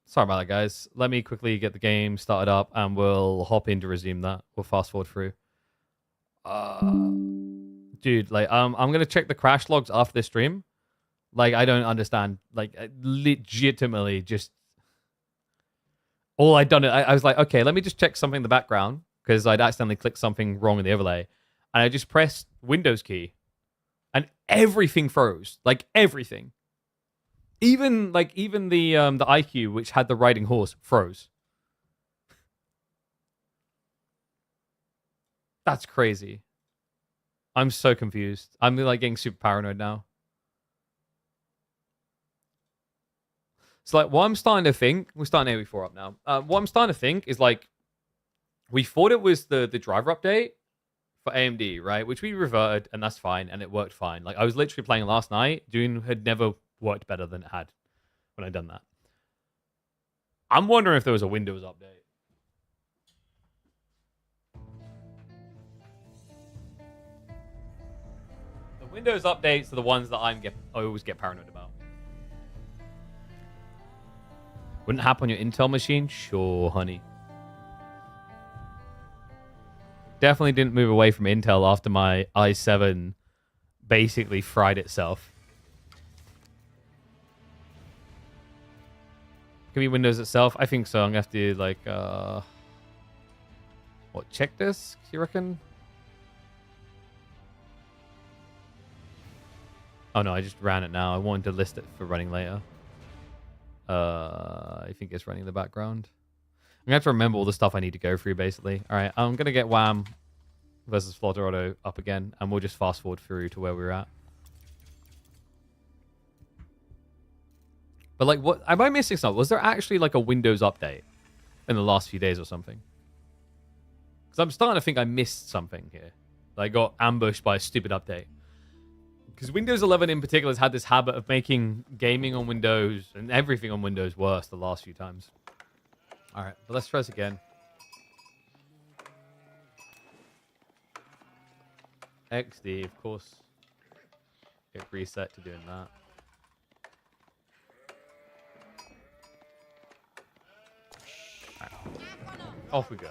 Sorry about that, guys. Let me quickly get the game started up, and we'll hop in to resume that. We'll fast forward through. Dude, like, I'm gonna check the crash logs after this stream. Like, I don't understand. Like, legitimately, just all I'd done. I was like, okay, let me just check something in the background because I'd accidentally clicked something wrong in the overlay, and I just pressed Windows key, and everything froze. Like everything. Even the IQ, which had the riding horse, froze. That's crazy. I'm so confused. I'm like getting super paranoid now. So like what I'm starting to think, we're starting AV4 up now. What I'm starting to think is like we thought it was the driver update for AMD, right? Which we reverted, and that's fine, and it worked fine. Like I was literally playing last night. Dune had never worked better than it had when I'd done that. I'm wondering if there was a Windows update. The Windows updates are the ones that I always get paranoid about. Wouldn't happen on your Intel machine? Sure, honey. Definitely didn't move away from Intel after my i7 basically fried itself. Can be Windows itself? I think so. I'm going to have to, like, what, check this, you reckon? Oh, no, I just ran it now. I wanted to list it for running later. I think it's running in the background. I'm going to have to remember all the stuff I need to go through, basically. All right, I'm going to get Wham versus Otto up again, and we'll just fast forward through to where we're at. But, like, what am I missing something? Was there actually, like, a Windows update in the last few days or something? Because I'm starting to think I missed something here. I got ambushed by a stupid update. Because Windows 11 in particular has had this habit of making gaming on Windows and everything on Windows worse the last few times. All right, but let's try this again. XD, of course. Get reset to doing that. All right. Off we go.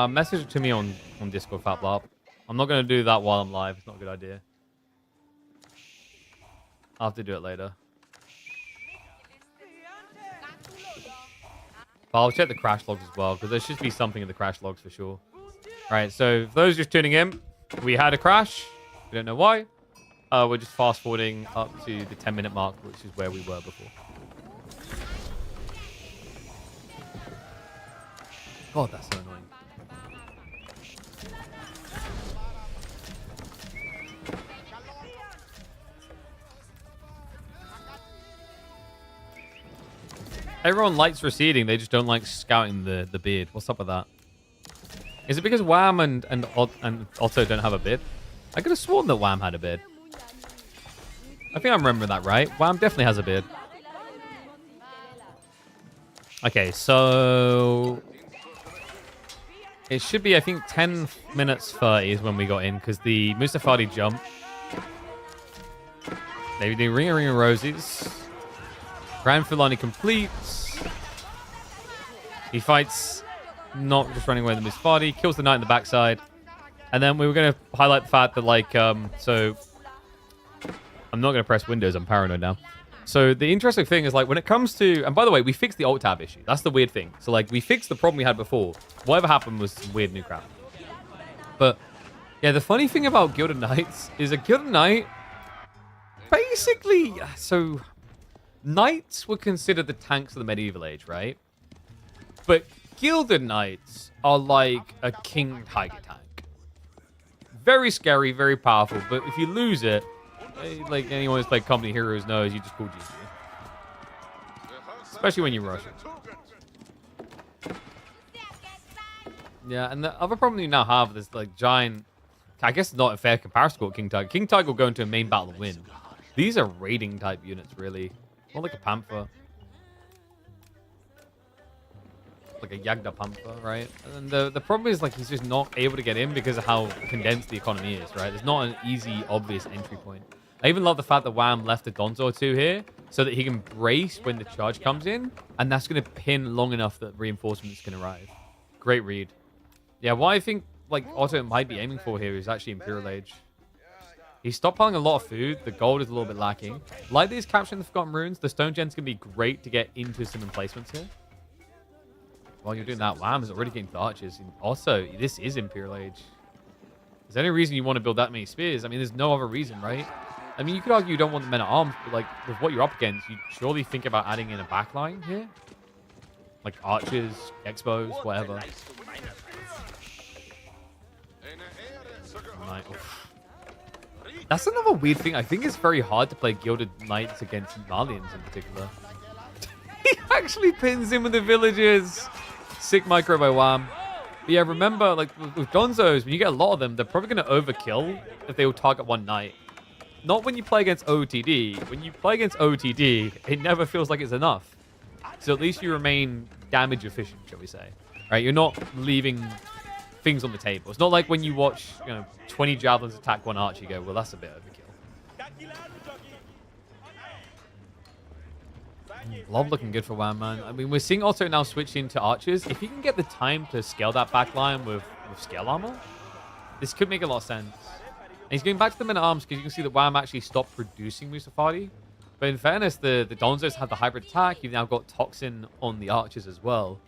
Message it to me on Discord, FatBlop. I'm not going to do that while I'm live. It's not a good idea. I'll have to do it later. But I'll check the crash logs as well, because there should be something in the crash logs for sure. Alright, so for those just tuning in, we had a crash. We don't know why. We're just fast forwarding up to the 10-minute mark, which is where we were before. God, that's so annoying. Everyone likes receding, they just don't like scouting the beard. What's up with that? Is it because Wham and Otto don't have a beard? I could have sworn that Wham had a beard. I think I'm remembering that right. Wham definitely has a beard. Okay, so it should be, I think, 10 minutes 30 is when we got in, because the Mustafadi jump. They do Ring of Roses. Grand Fulani completes. He fights, not just running away with the Mustafadi, kills the knight in the backside. And then we were going to highlight the fact that, like, so I'm not going to press Windows, I'm paranoid now. So the interesting thing is, like, when it comes to, and by the way, we fixed the alt tab issue. That's the weird thing. So, like, we fixed the problem we had before. Whatever happened was some weird new crap. But yeah, the funny thing about Gilded Knights is a Gilded Knight, basically, so Knights were considered the tanks of the medieval age, right? But Gilded Knights are like a King Tiger tank. Very scary, very powerful, but if you lose it, like anyone who's played Company Heroes knows, you just call GG. Especially when you rush it. Yeah, and the other problem you now have is like giant, I guess not a fair comparison to King Tiger. King Tiger will go into a main battle and win. These are raiding type units, really. More like a Panther. Like a Yagda Panther, right? And the problem is, like, he's just not able to get in because of how condensed the economy is, right? There's not an easy, obvious entry point. I even love the fact that Wham left a Donzo or two here, so that he can brace when the charge comes in, and that's going to pin long enough that reinforcements can arrive. Great read. Yeah, what I think like Otto might be aiming for here is actually Imperial Age. He's stockpiling a lot of food. The gold is a little bit lacking. Like these capturing the Forgotten Runes, the Stone Gen's going to be great to get into some emplacements here. While you're doing that, Wham is already getting the archers. And also, this is Imperial Age. Is there any reason you want to build that many spears? I mean, there's no other reason, right? I mean, you could argue you don't want the men at arms, but like with what you're up against, you'd surely think about adding in a backline here. Like archers, expos, whatever. Right. That's another weird thing. I think it's very hard to play Gilded Knights against Malians in particular. He actually pins him with the villagers. Sick micro by Wham. But yeah, remember, like with Gonzos, when you get a lot of them, they're probably going to overkill if they will target one knight. Not when you play against OTD. When you play against OTD, it never feels like it's enough. So at least you remain damage efficient, shall we say. Right? You're not leaving things on the table. It's not like when you watch, 20 javelins attack one archer, you go, well, that's a bit overkill. Blob looking good for Wham, man. I mean, we're seeing Otto now switch into archers. If he can get the time to scale that backline with scale armor, this could make a lot of sense. And he's going back to the men-at-arms because you can see that Wham actually stopped producing Musafari. But in fairness, the Donzos have the hybrid attack. You've now got Toxin on the archers as well.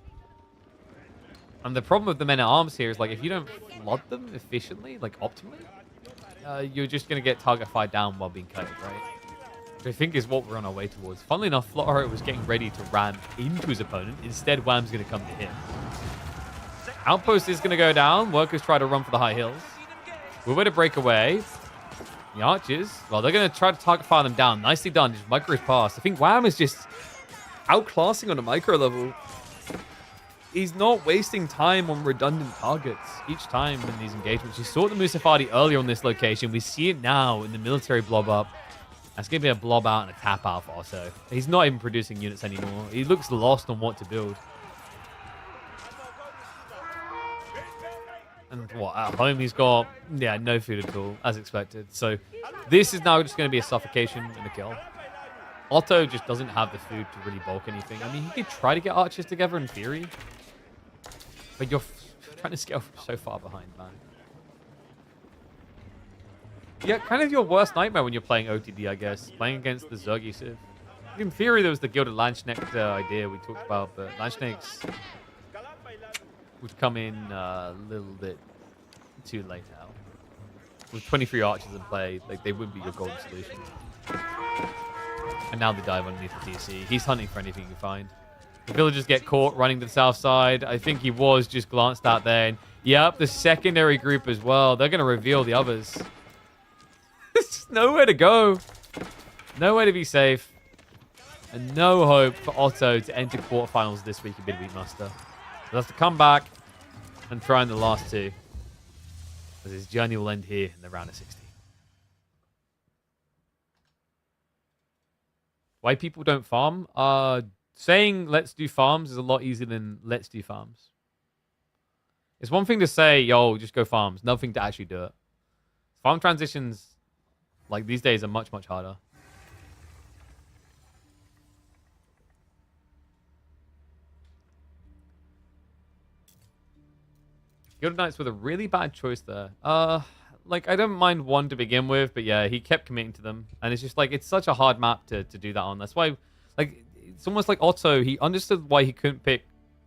And the problem with the men-at-arms here is, like, if you don't flood them efficiently, like, optimally, you're just going to get target fired down while being cut, right? Which I think is what we're on our way towards. Funnily enough, Flotaro was getting ready to ram into his opponent. Instead, Wham's going to come to him. Outpost is going to go down. Workers try to run for the high hills. We're going to break away. The archers, well, they're going to try to target fire them down. Nicely done. Just micro is passed. I think Wham is just outclassing on a micro level. He's not wasting time on redundant targets each time in these engagements. You saw the Musafadi earlier on this location. We see it now in the military blob up. That's going to be a blob out and a tap out for Otto. He's not even producing units anymore. He looks lost on what to build. And what, at home he's got, no food at all, as expected. So this is now just going to be a suffocation and a kill. Otto just doesn't have the food to really bulk anything. I mean, he could try to get archers together in theory. But you're trying to scale from so far behind, man. Yeah, kind of your worst nightmare when you're playing OTD, I guess. Playing against the Zergy Civ. In theory, there was the Gilded Landsnake idea we talked about, but Landsnakes would come in a little bit too late now. With 23 archers in play, like they would be your golden solution. And now they dive underneath the TC. He's hunting for anything he can find. The villagers get caught running to the south side. I think he was just glanced at there. And yep, the secondary group as well. They're going to reveal the others. There's just nowhere to go. Nowhere to be safe. And no hope for Otto to enter quarterfinals this week in Midweek Muster. He'll have to come back and try in the last two. As his journey will end here in the round of 16. Why people don't farm? Saying let's do farms is a lot easier than let's do farms. It's one thing to say, yo, just go farms. Another thing to actually do it. Farm transitions, like these days, are much, much harder. Gilded Knights with a really bad choice there. Like, I don't mind one to begin with, but yeah, he kept committing to them. And it's just like, it's such a hard map to do that on. That's why, like, it's almost like Otto, he understood why he couldn't pick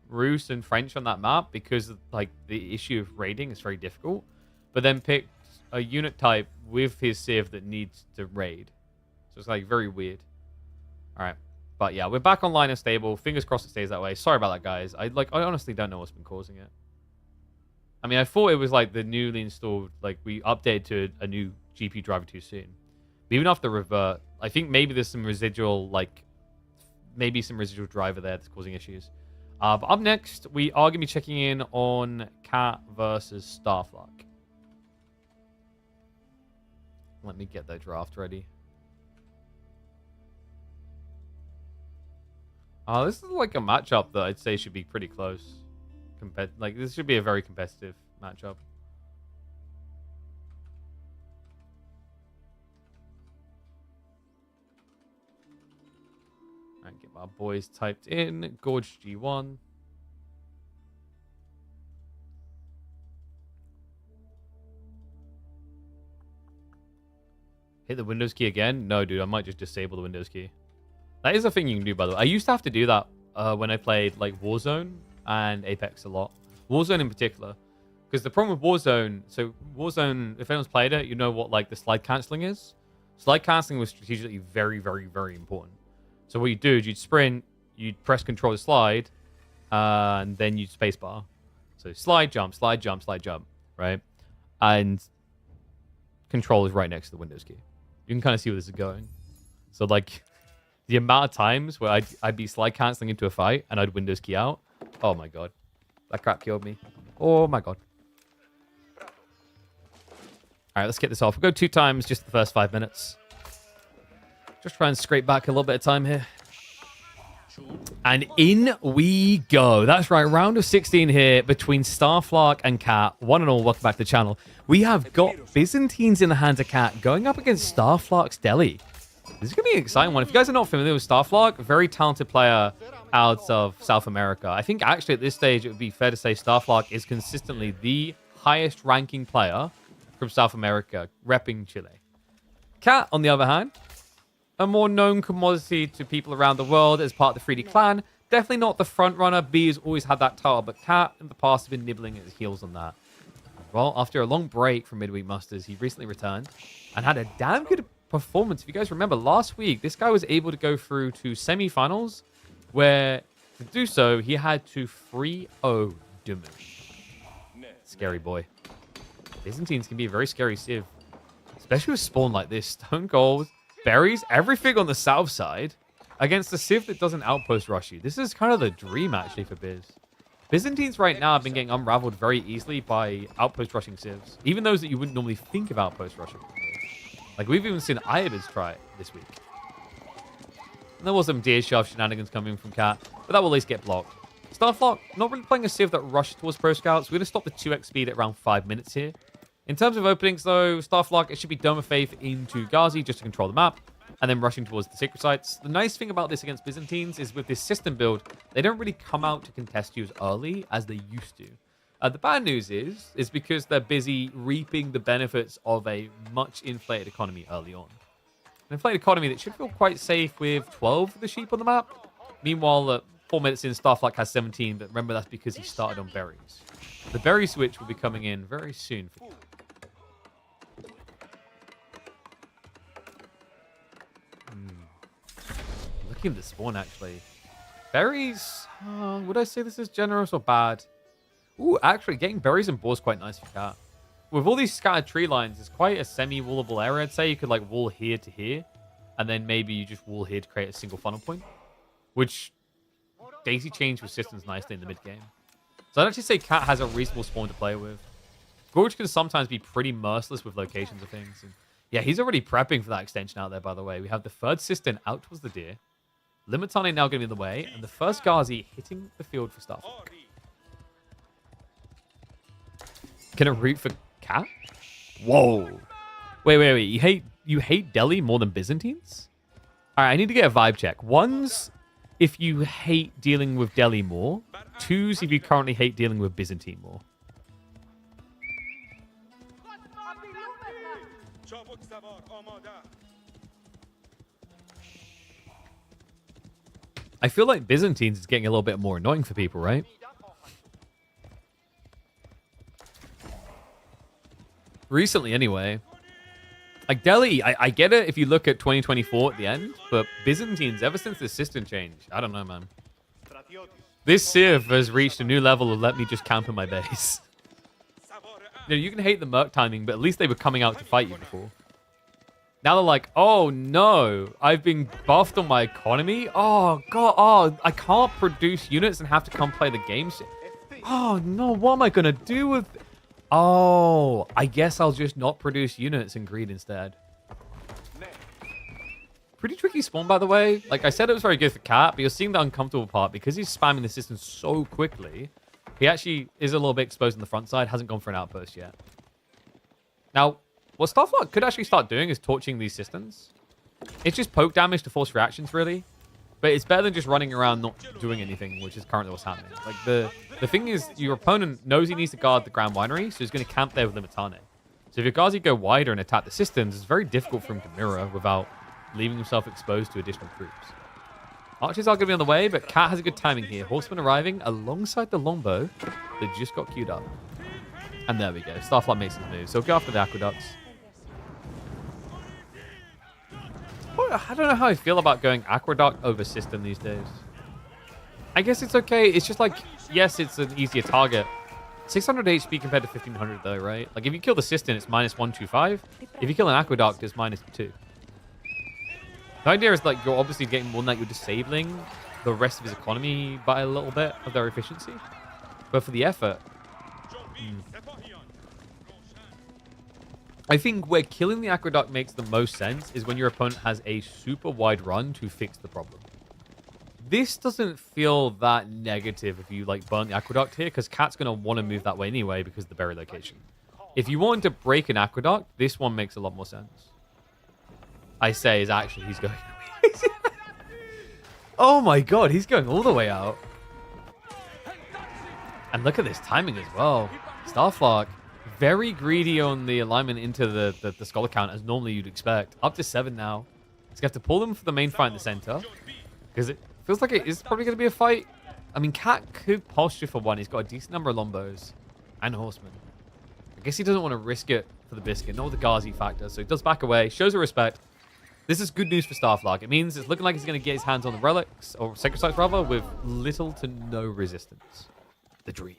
Roose and French on that map because, like, the issue of raiding is very difficult. But then picked a unit type with his Civ that needs to raid. So it's, like, very weird. All right. But yeah, we're back online and stable. Fingers crossed it stays that way. Sorry about that, guys. I honestly don't know what's been causing it. I mean, I thought it was like the newly installed, like we updated to a new GPU driver too soon. But even after revert, I think maybe there's some residual, like, maybe some residual driver there that's causing issues. But up next, we are going to be checking in on Cat versus Starlock. Let me get that draft ready. This is like a matchup that I'd say should be pretty close. Like, this should be a very competitive matchup. and get my boys typed in. Gorge G1. Hit the Windows key again? No, dude, I might just disable the Windows key. That is a thing you can do, by the way. I used to have to do that when I played like Warzone and Apex a lot. Warzone in particular. Because the problem with Warzone, so Warzone, if anyone's played it, you know what like the slide cancelling is. Slide cancelling was strategically very, very, very important. So what you do is you'd sprint, you'd press control to slide, and then you'd spacebar. So slide, jump, slide, jump, slide, jump, right? And control is right next to the Windows key. You can kind of see where this is going. So like the amount of times where I'd be slide cancelling into a fight and I'd Windows key out. Oh my god. That crap killed me. Oh my god. Alright, let's get this off. We'll go 2 times just the first 5 minutes. Just try and scrape back a little bit of time here. And in we go. That's right, round of 16 here between Starlock and Cat. One and all, welcome back to the channel. We have got Byzantines in the hands of Cat going up against Starlock's Delhi. This is going to be an exciting one. If you guys are not familiar with Starlock, a very talented player out of South America. I think actually at this stage, it would be fair to say Starlock is consistently the highest ranking player from South America, repping Chile. Cat, on the other hand, a more known commodity to people around the world as part of the 3D clan. Definitely not the front runner. B has always had that title, but Cat in the past has been nibbling at his heels on that. Well, after a long break from Midweek Musters, he recently returned and had a damn good performance. If you guys remember, last week, this guy was able to go through to semi-finals, where to do so, he had to 3-0 Dumu. Scary boy. Byzantines can be a very scary civ, especially with spawn like this. Stone Gold, berries, everything on the south side against a civ that doesn't outpost rush you. This is kind of the dream, actually, for Biz. Byzantines right now have been getting unraveled very easily by outpost rushing civs, even those that you wouldn't normally think of outpost rushing. Like, we've even seen Iabis try it this week. And there was some deer shove shenanigans coming from Cat, but that will at least get blocked. Starlock, not really playing a civ that rushed towards pro scouts. We're going to stop the 2x speed at around 5 minutes here. In terms of openings, though, Starlock, it should be Dome of Faith into Ghazi just to control the map, and then rushing towards the sacred sites. The nice thing about this against Byzantines is with this system build, they don't really come out to contest you as early as they used to. The bad news is because they're busy reaping the benefits of a much inflated economy early on. An inflated economy that should feel quite safe with 12 of the sheep on the map. Meanwhile, 4 minutes in, Starlock has 17, but remember that's because he started on berries. The berry switch will be coming in very soon. Looking at the spawn, actually. Berries, would I say this is generous or bad? Ooh, actually, getting berries and boars is quite nice for Cat. With all these scattered tree lines, it's quite a semi-wallable area. I'd say you could like wall here to here, and then maybe you just wall here to create a single funnel point, which daisy chains with systems nicely in the mid-game. So I'd actually say Cat has a reasonable spawn to play with. Gorge can sometimes be pretty merciless with locations of things. And yeah, he's already prepping for that extension out there, by the way. We have the third cistern out towards the deer. Limitane now going to be in the way, and the first Ghazi hitting the field for Starlock. Gonna root for Cat? Whoa. Wait. You hate Delhi more than Byzantines? Alright, I need to get a vibe check. One's if you hate dealing with Delhi more. Two's if you currently hate dealing with Byzantine more. I feel like Byzantines is getting a little bit more annoying for people, right? Recently, anyway. Like, Delhi, I get it if you look at 2024 at the end, but Byzantines, ever since the system change, I don't know, man. This civ has reached a new level of let me just camp in my base. You know, you can hate the Merc timing, but at least they were coming out to fight you before. Now they're like, oh no, I've been buffed on my economy. Oh god, oh, I can't produce units and have to come play the game. Oh no, what am I gonna do with... Oh, I guess I'll just not produce units and greed instead. Pretty tricky spawn, by the way. Like I said, it was very good for Cat, but you're seeing the uncomfortable part because he's spamming the system so quickly. He actually is a little bit exposed on the front side, hasn't gone for an outpost yet. Now, what Starlock could actually start doing is torching these systems. It's just poke damage to force reactions, really. But it's better than just running around not doing anything, which is currently what's happening. Like the thing is, your opponent knows he needs to guard the Grand Winery, so he's going to camp there with Limitane. So if your Ghazi go wider and attack the systems, it's very difficult for him to mirror without leaving himself exposed to additional troops. Archers are going to be on the way, but Cat has a good timing here. Horseman arriving alongside the longbow that just got queued up. And there we go. Starflight makes his move. So go after the aqueducts. I don't know how I feel about going aqueduct over system these days. I guess it's okay. It's just like, yes, it's an easier target. 600 HP compared to 1500 though, right? Like if you kill the system, it's minus 125. If you kill an aqueduct, it's minus 2. The idea is like you're obviously getting more than that. You're disabling the rest of his economy by a little bit of their efficiency. But for the effort, I think where killing the aqueduct makes the most sense is when your opponent has a super wide run to fix the problem. This doesn't feel that negative if you like burn the aqueduct here, because Cat's going to want to move that way anyway because of the berry location. If you want to break an aqueduct, this one makes a lot more sense. I say is actually he's going. Oh my god, he's going all the way out. And look at this timing as well. Starlock, very greedy on the alignment into the scholar count as normally you'd expect. Up to 7 now. He's going to have to pull them for the main fight in the center. Because it feels like it is probably going to be a fight. I mean, Cat could posture for one. He's got a decent number of lombos and horsemen. I guess he doesn't want to risk it for the biscuit, nor the Ghazi factor. So he does back away, shows a respect. This is good news for Starlock. It means it's looking like he's going to get his hands on the relics, or sacred sites rather, with little to no resistance. The dream.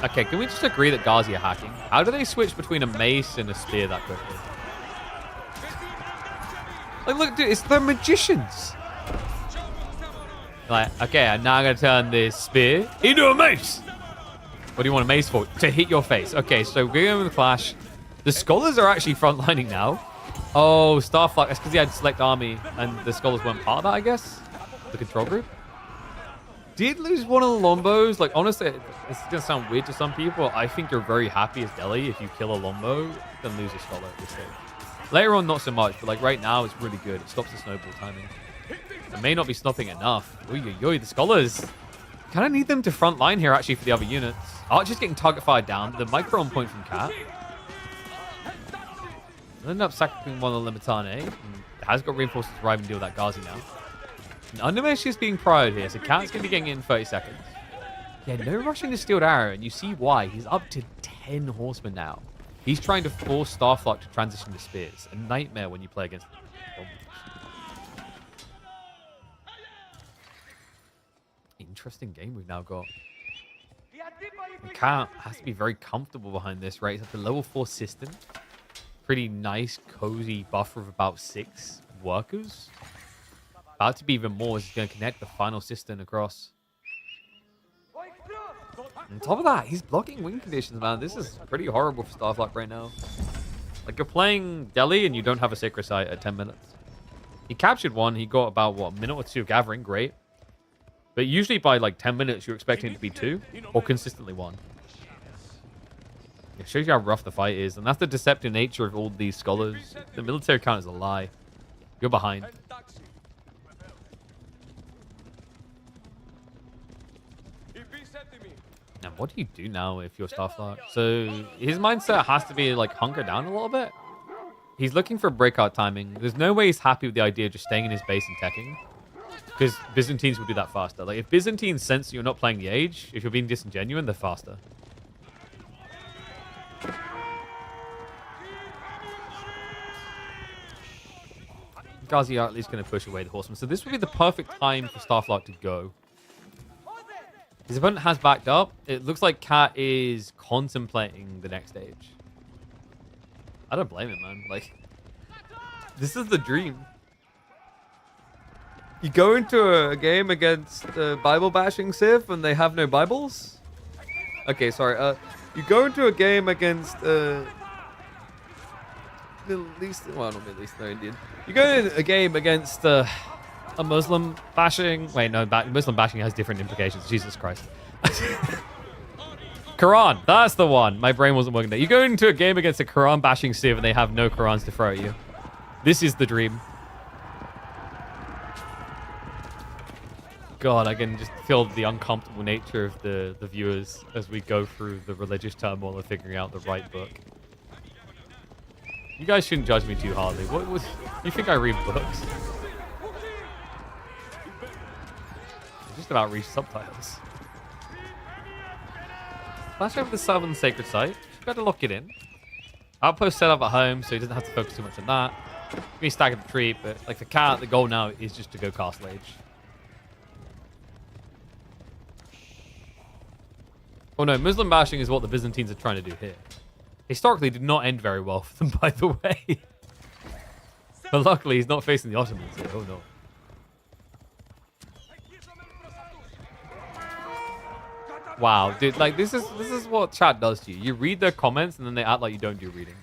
Okay, can we just agree that Ghazi are hacking? How do they switch between a mace and a spear that quickly? Like, look, dude, it's the magicians. Like, okay, I'm now going to turn this spear into a mace. What do you want a mace for? To hit your face. Okay, so we're going with the clash. The scholars are actually frontlining now. Oh, Starflight. That's because he had select army, and the scholars weren't part of that, I guess. The control group. Did lose one of the lombos. Like, honestly, it's going to sound weird to some people. I think you're very happy as Delhi if you kill a lombo, then lose a scholar at this stage. Later on, not so much, but like right now, it's really good. It stops the snowball timing. It may not be stopping enough. Oy, the scholars. Kind of need them to front line here, actually, for the other units. Archer's getting target fired down. The micro on point from Cat. They'll end up sacking one of the Limitane. Has got reinforcements arriving to deal with that Ghazi now. And Undermesh is being priored here, so Cat's going to be getting in 30 seconds. Yeah, no rushing the Steeled Arrow, and you see why. He's up to 10 horsemen now. He's trying to force Starflock to transition to spears. A nightmare when you play against them. Interesting game we've now got. And Cat has to be very comfortable behind this, right? It's at the level 4 system. Pretty nice, cozy buffer of about 6 workers. About to be even more as he's going to connect the final system across. On top of that, he's blocking win conditions, man. This is pretty horrible for Starlock right now. Like, you're playing Delhi and you don't have a sacred site at 10 minutes. He captured one. He got about, what, a minute or 2 of gathering. Great. But usually by, like, 10 minutes, you're expecting it to be 2 or consistently 1. It shows you how rough the fight is. And that's the deceptive nature of all these scholars. The military count is a lie. You're behind. Now, what do you do now if you're Starflock? So, his mindset has to be, like, hunker down a little bit. He's looking for breakout timing. There's no way he's happy with the idea of just staying in his base and teching. Because Byzantines will do that faster. Like, if Byzantines sense you're not playing the Age, if you're being disingenuous, they're faster. Ghazi are at least going to push away the horsemen. So this would be the perfect time for Starflock to go. His opponent has backed up. It looks like Cat is contemplating the next stage. I don't blame him, man. Like, this is the dream. You go into a game against Bible bashing Civ and they have no Bibles? Okay, sorry. You go into a game against Middle East, well, not Middle East, no, Indian. You go in a game against a Muslim bashing. Wait, no, Muslim bashing has different implications. Jesus Christ. Quran. That's the one. My brain wasn't working there. You go into a game against a Quran bashing Civ and they have no Qurans to throw at you. This is the dream. God, I can just feel the uncomfortable nature of the viewers as we go through the religious turmoil of figuring out the right book. You guys shouldn't judge me too hardly. You think I read books? I just about read subtitles. Flash over the Southern Sacred Site. Better lock it in. Outpost set up at home, so he doesn't have to focus too much on that. Maybe stack a retreat, but like for Cat, the goal now is just to go Castle Age. Oh no, Muslim bashing is what the Byzantines are trying to do here. Historically, did not end very well for them, by the way. But luckily, he's not facing the Ottomans here. Oh no. Wow, dude, like this is what chat does to you. You read their comments and then they act like you don't do reading.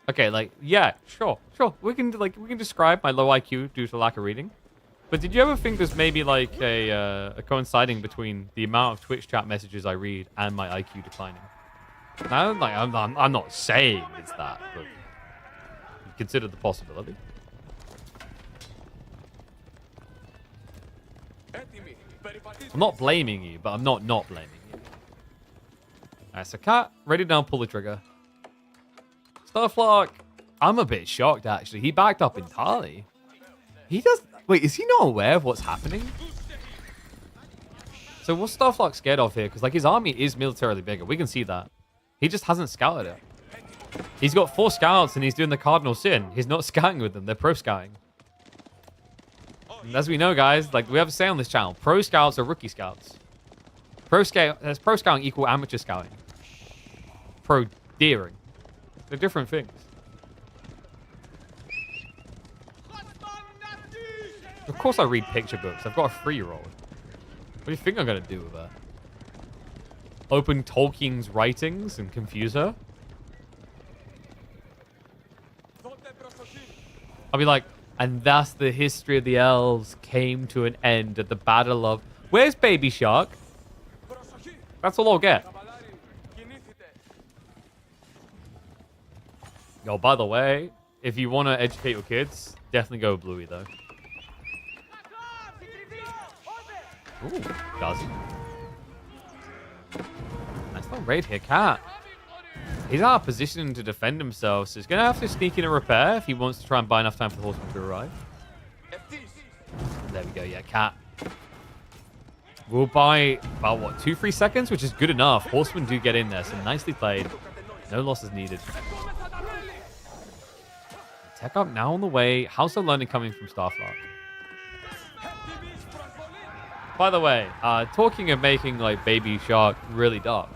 Okay, like yeah, sure. We can describe my low IQ due to lack of reading. But did you ever think there's maybe like a coinciding between the amount of Twitch chat messages I read and my IQ declining? Now, like I'm not saying it's that, but consider the possibility. I'm not blaming you, but I'm not blaming you. Alright, so Cat, ready to now pull the trigger. Starlock, I'm a bit shocked actually. He backed up entirely. He does. Wait, is he not aware of what's happening? So what's Starlock scared of here? Because like his army is militarily bigger. We can see that. He just hasn't scouted it. He's got 4 scouts and he's doing the cardinal sin. He's not scouting with them. They're pro scouting. And as we know, guys, like we have a say on this channel, pro scouts are rookie scouts. Pro scouting equal amateur scouting. Pro deering. They're different things. Of course I read picture books. I've got a 3-year-old. What do you think I'm going to do with that? Open Tolkien's writings and confuse her? I'll be like, and thus the history of the elves came to an end at the Battle of... Where's Baby Shark? That's all I'll get. Yo, by the way, if you want to educate your kids, definitely go with Bluey, though. Ooh, does he? Nice little raid here, Cat. He's out of position to defend himself, so he's going to have to sneak in a repair if he wants to try and buy enough time for the horseman to arrive. There we go, yeah, Cat. We'll buy about, what, 2-3 seconds, which is good enough. Horsemen do get in there, so nicely played. No losses needed. Tech up now on the way. House of Learning coming from Starlock. By the way, talking of making, like, Baby Shark really dark.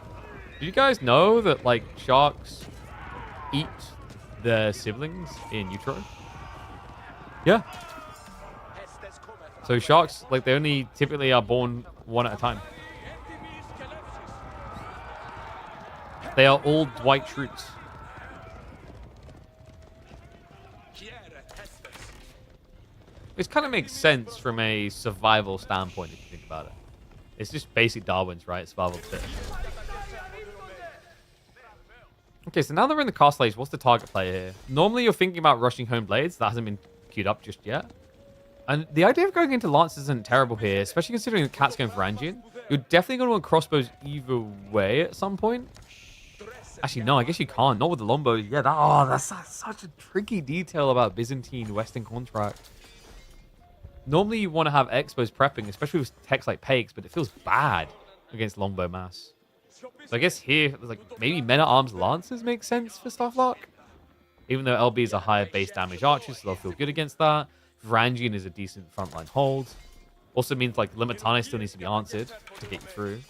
Did you guys know that, like, sharks eat their siblings in utero? Yeah. So sharks, like, they only typically are born one at a time. They are all Dwight Schrutes. Which kind of makes sense from a survival standpoint if you think about it. It's just basic Darwin's, right? Survival of the fittest. Okay, so now that we're in the Castle Age, what's the target player here? Normally you're thinking about rushing home blades. That hasn't been queued up just yet. And the idea of going into lances isn't terrible here, especially considering the Cat's going for Rangian. You're definitely going to want crossbows either way at some point. Actually, no, I guess you can't. Not with the longbow. Yeah, that's such a tricky detail about Byzantine Western contract. Normally you want to have expos prepping, especially with techs like Pakes, but it feels bad against longbow mass. So I guess here, like maybe men-at-arms lances make sense for Starlock. Even though LBs are higher base damage archers, so they'll feel good against that. Rangian is a decent frontline hold. Also means like Limitane still needs to be answered to get you through.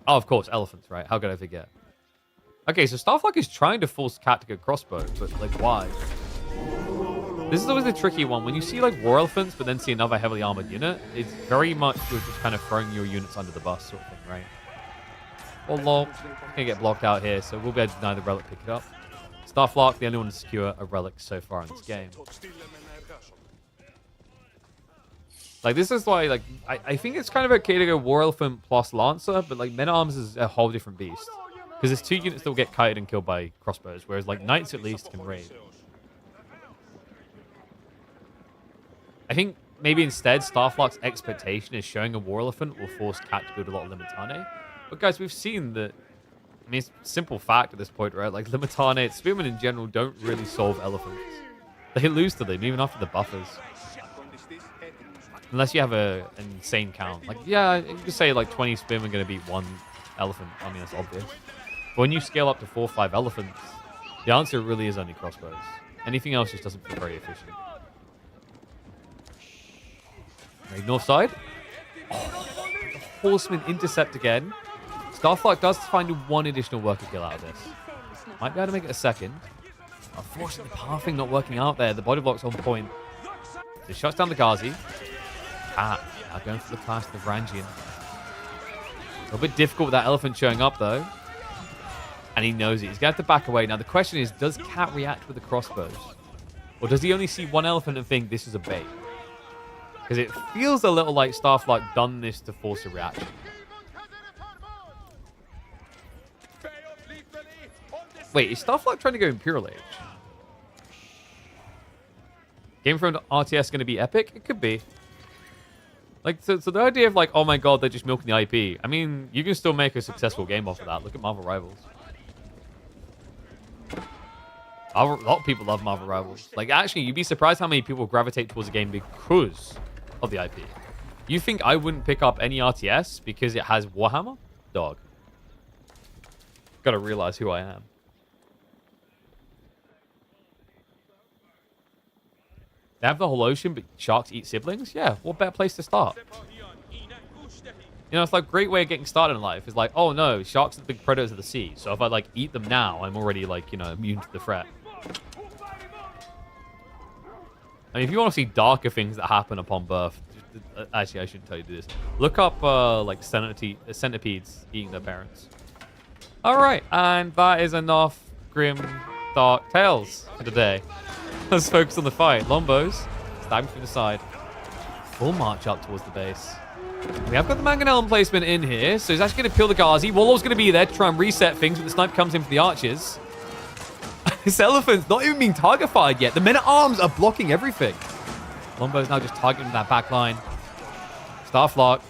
Oh, of course, elephants, right? How could I forget? Okay, so Starlock is trying to force Cat to go crossbow, but like why? This is always the tricky one. When you see like war elephants, but then see another heavily armored unit, it's very much you're just kind of throwing your units under the bus sort of thing, right? Well, lol, gonna get blocked out here, so we'll be able to deny the relic pick it up. Starlock, the only one to secure a relic so far in this game. Like, this is why, like, I think it's kind of okay to go War Elephant plus Lancer, but, like, Men-at-Arms is a whole different beast. Because there's 2 units that will get kited and killed by crossbows, whereas, like, Knights at least can raid. I think maybe instead Starlock's expectation is showing a War Elephant will force Cat to build a lot of Limitane. But, guys, we've seen that... I mean, it's a simple fact at this point, right? Like, Limitane, Spearmen in general don't really solve elephants. They lose to them, even after the buffers. Unless you have an insane count. Like, yeah, you could say, like, 20 Spearmen going to beat 1 elephant. I mean, that's obvious. But when you scale up to 4 or 5 elephants, the answer really is only crossbows. Anything else just doesn't feel very efficient. Raid north side. Oh, the Horseman intercept again. Starlock does find 1 additional worker kill out of this. Might be able to make it a second. Unfortunately, the pathing not working out there. The body block's on point. So he shuts down the Ghazi. Now going for the clash of Rangian. A little bit difficult with that elephant showing up, though. And he knows it. He's going to have to back away. Now, the question is, does Cat react with the crossbows? Or does he only see 1 elephant and think this is a bait? Because it feels a little like Starlock done this to force a reaction. Wait, is Starlock trying to go Imperial Age? Game from RTS going to be epic? It could be. Like, so the idea of like, oh my god, they're just milking the IP. I mean, you can still make a successful game off of that. Look at Marvel Rivals. A lot of people love Marvel Rivals. Like, actually, you'd be surprised how many people gravitate towards a game because of the IP. You think I wouldn't pick up any RTS because it has Warhammer? Dog. Gotta realize who I am. They have the whole ocean, but sharks eat siblings? Yeah, what better place to start? You know, it's like a great way of getting started in life. It's like, oh no, sharks are the big predators of the sea. So if I like eat them now, I'm already like, you know, immune to the threat. I mean, if you want to see darker things that happen upon birth, actually, I shouldn't tell you to do this. Look up like centipedes eating their parents. All right, and that is enough grim, dark tales for today. Let's focus on the fight. Lombos stabbing through the side. Full march up towards the base. We have got the Mangonel placement in here, so he's actually going to peel the Ghazi. Warlord's going to be there to try and reset things, but the snipe comes in for the archers. This elephant's not even being target fired yet. The men-at-arms are blocking everything. Lombo's now just targeting that back line. Starlock.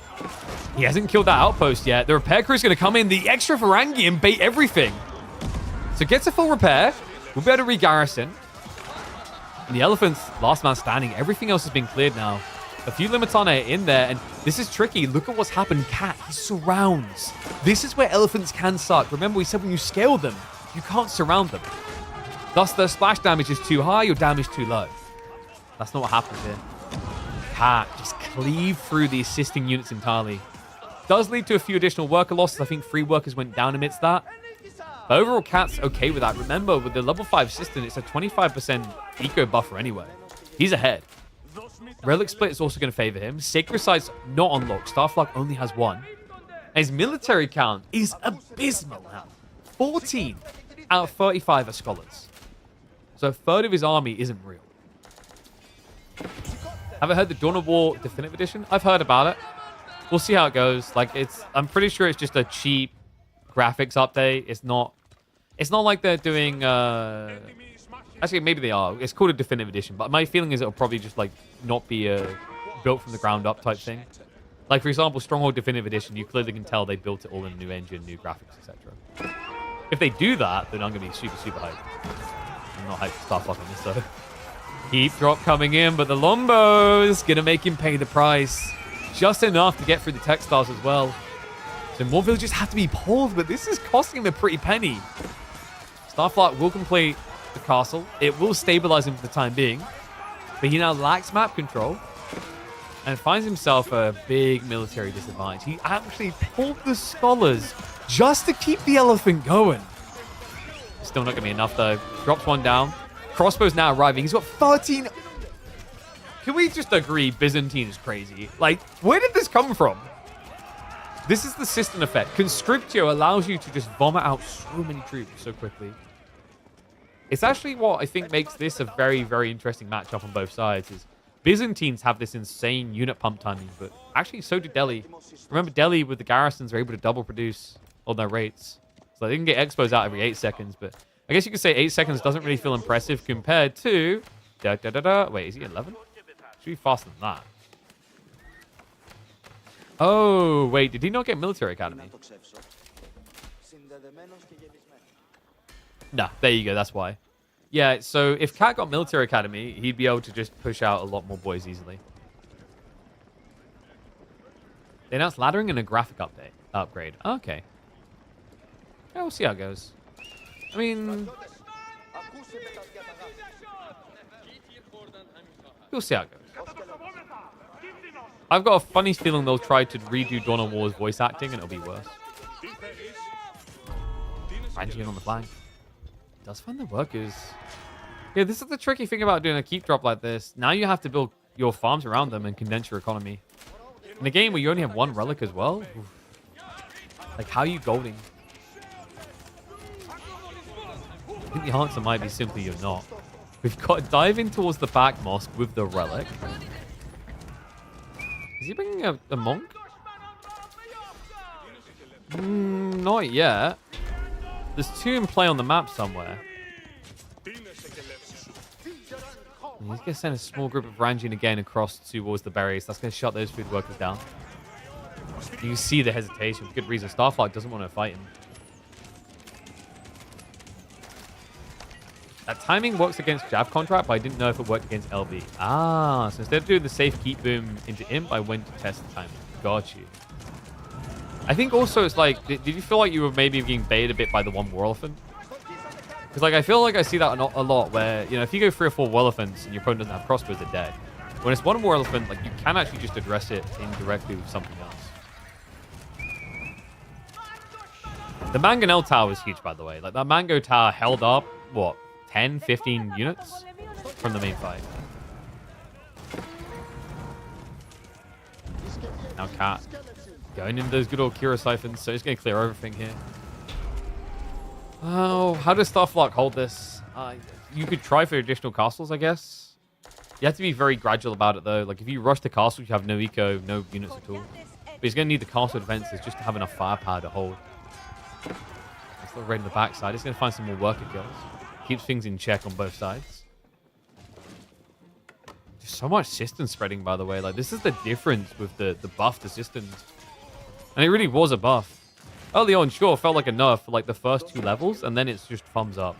He hasn't killed that outpost yet. The repair crew's going to come in. The extra Varangian bait everything. So gets a full repair. We'll be able to re-garrison. And the elephant's last man standing. Everything else has been cleared now. A few Limitana are in there, and this is tricky. Look at what's happened. Cat, he surrounds. This is where elephants can suck. Remember, we said when you scale them, you can't surround them. Thus, their splash damage is too high, your damage too low. That's not what happens here. Cat just cleave through the assisting units entirely. Does lead to a few additional worker losses. I think 3 workers went down amidst that. But overall, Cat's okay with that. Remember, with the level 5 assistant, it's a 25% eco buffer anyway. He's ahead. Relic Split is also going to favor him. Sacred Sight's not unlocked. Starlock only has 1. And his military count is abysmal now. 14 out of 35 are scholars. So a third of his army isn't real. Have I heard the Dawn of War Definitive Edition? I've heard about it. We'll see how it goes. Like, I'm pretty sure it's just a cheap graphics update. It's not like they're doing actually maybe they are. It's called a Definitive Edition, but my feeling is it'll probably just like not be a built from the ground up type thing. Like, for example, Stronghold Definitive Edition, you clearly can tell they built it all in a new engine, new graphics, etc. If they do that, then I'm gonna be super hyped. I'm not hyped for Starlock on this though. Heap drop coming in, but the Lombos gonna make him pay the price. Just enough to get through the textiles as well. So more villages have to be pulled, but this is costing him a pretty penny. Starlock will complete the castle. It will stabilize him for the time being. But he now lacks map control and finds himself a big military disadvantage. He actually pulled the scholars just to keep the elephant going. Still not going to be enough, though. Drops 1 down. Crossbow's now arriving. He's got 13... Can we just agree Byzantine is crazy? Like, where did this come from? This is the system effect. Conscriptio allows you to just vomit out so many troops so quickly. It's actually what I think makes this a very, very interesting matchup on both sides. Is Byzantines have this insane unit pump timing, but actually so do Delhi. Remember, Delhi with the garrisons are able to double produce on their rates. So they can get expos out every 8 seconds, but I guess you could say 8 seconds doesn't really feel impressive compared to... Wait, is he 11? Should be faster than that. Oh, wait, did he not get military academy? Nah, there you go, that's why. Yeah, so if Cat got military academy, he'd be able to just push out a lot more boys easily. They announced laddering and a graphic upgrade. Okay. Yeah, we'll see how it goes. I mean... we'll see how it goes. I've got a funny feeling they'll try to redo Dawn of War's voice acting and it'll be worse. Ranging in on the flank. Does find the workers. Yeah, this is the tricky thing about doing a keep drop like this. Now you have to build your farms around them and condense your economy. In a game where you only have one relic as well? Oof. Like, how are you golding? I think the answer might be simply you're not. We've got to dive in towards the back mosque with the relic. Is he bringing a monk? Not yet. There's 2 in play on the map somewhere. And he's going to send a small group of Ranjin again across towards the berries. That's going to shut those food workers down. You can see the hesitation. For good reason. Starlock doesn't want to fight him. That timing works against Jab Contract, but I didn't know if it worked against LB. Ah, so instead of doing the safe keep boom into Imp, I went to test the timing. Got you. I think also it's like, did you feel like you were maybe getting baited a bit by the one War Elephant? Because like I feel like I see that a lot where, you know, if you go 3 or 4 War Elephants and your opponent doesn't have crossbows, they're dead. When it's one War Elephant, like you can actually just address it indirectly with something else. The Mangonel Tower is huge, by the way. Like that Mango Tower held up, what, 10, 15 units from the main fight. Now Cat going into those good old Kira siphons, so he's going to clear everything here. Oh, how does Starlock hold this? You could try for additional castles, I guess. You have to be very gradual about it, though. Like, if you rush the castles, you have no eco, no units at all. But he's going to need the castle defenses just to have enough firepower to hold. He's still right in the backside. He's going to find some more worker kills. Keeps things in check on both sides. There's so much system spreading, by the way. Like, this is the difference with the buff to systems. And it really was a buff. Early on, sure, felt like a nerf for like the first 2 levels, and then it's just thumbs up.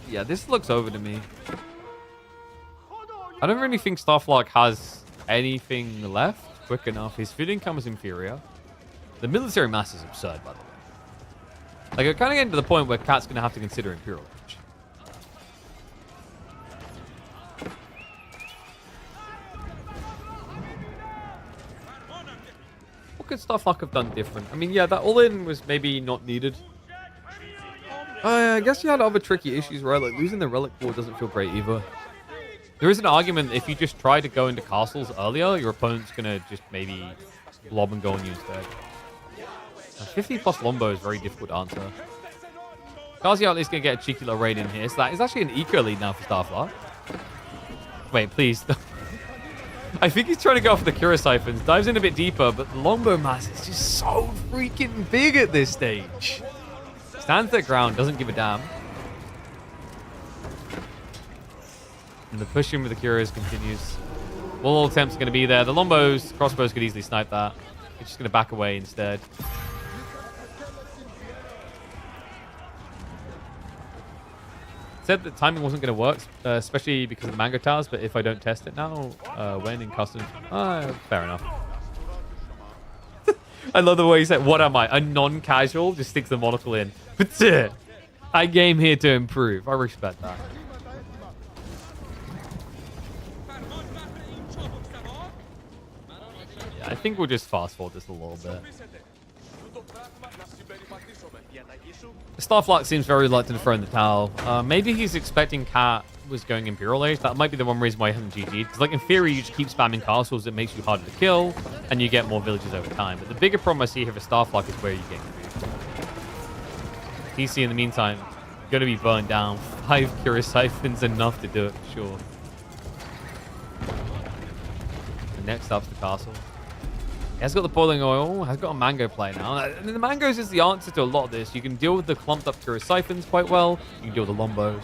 Yeah, this looks over to me. I don't really think Starlock has anything left quick enough. His food income is inferior. The military mass is absurd, by the way. Like, we're kind of getting to the point where Cat's going to have to consider Imperial Age. What could Starlock have done different? I mean, yeah, that all-in was maybe not needed. I guess you had other tricky issues, right? Like, losing the Relic War doesn't feel great either. There is an argument if you just try to go into castles earlier, your opponent's going to just maybe blob and go on you instead. 50 plus Lombo is very difficult to answer. Kazi at least going to get a cheeky little raid in here. So that is actually an eco lead now for Starlock. Wait, please. I think he's trying to go for the Kira siphons. Dives in a bit deeper, but the Lombo mass is just so freaking big at this stage. Stands their ground, doesn't give a damn. And the pushing with the Kiras continues. All attempts are going to be there. The Lombos, crossbows could easily snipe that. He's just going to back away instead. Said that timing wasn't going to work, especially because of the Mango Towers, but if I don't test it now, when in custom... fair enough. I love the way he said, what am I? A non-casual? Just sticks the monocle in. But I game here to improve. I respect that. Yeah, I think we'll just fast forward this a little bit. Starlock seems very reluctant to throw in the towel. Maybe he's expecting Cat was going Imperial Age. That might be the one reason why he hasn't GG'd. Because, like, in theory, you just keep spamming castles. It makes you harder to kill, and you get more villages over time. But the bigger problem I see here for Starlock is where you get confused. TC, in the meantime, going to be burned down. 5 Curious Siphons enough to do it for sure. And next up's the castle. He has got the boiling oil, has got a mango play now. And the mangoes is the answer to a lot of this. You can deal with the clumped up Curious Siphons quite well. You can deal with the Lombos.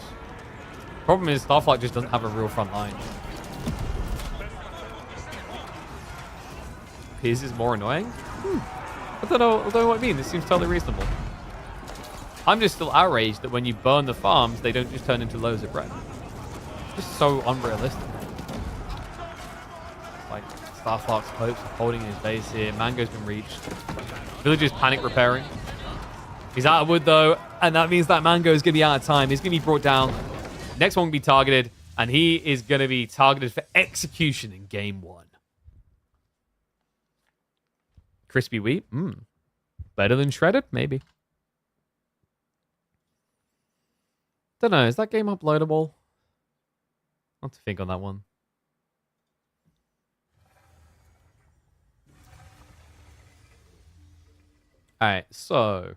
Problem is, Starlock just doesn't have a real front line. His is more annoying? I don't know what I mean. This seems totally reasonable. I'm just still outraged that when you burn the farms, they don't just turn into loads of bread. It's just so unrealistic. Like, Starlock's hopes of holding his base here. Mango's been reached. Villagers panic repairing. He's out of wood, though, and that means that Mango is going to be out of time. He's going to be brought down. Next one will be targeted, and he is going to be targeted for execution in game 1. Crispy wheat? Better than shredded? Maybe. Don't know. Is that game uploadable? I'll have to think on that one. Alright, so.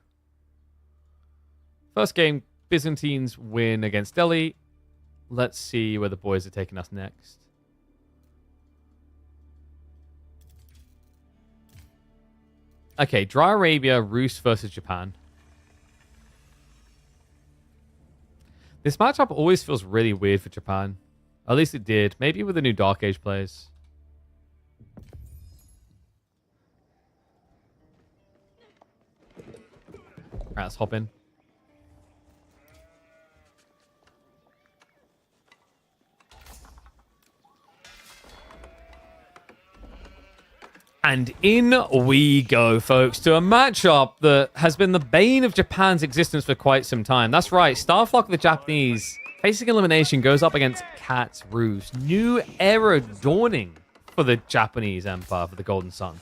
First game, Byzantines win against Delhi. Let's see where the boys are taking us next. Okay, Dry Arabia, Roose versus Japan. This matchup always feels really weird for Japan. At least it did. Maybe with the new Dark Age players. Alright, let's hop in. And in we go, folks, to a matchup that has been the bane of Japan's existence for quite some time. That's right, Starlock, the Japanese, facing elimination, goes up against Cat's Roose. New era dawning for the Japanese Empire, for the Golden Sun.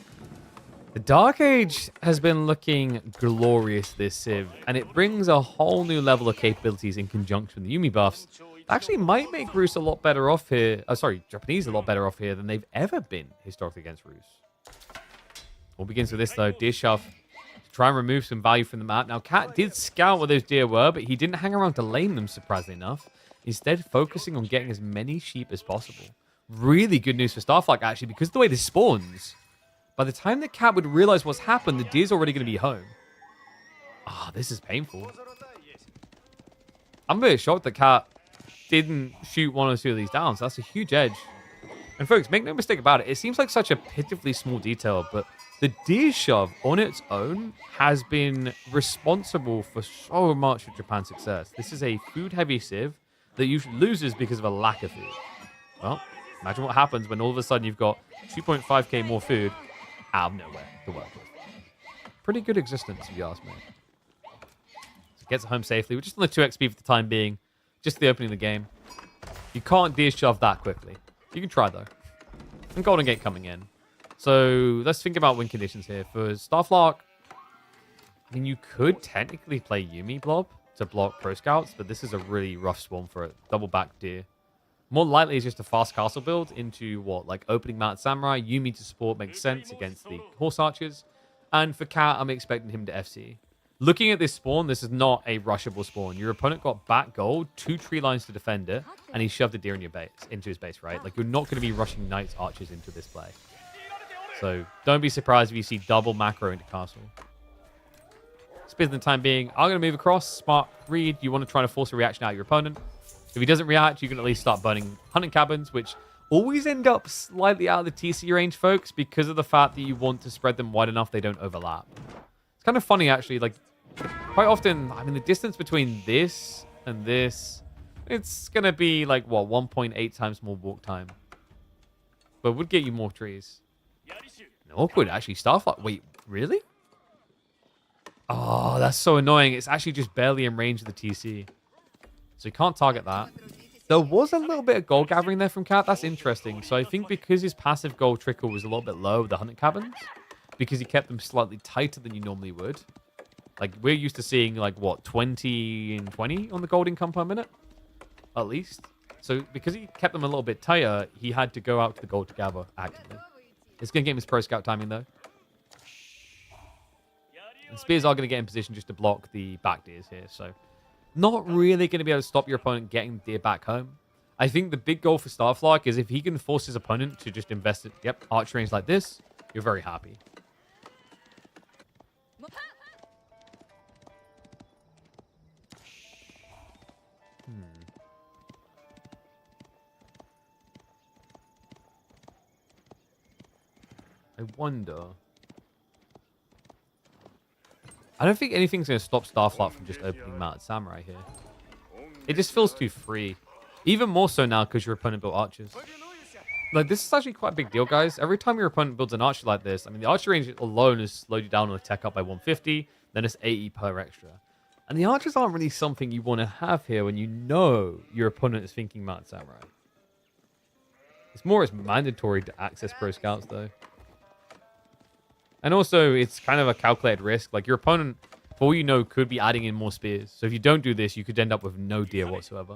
The Dark Age has been looking glorious this Civ, and it brings a whole new level of capabilities in conjunction with the Yumi buffs. Actually might make Roose a lot better off here. Japanese a lot better off here than they've ever been historically against Roose. All begins with this, though. Deer shove to try and remove some value from the map. Now, Cat did scout where those deer were, but he didn't hang around to lane them, surprisingly enough. Instead, focusing on getting as many sheep as possible. Really good news for Starlock, actually, because of the way this spawns. By the time the Cat would realize what's happened, the deer's already going to be home. This is painful. I'm a bit shocked that Cat didn't shoot one or two of these down, so that's a huge edge. And folks, make no mistake about it, it seems like such a pitifully small detail, but the deer shove on its own has been responsible for so much of Japan's success. This is a food-heavy Civ that usually loses because of a lack of food. Well, imagine what happens when all of a sudden you've got 2.5k more food out of nowhere to work with. Pretty good existence, if you ask me. So it gets it home safely. We're just on the 2 XP for the time being. Just the opening of the game. You can't deer shove that quickly. You can try, though. And Golden Gate coming in. So let's think about win conditions here. For Starlock, I mean, you could technically play Yumi Blob to block Pro Scouts, but this is a really rough spawn for it. Double back deer. More likely is just a fast castle build into what? Like opening Mount Samurai. Yumi to support makes sense against the Horse Archers. And for Cat, I'm expecting him to FC. Looking at this spawn, this is not a rushable spawn. Your opponent got back gold, 2 tree lines to defend it, and he shoved a deer in your base, into his base, right? Like, you're not going to be rushing Knights, Archers into this play. So, don't be surprised if you see double macro into castle. Speed in the time being, I'm going to move across. Smart read. You want to try to force a reaction out of your opponent. If he doesn't react, you can at least start burning hunting cabins, which always end up slightly out of the TC range, folks, because of the fact that you want to spread them wide enough they don't overlap. It's kind of funny, actually. Like, quite often, I mean, the distance between this and this, it's going to be like, what, 1.8 times more walk time. But it would get you more trees. Awkward, actually. Starlock. Wait, really? Oh, that's so annoying. It's actually just barely in range of the TC. So you can't target that. There was a little bit of gold gathering there from Cat. That's interesting. So I think because his passive gold trickle was a little bit low with the hunting cabins, because he kept them slightly tighter than you normally would. Like, we're used to seeing, like, what, 20 and 20 on the gold income per minute? At least. So because he kept them a little bit tighter, he had to go out to the gold to gather actively. It's going to get him his Pro Scout timing, though. And Spears are going to get in position just to block the back deers here, so not really going to be able to stop your opponent getting the deer back home. I think the big goal for Starlock is if he can force his opponent to just invest it, archer range like this, you're very happy. I wonder. I don't think anything's going to stop Starlock from just opening Mounted Samurai here. It just feels too free. Even more so now because your opponent built archers. Like, this is actually quite a big deal, guys. Every time your opponent builds an archer like this, I mean, the archer range alone has slowed you down on attack up by 150, then it's 80 per extra. And the archers aren't really something you want to have here when you know your opponent is thinking Mounted Samurai. It's more as mandatory to access pro scouts, though. And also, it's kind of a calculated risk. Like, your opponent, for all you know, could be adding in more spears. So if you don't do this, you could end up with no deer whatsoever.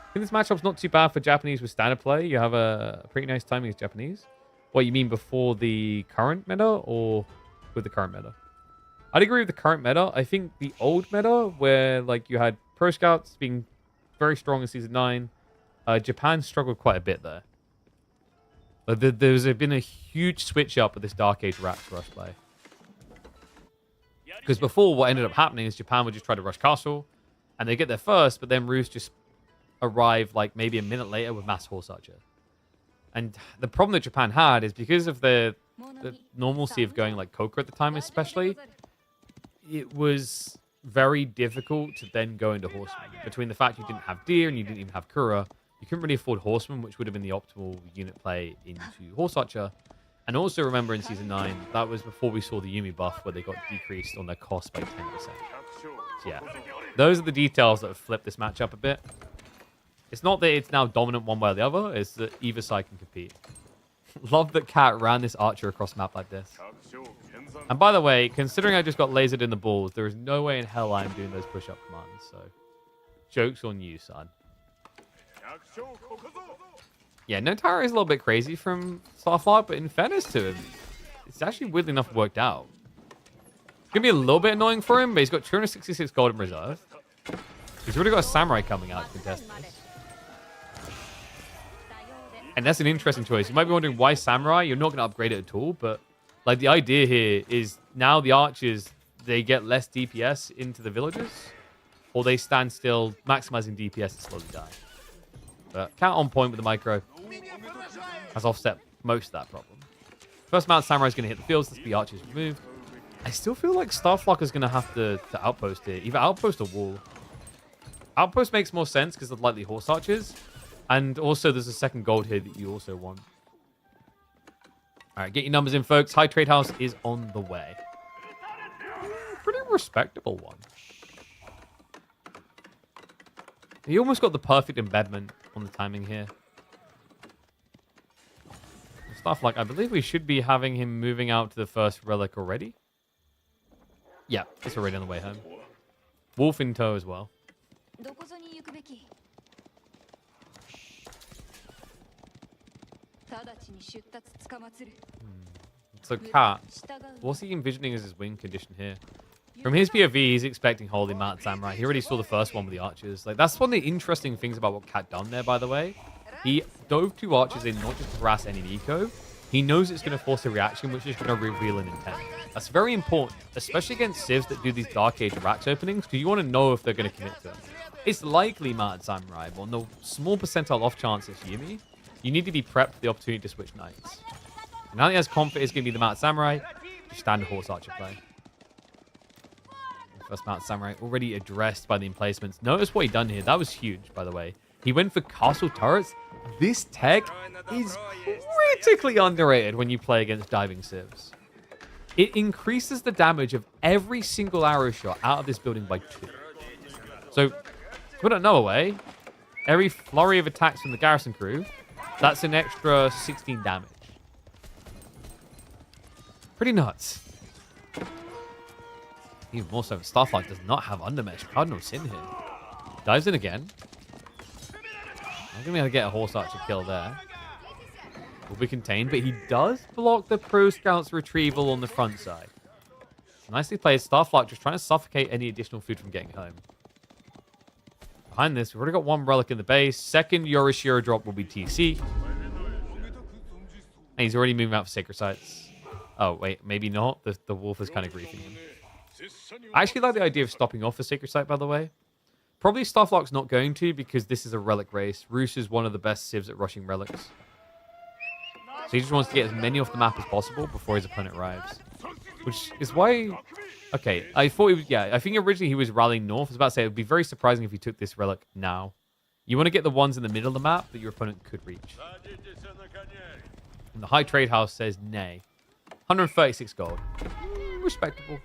I think this matchup's not too bad for Japanese with standard play. You have a pretty nice timing as Japanese. What, you mean before the current meta or with the current meta? I'd agree with the current meta. I think the old meta, where like you had pro scouts being very strong in Season 9, Japan struggled quite a bit there. But there's been a huge switch up with this Dark Age Rax rush play. Because before, what ended up happening is Japan would just try to rush castle, and they get there first, but then Roose just arrived like maybe a minute later with mass horse archer. And the problem that Japan had is because of the normalcy of going like Coca at the time especially, it was very difficult to then go into horsemen. Between the fact you didn't have deer and you didn't even have Kura, you couldn't really afford horsemen, which would have been the optimal unit play into horse archer. And also remember in Season 9, that was before we saw the Yumi buff where they got decreased on their cost by 10%. So yeah, those are the details that have flipped this matchup a bit. It's not that it's now dominant one way or the other, it's that either side can compete. Love that Cat ran this archer across map like this. And by the way, considering I just got lasered in the balls, there is no way in hell I'm doing those push-up commands, so joke's on you, son. Yeah, Notara is a little bit crazy from Starlock, but in fairness to him, it's actually weirdly enough worked out. It's going to be a little bit annoying for him, but he's got 266 gold in reserve. He's already got a samurai coming out to contest this. And that's an interesting choice. You might be wondering why samurai? You're not going to upgrade it at all, but like the idea here is now the archers, they get less DPS into the villages, or they stand still, maximizing DPS and slowly die. But Cat on point with the micro has offset most of that problem. First Mount Samurai is going to hit the fields. That's the archers removed. I still feel like Starlock is going to have to outpost here. Either outpost or wall. Outpost makes more sense because of lightly horse archers. And also there's a second gold here that you also want. All right, get your numbers in, folks. High Trade House is on the way. Pretty respectable one. He almost got the perfect embedment on the timing here. Stuff like, I believe we should be having him moving out to the first relic already. Yeah, it's already on the way home. Wolf in tow as well. So Cat, what's he envisioning as his win condition here? From his POV, he's expecting Holy Mounted Samurai. He already saw the first one with the archers. Like, that's one of the interesting things about what Cat done there, by the way. He dove 2 archers in, not just to harass any eco. He knows it's going to force a reaction, which is going to reveal an intent. That's very important, especially against civs that do these Dark Age Rax openings, because you want to know if they're going to commit to it. It's likely Mounted Samurai, but on the small percentile off chance it's Yumi, you need to be prepped for the opportunity to switch knights. And now he has confidence, it's going to be the Mounted Samurai, just standard horse archer play. First Mounted Samurai already addressed by the emplacements. Notice what he done here. That was huge, by the way. He went for castle turrets. This tech is critically underrated when you play against diving civs. It increases the damage of every single arrow shot out of this building by 2. So, to put it another way, every flurry of attacks from the garrison crew, that's an extra 16 damage. Pretty nuts. Even more so, Starlock does not have undermesh. Cardinal Sin here. Dives in again. Not going to be able to get a horse archer kill there. Will be contained, but he does block the Pro Scout's retrieval on the front side. Nicely played. Starlock just trying to suffocate any additional food from getting home. Behind this, we've already got one relic in the base. Second Yorishiro drop will be TC. And he's already moving out for Sacred Sites. Oh, wait, maybe not. The wolf is kind of griefing him. I actually like the idea of stopping off the Sacred Site, by the way. Probably Starlock's not going to because this is a relic race. Roose is one of the best civs at rushing relics. So he just wants to get as many off the map as possible before his opponent arrives. Which is why... Okay, I thought he was... Yeah, I think originally he was rallying north. I was about to say, it would be very surprising if he took this relic now. You want to get the ones in the middle of the map that your opponent could reach. And the High Trade House says nay. 136 gold. Respectable.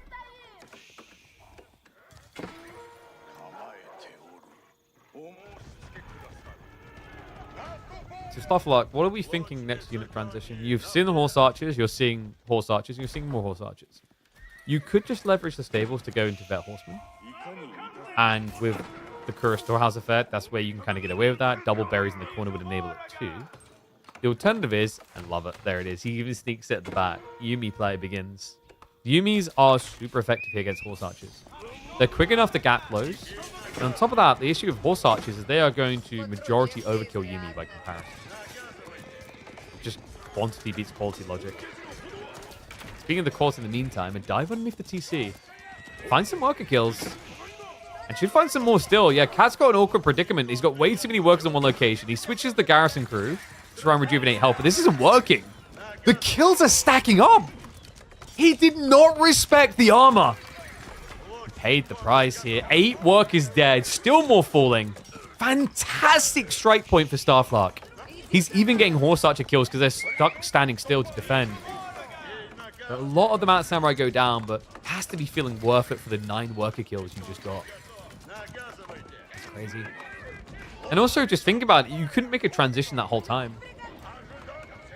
So Starlock, what are we thinking next unit transition? You've seen the horse archers, you're seeing horse archers, and you're seeing more horse archers. You could just leverage the stables to go into vet horsemen. And with the Kura Storehouse effect, that's where you can kind of get away with that. Double berries in the corner would enable it too. The alternative is, I love it, there it is. He even sneaks it at the back. Yuumi play begins. Yuumis are super effective here against horse archers. They're quick enough to gap close. And on top of that, the issue with horse archers is they are going to majority overkill Yuumi by comparison. Just quantity beats quality logic. Speaking of the quality in the meantime, a dive underneath the TC. Find some worker kills. And should find some more still. Yeah, Cat's got an awkward predicament. He's got way too many workers in one location. He switches the garrison crew to try and rejuvenate health, but this isn't working. The kills are stacking up. He did not respect the armor. He paid the price here. 8 workers dead. Still more falling. Fantastic strike point for Starlock. He's even getting horse archer kills because they're stuck standing still to defend. A lot of the Mount Samurai go down, but it has to be feeling worth it for the 9 worker kills you just got. That's crazy. And also, just think about it. You couldn't make a transition that whole time.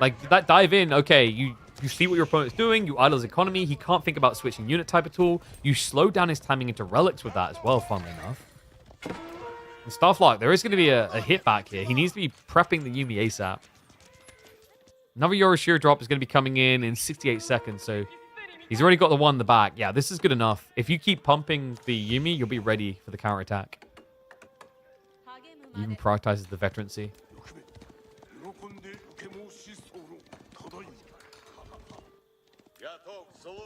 Like, that dive in, okay, you see what your opponent's doing. You idle his economy. He can't think about switching unit type at all. You slow down his timing into relics with that as well, funnily enough. And Starlock, there is going to be a hit back here. He needs to be prepping the Yuumi ASAP. Another Yorishiro drop is going to be coming in 68 seconds, so he's already got the one in the back. Yeah, this is good enough. If you keep pumping the Yuumi, you'll be ready for the counterattack. He even prioritizes the veterancy.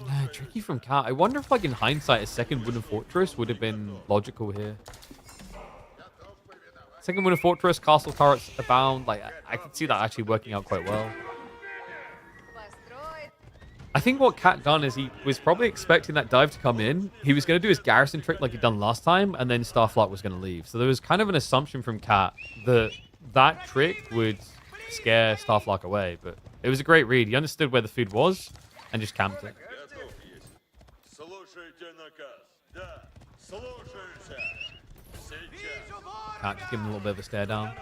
Yeah, tricky from Cat. I wonder if, like, in hindsight, a second Wooden Fortress would have been logical here. Second Wooden Fortress, castle turrets abound. Like, I could see that actually working out quite well. I think what Cat done is he was probably expecting that dive to come in. He was going to do his garrison trick like he'd done last time, and then Starlock was going to leave. So there was kind of an assumption from Cat that that trick would scare Starlock away. But it was a great read. He understood where the food was and just camped it. Cat just give him a little bit of a stare down.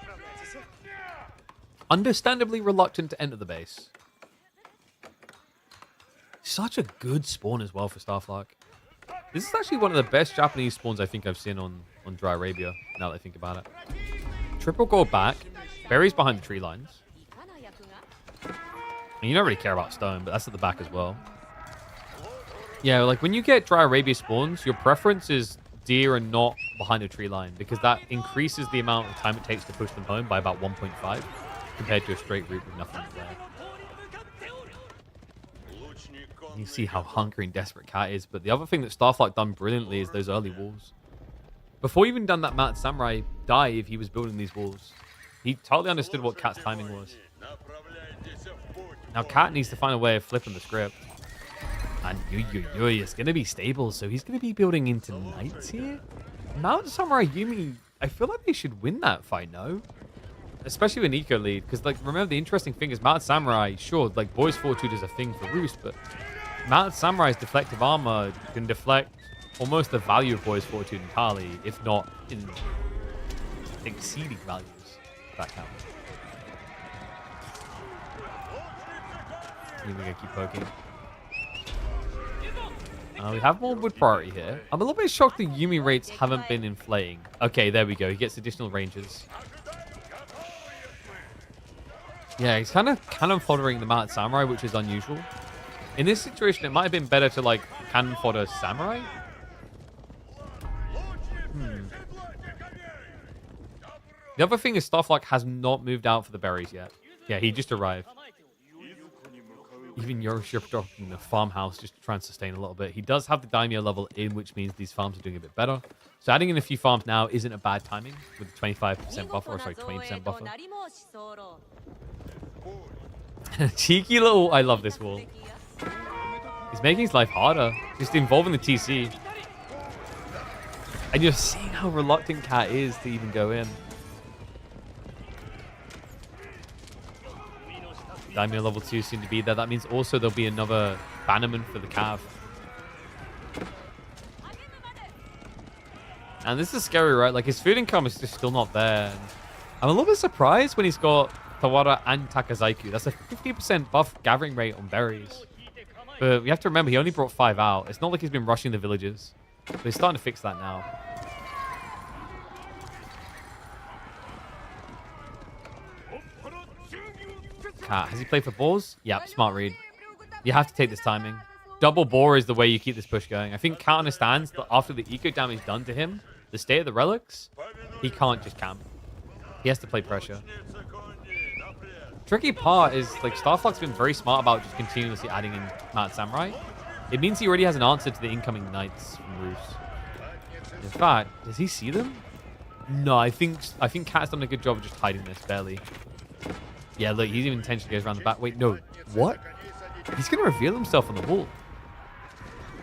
Understandably reluctant to enter the base. Such a good spawn as well for Starlock. This is actually one of the best Japanese spawns I think I've seen on Dry Arabia, now that I think about it. Triple gold back. Berries behind the tree lines. And you don't really care about stone, but that's at the back as well. Yeah, like when you get Dry Arabia spawns, your preference is deer and not behind a tree line, because that increases the amount of time it takes to push them home by about 1.5 compared to a straight route with nothing there. You see how hungry and desperate Cat is, but the other thing that Starlock done brilliantly is those early walls. Before he even done that Mount Samurai dive, he was building these walls. He totally understood what Cat's timing was. Now Cat needs to find a way of flipping the script. And it's going to be stable, so he's going to be building into knights here. Mount Samurai Yuumi, I feel like they should win that fight, no? Especially with an eco lead, because, like, remember the interesting thing is Mount Samurai, sure, like, Boy's Fortitude is a thing for Roose, but Mount Samurai's deflective armor can deflect almost the value of Boy's Fortitude entirely, if not in exceeding values. That counts. We're going to keep poking. We have more wood priority here. I'm a little bit shocked the Yuumi rates haven't been inflating. Okay, there we go. He gets additional ranges. Yeah, he's kind of following the Mount Samurai, which is unusual. In this situation, it might have been better to, like, cannon fodder samurai? The other thing is Starlock has not moved out for the berries yet. Yeah, he just arrived. Even Yorkshire dropping the farmhouse just to try and sustain a little bit. He does have the daimyo level in, which means these farms are doing a bit better. So adding in a few farms now isn't a bad timing with the 25% buffer, or sorry, 20% buffer. Cheeky little... I love this wall. He's making his life harder. Just involving the TC. And you're seeing how reluctant Cat is to even go in. Daimyo level 2 soon to be there. That means also there'll be another bannerman for the Cav. And this is scary, right? Like, his food income is just still not there. And I'm a little bit surprised when he's got Tawara and Takazaiku. That's a 50% buff gathering rate on berries. But we have to remember, he only brought 5 out. It's not like he's been rushing the villages. But he's starting to fix that now. Cat. Has he played for boars? Yep, smart read. You have to take this timing. Double boar is the way you keep this push going. I think Cat understands that after the eco damage done to him, the state of the relics, he can't just camp. He has to play pressure. Tricky part is, like, Starlock's been very smart about just continuously adding in Mount Samurai. It means he already has an answer to the incoming knights from Roose. In fact, does he see them? No, I think Cat's done a good job of just hiding this, barely. Yeah, look, he even intentionally goes around the back. Wait, no. What? He's going to reveal himself on the wall.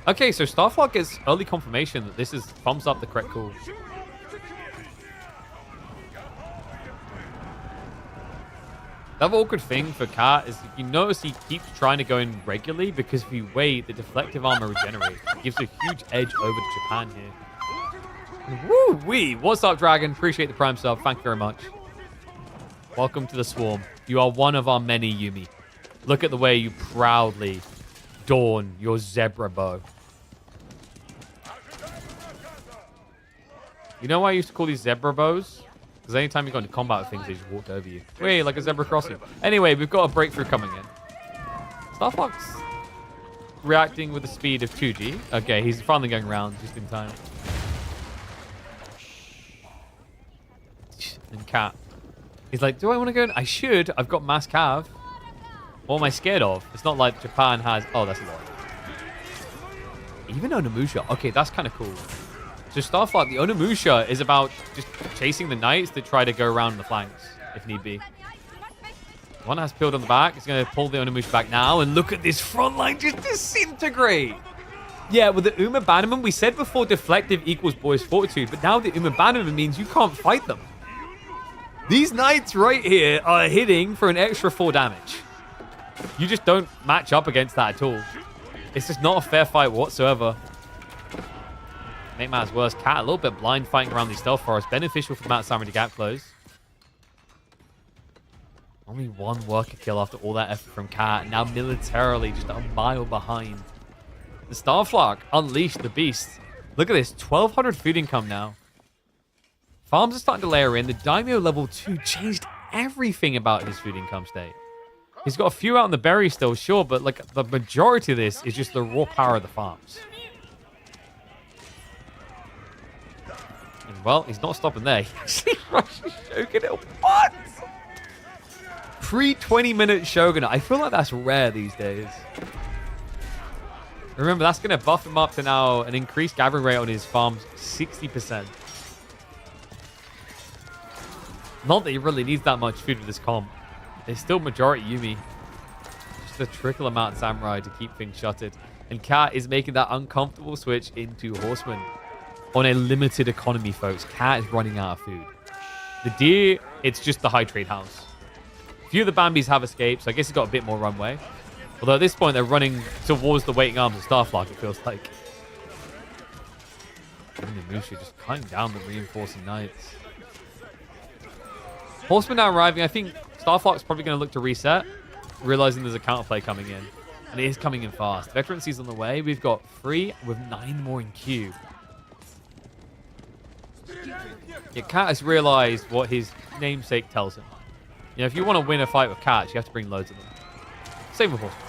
Okay, so Starlock gets early confirmation that this is thumbs up the correct call. The other awkward thing for Cat is you notice he keeps trying to go in regularly because if you wait, the deflective armor regenerates. It gives a huge edge over to Japan here. Woo-wee! What's up, Dragon? Appreciate the Prime sub. Thank you very much. Welcome to the Swarm. You are one of our many, Yumi. Look at the way you proudly adorn your zebra bow. You know why I used to call these zebra bows? Because anytime you go into combat with things, they just walked over you. Wait, like a zebra crossing. Anyway, we've got a breakthrough coming in. Starlock's reacting with the speed of 2G. Okay, he's finally going around just in time. And Cat. He's like, do I want to go in? I should. I've got mass cav. What am I scared of? It's not like Japan has... Oh, that's a lot. Even Onimusha. Okay, that's kind of cool. So Starlock, the Onimusha is about just chasing the knights to try to go around the flanks, if need be. One has peeled on the back. He's going to pull the Onimusha back now. And look at this front line just disintegrate. Yeah, with the Uma Bannerman, we said before deflective equals boys fortitude. But now the Uma Bannerman means you can't fight them. These knights right here are hitting for an extra 4 damage. You just don't match up against that at all. It's just not a fair fight whatsoever. Make matters worse, Cat a little bit blind fighting around these stealth forests. Beneficial for Mount Samurai to gap close. Only one worker kill after all that effort from Cat. Now militarily just a mile behind. The Starlock unleashed the beast. Look at this, 1,200 food income now. Farms are starting to layer in. The Daimyo level 2 changed everything about his food income state. He's got a few out in the berry still, sure, but like the majority of this is just the raw power of the farms. And, well, he's not stopping there. He actually rushes Shogunate. What? Pre-20-minute Shogunate. I feel like that's rare these days. Remember, that's going to buff him up to now an increased gathering rate on his farms, 60%. Not that he really needs that much food with this comp. It's still majority Yumi. Just a trickle amount of Samurai to keep things shuttered. And Cat is making that uncomfortable switch into Horseman. On a limited economy, folks. Cat is running out of food. The deer, it's just the high trade house. A few of the Bambis have escaped, so I guess he's got a bit more runway. Although at this point, they're running towards the waiting arms of Starlock, it feels like. And Musha just cutting down the reinforcing knights. Horseman now arriving. I think Starlock's probably going to look to reset, realizing there's a counterplay coming in. And it is coming in fast. Veterancy's on the way. We've got 3 with 9 more in queue. Yeah, Cat has realized what his namesake tells him. You know, if you want to win a fight with cats, you have to bring loads of them. Same with Horseman.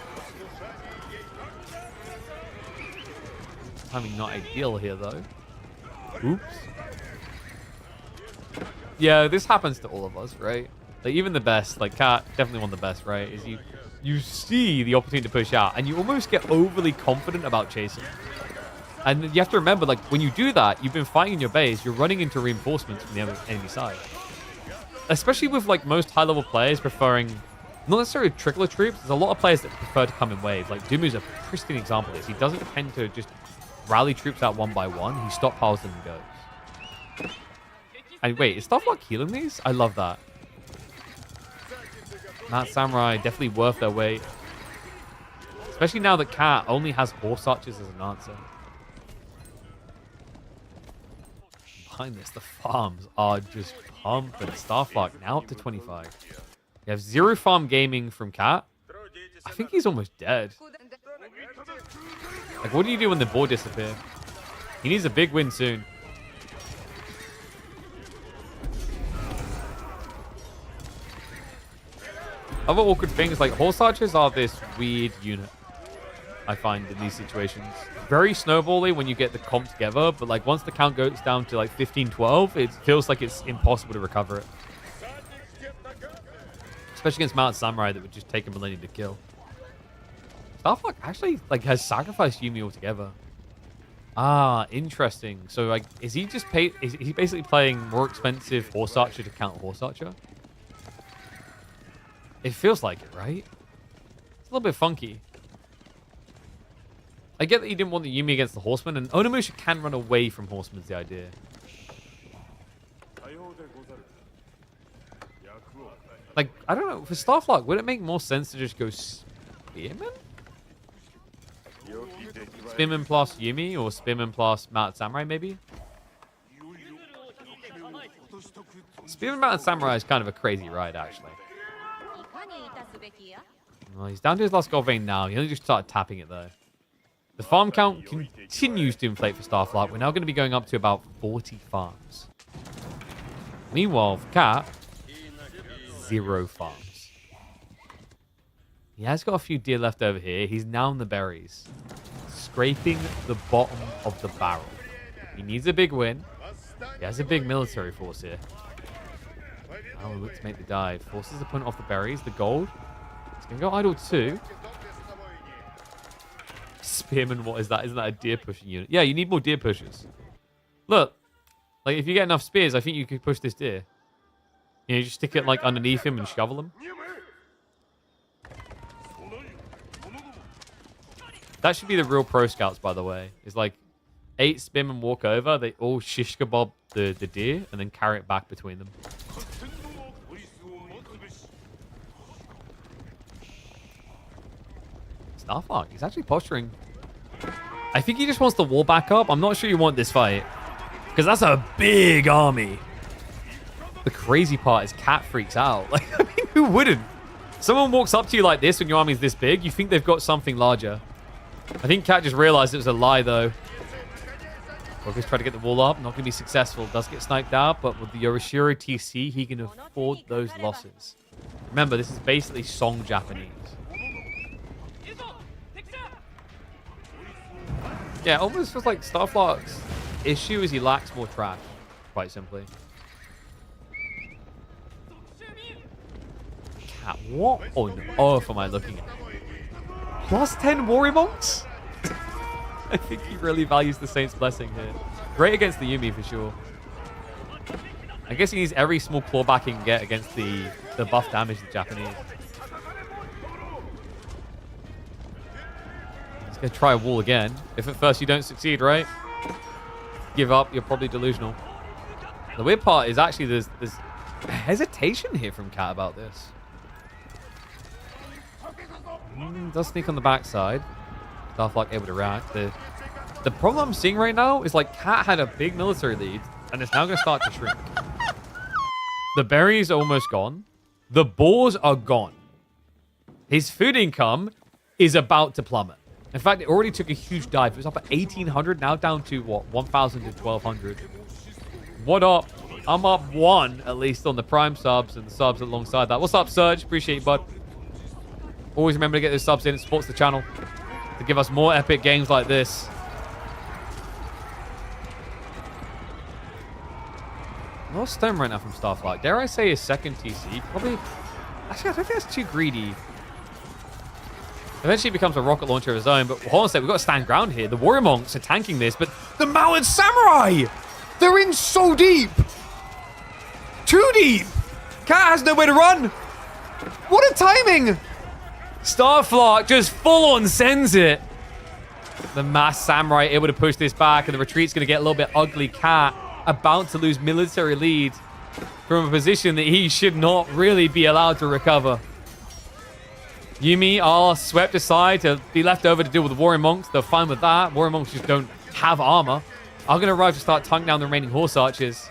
timing not ideal here, though. Oops. Yeah, this happens to all of us, right? Like, even the best, like Cat, definitely one of the best, right? Is you see the opportunity to push out, and you almost get overly confident about chasing. And you have to remember, like, when you do that, you've been fighting in your base, you're running into reinforcements from the enemy side. Especially with, like, most high-level players preferring, not necessarily trickler troops, there's a lot of players that prefer to come in waves. Like, Dumu's a pristine example of this. He doesn't tend to just rally troops out one by one. He stockpiles them and goes. And wait, is Starlock healing these? I love that. That Samurai, definitely worth their weight. Especially now that Cat only has horse archers as an answer. Behind this, the farms are just pumping. Starlock now up to 25. You have 0 farm gaming from Cat. I think he's almost dead. Like, what do you do when the board disappears? He needs a big win soon. Other awkward things, like horse archers are this weird unit, I find, in these situations. Very snowbally when you get the comp together, but like once the count goes down to like 15, 12, it feels like it's impossible to recover it. Especially against Mounted Samurai that would just take a millennium to kill. Starlock actually like has sacrificed Yumi altogether. Ah, interesting. So like, is he basically playing more expensive horse archer to counter horse archer? It feels like it, right? It's a little bit funky. I get that you didn't want the Yumi against the horseman, and Onimusha can run away from horsemen is the idea. Like, I don't know, for Starlock, would it make more sense to just go Spearman? Spearman plus Yumi, or Spearman plus Mounted Samurai, maybe? Spearman Mounted Samurai is kind of a crazy ride, actually. Well, he's down to his last gold vein now. He only just started tapping it, though. The farm count continues to inflate for Starlock. We're now going to be going up to about 40 farms. Meanwhile, for Cat, 0 farms. He has got a few deer left over here. He's now in the berries. Scraping the bottom of the barrel. He needs a big win. He has a big military force here. Oh, look to make the dive. Forces the opponent off the berries. The gold. It's going to go idle too. Spearman, what is that? Isn't that a deer pushing unit? Yeah, you need more deer pushers. Look. Like, if you get enough spears, I think you could push this deer. You know, you just stick it, like, underneath him and shovel him. That should be the real pro scouts, by the way. It's like 8 spearmen walk over, they all shish kebab the deer, and then carry it back between them. Starlock, he's actually posturing. I think he just wants the wall back up. I'm not sure you want this fight. Because that's a big army. The crazy part is Cat freaks out. Like, I mean, who wouldn't? Someone walks up to you like this when your army's this big, you think they've got something larger. I think Cat just realized it was a lie, though. Rogue's trying to get the wall up. Not going to be successful. Does get sniped out, but with the Yorishiro TC, he can afford those losses. Remember, this is basically Song Japanese. Yeah, it almost feels like Starlock's issue is he lacks more trash, quite simply. Cat, what on earth am I looking at? Plus 10 warrior monks? I think he really values the Saint's Blessing here. Great against the Yumi for sure. I guess he needs every small clawback he can get against the buff damage of the Japanese. He's going to try a wall again. If at first you don't succeed, right? Give up, you're probably delusional. The weird part is actually there's hesitation here from Cat about this. Does sneak on the backside. Starlock able to react. The problem I'm seeing right now is like Cat had a big military lead and it's now going to start to shrink. The berries are almost gone. The boars are gone. His food income is about to plummet. In fact, it already took a huge dive. It was up at 1,800, now down to what, 1,000 to 1,200. What up? I'm up 1 at least on the Prime subs and the subs alongside that. What's up, Surge? Appreciate you, bud. Always remember to get those subs in. It supports the channel to give us more epic games like this. lot of stone right now from Starlock. Dare I say his second TC? Probably... Actually, I don't think that's too greedy. Eventually becomes a rocket launcher of his own, but hold on a sec, we've got to stand ground here. The Warrior Monks are tanking this, but the Mounted Samurai! They're in so deep! Too deep! Cat has nowhere to run! What a timing! Starlock just full-on sends it. The mass Samurai able to push this back, and the retreat's going to get a little bit ugly. Cat about to lose military lead from a position that he should not really be allowed to recover. Yuumi are swept aside to be left over to deal with the Warrior Monks. They're fine with that. Warrior Monks just don't have armor. Are going to arrive to start taking down the remaining horse archers.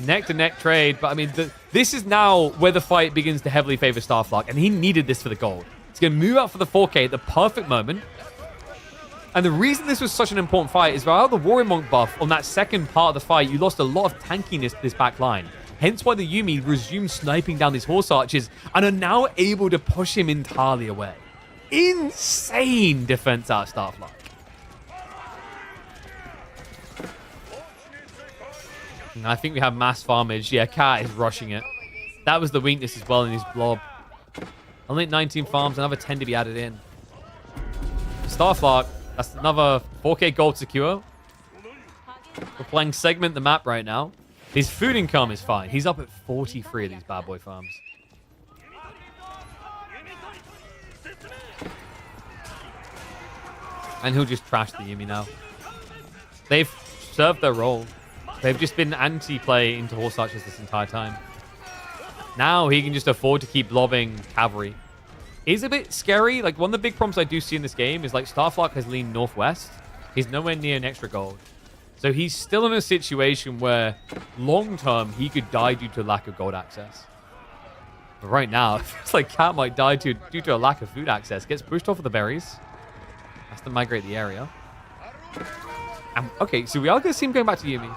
Neck-to-neck trade, but I mean, this is now where the fight begins to heavily favor Starlock, and he needed this for the gold. He's going to move out for the 4K at the perfect moment. And the reason this was such an important fight is without the Warrior Monk buff on that second part of the fight, you lost a lot of tankiness to this back line. Hence why the Yuumi resumed sniping down these horse archers and are now able to push him entirely away. Insane defense out of Starlock. And I think we have mass farmage. Yeah, Cat is rushing it. That was the weakness as well in his blob. Only 19 farms, another 10 to be added in. Starlock, that's another 4K gold secure. We're playing segment the map right now. His food income is fine. He's up at 43 of these bad boy farms. And he'll just trash the Yuumi now. They've served their role. They've just been anti-play into horse archers this entire time. Now he can just afford to keep lobbing cavalry. Is a bit scary. Like, one of the big problems I do see in this game is, like, Starlock has leaned northwest. He's nowhere near an extra gold. So he's still in a situation where, long-term, he could die due to lack of gold access. But right now, it feels like Cat might die due to a lack of food access. Gets pushed off of the berries. Has to migrate the area. And, okay, so we are going to see him going back to Yuumi.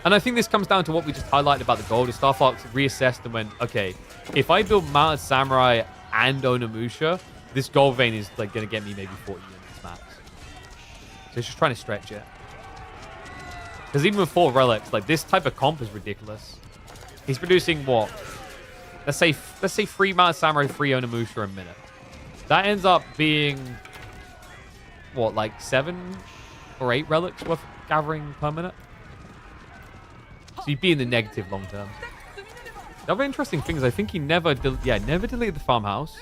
And I think this comes down to what we just highlighted about the gold. Starlock reassessed and went, okay, if I build Mounted Samurai and Onimusha, this gold vein is like going to get me maybe 40 units max. So he's just trying to stretch it. Because even with 4 relics, like, this type of comp is ridiculous. He's producing what? Let's say 3 Mounted Samurai, 3 Onimusha a minute. That ends up being what, like 7 or 8 relics worth of gathering per minute? So you'd be in the negative long term. The other interesting thing is I think he never deleted the farmhouse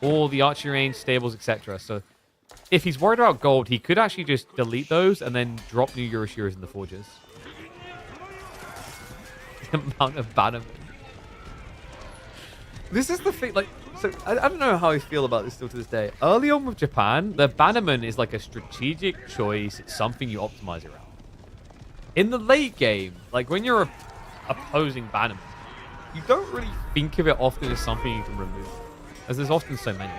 or the archery range, stables, etc. So if he's worried about gold, he could actually just delete those and then drop new Yoroshiras in the forges. The amount of bannermen. This is the thing, like, so I don't know how I feel about this still to this day. Early on with Japan, the bannerman is like a strategic choice. It's something you optimize around. In the late game, like when you're opposing bannerman, you don't really think of it often as something you can remove, as there's often so many.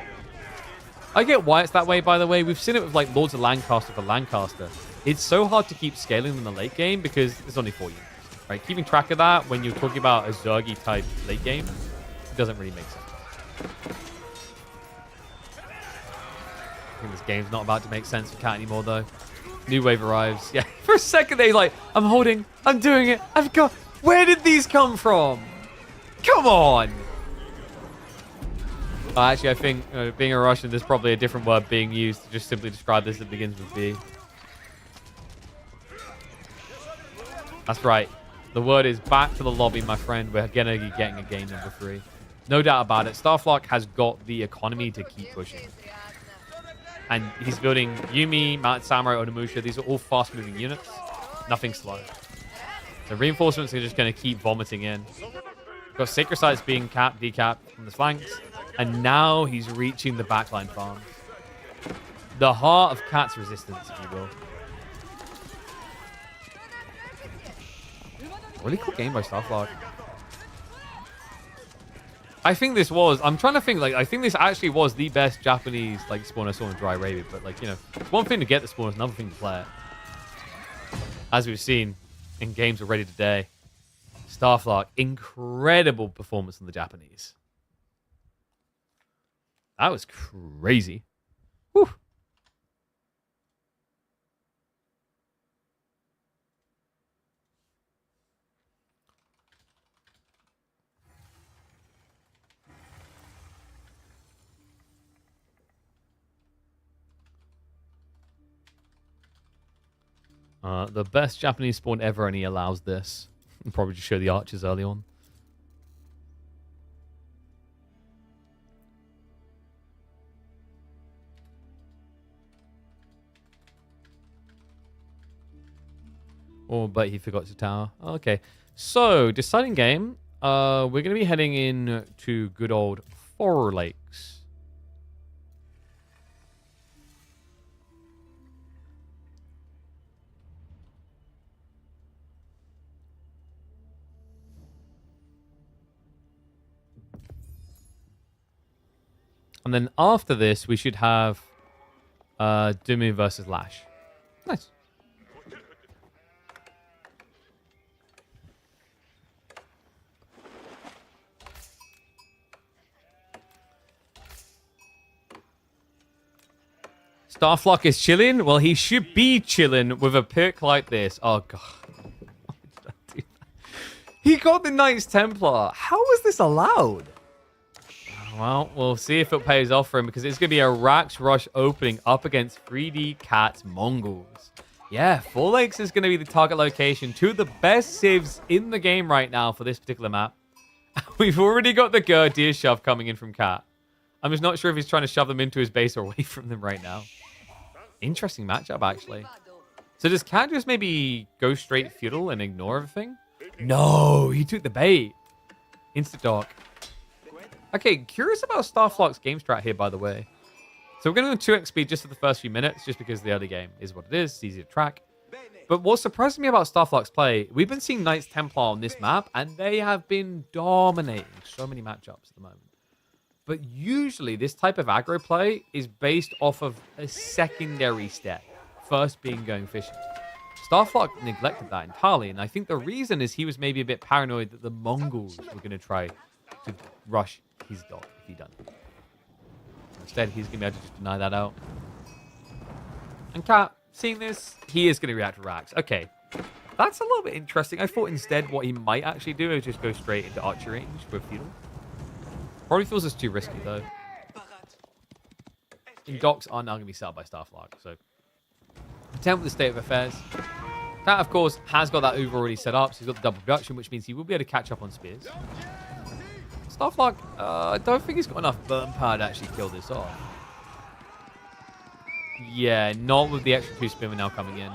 I get why it's that way, by the way. We've seen it with like Lords of Lancaster for Lancaster. It's so hard to keep scaling them in the late game because there's only 4 units, right? Keeping track of that when you're talking about a Zergy type late game, it doesn't really make sense. I think this game's not about to make sense for Cat anymore, though. New wave arrives. Yeah, for a second they're like, I'm holding, I'm doing it, I've got... Where did these come from? Come on! Actually, I think being a Russian, there's probably a different word being used to just simply describe this that begins with B. That's right. The word is back to the lobby, my friend. We're going to be getting a game number 3. No doubt about it. Starlock has got the economy to keep pushing. And he's building Yuumi, Mounted Samurai, Onimusha. These are all fast-moving units. Nothing slow. So reinforcements are just going to keep vomiting in. Got Sacred Sites being capped, decapped from the flanks. And now he's reaching the backline farms. The heart of Cat's resistance, if you will. Really cool game by Starlock. I think this was... I'm trying to think, like, I think this actually was the best Japanese, like, spawn I saw in Dry Arabia. But, like, you know, it's one thing to get the spawn, it's another thing to play it. As we've seen in games already today, Starlock, incredible performance from the Japanese. That was crazy. Whew. The best Japanese spawn ever, and he allows this. Probably just show the archers early on. Oh, but he forgot to tower. Okay. So, deciding game. We're going to be heading in to good old Four Lakes. And then after this, we should have Dumu versus Lash. Nice. Starlock is chilling? Well, he should be chilling with a pick like this. Oh, God. He got the Knights Templar. How was this allowed? Well, we'll see if it pays off for him because it's going to be a Rax Rush opening up against 3D Cats Mongols. Yeah, Four Lakes is going to be the target location. Two of the best civs in the game right now for this particular map. We've already got the Gurdir shove coming in from Cat. I'm just not sure if he's trying to shove them into his base or away from them right now. Interesting matchup, actually. So does Cat just maybe go straight feudal and ignore everything? No, he took the bait. Instant dock. Okay, curious about Starlock's game strat here, by the way. So we're going to go 2x speed just for the first few minutes, just because the early game is what it is. It's easy to track. But what surprised me about Starlock's play, we've been seeing Knights Templar on this map, and they have been dominating so many matchups at the moment. But usually, this type of aggro play is based off of a secondary step. First being going fishing. Starlock neglected that entirely, and I think the reason is he was maybe a bit paranoid that the Mongols were going to try to rush his dock if he done it. Instead, he's going to be able to just deny that out. And Cat, seeing this, he is going to react to Rax. Okay, that's a little bit interesting. I thought instead what he might actually do is just go straight into archery range with feudal. Probably feels it's too risky, though. And docks are now going to be set up by Starlock, so attempt with the state of affairs. Cat, of course, has got that Uber already set up, so he's got the double production, which means he will be able to catch up on spears. Starlock, I don't think he's got enough burn power to actually kill this off. Yeah, not with the extra 2 spearmen now coming in.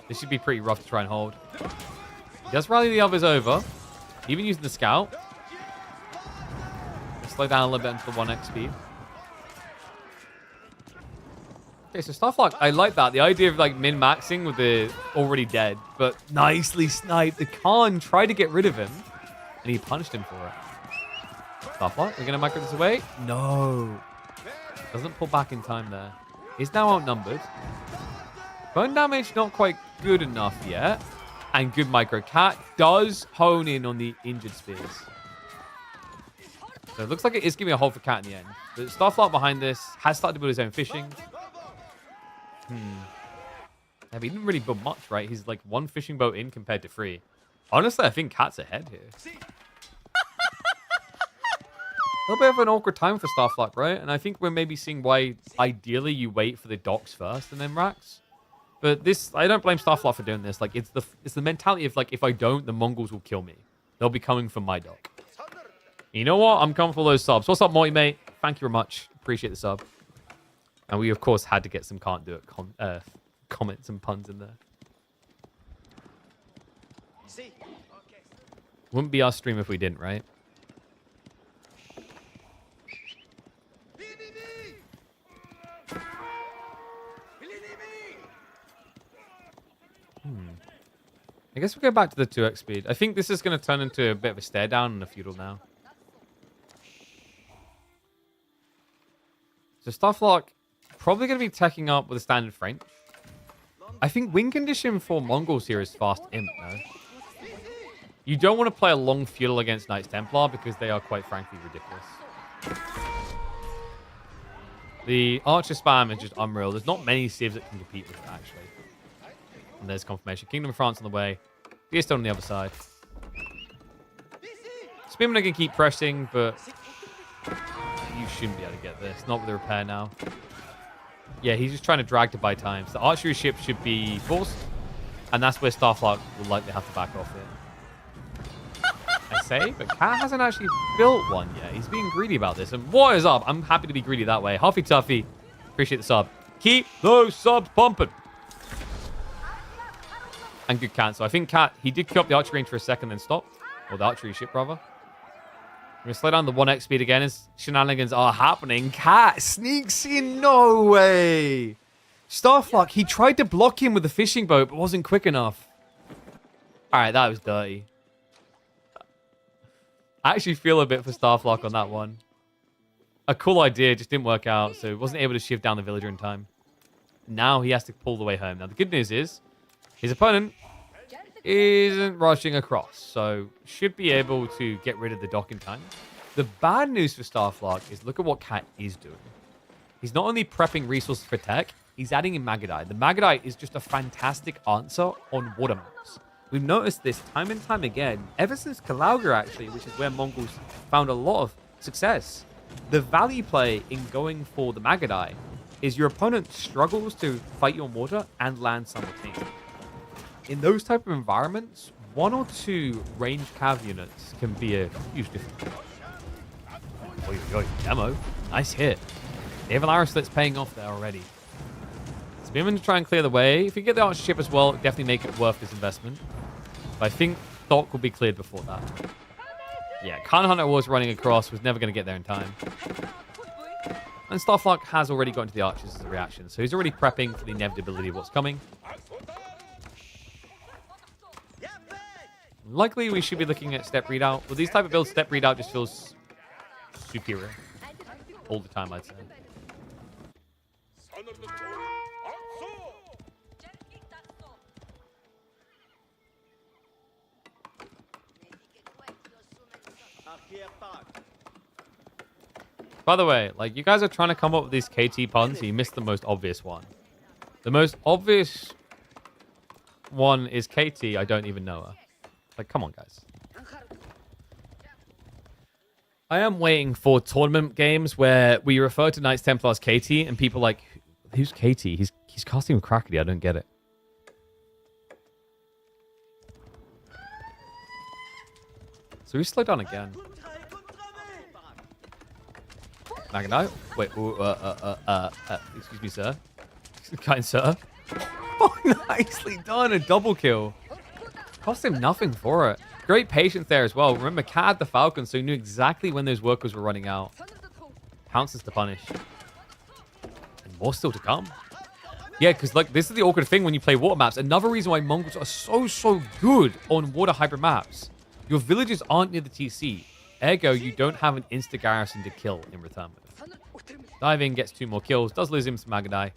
This should be pretty rough to try and hold. He does rally the others over, even using the scout. Slow down a little bit into the 1x speed. Okay, so Starlock, I like that. The idea of like min-maxing with the already dead, but nicely sniped. The Khan tried to get rid of him, and he punished him for it. Starlock, we're going to micro this away. No. Doesn't pull back in time there. He's now outnumbered. Burn damage not quite good enough yet. And good micro. Cat does hone in on the injured spears. So it looks like it is giving a hold for Cat in the end. But Starlock behind this has started to build his own fishing. Yeah, but he didn't really build much, right? He's like 1 fishing boat in compared to 3. Honestly, I think Cat's ahead here. A little bit of an awkward time for Starlock, right? And I think we're maybe seeing why ideally you wait for the docks first and then Rax. But this, I don't blame Starlock for doing this. Like it's the mentality of like, if I don't, the Mongols will kill me. They'll be coming for my dock. You know what? I'm coming for those subs. What's up, Morty, mate? Thank you very much. Appreciate the sub. And we, of course, had to get some can't do it comments and puns in there. Wouldn't be our stream if we didn't, right? I guess we'll go back to the 2x speed. I think this is going to turn into a bit of a stare down and a feudal now. So Starlock probably going to be teching up with a standard French. I think win condition for Mongols here is fast imp, though. You don't want to play a long feudal against Knights Templar because they are quite frankly ridiculous. The archer spam is just unreal. There's not many civs that can compete with it, actually. And there's confirmation. Kingdom of France on the way. Deerstone on the other side. Spearmen are going to keep pressing, but you shouldn't be able to get this. Not with the repair now. Yeah, he's just trying to drag to buy time. So the archery ship should be forced. And that's where Starlock will likely have to back off here. I say, but Cat hasn't actually built one yet. He's being greedy about this. And what is up? I'm happy to be greedy that way. Huffy Tuffy. Appreciate the sub. Keep those subs pumping. And good cancel. I think Cat, he did queue up the archery range for a second, then stopped. Or the archery ship, rather. We're going to slow down the 1x speed again as shenanigans are happening. Cat sneaks in. No way. Starlock, he tried to block him with the fishing boat, but wasn't quick enough. All right, that was dirty. I actually feel a bit for Starlock on that one. A cool idea, just didn't work out, so wasn't able to shift down the villager in time. Now he has to pull the way home. Now, the good news is his opponent isn't rushing across, so should be able to get rid of the dock in time. The bad news for Starlock is look at what Cat is doing. He's not only prepping resources for tech, he's adding in Magadite. The Magadite is just a fantastic answer on water maps. We've noticed this time and time again, ever since Kalauga, actually, which is where Mongols found a lot of success. The value play in going for the Magadite is your opponent struggles to fight you on water and land simultaneously. In those type of environments, 1 or 2 ranged cav units can be a huge difference. Demo. Nice hit. The Avalaris that's paying off there already. Spearman to try and clear the way. If you get the archer ship as well, definitely make it worth this investment. But I think Dock will be cleared before that. Yeah, Khan Hunter was running across, was never going to get there in time. And Starlock has already gotten to the archers as a reaction, so he's already prepping for the inevitability of what's coming. Likely we should be looking at step readout. With these type of builds, step readout just feels superior. All the time, I'd say. By the way, like, you guys are trying to come up with these KT puns, and you missed the most obvious one. The most obvious one is KT, I don't even know her. Like, come on, guys. I am waiting for tournament games where we refer to Knights Templar as KT, and people are like, who's KT? He's casting with Crackety, I don't get it. So we slow down again. Magno? Wait, excuse me, sir. Kind sir. Oh, nicely done. A double kill. Cost him nothing for it. Great patience there as well. Remember, Cat had the Falcon, so he knew exactly when those workers were running out. Pounces to punish. And more still to come. Yeah, because like this is the awkward thing when you play water maps. Another reason why Mongols are so good on water hybrid maps. Your villages aren't near the TC. Ergo, you don't have an insta garrison to kill in return with. Diving gets 2 more kills. Does lose him to Magadai.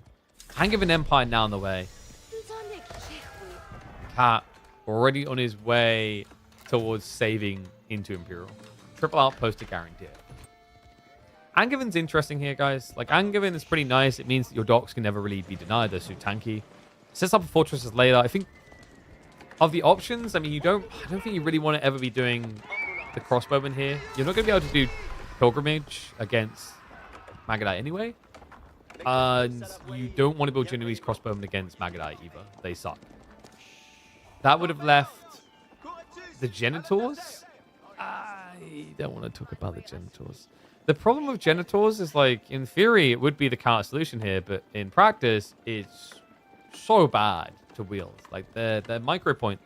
Hang of an Empire now on the way. Cat already on his way towards saving into Imperial. Triple outpost to guarantee it. Angavin's interesting here, guys. Like, Angavin is pretty nice. It means that your docks can never really be denied. They're so tanky. Sets up a fortresses later. I think of the options, I mean, I don't think you really want to ever be doing the crossbowman here. You're not going to be able to do pilgrimage against Magadai anyway. And you don't want to build Genoese crossbowmen against Magadai either. They suck. That would have left the Genitors. I don't want to talk about the Genitors. The problem with Genitors is, like, in theory, it would be the counter solution here, but in practice, it's so bad to wield. Like, the micro point.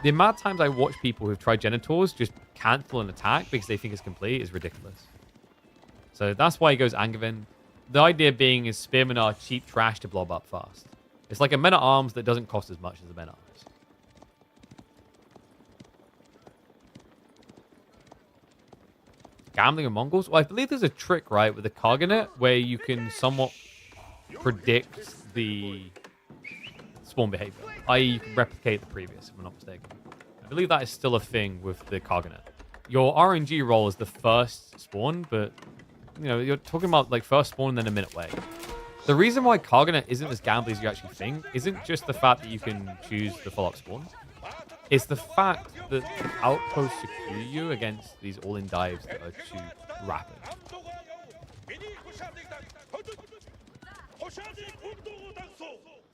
The amount of times I watch people who've tried Genitors just cancel an attack because they think it's complete is ridiculous. So that's why he goes Angevin. The idea being is spearmen are cheap trash to blob up fast. It's like a men-at-arms that doesn't cost as much as a men-at-arms. Gambling of Mongols? Well, I believe there's a trick, right, with the Karganet where you can somewhat predict the spawn behavior. I.e., you can replicate the previous, if I'm not mistaken. I believe that is still a thing with the Karganet. Your RNG roll is the first spawn, but, you know, you're talking about, like, first spawn and then a minute wait. The reason why Karganet isn't as gambly as you actually think isn't just the fact that you can choose the follow-up spawn. It's the fact that the outposts secure you against these all-in dives that are too rapid.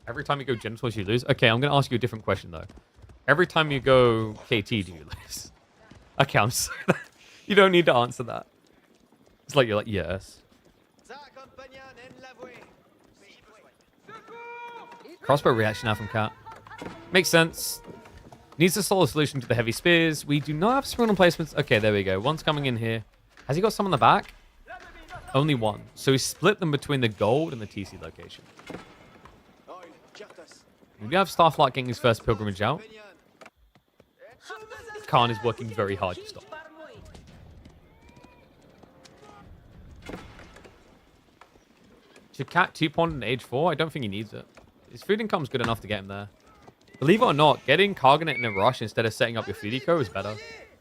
Every time you go Genitals, you lose? Okay, I'm going to ask you a different question, though. Every time you go KT, do you lose? Okay, I'm sorry. You don't need to answer that. It's like you're like, yes. Crossbow reaction now from Cat. Makes sense. Needs a solid solution to the heavy spears. We do not have sprint placements. Okay, there we go. One's coming in here. Has he got some on the back? Only one. So he split them between the gold and the TC location. We do have Starlock getting his first pilgrimage out. Khan is working very hard to stop. Should Cat 2-pawn at age 4? I don't think he needs it. His food income's good enough to get him there. Believe it or not, getting Cargonet in a rush instead of setting up your food eco is better.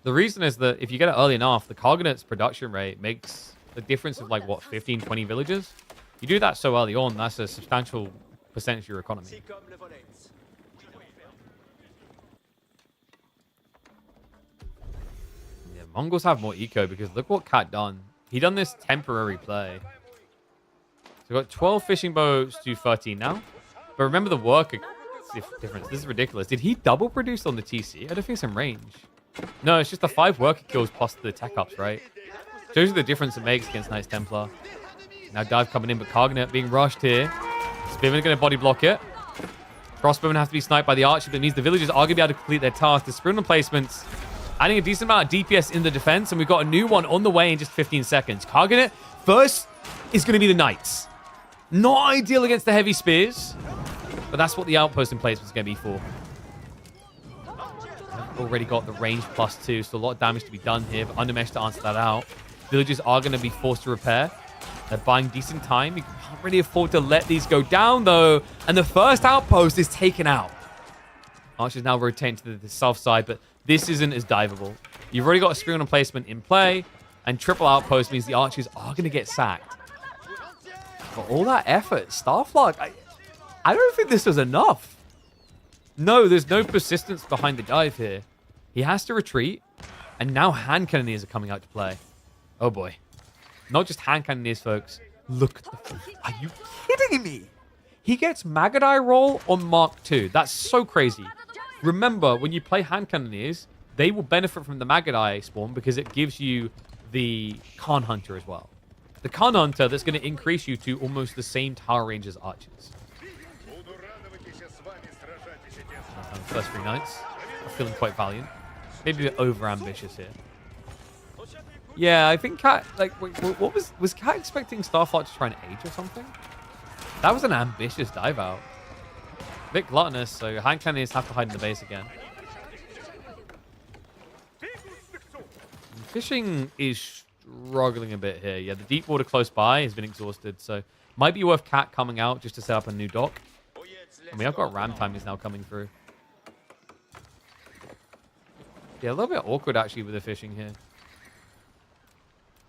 The reason is that if you get it early enough, the Cargonet's production rate makes the difference of like, what, 15, 20 villages? You do that so early on, that's a substantial percentage of your economy. Yeah, Mongols have more eco because look what Cat done. He done this temporary play. So we've got 12 fishing boats to 13 now. But remember the worker difference. This is ridiculous. Did he double produce on the TC? I don't think it's in range. No, it's just the 5 worker kills plus the tech ups, right? Shows you the difference it makes against Knights Templar. Now dive coming in, but Cargonet being rushed here. Spearman going to body block it. Crossbowmen have to be sniped by the archer, but it means the villagers are going to be able to complete their task. The sprint placements adding a decent amount of DPS in the defense, and we've got a new one on the way in just 15 seconds. Cargonet first is going to be the Knights. Not ideal against the heavy spears, but that's what the outpost in place was going to be for. Already got the range +2, so a lot of damage to be done here, but Undermesh to answer that out. Villagers are going to be forced to repair. They're buying decent time. You can't really afford to let these go down, though. And the first outpost is taken out. Archers now rotating to the south side, but this isn't as diveable. You've already got a screen on placement in play, and triple outpost means the archers are going to get sacked. For all that effort, Starlock, I don't think this was enough. No, there's no persistence behind the dive here. He has to retreat, and now hand cannoneers are coming out to play. Oh boy. Not just hand cannoneers, folks. Look at the... Are you kidding me? He gets Magadai roll on Mark II. That's so crazy. Remember, when you play hand cannoneers, they will benefit from the Magadai spawn because it gives you the Khan Hunter as well. The Khan Hunter that's going to increase you to almost the same tower range as archers. First 3 knights. I'm feeling quite valiant. Maybe a bit over-ambitious here. Yeah, I think Cat... Like, wait, what was Cat expecting Starlock to try and age or something? That was an ambitious dive out. A bit gluttonous, so hand cannoneers have to hide in the base again. Fishing is struggling a bit here. Yeah, the deep water close by has been exhausted, so might be worth Cat coming out just to set up a new dock. And we have got ram timings now coming through. Yeah, a little bit awkward actually with the fishing here.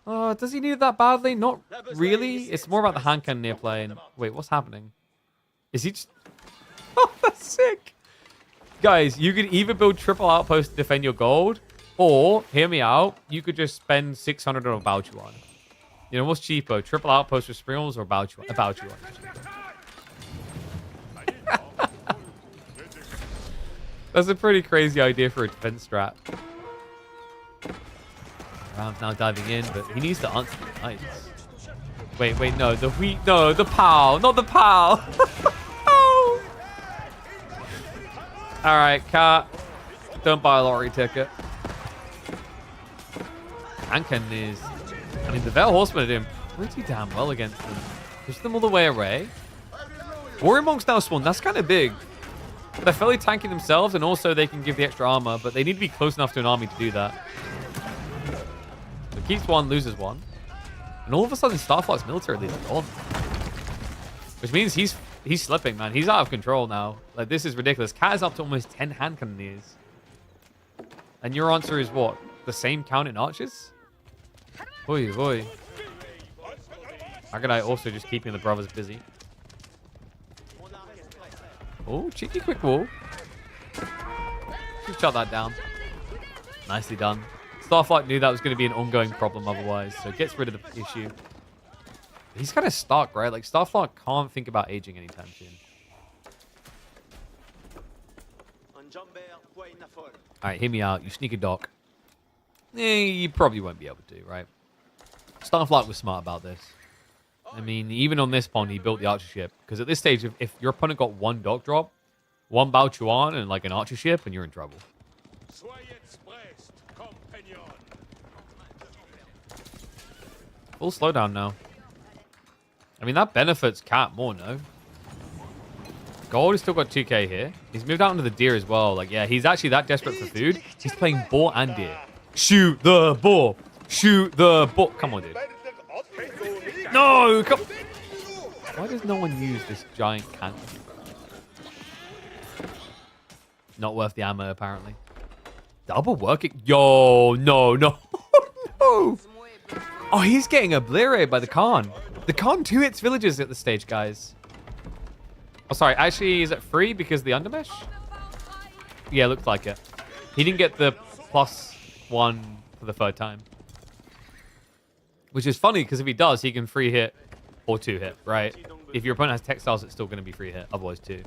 Oh, does he need it that badly? Not really. It's more about the hand cannoneer play. And wait, what's happening? Is he just... Oh, that's sick. Guys, you could either build triple outpost to defend your gold, or, hear me out, you could just spend 600 on a voucher one. You know, what's cheaper? Triple outpost with springles or a voucher one? That's a pretty crazy idea for a defense strat. Ram's now diving in, but he needs to answer the knights. Wait, no, the wheat, no, the POW, not the POW. Oh. All right, Cat, don't buy a lottery ticket. Anken is, I mean, the Veil Horsemen are doing pretty damn well against them. Push them all the way away. Warrior Monks now spawn, that's kind of big. They're fairly tanky themselves, and also they can give the extra armor, but they need to be close enough to an army to do that. So keeps one, loses one. And all of a sudden, Starlock's military leader gone. Which means he's slipping, man. He's out of control now. Like, this is ridiculous. Cat is up to almost 10 hand cannoneers. And your answer is what? The same count in archers? Oy, oy. Magadai also just keeping the brothers busy. Oh, cheeky quick wall. Just shut that down. Nicely done. Starlock knew that was going to be an ongoing problem otherwise, so gets rid of the issue. He's kind of stuck, right? Like, Starlock can't think about aging anytime soon. Alright, hear me out. You sneak a dock. You probably won't be able to, right? Starlock was smart about this. I mean, even on this pond, he built the archer ship. Because at this stage, if your opponent got one dock drop, one Bao Chuan and like an archer ship, and you're in trouble. Full slowdown now. I mean, that benefits Cat more, no? Gold has still got 2k here. He's moved out into the deer as well. Like, yeah, he's actually that desperate for food. He's playing boar and deer. Shoot the boar. Shoot the boar. Come on, dude. No, come. Why does no one use this giant cannon? Not worth the ammo, apparently. Double working. Yo, no, no. No. Oh, he's getting obliterated by the Khan. The Khan 2 hits villagers at this stage, guys. Oh, sorry. Actually, is it free because of the undermesh? Yeah, looks like it. He didn't get the +1 for the third time. Which is funny, because if he does, he can free hit or 2 hit, right? If your opponent has textiles, it's still going to be free hit. Otherwise, 2.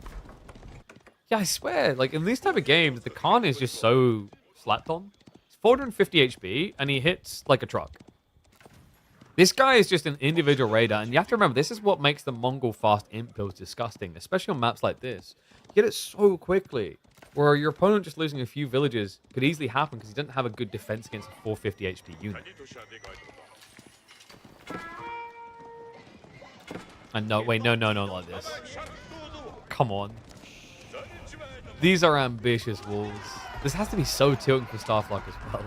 Yeah, I swear. Like, in these type of games, the Khan is just so slapped on. It's 450 HP, and he hits like a truck. This guy is just an individual raider, and you have to remember, this is what makes the Mongol fast imp builds disgusting, especially on maps like this. You get it so quickly, where your opponent just losing a few villages could easily happen because he doesn't have a good defense against a 450 HP unit. And no, wait, no, not like this. Come on. These are ambitious walls. This has to be so tilting for Starlock as well.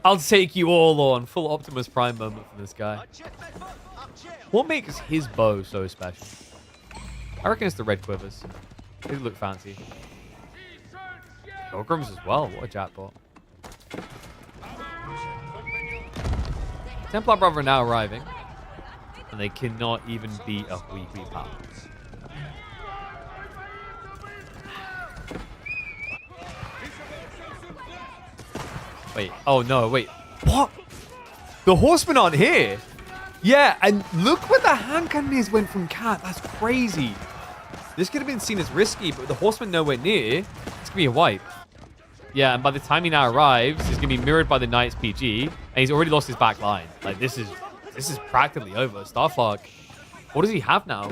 I'll take you all on. Full Optimus Prime moment from this guy. What makes his bow so special? I reckon it's the red quivers. They look fancy. Pilgrims as well. What a jackpot. Templar Brother are now arriving. And they cannot even beat a Wee Power. Wait, oh no, wait. What? The horsemen aren't here? Yeah, and look where the hand cannons went from Cat. That's crazy. This could have been seen as risky, but with the horsemen nowhere near, it's going to be a wipe. Yeah, and by the time he now arrives, he's going to be mirrored by the Knights PG, and he's already lost his back line. Like, this is practically over. Starlock, what does he have now?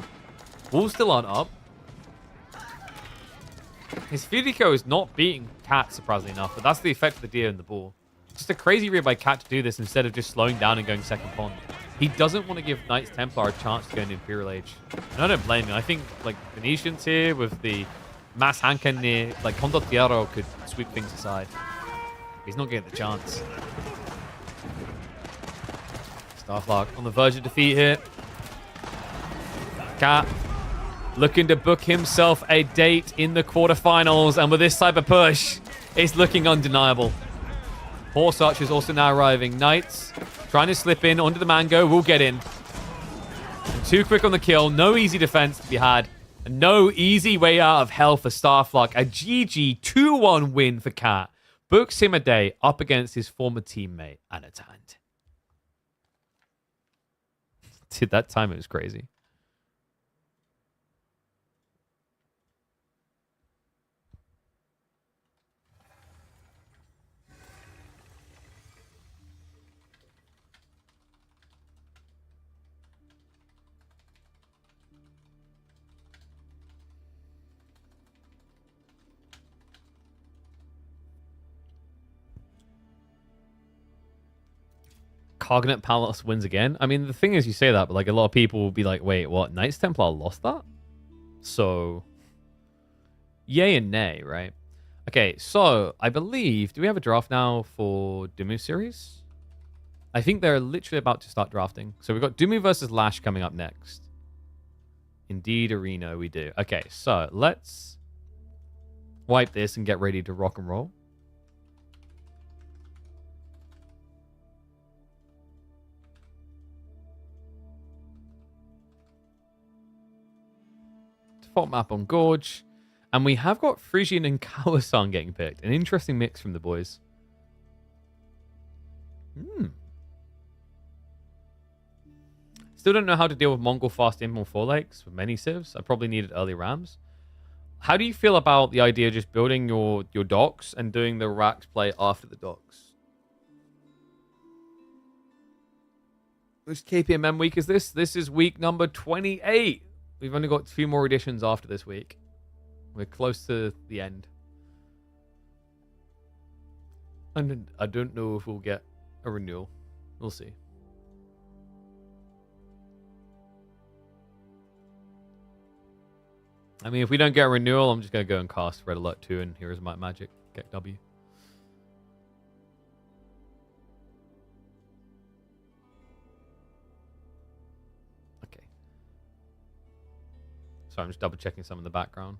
Wolves still aren't up. His Fudico is not beating Cat, surprisingly enough, but that's the effect of the deer and the boar. Just a crazy read by Cat to do this instead of just slowing down and going second pond. He doesn't want to give Knights Templar a chance to go into Imperial Age. And I don't blame him. I think, like, Venetians here with the mass Hanken near, like, Condottiero could sweep things aside. He's not getting the chance. Starlock on the verge of defeat here. Cat looking to book himself a date in the quarterfinals, and with this type of push, it's looking undeniable. Horse Archers also now arriving. Knights trying to slip in onto the Mango. Will get in. And too quick on the kill. No easy defense to be had. And no easy way out of hell for Starlock. A GG 2-1 win for Cat. Books him a day up against his former teammate, Anatand. Dude, that time it was crazy. Cognate Palace wins again. I mean, the thing is, you say that, but like a lot of people will be like, wait, what? Knights Templar lost that? So, yay and nay, right? Okay, so I believe, do we have a draft now for Dumu series? I think they're literally about to start drafting. So we've got Dumu versus Lash coming up next. Indeed, Arena, we do. Okay, so let's wipe this and get ready to rock and roll. Default map on Gorge. And we have got Frisian and Kawasan getting picked. An interesting mix from the boys. Still still don't know how to deal with Mongol fast impulse forelegs with many civs. I probably needed early rams. How do you feel about the idea of just building your docks and doing the racks play after the docks? Which KPMM week is this? This is week number 28. We've only got 2 more editions after this week. We're close to the end. And I don't know if we'll get a renewal. We'll see. I mean, if we don't get a renewal, I'm just going to go and cast Red Alert 2 and Heroes of Might and Magic. Get W. Okay. Sorry, I'm just double checking some in the background.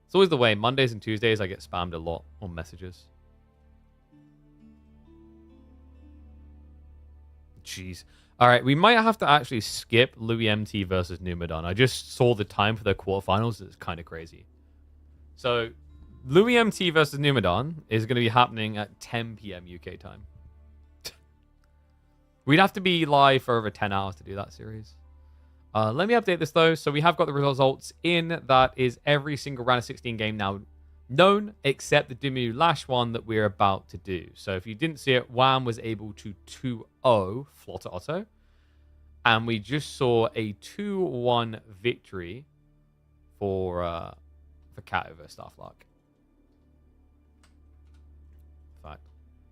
It's always the way. Mondays and Tuesdays, I get spammed a lot on messages. Jeez. All right, we might have to actually skip Louis MT versus Numadon. I just saw the time for the quarterfinals. It's kind of crazy. So, Louis MT versus Numadon is going to be happening at 10 p.m. UK time. We'd have to be live for over 10 hours to do that series. Let me update this, though. So, we have got the results in. That is every single round of 16 game now known, except the Dumu-Lash one that we're about to do. So if you didn't see it, Wham was able to 2-0 Flotter Otto. And we just saw a 2-1 victory for Cat over Starlock. In fact,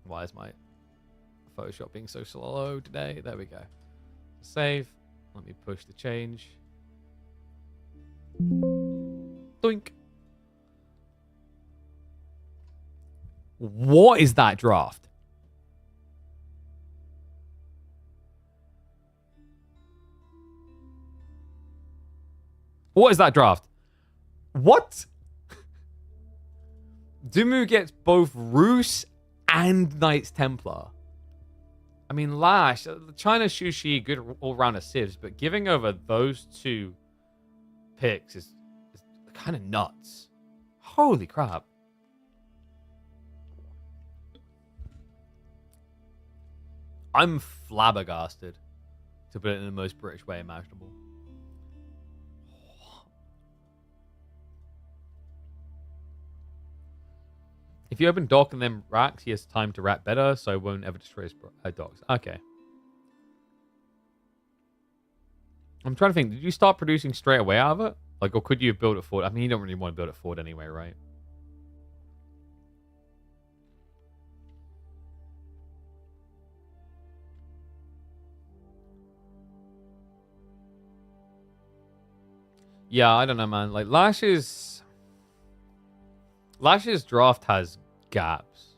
why is my Photoshop being so slow today? There we go. Save. Let me push the change. Doink. What is that draft? What is that draft? What? Dumu gets both Roose and Knights Templar. I mean, Lash, China Shushi, good all-rounder civs, but giving over those 2 picks is kind of nuts. Holy crap. I'm flabbergasted, to put it in the most British way imaginable. If you open dock and then racks, he has time to rack better, so won't ever destroy his docks. Okay. I'm trying to think, did you start producing straight away out of it? Like, or could you have built it forward? I mean, you don't really want to build it forward anyway, right? Yeah, I don't know, man. Like, Lash's draft has gaps.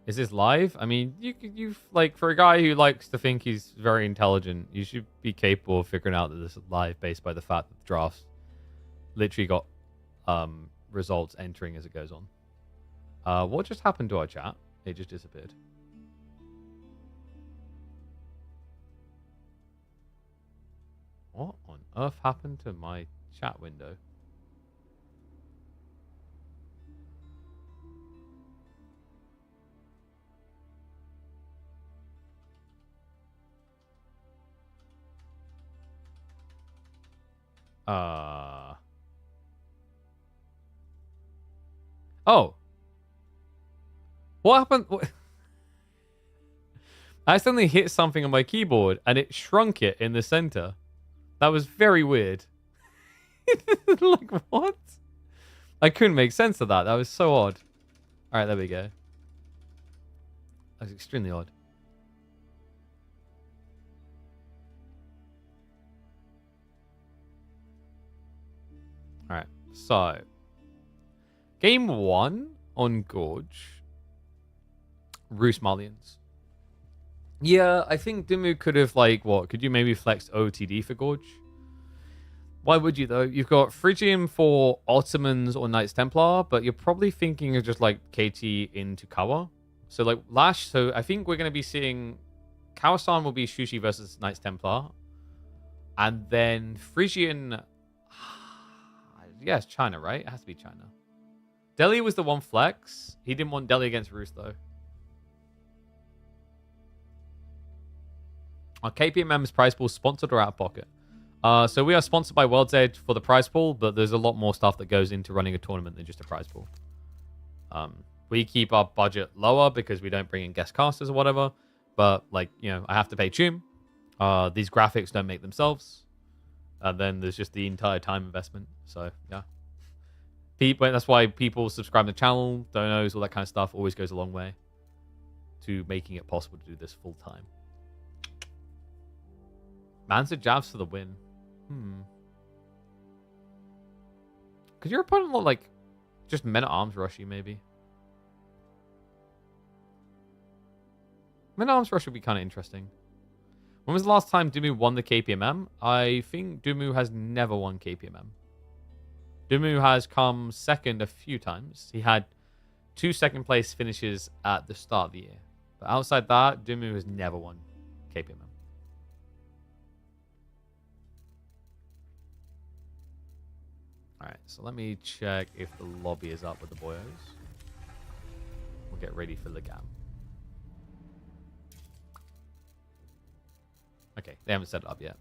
Is this live? I mean, you like, for a guy who likes to think he's very intelligent, you should be capable of figuring out that this is live based by the fact that the draft's literally got results entering as it goes on. What just happened to our chat? It just disappeared. What on earth happened to my chat window? Oh. What happened? I accidentally hit something on my keyboard and it shrunk it in the center. That was very weird. Like, what? I couldn't make sense of that. That was so odd. All right, there we go. That was extremely odd. All right, so game 1 on Gorge, Roose Malians. Yeah, I think Dumu could have, like, what? Could you maybe flex OTD for Gorge? Why would you, though? You've got Phrygian for Ottomans or Knights Templar, but you're probably thinking of just, like, KT into Kawa. So, like, Lash, so I think we're going to be seeing Kawasan will be Shushi versus Knights Templar. And then Phrygian... Yeah, it's China, right? It has to be China. Delhi was the one flex. He didn't want Delhi against Roose, though. Our KPMM's prize pool sponsored or out of pocket? So we are sponsored by World's Edge for the prize pool, but there's a lot more stuff that goes into running a tournament than just a prize pool. We keep our budget lower because we don't bring in guest casters or whatever. But, like, you know, I have to pay Tune. These graphics don't make themselves. And then there's just the entire time investment. So, yeah. That's why people subscribe to the channel, donos, all that kind of stuff always goes a long way to making it possible to do this full time. Mansa jabs for the win. Could your opponent look like just men-at-arms rush you, maybe? Men-at-arms rush would be kind of interesting. When was the last time Dumu won the KPMM? I think Dumu has never won KPMM. Dumu has come second a few times. He had 2 second-place finishes at the start of the year. But outside that, Dumu has never won KPMM. Alright, so let me check if the lobby is up with the boyos. We'll get ready for Legam. Okay, they haven't set it up yet.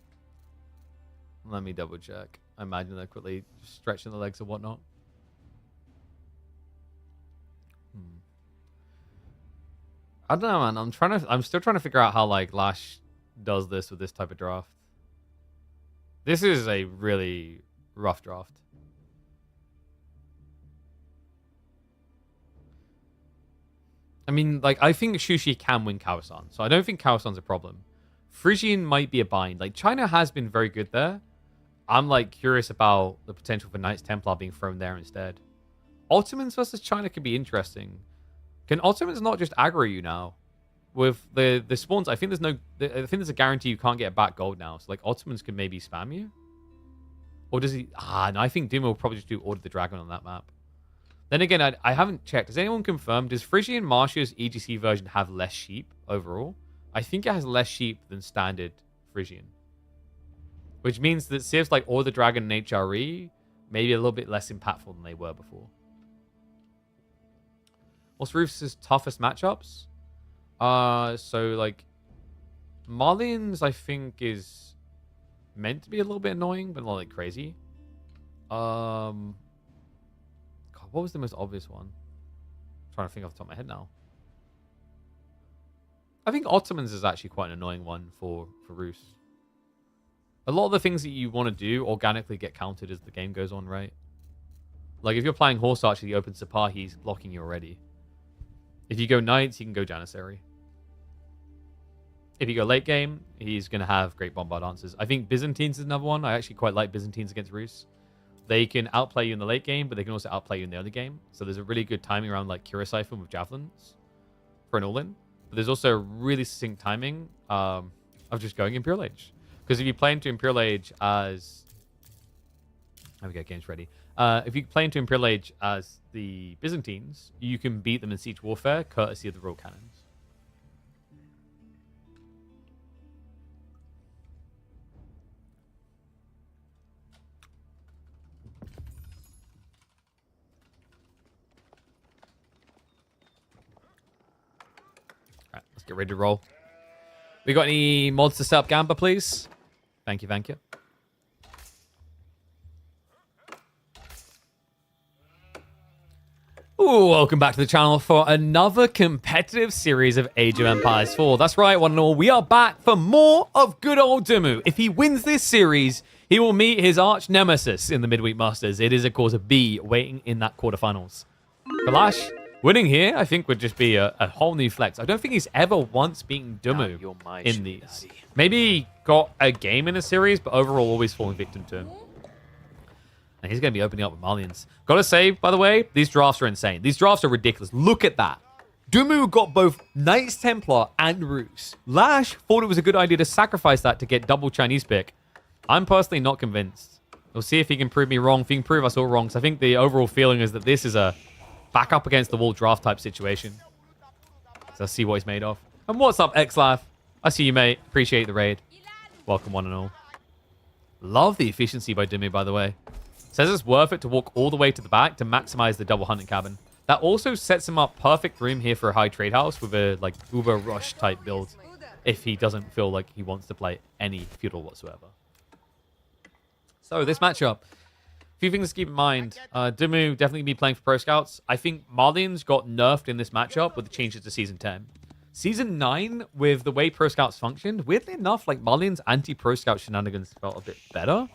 Let me double check. I imagine they're quickly just stretching the legs and whatnot. I don't know, man. I'm still trying to figure out how like Lash does this with this type of draft. This is a really rough draft. I mean, like, I think Shushi can win Kawasan, so I don't think Kawasan's a problem. Frisian might be a bind. Like, China has been very good there. I'm, like, curious about the potential for Knights Templar being thrown there instead. Ottomans versus China could be interesting. Can Ottomans not just aggro you now? With the spawns, I think there's a guarantee you can't get back gold now. So, like, Ottomans can maybe spam you? Or does he... no, I think Dumu will probably just do Order the Dragon on that map. Then again, I haven't checked. Has anyone confirmed? Does Frisian Marsha's EGC version have less sheep overall? I think it has less sheep than standard Frisian. Which means that civs like Order the Dragon and HRE maybe a little bit less impactful than they were before. What's Roose's toughest matchups? So like Marlians, I think, is meant to be a little bit annoying, but not like crazy. God, what was the most obvious one? I'm trying to think off the top of my head now. I think Ottomans is actually quite an annoying one for Roose. A lot of the things that you want to do organically get countered as the game goes on, right? Like, if you're playing Horse Archer, the open Sipahi, he's blocking you already. If you go Knights, you can go Janissary. If you go late game, he's going to have great Bombard answers. I think Byzantines is another one. I actually quite like Byzantines against Roose. They can outplay you in the late game, but they can also outplay you in the early game. So there's a really good timing around, like, Kira Siphon with Javelins for an all-in. But there's also really succinct timing of just going Imperial Age. Because if you play into Imperial Age as... There we go, game's ready. If you play into Imperial Age as the Byzantines, you can beat them in Siege Warfare, courtesy of the Royal Cannons. Alright, let's get ready to roll. We got any mods to set up Gamba, please? Thank you, thank you. Ooh, welcome back to the channel for another competitive series of Age of Empires 4. That's right, one and all, we are back for more of good old Dumu. If he wins this series, he will meet his arch nemesis in the Midweek Masters. It is, of course, a B waiting in that quarterfinals. For Lash, winning here, I think, would just be a whole new flex. I don't think he's ever once beaten Dumu in these. Maybe he got a game in a series, but overall always falling victim to him. And he's going to be opening up with Marlians. Gotta say, by the way, these drafts are insane. These drafts are ridiculous. Look at that. Dumu got both Knights Templar and Roose. Lash thought it was a good idea to sacrifice that to get double Chinese pick. I'm personally not convinced. We'll see if he can prove me wrong. If he can prove us all wrong. So I think the overall feeling is that this is a back up against the wall draft type situation. So let's see what he's made of. And what's up, Xlav? I see you, mate. Appreciate the raid. Welcome, one and all. Love the efficiency by Dumu, by the way. Says it's worth it to walk all the way to the back to maximize the double hunting cabin. That also sets him up perfect room here for a high trade house with a like Uber rush type build. if he doesn't feel like he wants to play any feudal whatsoever. So this matchup, a few things to keep in mind. Dumu definitely be playing for Pro Scouts. I think Marlians got nerfed in this matchup with the changes to Season 10. Season 9, with the way Pro Scouts functioned, weirdly enough, like Marlians anti-Pro Scout shenanigans felt a bit better.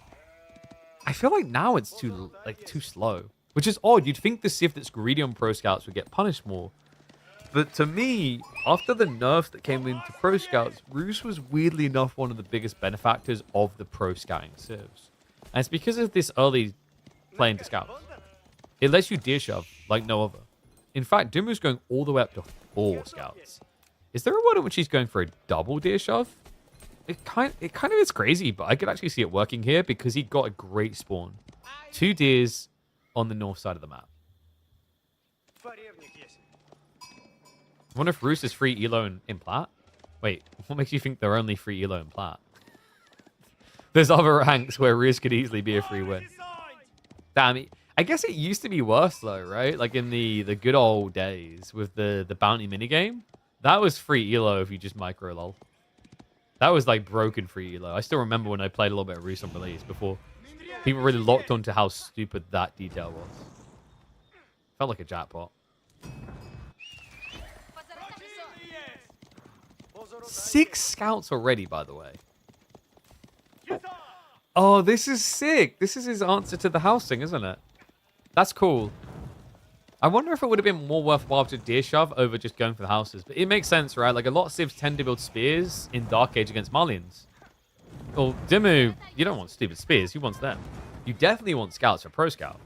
I feel like now it's too slow, which is odd. You'd think the Civ that's greedy on Pro Scouts would get punished more. But to me, after the nerfs that came into Pro Scouts, Roose was weirdly enough one of the biggest benefactors of the Pro Scouting Civs. And it's because of this early play into Scouts. It lets you deer shove like no other. In fact, Dumu's going all the way up to 4 Scouts. Is there a world in which he's going for a double deer shove? It kind of is crazy, but I could actually see it working here because he got a great spawn. 2 deers on the north side of the map. I wonder if Roose is free elo in Plat. Wait, what makes you think they're only free elo in Plat? There's other ranks where Roose could easily be a free win. Damn, I guess it used to be worse though, right? Like in the good old days with the bounty minigame. That was free elo if you just micro lol. That was like broken free elo. I still remember when I played a little bit of Roose on release before people really locked onto how stupid that detail was. Felt like a jackpot. 6 scouts already, by the way. Oh, this is sick. This is his answer to the house thing, isn't it? That's cool. I wonder if it would have been more worthwhile to deer shove over just going for the houses. But it makes sense, right? Like, a lot of civs tend to build spears in Dark Age against Marlians. Well, Dumu, you don't want stupid spears. You want them. You definitely want scouts for Pro Scout.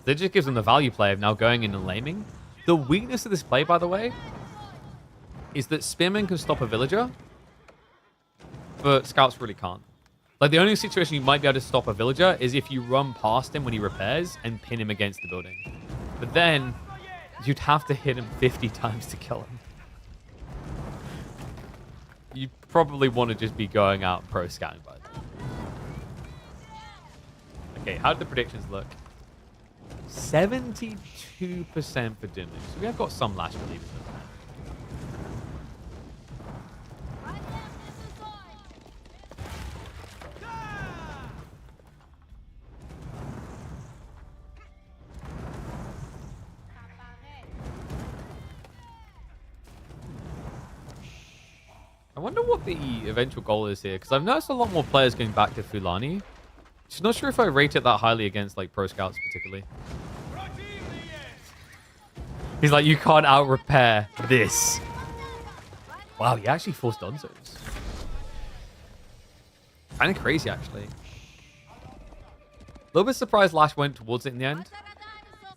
That just gives them the value play of now going in and laming. The weakness of this play, by the way, is that spearmen can stop a villager, but scouts really can't. Like, the only situation you might be able to stop a villager is if you run past him when he repairs and pin him against the building. But then, you'd have to hit him 50 times to kill him. You probably want to just be going out and pro scouting by then. Okay, how did the predictions look? 72% for Dumu. So we have got some Lash believers in there. I wonder what the eventual goal is here, because I've noticed a lot more players going back to Fulani. Just not sure if I rate it that highly against like Pro Scouts particularly. He's like, you can't out-repair this. Wow, he actually forced Donzos. Kind of crazy, actually. A little bit surprised Lash went towards it in the end.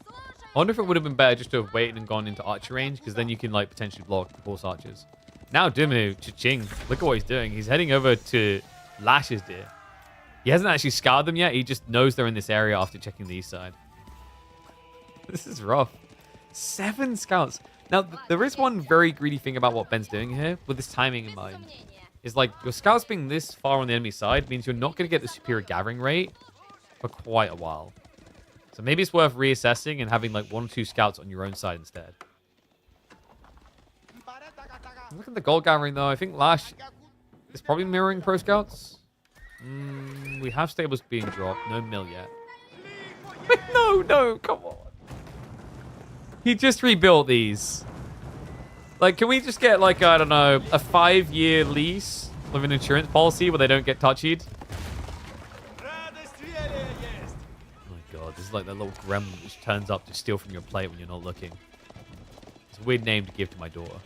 I wonder if it would have been better just to have waited and gone into archer range, because then you can like potentially block the horse archers. Now Dumu, cha-ching, look at what he's doing. He's heading over to Lash's deer. He hasn't actually scouted them yet. He just knows they're in this area after checking the east side. This is rough. 7 scouts. Now, there is one very greedy thing about what Ben's doing here, with this timing in mind. Is like, your scouts being this far on the enemy side means you're not going to get the superior gathering rate for quite a while. So maybe it's worth reassessing and having like 1 or 2 scouts on your own side instead. Look at the gold gathering, though. I think Lash is probably mirroring Pro Scouts. We have stables being dropped. No mill yet. No, come on. He just rebuilt these. Like, can we just get, like, I don't know, a 5-year lease with an insurance policy where they don't get touchied? Oh my god, this is like that little gremlin which turns up to steal from your plate when you're not looking. It's a weird name to give to my daughter.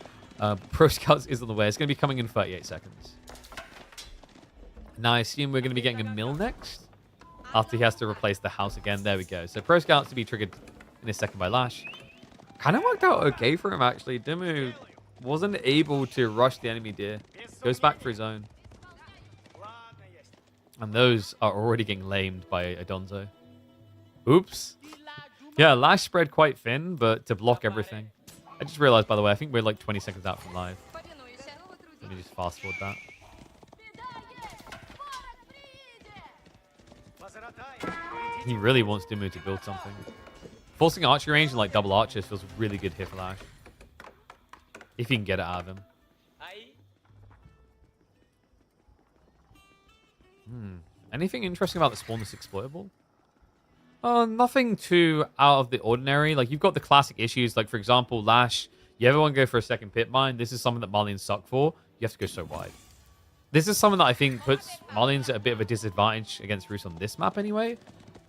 Pro Scouts is on the way. It's going to be coming in 38 seconds. Now, I assume we're going to be getting a mill next. After he has to replace the house again. There we go. So, Pro Scouts to be triggered in a second by Lash. Kind of worked out okay for him, actually. Dumu wasn't able to rush the enemy deer. Goes back for his own. And those are already getting lamed by a Donzo. Oops. Yeah, Lash spread quite thin, but to block everything. I just realized, by the way, I think we're like 20 seconds out from live. Let me just fast forward that. He really wants Dumu to build something. Forcing archery range and like double archers feels really good here for Lash. If you can get it out of him. Anything interesting about the spawn that's exploitable? Nothing too out of the ordinary. Like, you've got the classic issues. Like, for example, Lash, you ever want to go for a second pit mine? This is something that Marlians suck for. You have to go so wide. This is something that I think puts Marlians at a bit of a disadvantage against Roose on this map anyway.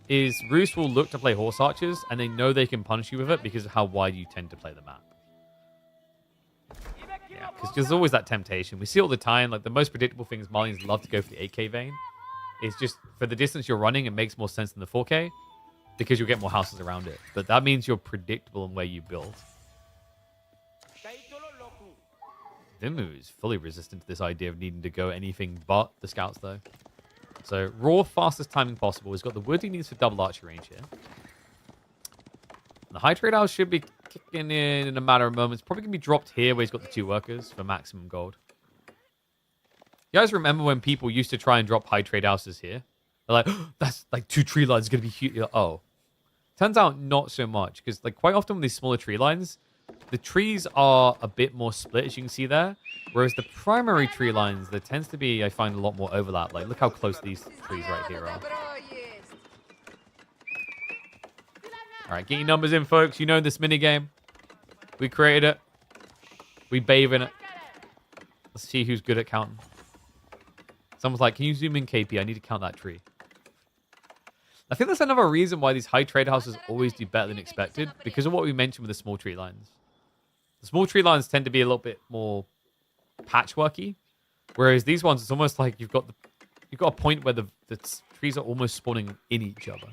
Is Roose will look to play Horse Archers, and they know they can punish you with it because of how wide you tend to play the map. Yeah, because there's always that temptation. We see it all the time. Like, the most predictable thing is Marlians love to go for the 8K vein. It's just, for the distance you're running, it makes more sense than the 4K. Because you'll get more houses around it. But that means you're predictable in where you build. Dumu is fully resistant to this idea of needing to go anything but the scouts, though. So, raw, fastest timing possible. He's got the wood he needs for double archery range here. The high trade house should be kicking in a matter of moments. Probably going to be dropped here where he's got the 2 workers for maximum gold. You guys remember when people used to try and drop high trade houses here? They're like, oh, that's like 2 tree lines going to be huge. Oh. Turns out not so much, because like quite often with these smaller tree lines, the trees are a bit more split, as you can see there. Whereas the primary tree lines, there tends to be, I find, a lot more overlap. Like, look how close these trees right here are. All right, get your numbers in, folks. You know this minigame. We created it. We bathe in it. Let's see who's good at counting. Someone's like, can you zoom in, KP? I need to count that tree. I think that's another reason why these high trade houses always do better than expected, because of what we mentioned with the small tree lines. The small tree lines tend to be a little bit more patchworky, whereas these ones, it's almost like you've got a point where the trees are almost spawning in each other.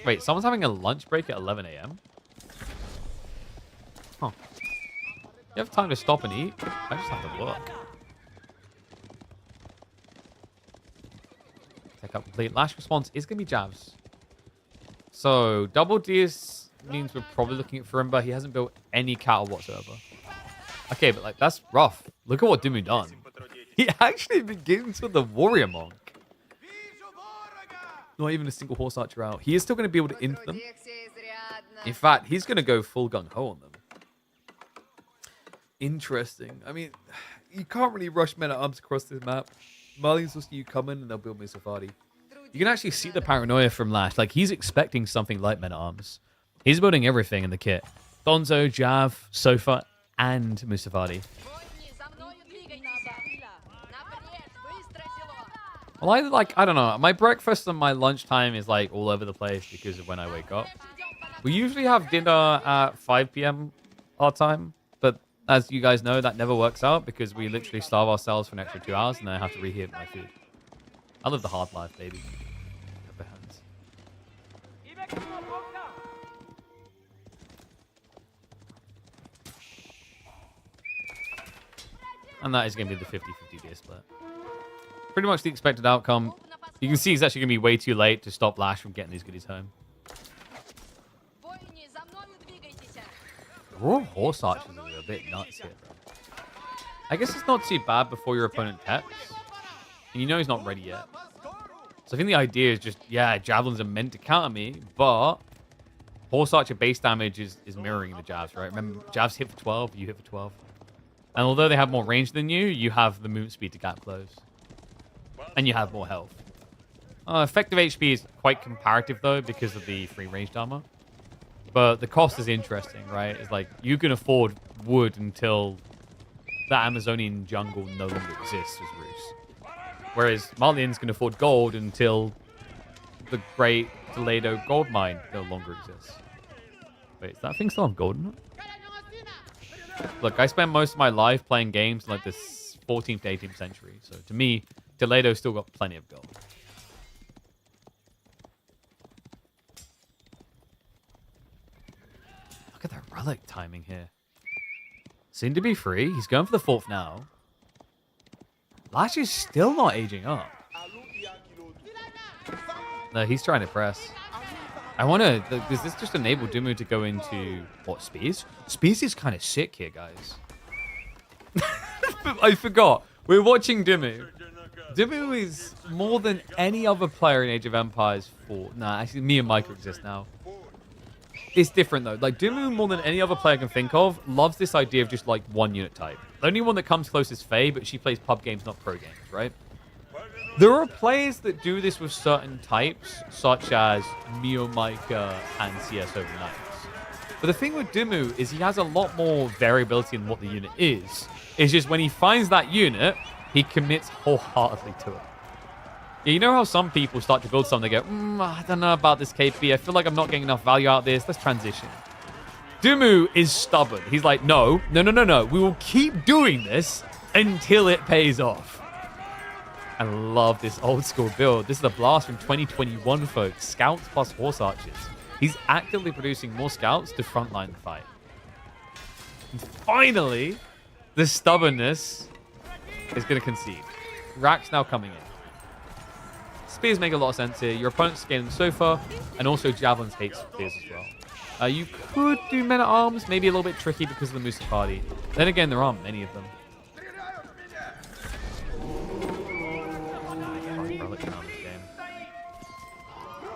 Wait, someone's having a lunch break at 11 a.m.? Huh. You have time to stop and eat? I just have to work. Take up complete. Lash response is going to be Javs. So, double DS means we're probably looking at Farimba. He hasn't built any cattle whatsoever. Okay, but like that's rough. Look at what Dumu done. He actually begins with the Warrior Monk. Not even a single horse archer out. He is still going to be able to int them. In fact, he's going to go full gung-ho on them. Interesting. I mean, you can't really rush men-at-arms across this map. Marlians will see you coming and they'll build Musafari. You can actually see the paranoia from Lash. Like, he's expecting something like men-at-arms. He's building everything in the kit. Donzo, Jav, Sofa, and Musafari. Well, I don't know. My breakfast and my lunchtime is like all over the place because of when I wake up. We usually have dinner at 5 p.m. our time, but as you guys know, that never works out because we literally starve ourselves for an extra 2 hours and then I have to reheat my food. I live the hard life, baby. And that is going to be the 50-50 deer split. Pretty much the expected outcome. You can see it's actually going to be way too late to stop Lash from getting these goodies home. Raw horse archers are a bit nuts here, though. I guess it's not too bad before your opponent taps. And you know he's not ready yet. So I think the idea is just, yeah, javelins are meant to counter me, but horse archer base damage is mirroring the jabs, right? Remember, jabs hit for 12, you hit for 12. And although they have more range than you, you have the movement speed to gap close. And you have more health. Effective HP is quite comparative, though, because of the free ranged armor. But the cost is interesting, right? It's like, you can afford wood until that Amazonian jungle no longer exists as Roose. Whereas Marlians can afford gold until the great Toledo gold mine no longer exists. Wait, is that thing still have gold in it? Look, I spent most of my life playing games in like the 14th to 18th century. So to me, Toledo's still got plenty of gold. Look at that relic timing here. Seemed to be free. He's going for the 4th now. Lash is still not aging up. No, he's trying to press. I want to... Does this just enable Dumu to go into... What, Spears? Spears is kind of sick here, guys. I forgot. We're watching Dumu. Dumu is more than any other player in Age of Empires 4. Nah, actually, me and Mike exist now. It's different, though. Like, Dumu, more than any other player I can think of, loves this idea of just, like, one unit type. The only one that comes close is Faye, but she plays pub games, not pro games, right? There are players that do this with certain types, such as Mio Micah and CS Overnights. But the thing with Dumu is he has a lot more variability in what the unit is. It's just when he finds that unit, he commits wholeheartedly to it. Yeah, you know how some people start to build something, they go, I don't know about this KP. I feel like I'm not getting enough value out of this. Let's transition. Dumu is stubborn. He's like, no. We will keep doing this until it pays off. I love this old school build. This is a blast from 2021, folks. Scouts plus horse archers. He's actively producing more scouts to frontline the fight. And finally, the stubbornness is going to concede. Rack's now coming in. Spears make a lot of sense here. Your opponent's scaling so far, and also Javelins hates spears as well. You could do men-at-arms, maybe a little bit tricky because of the Musa party. Then again, there aren't many of them.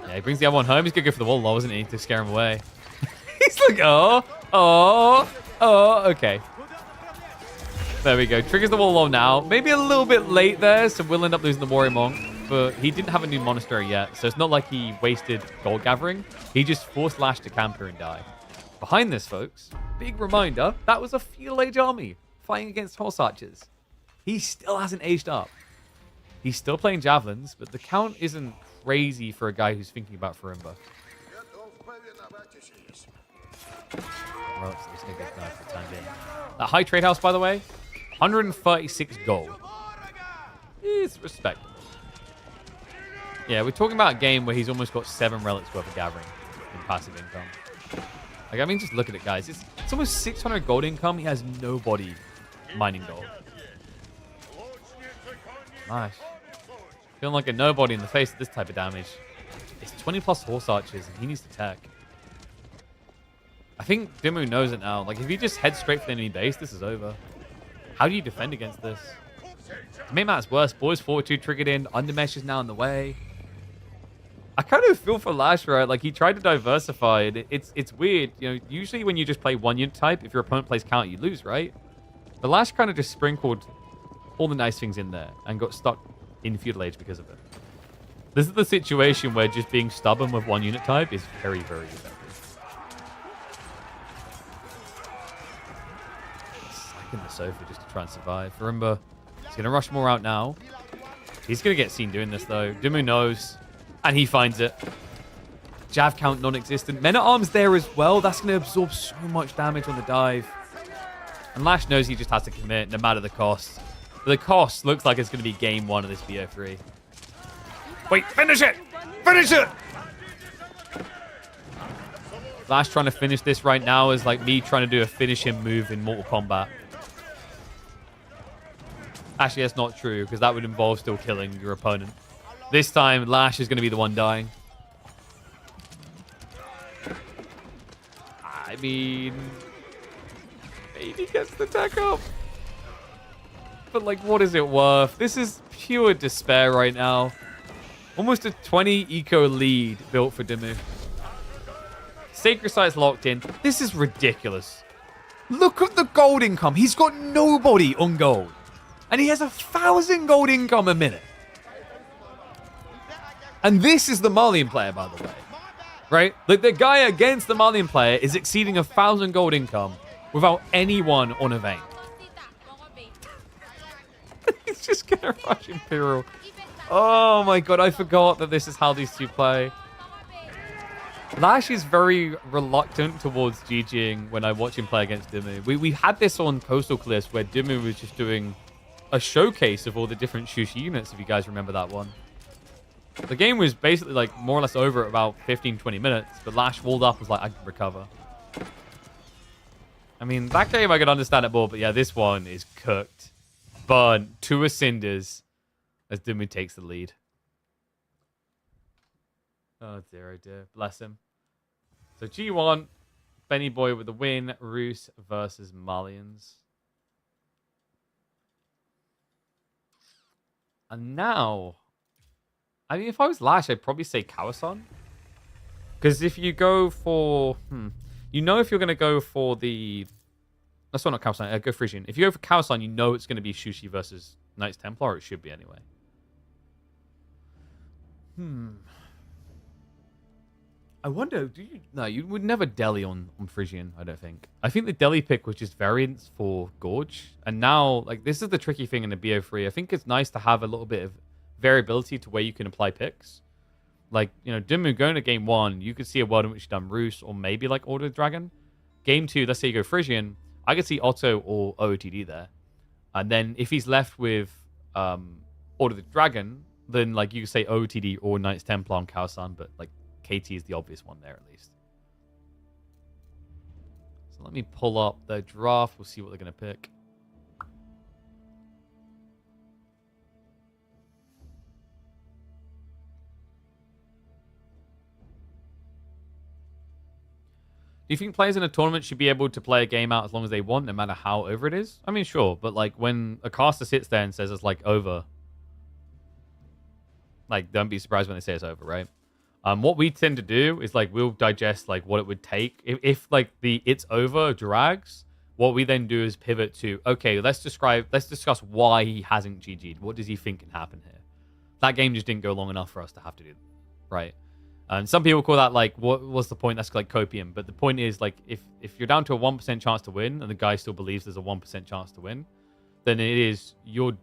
Yeah, he brings the other one home. He's going to go for the wall, isn't he, to scare him away. He's like, okay. There we go. Triggers the wall now. Maybe a little bit late there, so we'll end up losing the Warrior Monk. But he didn't have a new monastery yet, so it's not like he wasted gold gathering. He just forced Lash to camp here and die. Behind this, folks, big reminder, that was a feudal age army fighting against horse archers. He still hasn't aged up. He's still playing javelins, but the count isn't crazy for a guy who's thinking about Farimba. Well, just gonna get for the time being. That high trade house, by the way, 136 gold. It's respectable. Yeah, we're talking about a game where he's almost got 7 relics worth of gathering in passive income. Like, I mean, just look at it, guys. It's almost 600 gold income. He has nobody mining gold. Nice. Feeling like a nobody in the face of this type of damage. It's 20 plus horse archers, and he needs to tech. I think Dumu knows it now. Like, if he just heads straight for the enemy base, this is over. How do you defend against this? To make matters worse, Boys Forward 2 triggered in. Undermesh is now in the way. I kind of feel for Lash, right? Like, he tried to diversify. It's weird. You know, usually when you just play one unit type, if your opponent plays counter, you lose, right? But Lash kind of just sprinkled all the nice things in there and got stuck in feudal age because of it. This is the situation where just being stubborn with one unit type is very, very effective. Slacking the sofa just to try and survive. Farimba, he's going to rush more out now. He's going to get seen doing this, though. Dumu knows. And he finds it. Jav count non-existent. Men-at-arms there as well. That's going to absorb so much damage on the dive. And Lash knows he just has to commit no matter the cost. But the cost looks like it's going to be game 1 of this BO3. Wait, finish it! Finish it! Lash trying to finish this right now is like me trying to do a finish him move in Mortal Kombat. Actually, that's not true, because that would involve still killing your opponent. This time, Lash is going to be the one dying. I mean, maybe gets the tech up. But, like, what is it worth? This is pure despair right now. Almost a 20 eco lead built for Dumu. Sacred Sight's locked in. This is ridiculous. Look at the gold income. He's got nobody on gold. And he has 1,000 gold income a minute. And this is the Malian player, by the way. Right? Like, the guy against the Malian player is exceeding 1,000 gold income without anyone on a vein. He's just going to rush Imperial. Oh my god, I forgot that this is how these two play. Lash is very reluctant towards GGing when I watch him play against Dumu. We had this on Coastal Cliffs where Dumu was just doing a showcase of all the different Shushi units, if you guys remember that one. The game was basically like more or less over at about 15-20 minutes, but Lash walled up and was like, I can recover. I mean, that game I could understand it more, but yeah, this one is cooked. Burnt to a cinders as Dumu takes the lead. Oh dear. Bless him. So G1, Benny Boy with the win. Roose versus Malians. And now, I mean, if I was Lash, I'd probably say Kawasan. Because if you go for... You know if you're going to go for the... That's not Khao-San. Go Frisian. If you go for Khao-San, you know it's going to be Sushi versus Knights Templar. It should be anyway. I wonder, do you... No, you would never deli on Frisian, I don't think. I think the deli pick was just variants for Gorge. And now, like, this is the tricky thing in the BO3. I think it's nice to have a little bit of variability to where you can apply picks. Like, you know, Dumu going to game 1, you could see a world in which you've done Roose or maybe, like, Order of the Dragon. Game 2, let's say you go Frisian, I could see Otto or OOTD there. And then if he's left with Order of the Dragon, then, like, you could say OOTD or Knights Templar on Khao-San, but, like, KT is the obvious one there, at least. So let me pull up the draft. We'll see what they're going to pick. Do you think players in a tournament should be able to play a game out as long as they want, no matter how over it is? I mean, sure, but, like, when a caster sits there and says it's, like, over, like, don't be surprised when they say it's over, right? What we tend to do is, like, we'll digest, like, what it would take. If like, the it's over drags, what we then do is pivot to, okay, let's discuss why he hasn't GG'd. What does he think can happen here? That game just didn't go long enough for us to have to do that, right? And some people call that, like, what's the point? That's, like, copium. But the point is, like, if you're down to a 1% chance to win, and the guy still believes there's a 1% chance to win, then it is your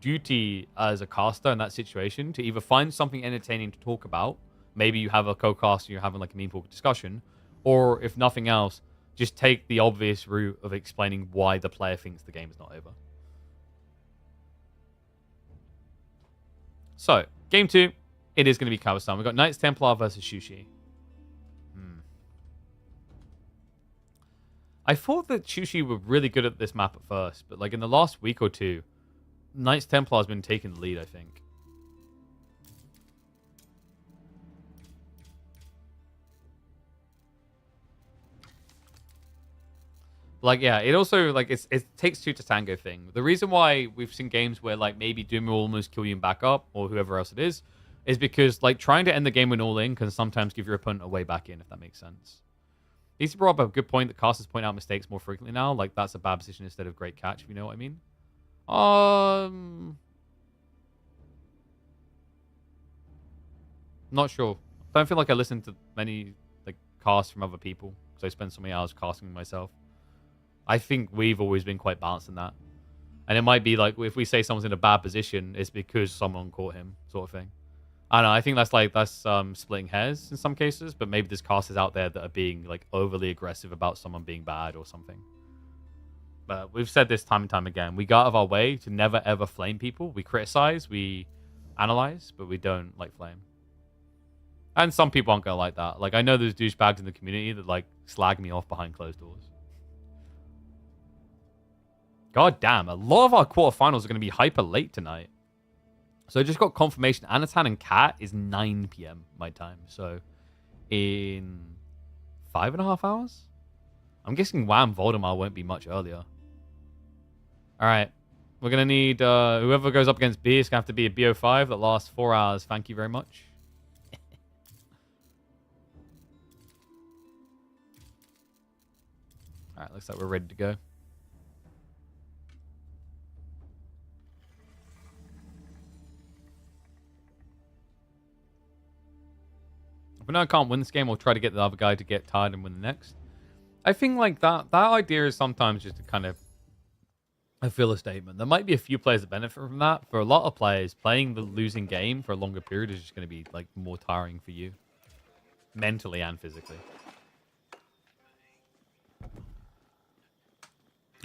duty as a caster in that situation to either find something entertaining to talk about. Maybe you have a co-caster, you're having, like, a meaningful discussion. Or, if nothing else, just take the obvious route of explaining why the player thinks the game is not over. So, game 2, it is going to be Khao-San. We've got Knights Templar versus Sushi. I thought that Sushi were really good at this map at first, but, like, in the last week or two, Knights Templar has been taking the lead, I think. Like, yeah, it also, like, it takes two to tango thing. The reason why we've seen games where, like, maybe Doom will almost kill you in backup, or whoever else it is because, like, trying to end the game with all-in can sometimes give your opponent a way back in, if that makes sense. He's brought up a good point that casters point out mistakes more frequently now. Like, that's a bad position instead of great catch, if you know what I mean. Not sure. I don't feel like I listen to many, like, casts from other people, because I spend so many hours casting myself. I think we've always been quite balanced in that. And it might be like, if we say someone's in a bad position, it's because someone caught him, sort of thing. I don't know, I think that's splitting hairs in some cases, but maybe there's casters out there that are being, like, overly aggressive about someone being bad or something. But we've said this time and time again. We go out of our way to never, ever flame people. We criticize, we analyze, but we don't, like, flame. And some people aren't going to like that. Like, I know there's douchebags in the community that, like, slag me off behind closed doors. God damn, a lot of our quarterfinals are going to be hyper late tonight. So I just got confirmation. Anatan and Cat is 9 p.m. my time. So in 5.5 hours? I'm guessing Wham Voldemar won't be much earlier. All right. We're going to need whoever goes up against B is going to have to be a BO5 that lasts 4 hours. Thank you very much. All right, looks like we're ready to go. If I know I can't win this game, I'll try to get the other guy to get tired and win the next. I think, like, that idea is sometimes just a kind of a filler statement. There might be a few players that benefit from that. For a lot of players, playing the losing game for a longer period is just going to be, like, more tiring for you. Mentally and physically.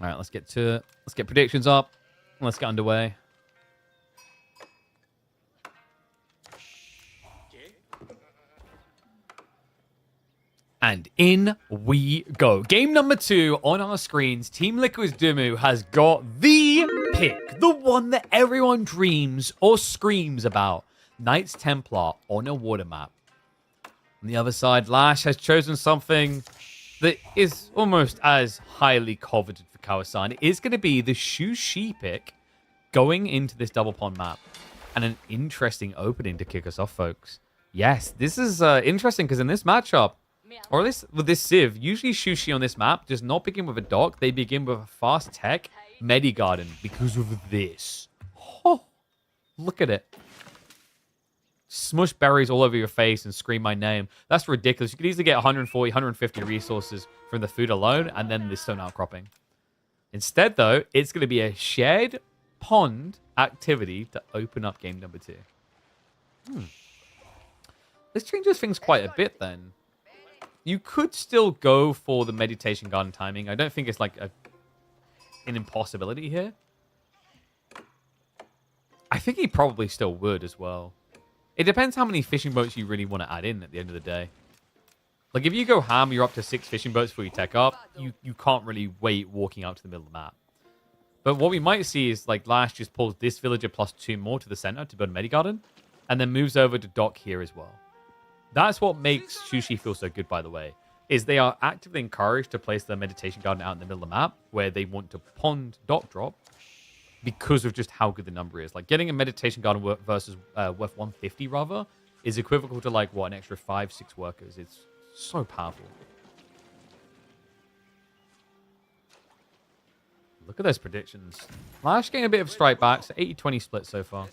All right, let's get to it. Let's get predictions up. Let's get underway. And in we go. Game number 2 on our screens. Team Liquid's Dumu has got the pick. The one that everyone dreams or screams about. Knights Templar on a water map. On the other side, Lash has chosen something that is almost as highly coveted for Khao-San. It is going to be the Sushi pick going into this double pond map. And an interesting opening to kick us off, folks. Yes, this is interesting because in this matchup, or at least with this Civ, usually Shushi on this map does not begin with a dock. They begin with a fast tech Medi Garden because of this. Oh, look at it. Smush berries all over your face and scream my name. That's ridiculous. You could easily get 140, 150 resources from the food alone and then the stone outcropping. Instead, though, it's going to be a shared pond activity to open up game number 2. This changes things quite a bit then. You could still go for the meditation garden timing. I don't think it's like an impossibility here. I think he probably still would as well. It depends how many fishing boats you really want to add in at the end of the day. Like, if you go ham, you're up to 6 fishing boats before you tech up. You can't really wait walking out to the middle of the map. But what we might see is, like, Lash just pulls this villager plus 2 more to the center to build a Medigarden, and then moves over to dock here as well. That's what makes Shushi feel so good, by the way, is they are actively encouraged to place their meditation garden out in the middle of the map, where they want to pond dock drop, because of just how good the number is. Like, getting a meditation garden versus worth 150, rather, is equivalent to, like, what, an extra 5-6 workers. It's so powerful. Look at those predictions. Lash getting a bit of strike backs. 80-20 split so far.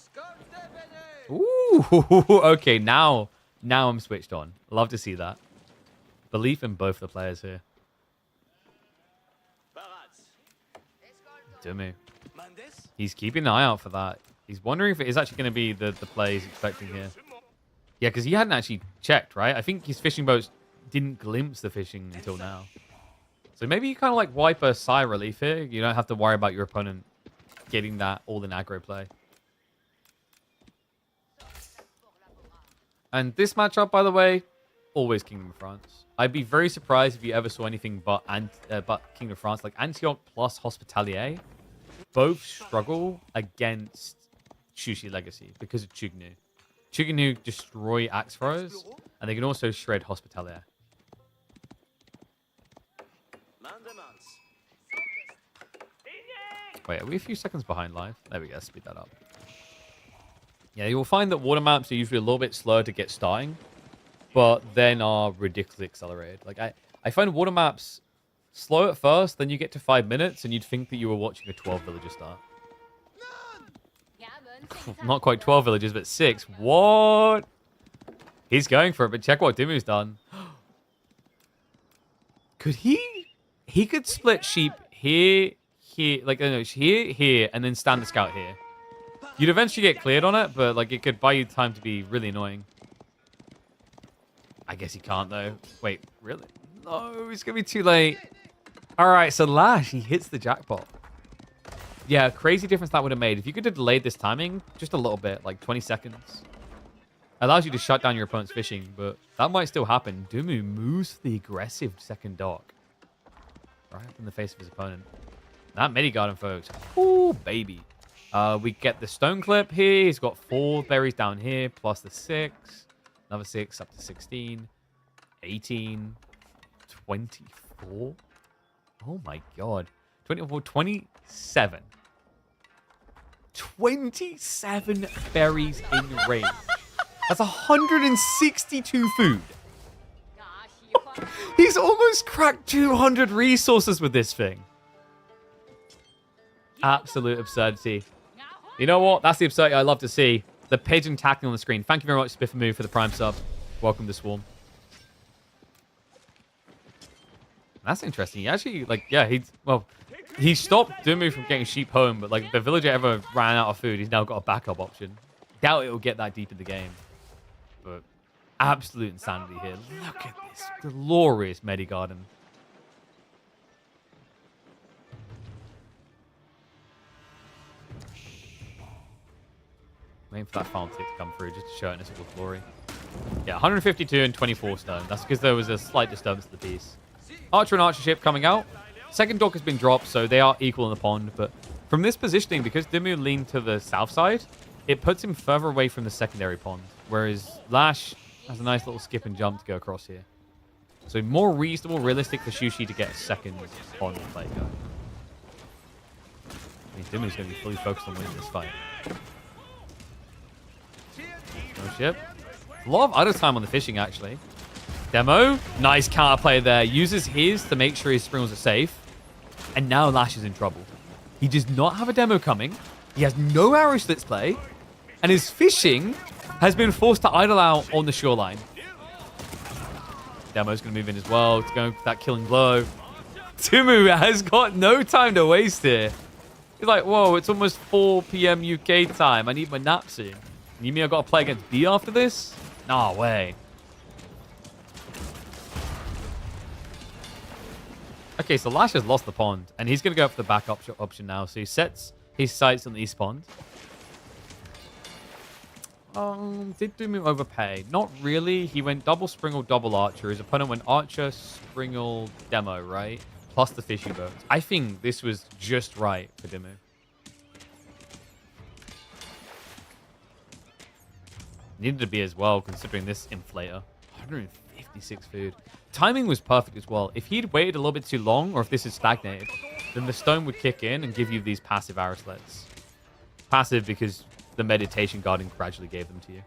Ooh, okay, now I'm switched on. Love to see that. Belief in both the players here. Dumu. He's keeping an eye out for that. He's wondering if it is actually going to be the play he's expecting here. Yeah, because he hadn't actually checked, right? I think his fishing boats didn't glimpse the fishing until now. So maybe you kind of like wipe a sigh of relief here. You don't have to worry about your opponent getting that all-in aggro play. And this matchup, by the way, always Kingdom of France. I'd be very surprised if you ever saw anything but Kingdom of France. Like Antioch plus Hospitalier both struggle against Shushi Legacy because of Chugnu. Chugnu destroy axe throws, and they can also shred Hospitalier. Wait, are we a few seconds behind live? There we go, speed that up. Yeah, you'll find that water maps are usually a little bit slower to get starting, but then are ridiculously accelerated. Like, I find water maps slow at first, then you get to 5 minutes, and you'd think that you were watching a 12 villager start. Not quite 12 villagers, but 6. What? He's going for it, but check what Dumu's done. Could he? He could split sheep here, like, no, here, and then stand the scout here. You'd eventually get cleared on it, but, like, it could buy you time to be really annoying. I guess he can't, though. Wait, really? No, it's going to be too late. All right, so Lash, he hits the jackpot. Yeah, crazy difference that would have made. If you could have delayed this timing just a little bit, like 20 seconds. Allows you to shut down your opponent's fishing, but that might still happen. Dumu moves the aggressive second dock. Right up in the face of his opponent. That mini garden, folks. Ooh, baby. We get the stone clip here. He's got 4 berries down here, plus the 6. Another 6, up to 16. 18. 24. Oh my god. 24, 27. 27 berries in range. That's 162 food. He's almost cracked 200 resources with this thing. Absolute absurdity. You know what? That's the absurdity I love to see. The pigeon tackling on the screen. Thank you very much, Spiff and Move, for the prime sub. Welcome to Swarm. That's interesting. He actually, like, yeah, he stopped Dumu from getting sheep home, but, like, if the villager ever ran out of food, he's now got a backup option. Doubt it'll get that deep in the game. But absolute insanity here. Look at this glorious Medigarden. Waiting for that final tick to come through just to show it in its full glory. Yeah, 152 and 24 stone. That's because there was a slight disturbance to the piece. Archer and Archer ship coming out. Second dock has been dropped, so they are equal in the pond. But from this positioning, because Dumu leaned to the south side, it puts him further away from the secondary pond. Whereas Lash has a nice little skip and jump to go across here. So more reasonable, realistic for Shushi to get a second pond play going. I mean, Dumu's going to be fully focused on winning this fight. No ship. A lot of idle time on the fishing, actually. Demo, nice counterplay there. Uses his to make sure his springles are safe. And now Lash is in trouble. He does not have a demo coming. He has no arrow slits play. And his fishing has been forced to idle out on the shoreline. Demo's going to move in as well to go for that killing blow. Dumu has got no time to waste here. He's like, whoa, it's almost 4 p.m. UK time. I need my nap soon. You mean I got to play against B after this? No way. Okay, so Lash has lost the pond, and he's going to go for the backup option now. So he sets his sights on the east pond. Did Dumu overpay? Not really. He went double Springle, double Archer. His opponent went Archer, Springle, Demo, right? Plus the fishing boats. I think this was just right for Dumu. Needed to be as well, considering this inflator. 156 food. Timing was perfect as well. If he'd waited a little bit too long, or if this is stagnated, then the stone would kick in and give you these passive arrow sleds. Passive because the meditation garden gradually gave them to you.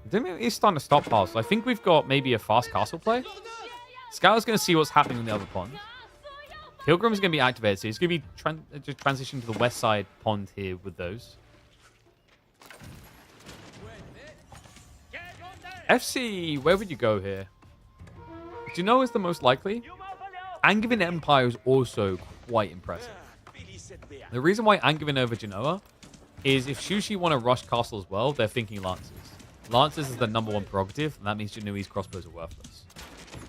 Dumu is starting to stockpile, so I think we've got maybe a fast castle play. Scout's going to see what's happening in the other pond. Pilgrim's going to be activated, so he's going to be just transitioning to the west side pond here with those. FC, where would you go here? Do you know is the most likely? Angevin Empire is also quite impressive. The reason why Angevin over Genoa is if Shushi want to rush castle as well, they're thinking Lancers. Lancers is the #1 prerogative, and that means Genoese crossbows are worthless.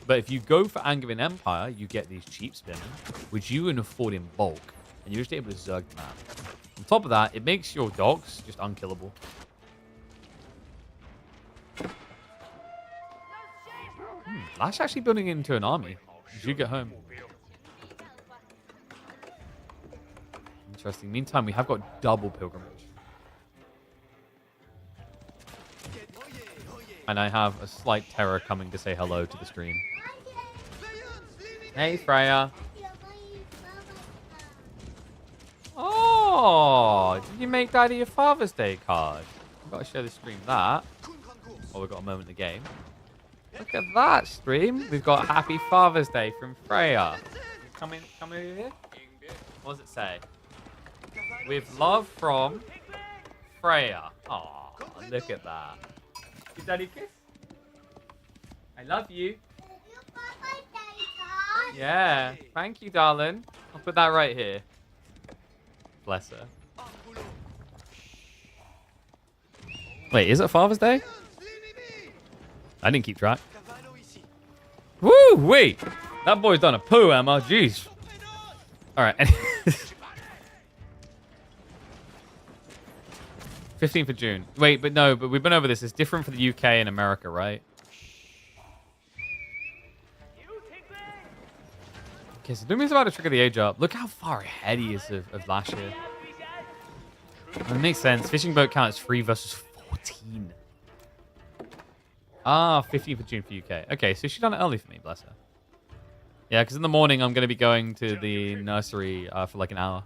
But if you go for Angevin Empire, you get these cheap spearmen, which you can afford in bulk, and you're just able to zerg them out. On top of that, it makes your dogs just unkillable. Lash actually building into an army. As you get home. Interesting. Meantime, we have got double pilgrimage. And I have a slight terror coming to say hello to the stream. Hey, Freya. Oh, did you make Daddy your Father's Day card? I've got to show the stream that. Oh, we've got a moment in the game. Look at that stream. We've got Happy Father's Day from Freya. Come over here. What does it say? With love from Freya. Oh, look at that. Give Daddy a kiss. I love you. Yeah. Thank you, darling. I'll put that right here. Bless her. Wait, is it Father's Day? I didn't keep track. Woo! Wait! That boy's done a poo, Emma. Jeez. Alright. 15th of June. Wait, but no, but we've been over this. It's different for the UK and America, right? Okay, so Dumi's about to trigger the age up. Look how far ahead he is of Lash here. It makes sense. Fishing boat count is 3 versus 14. Ah, 15th of June for UK. Okay, so she's done it early for me, bless her. Yeah, because in the morning I'm going to be going to the nursery for like an hour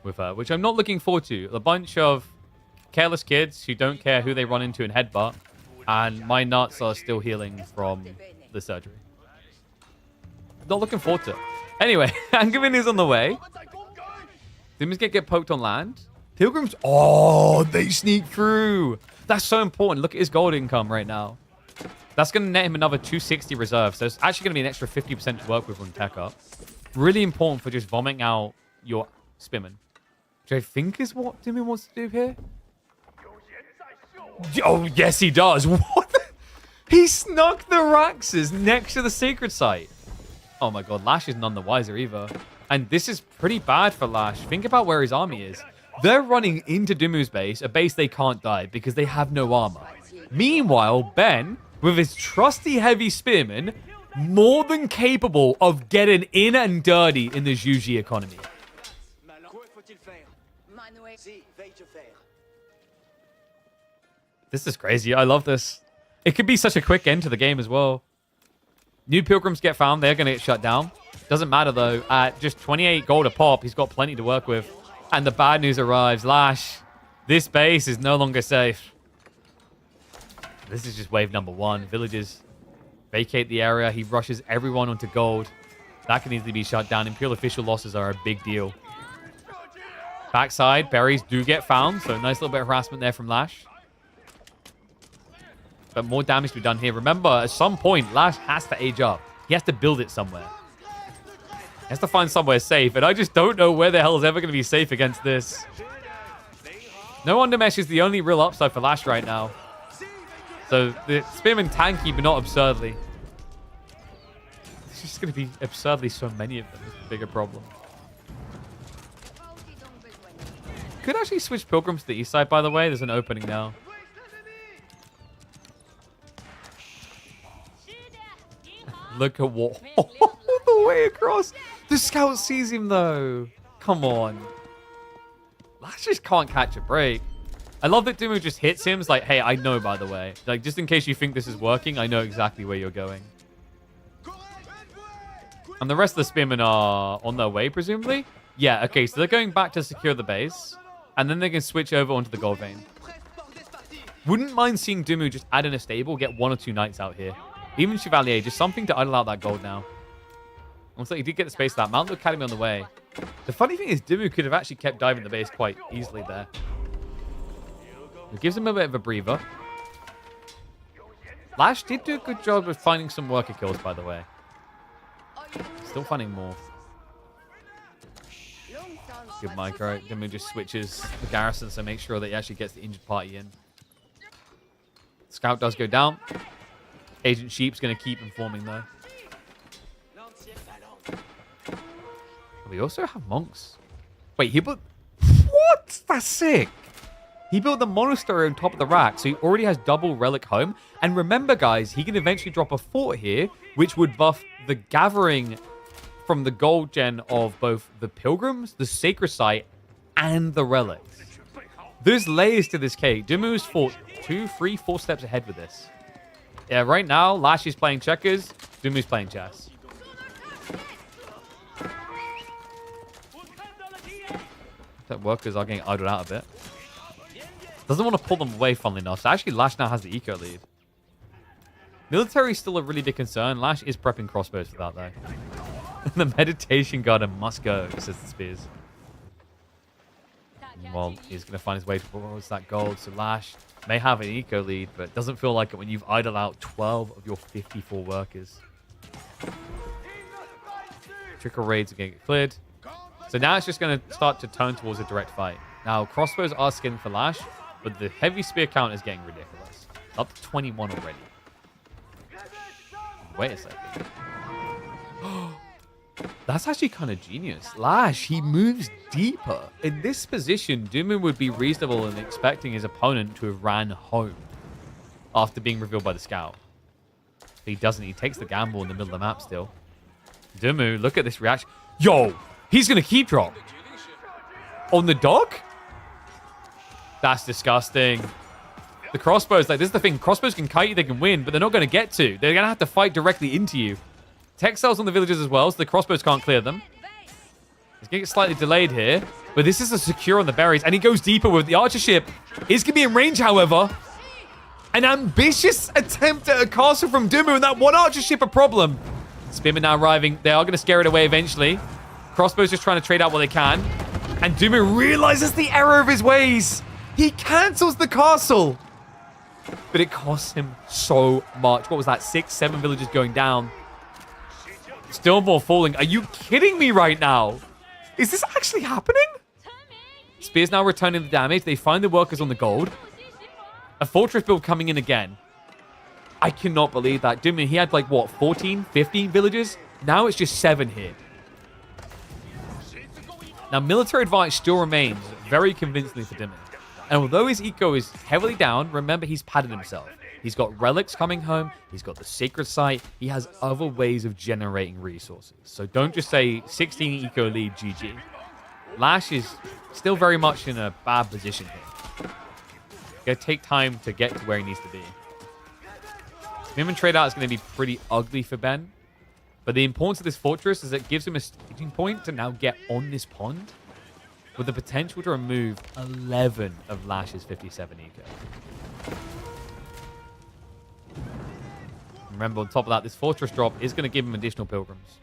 with her, which I'm not looking forward to. A bunch of careless kids who don't care who they run into in headbutt, and my nuts are still healing from the surgery. Not looking forward to it. Anyway, Angevin is on the way. Demons get poked on land. Pilgrims, oh, they sneak through. That's so important. Look at his gold income right now. That's going to net him another 260 reserve. So it's actually going to be an extra 50% to work with on tech up. Really important for just vomiting out your spearmen. Which I think is what Dimmy wants to do here. Oh, yes, he does. What? He snuck the Raxes next to the secret site. Oh my god, Lash is none the wiser either. And this is pretty bad for Lash. Think about where his army is. They're running into Dumu's base, a base they can't dive because they have no armor. Meanwhile, Ben, with his trusty heavy spearmen, more than capable of getting in and dirty in the Juji economy. This is crazy. I love this. It could be such a quick end to the game as well. New pilgrims get found. They're going to get shut down. Doesn't matter, though. At just 28 gold a pop, he's got plenty to work with. And the bad news arrives. Lash, this base is no longer safe. This is just wave number 1. Villagers vacate the area. He rushes everyone onto gold. That can easily be shut down. Imperial official losses are a big deal. Backside, berries do get found. So nice little bit of harassment there from Lash. But more damage to be done here. Remember, at some point, Lash has to age up. He has to build it somewhere. He has to find somewhere safe. And I just don't know where the hell is ever going to be safe against this. No undermesh is the only real upside for Lash right now. So the Spearman tanky, but not absurdly. It's just going to be absurdly so many of them. It's a bigger problem. Could actually switch Pilgrims to the east side, by the way. There's an opening now. Look at what... all the way across. The scout sees him, though. Come on. Lash just can't catch a break. I love that Dumu just hits him. It's like, hey, I know, by the way. Like, just in case you think this is working, I know exactly where you're going. And the rest of the spearmen are on their way, presumably? Yeah, okay, so they're going back to secure the base. And then they can switch over onto the gold vein. Wouldn't mind seeing Dumu just add in a stable, get 1 or 2 knights out here. Even Chevalier, just something to idle out that gold now. Looks like he did get the space for that. Mount Academy on the way. The funny thing is, Dumu could have actually kept diving the base quite easily there. It gives him a bit of a breather. Lash did do a good job of finding some worker kills, by the way. Still finding more. Good micro. Dumu just switches the garrison, so make sure that he actually gets the injured party in. Scout does go down. Agent Sheep's going to keep informing, though. We also have monks. Wait, he built... What? That's sick. He built the monastery on top of the rack, so he already has double relic home. And remember, guys, he can eventually drop a fort here, which would buff the gathering from the gold gen of both the pilgrims, the sacred site, and the relics. There's layers to this cake. Dumu's fought 2, 3, 4 steps ahead with this. Yeah, right now, Lash is playing checkers, Dumu's playing chess. That workers are getting idled out a bit. Doesn't want to pull them away, funnily enough. So actually, Lash now has the eco lead. Military is still a really big concern. Lash is prepping crossbows for that, though. The meditation garden must go, says the spears. Well, he's going to find his way towards that gold. So Lash may have an eco lead, but it doesn't feel like it when you've idled out 12 of your 54 workers. Trickle raids are going to get cleared. So now it's just going to start to turn towards a direct fight. Now, crossbows are skinning for Lash, but the heavy spear count is getting ridiculous. Up to 21 already. Wait a second. That's actually kind of genius. Lash, he moves deeper. In this position, Dumu would be reasonable in expecting his opponent to have ran home after being revealed by the scout. But he doesn't. He takes the gamble in the middle of the map still. Dumu, look at this reaction. Yo, he's going to keep drop. On the dog? That's disgusting. The crossbows, like, this is the thing. Crossbows can kite you, they can win, but they're not going to get to. They're going to have to fight directly into you. Tech cells on the villagers as well, so the crossbows can't clear them. It's going to get slightly delayed here, but this is a secure on the berries, and he goes deeper with the archer ship. It's going to be in range, however. An ambitious attempt at a castle from Dumu, and that one archer ship a problem. Spearmen now arriving. They are going to scare it away eventually. Crossbows just trying to trade out what they can. And Dumu realizes the error of his ways. He cancels the castle. But it costs him so much. What was that? 6, 7 villagers going down. Still more falling. Are you kidding me right now? Is this actually happening? Spears now returning the damage. They find the workers on the gold. A fortress build coming in again. I cannot believe that. Dumu, he had like, what, 14, 15 villagers? Now it's just 7 here. Now, military advantage still remains very convincingly for Dumu. And although his eco is heavily down, remember he's padded himself. He's got relics coming home. He's got the sacred site. He has other ways of generating resources. So don't just say 16 eco lead GG. Lash is still very much in a bad position here. Gonna take time to get to where he needs to be. Him and trade out is going to be pretty ugly for Ben. But the importance of this fortress is it gives him a staging point to now get on this pond with the potential to remove 11 of Lash's 57 eco. Remember, on top of that, this fortress drop is going to give him additional pilgrims.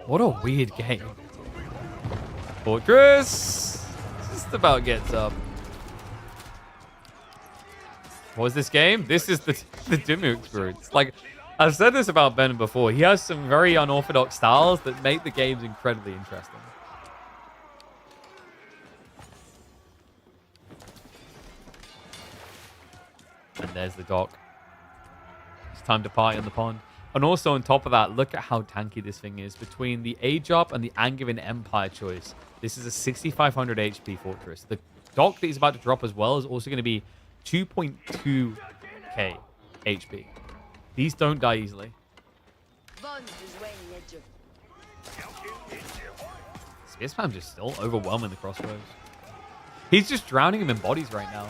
What a weird game. Fortress just about gets up. What was this game? This is the Dumu experience. Like, I've said this about Ben before. He has some very unorthodox styles that make the games incredibly interesting. And there's the dock. It's time to party on the pond. And also on top of that, look at how tanky this thing is. Between the Age Up and the Angevin Empire choice, this is a 6,500 HP fortress. The dock that he's about to drop as well is also going to be 2.2k HP. These don't die easily. Spear Spam's just still overwhelming the crossbows. He's just drowning him in bodies right now.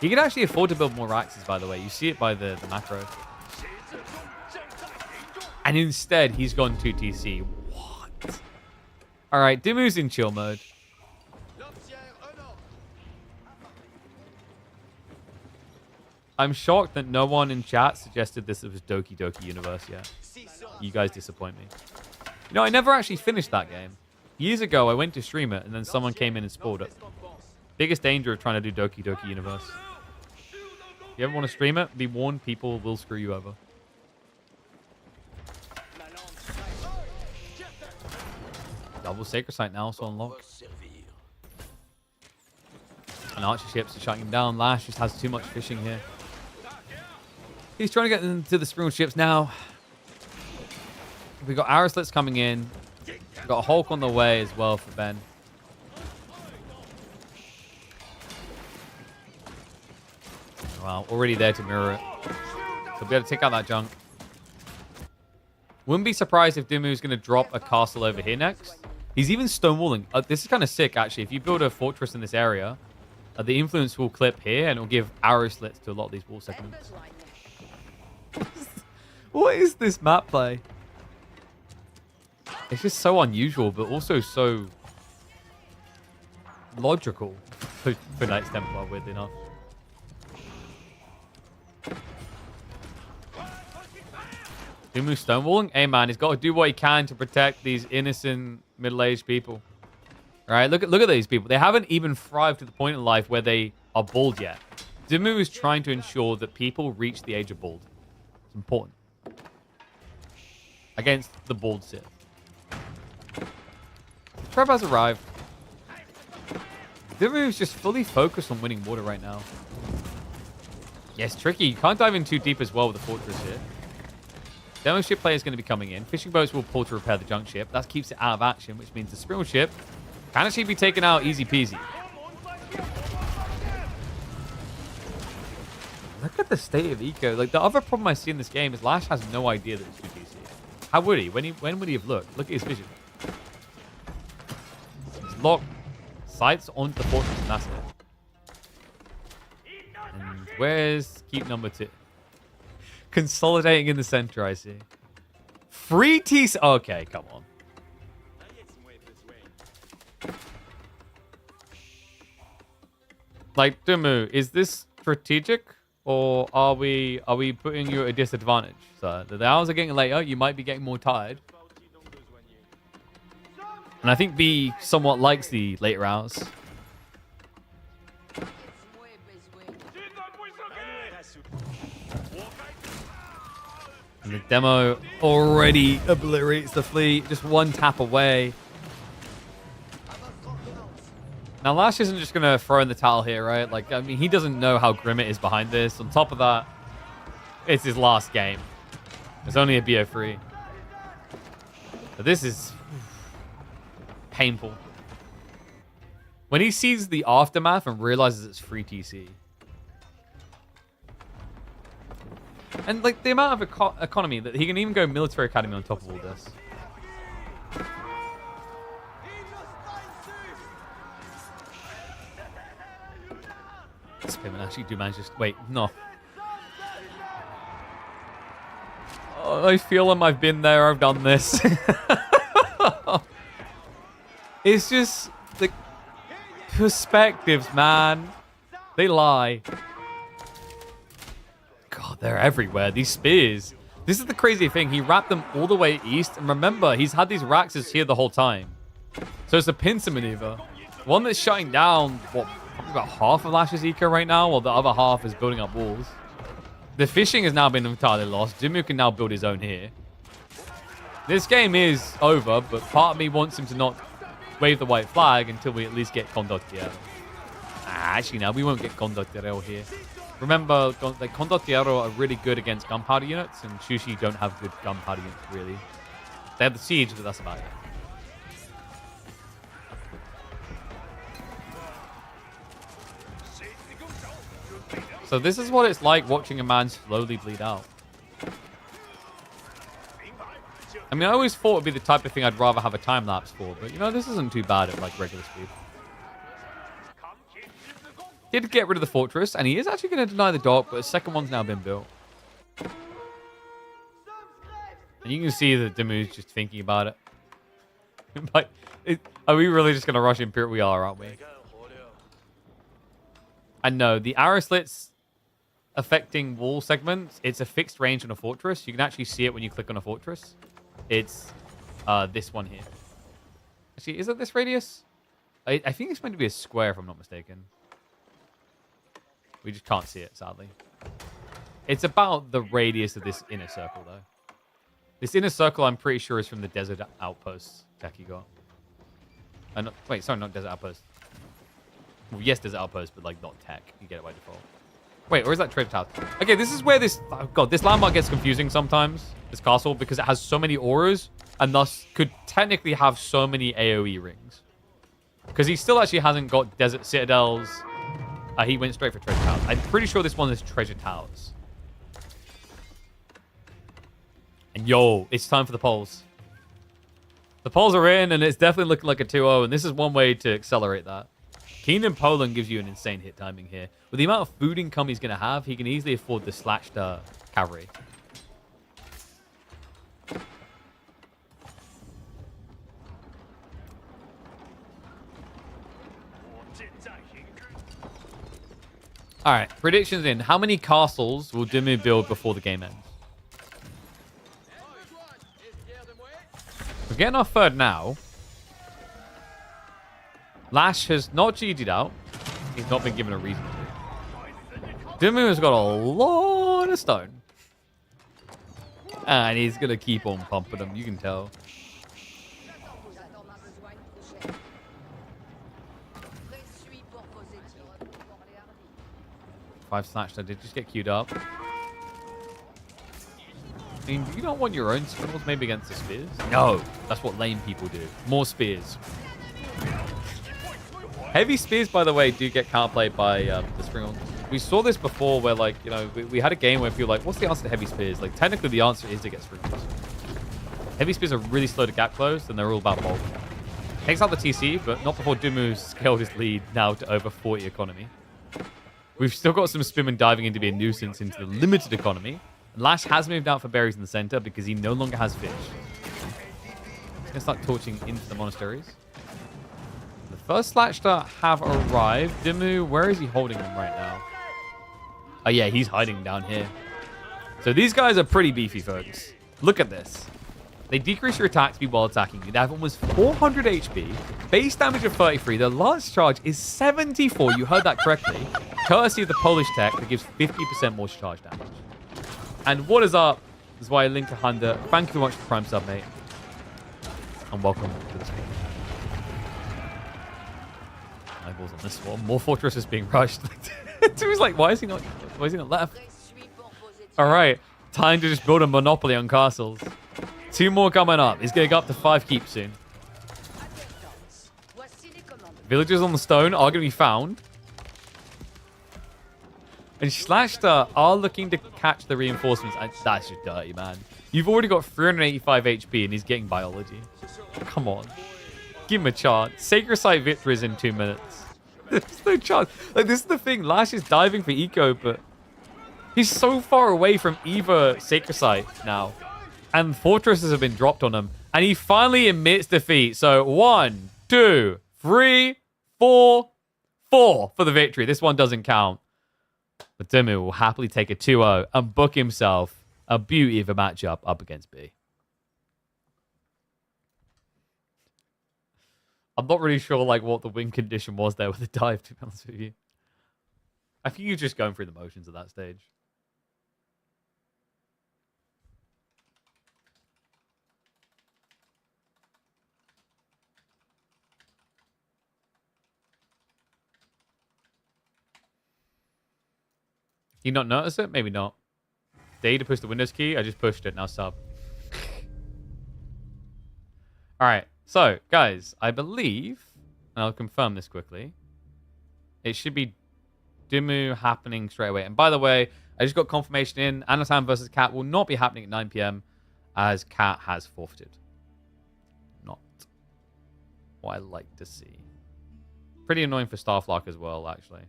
He can actually afford to build more axes, by the way. You see it by the macro. And instead, he's gone 2TC. What? All right, Dumu's in chill mode. I'm shocked that no one in chat suggested this was Doki Doki Universe yet. You guys disappoint me. You know, I never actually finished that game. Years ago, I went to stream it, and then someone came in and spoiled it. Biggest danger of trying to do Doki Doki Universe. If you ever want to stream it, be warned, people will screw you over. Double Sacred Sight now also unlocked. And Archer ships are shutting him down. Lash just has too much fishing here. He's trying to get into the Spring ships now. We've got arrow slits coming in. We've got a Hulk on the way as well for Ben. Wow, already there to mirror it. So we'll be able to take out that junk. Wouldn't be surprised if Dumu's going to drop a castle over here next. He's even stonewalling. This is kind of sick, actually. If you build a fortress in this area, the influence will clip here and it'll give arrow slits to a lot of these wall segments. What is this map play? It's just so unusual, but also so logical for Knights Templar, weirdly enough. Dumu stonewalling? Hey man, he's got to do what he can to protect these innocent middle-aged people. All right, look at these people. They haven't even thrived to the point in life where they are bald yet. Dumu is trying to ensure that people reach the age of bald. It's important. Against the bald Sith. Trev has arrived. Dumu is just fully focused on winning water right now. Yes, tricky. You can't dive in too deep as well with the fortress here. Demo ship player is going to be coming in. Fishing boats will pull to repair the junk ship. That keeps it out of action, which means the Spril ship can actually be taken out easy peasy. Look at the state of eco. Like, the other problem I see in this game is Lash has no idea that it's 2DC. How would he? When would he have looked? Look at his vision. He's locked sights onto the fortress, and that's it. And where's keep number 2? Consolidating in the center, I see. Free TC. Okay, come on. Like, Dumu, is this strategic, or are we putting you at a disadvantage? So the hours are getting later. You might be getting more tired. And I think B somewhat likes the later hours. And the demo already obliterates the fleet. Just one tap away. Now, Lash isn't just going to throw in the towel here, right? Like, I mean, he doesn't know how grim it is behind this. On top of that, it's his last game. It's only a BO3. But this is painful. When he sees the aftermath and realizes it's free TC. And, like, the amount of economy that he can even go military academy on top of all this. Spim actually do manage to... Wait, no. Oh, I feel like I've been there. I've done this. It's just... like, perspectives, man. They lie. God, they're everywhere. These spears. This is the crazy thing. He wrapped them all the way east. And remember, he's had these Raxes here the whole time. So it's a pincer maneuver. One that's shutting down, what, probably about half of Lash's eco right now, while the other half is building up walls. The fishing has now been entirely lost. Dumu can now build his own here. This game is over, but part of me wants him to not wave the white flag until we at least get Condottiero. Actually, no, we won't get Condottiero here. Remember, like, Condottiero are really good against gunpowder units, and Shushi don't have good gunpowder units, really. They have the siege, but that's about it. So this is what it's like watching a man slowly bleed out. I mean, I always thought it would be the type of thing I'd rather have a time lapse for, but you know, this isn't too bad at like regular speed. He did get rid of the fortress, and he is actually going to deny the dock, but the second one's now been built. And you can see that Dimu's just thinking about it. But are we really just going to rush Imperial? We are, aren't we? And no, the arrow slits affecting wall segments, it's a fixed range on a fortress. You can actually see it when you click on a fortress. It's this one here. Actually, is it this radius? I think it's meant to be a square, if I'm not mistaken. We just can't see it, sadly. It's about the radius of this inner circle, though. This inner circle, I'm pretty sure, is from the desert outpost tech you got. Wait, sorry, not desert outpost. Well, yes, desert outpost, but like not tech. You get it by default. Wait, or is that treasure tower? Okay, this is where this... Oh god, this landmark gets confusing sometimes. This castle, because it has so many auras, and thus could technically have so many AoE rings. Because he still actually hasn't got desert citadels. He went straight for treasure towers. I'm pretty sure this one is treasure towers. And yo, it's time for the polls. The polls are in, and it's definitely looking like a 2-0, and this is one way to accelerate that. Kingdom Poland gives you an insane hit timing here. With the amount of food income he's going to have, he can easily afford the slashed cavalry. Alright, predictions in. How many castles will Dumu build before the game ends? We're getting our third now. Lash has not GG'd out. He's not been given a reason to. Dumu has got a lot of stone. And he's going to keep on pumping them, you can tell. 5 snatched. I did just get queued up. I mean, do you not want your own spindles maybe against the spears? No, that's what lame people do. More spears. Heavy spears, by the way, do get counterplayed by the spring. We saw this before where, like, you know, we had a game where people were like, what's the answer to heavy spears? Like, technically the answer is to get sprinklers. Heavy spears are really slow to gap close, and they're all about bulk. Takes out the TC, but not before Dumu's scaled his lead now to over 40 economy. We've still got some spin and diving in to be a nuisance into the limited economy. Lash has moved out for berries in the center because he no longer has fish. He's going to start torching into the monasteries. The first Slatchta have arrived. Dumu, where is he holding them right now? Oh yeah, he's hiding down here. So these guys are pretty beefy, folks. Look at this. They decrease your attack speed while attacking you. They have almost 400 HP, base damage of 33. The lance charge is 74. You heard that correctly. Courtesy of the Polish tech that gives 50% more charge damage. And what is up? This is why I link to Honda. Thank you very much for Prime Sub, mate. And welcome to the stream. Eyeballs on this one. More fortresses being rushed. Dude's like, why is he not left? Alright. Time to just build a monopoly on castles. 2 more coming up. He's going to go up to 5 keep soon. Villagers on the stone are going to be found. And Shlashta are looking to catch the reinforcements. That's just dirty, man. You've already got 385 HP and he's getting biology. Come on. Give him a chance. Sacred Site victory is in 2 minutes. There's no chance. Like, this is the thing. Lash is diving for eco, but he's so far away from either Sacred Site now. And fortresses have been dropped on him. And he finally admits defeat. So 1, 2, 3, 4, 4 for the victory. This one doesn't count. But Dumu will happily take a 2-0 and book himself a beauty of a matchup up against B. I'm not really sure like what the win condition was there with the dive, to be honest with you. I think you're just going through the motions at that stage. You not notice it? Maybe not. Day to push the Windows key. I just pushed it. Now sub. All right. So, guys, I believe, and I'll confirm this quickly, it should be Dumu happening straight away. And by the way, I just got confirmation in. Anatan versus Cat will not be happening at 9 p.m. as Cat has forfeited. Not what I like to see. Pretty annoying for Starlock as well, actually.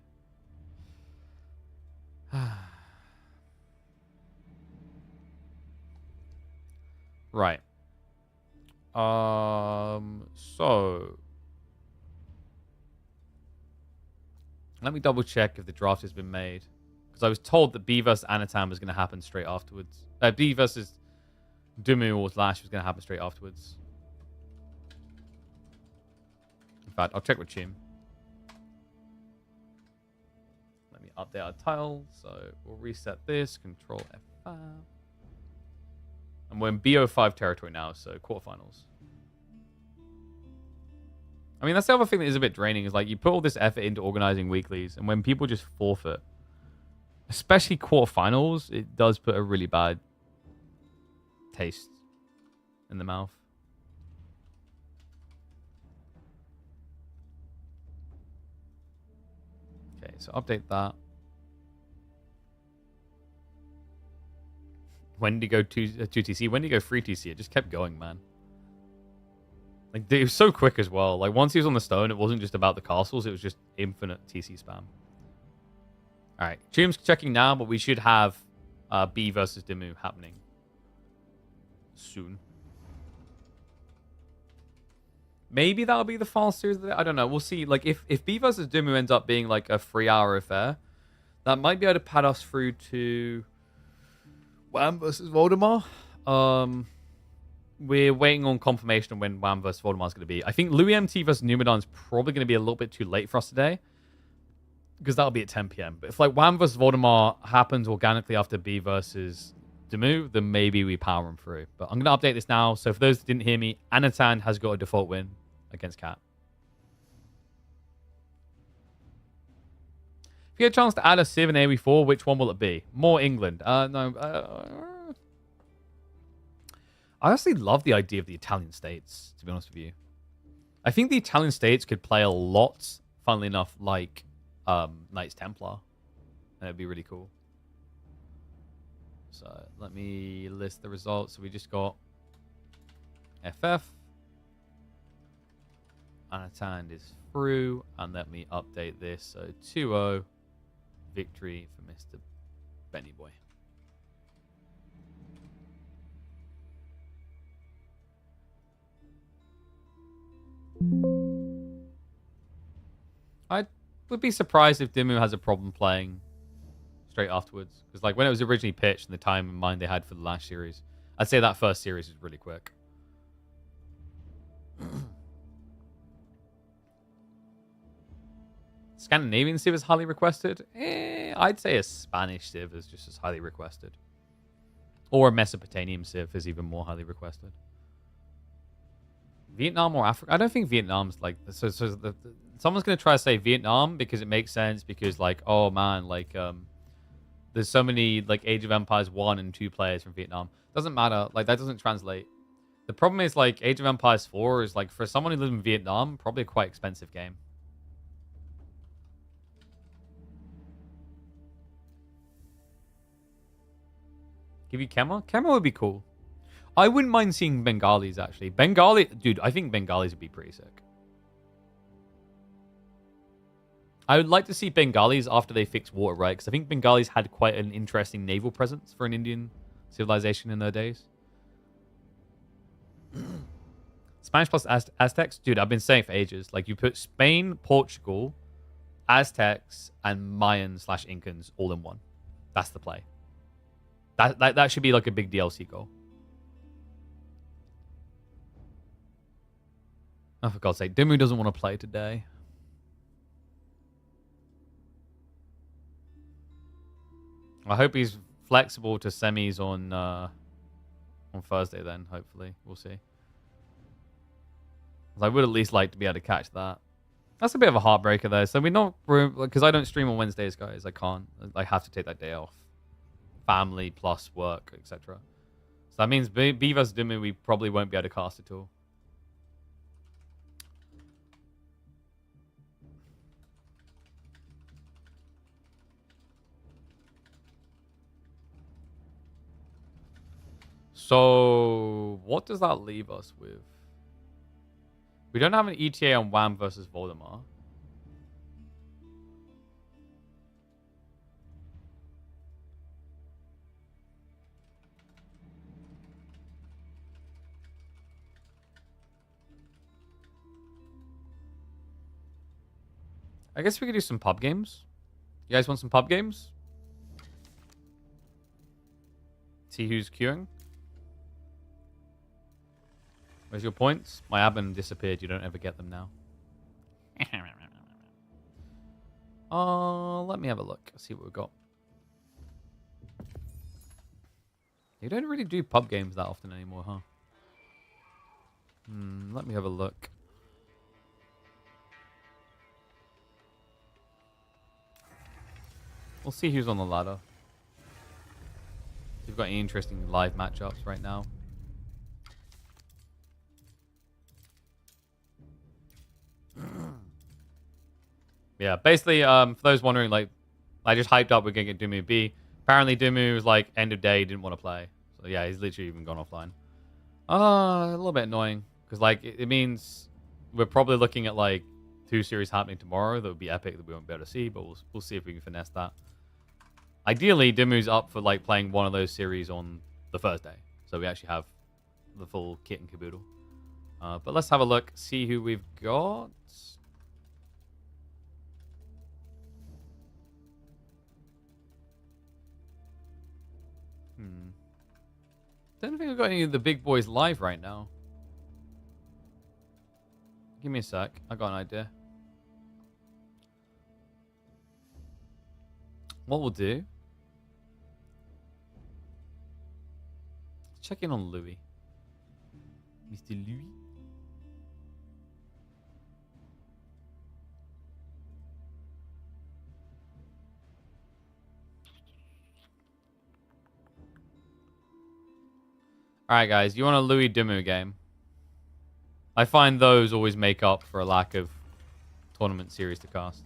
Right. So let me double check if the draft has been made, because I was told that B versus Anatan was going to happen straight afterwards. B versus Dumu-Lash was going to happen straight afterwards. In fact, I'll check with Chim. Let me update our tile. So we'll reset this. Control F5. And we're in BO5 territory now, so quarterfinals. I mean, that's the other thing that is a bit draining, is like you put all this effort into organizing weeklies, and when people just forfeit, especially quarterfinals, it does put a really bad taste in the mouth. Okay, so update that. When did you go 2TC? When did you go 3TC? It just kept going, man. Like, it was so quick as well. Like, once he was on the stone, it wasn't just about the castles. It was just infinite TC spam. All right. Chim's checking now, but we should have B versus Dumu happening soon. Maybe that'll be the final series of it. I don't know. We'll see. Like, if B versus Dumu ends up being, like, a 3-hour affair, that might be able to pad us through to Wham versus Voldemar. We're waiting on confirmation on when Wham versus Voldemar is going to be. I think Louis MT versus Numadon is probably going to be a little bit too late for us today, because that'll be at 10 p.m. But if like Wham versus Voldemar happens organically after B versus Dumu, then maybe we power them through. But I'm going to update this now. So for those that didn't hear me, Anatan has got a default win against Cat. If you get a chance to add a Civ and AoE4, which one will it be? More England. No. I honestly love the idea of the Italian states, to be honest with you. I think the Italian states could play a lot, funnily enough, like Knights Templar. And it'd be really cool. So let me list the results. So we just got FF. Anatan is through. And let me update this. So 2-0 victory for Mr. Benny Boy. I would be surprised if Dumu has a problem playing straight afterwards. Because like when it was originally pitched and the time in mind they had for the last series, I'd say that first series was really quick. Scandinavian Civ is highly requested. I'd say a Spanish Civ is just as highly requested. Or a Mesopotamian Civ is even more highly requested. Vietnam or Africa? I don't think Vietnam's like... someone's going to try to say Vietnam because it makes sense because like, oh man, like there's so many like Age of Empires 1 and 2 players from Vietnam. Doesn't matter. Like that doesn't translate. The problem is like Age of Empires 4 is like for someone who lives in Vietnam, probably a quite expensive game. Give you Kema? Kema would be cool. I wouldn't mind seeing Bengalis, actually. Bengali... Dude, I think Bengalis would be pretty sick. I would like to see Bengalis after they fix water, right? Because I think Bengalis had quite an interesting naval presence for an Indian civilization in their days. Spanish plus Aztecs? Dude, I've been saying for ages. Like, you put Spain, Portugal, Aztecs, and Mayan/Incans all in one. That's the play. That should be like a big DLC goal. Oh, for God's sake. Dumu doesn't want to play today. I hope he's flexible to semis on Thursday then, hopefully. We'll see. I would at least like to be able to catch that. That's a bit of a heartbreaker, though. So we're not... Because I don't stream on Wednesdays, guys. I can't. I have to take that day off. Family plus work, etc. So that means B vs Dumu, we probably won't be able to cast at all. So, what does that leave us with? We don't have an ETA on Wham versus Voldemar. I guess we could do some pub games. You guys want some pub games? See who's queuing? Where's your points? My admin disappeared. You don't ever get them now. Let me have a look. See what we've got. You don't really do pub games that often anymore, huh? Let me have a look. We'll see who's on the ladder. We've got any interesting live matchups right now. Yeah, basically, for those wondering, like, I just hyped up we're going to get Dumu B. Apparently, Dumu was like, end of day, didn't want to play. So, yeah, he's literally even gone offline. A little bit annoying. Because, like, it means we're probably looking at, like, 2 series happening tomorrow. That would be epic that we won't be able to see. But we'll see if we can finesse that. Ideally, Dumu's up for, like, playing one of those series on the Thursday. So we actually have the full kit and caboodle. But let's have a look. See who we've got. Don't think I've got any of the big boys live right now. Give me a sec. I got an idea. What we'll do... check in on Louis. Mr. Louis. Alright, guys. You want a Louis Dumu game? I find those always make up for a lack of tournament series to cast.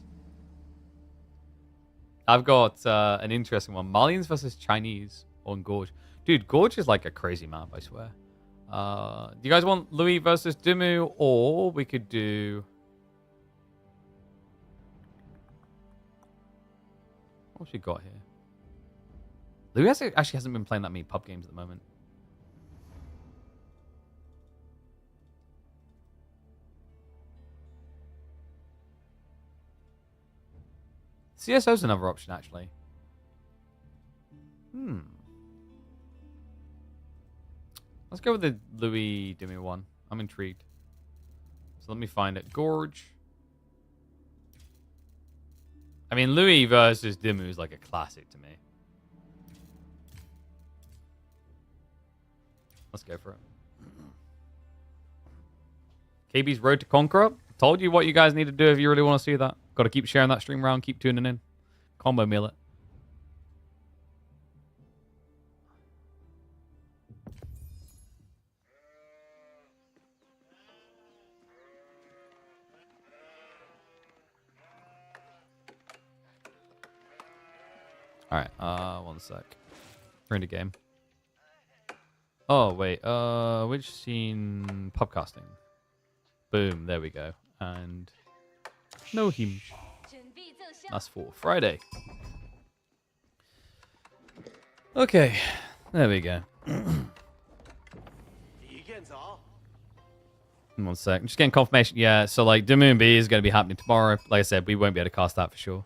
I've got an interesting one. Malians versus Chinese on Gorge. Dude, Gorge is like a crazy map, I swear. Do you guys want Louis versus Dumu? Or we could do... what's we got here? Louis actually hasn't been playing that many pub games at the moment. CSO's another option, actually. Let's go with the Louis Dumu one. I'm intrigued. So let me find it. Gorge. I mean, Louis versus Dumu is like a classic to me. Let's go for it. KB's Road to Conqueror. Told you what you guys need to do if you really want to see that. Got to keep sharing that stream around. Keep tuning in. Combo meal it. Alright, one sec. We're in the game. Oh, wait. Which scene? Pubcasting. Boom, there we go. And no him. That's for Friday. Okay, there we go. 1 sec. I'm just getting confirmation. Yeah, so like Dumu and B is going to be happening tomorrow. Like I said, we won't be able to cast that for sure.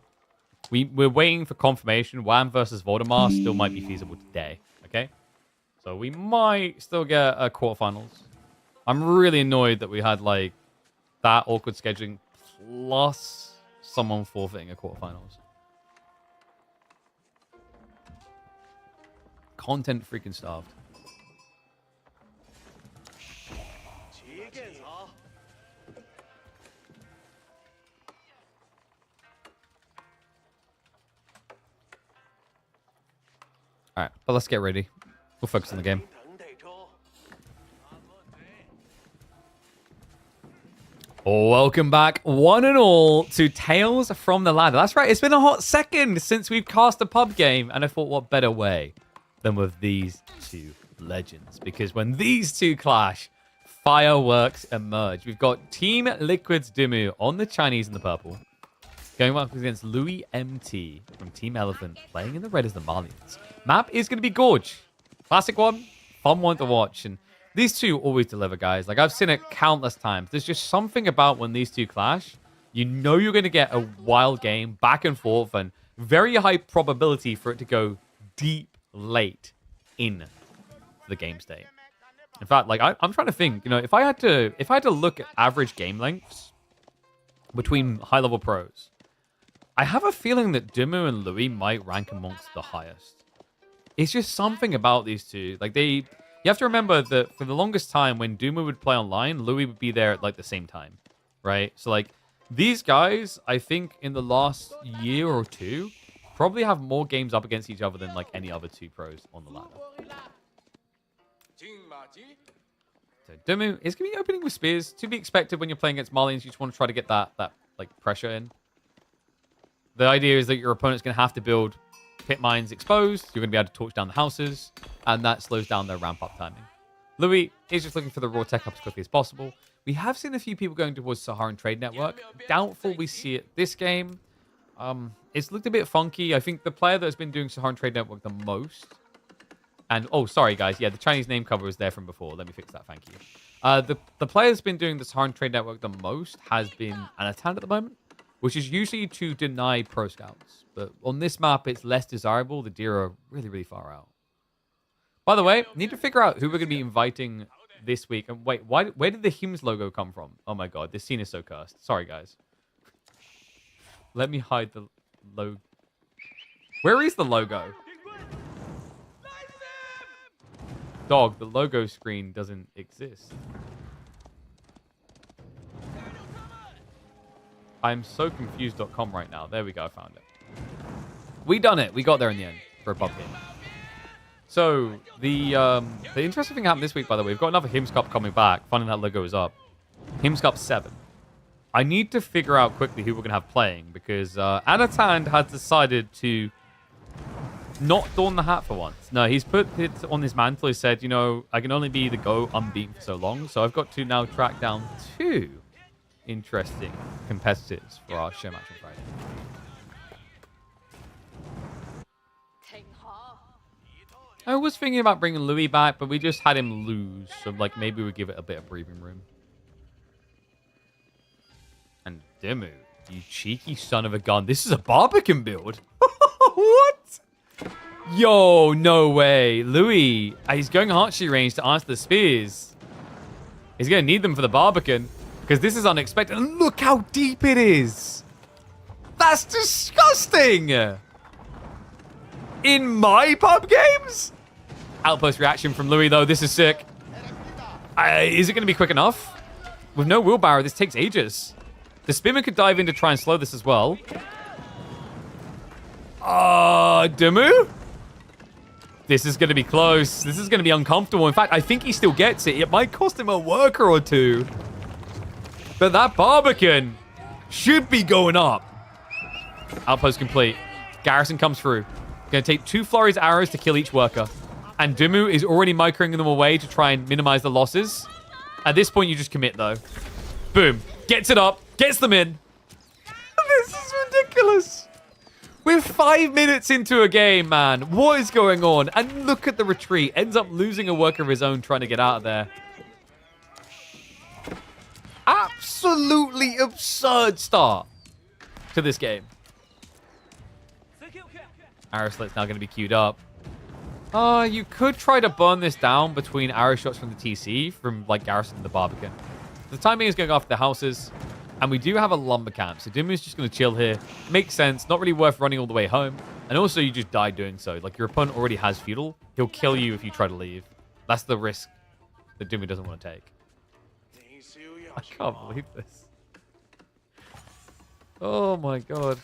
We're waiting for confirmation. Wham versus Voldemar still might be feasible today. Okay? So we might still get a quarterfinals. I'm really annoyed that we had like that awkward scheduling plus someone forfeiting a quarterfinals. Content freaking starved. All right, but let's get ready. We'll focus on the game. Welcome back, one and all, to Tales from the Ladder. That's right, it's been a hot second since we've cast a pub game, and I thought, what better way than with these two legends? Because when these two clash, fireworks emerge. We've got Team Liquid's Dumu on the Chinese in the purple, going up against Louis MT from Team Elephant, playing in the red as the Malians. Map is going to be Gorge. Classic one, fun one to watch, and these two always deliver, guys. Like, I've seen it countless times. There's just something about when these two clash. You know you're going to get a wild game, back and forth, and very high probability for it to go deep late in the game state. In fact, like, I'm trying to think, you know, if I had to look at average game lengths between high-level pros, I have a feeling that Dumu and Louis might rank amongst the highest. It's just something about these two. Like, you have to remember that for the longest time, when Dumu would play online, Louis would be there at, like, the same time, right? So, like, these guys, I think, in the last year or two, probably have more games up against each other than, like, any other two pros on the ladder. So, Dumu is going to be opening with spears. To be expected when you're playing against Malians, you just want to try to get that like, pressure in. The idea is that your opponent's going to have to build pit mines exposed. You're going to be able to torch down the houses, and that slows down their ramp-up timing. Louis is just looking for the raw tech up as quickly as possible. We have seen a few people going towards Saharan Trade Network. Doubtful we see it this game. It's looked a bit funky. I think the player that's been doing Saharan Trade Network the most... And, oh, sorry, guys. Yeah, the Chinese name cover was there from before. Let me fix that. Thank you. The player that's been doing the Saharan Trade Network the most has been Anatan at the moment, which is usually to deny pro scouts. But on this map, it's less desirable. The deer are really, really far out. By the way, need to figure out who we're going to be inviting this week. And wait, where did the hymns logo come from? Oh my god, this scene is so cursed. Sorry, guys. Let me hide the logo. Where is the logo? Dog, the logo screen doesn't exist. I'm so confused.com right now. There we go, I found it. We done it. We got there in the end for a pub game. So, the interesting thing happened this week, by the way. We've got another Hymns Cup coming back. Funny that logo is up. Hymns Cup 7. I need to figure out quickly who we're going to have playing, because Anatan has decided to not don the hat for once. No, he's put it on his mantle. He said, you know, I can only be the GO unbeaten for so long, so I've got to now track down 2 interesting competitors for our show match on Friday. I was thinking about bringing Louis back, but we just had him lose, so like maybe we give it a bit of breathing room. And Dumu, you cheeky son of a gun. This is a Barbican build. What? Yo, no way. Louis, he's going archery range to answer the spears. He's going to need them for the Barbican, because this is unexpected. And look how deep it is. That's disgusting. In my pub games? Outpost reaction from Louis, though. This is sick. Is it going to be quick enough? With no wheelbarrow, this takes ages. The Spearman could dive in to try and slow this as well. Dumu? This is going to be close. This is going to be uncomfortable. In fact, I think he still gets it. It might cost him a worker or 2. But that Barbican should be going up. Outpost complete. Garrison comes through. Going to take 2 Flores arrows to kill each worker. And Dumu is already microing them away to try and minimize the losses. At this point, you just commit, though. Boom. Gets it up. Gets them in. This is ridiculous. We're 5 minutes into a game, man. What is going on? And look at the retreat. Ends up losing a worker of his own trying to get out of there. absolutely absurd start to this game. Arrow Slit's now going to be queued up. You could try to burn this down between arrow shots from the TC from like Garrison and the Barbican. The timing is going off the houses, and we do have a lumber camp, so Dumu's just going to chill here. Makes sense, not really worth running all the way home. And also, you just die doing so. Like, your opponent already has feudal. He'll kill you if you try to leave. That's the risk that Dumu doesn't want to take. I can't believe this. Oh my god.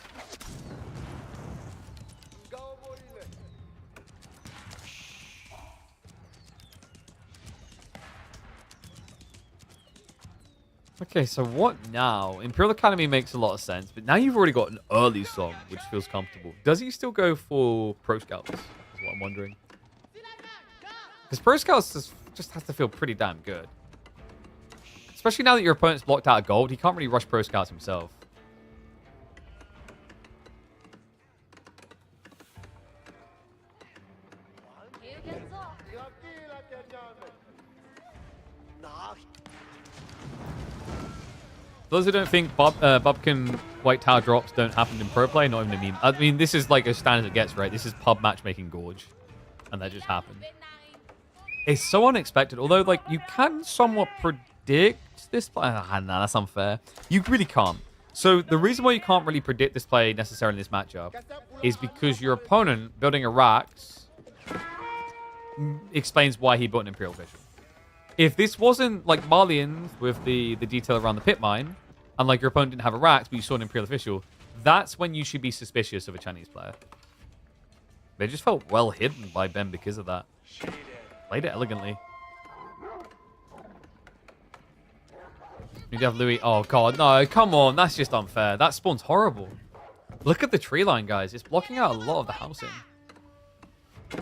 Okay, so what now? Imperial Academy makes a lot of sense, but now you've already got an early song, which feels comfortable. Does he still go for Pro Scouts? Is what I'm wondering. Because Pro Scouts just has to feel pretty damn good. Especially now that your opponent's blocked out of gold, he can't really rush Pro Scouts himself. Those who don't think Bubkin White Tower drops don't happen in pro play, not even a meme. I mean, this is like as standard it gets, right? This is pub matchmaking gorge. And that just happened. It's so unexpected. Although, like, you can somewhat predict this play. Nah, that's unfair. You really can't. So the reason why you can't really predict this play necessarily in this matchup is because your opponent building a Rax explains why he built an Imperial Official. If this wasn't like Marlians with the detail around the pit mine, and like your opponent didn't have a Rax, but you saw an Imperial Official, that's when you should be suspicious of a Chinese player. They just felt well hidden by Ben because of that. Played it elegantly. You have Louis. Oh god, no, come on, that's just unfair. That spawn's horrible. Look at the tree line, guys. It's blocking out a lot of the housing. Yeah,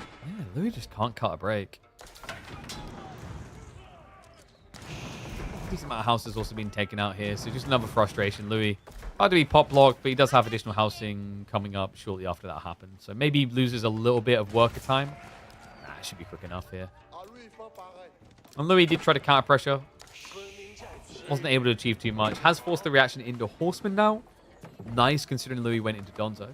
Louis just can't cut a break. Decent amount of houses also been taken out here, so just another frustration. Louis hard to be pop locked, but he does have additional housing coming up shortly after that happens. So maybe he loses a little bit of worker time. Nah, it should be quick enough here. And Louis did try to counter pressure. Wasn't able to achieve too much. Has forced the reaction into Horseman now. Nice, considering Louis went into Donzo.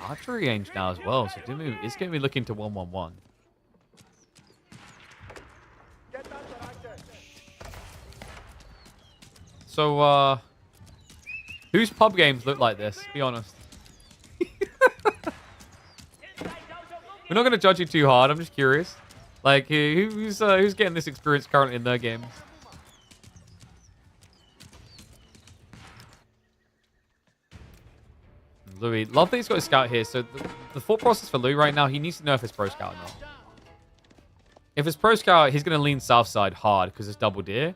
Archery range now as well, so Dumu is going to be looking to 1-1-1. So, whose pub games look like this? Be honest. We're not going to judge you too hard. I'm just curious. Like, who's getting this experience currently in their games? Louis, love that he's got a scout here. So the thought process for Louis right now, he needs to know if it's pro scout or not. If it's pro scout, he's going to lean south side hard because it's double deer.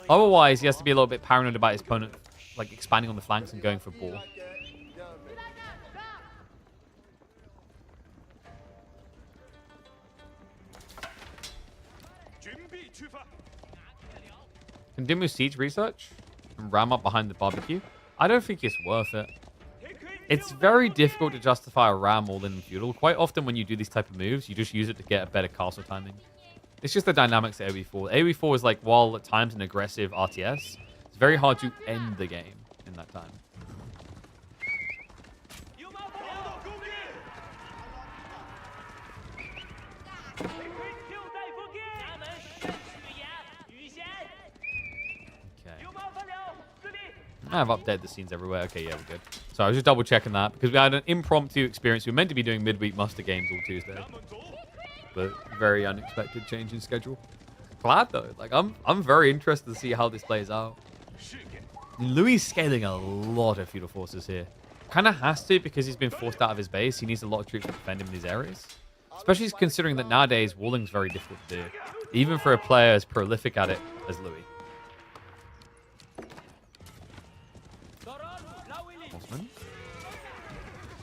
Otherwise, he has to be a little bit paranoid about his opponent, like expanding on the flanks and going for ball. Can Dimu siege research and ram up behind the barbecue? I don't think it's worth it. It's very difficult to justify a ram all in feudal. Quite often when you do these type of moves, you just use it to get a better castle timing. It's just the dynamics of AoE4. AoE4 is like, while at times an aggressive RTS, it's very hard to end the game in that time. I have updated the scenes everywhere. Okay, yeah, we're good. So I was just double checking that because we had an impromptu experience. We were meant to be doing midweek muster games all Tuesday, but very unexpected change in schedule. Glad though. Like I'm very interested to see how this plays out. Louis is scaling a lot of feudal forces here. Kind of has to because he's been forced out of his base. He needs a lot of troops to defend him in these areas. Especially considering that nowadays walling's very difficult to do, even for a player as prolific at it as Louis.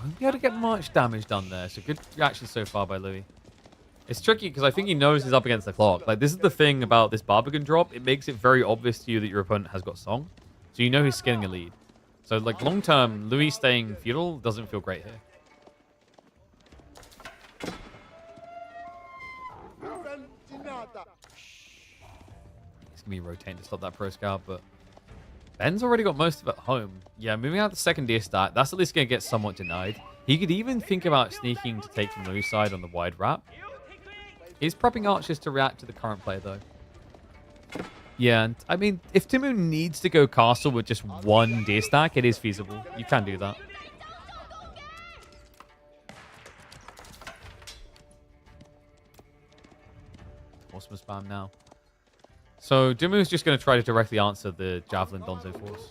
Won't be able to get much damage done there. So good reaction so far by Louis. It's tricky because I think he knows he's up against the clock. Like, this is the thing about this Barbican drop. It makes it very obvious to you that your opponent has got Song. So you know he's scaling a lead. So, like, long term, Louis staying feudal doesn't feel great here. He's going to be rotating to stop that pro scout, but Ben's already got most of it at home. Yeah, moving out the second deer stack, that's at least going to get somewhat denied. He could even think about sneaking to take from Louis' side on the wide wrap. He's prepping archers to react to the current play, though. Yeah, and I mean, if Dumu needs to go castle with just one deer stack, it is feasible. You can do that. Awesome spam now. So Dumu is just going to try to directly answer the Javelin Donzo force.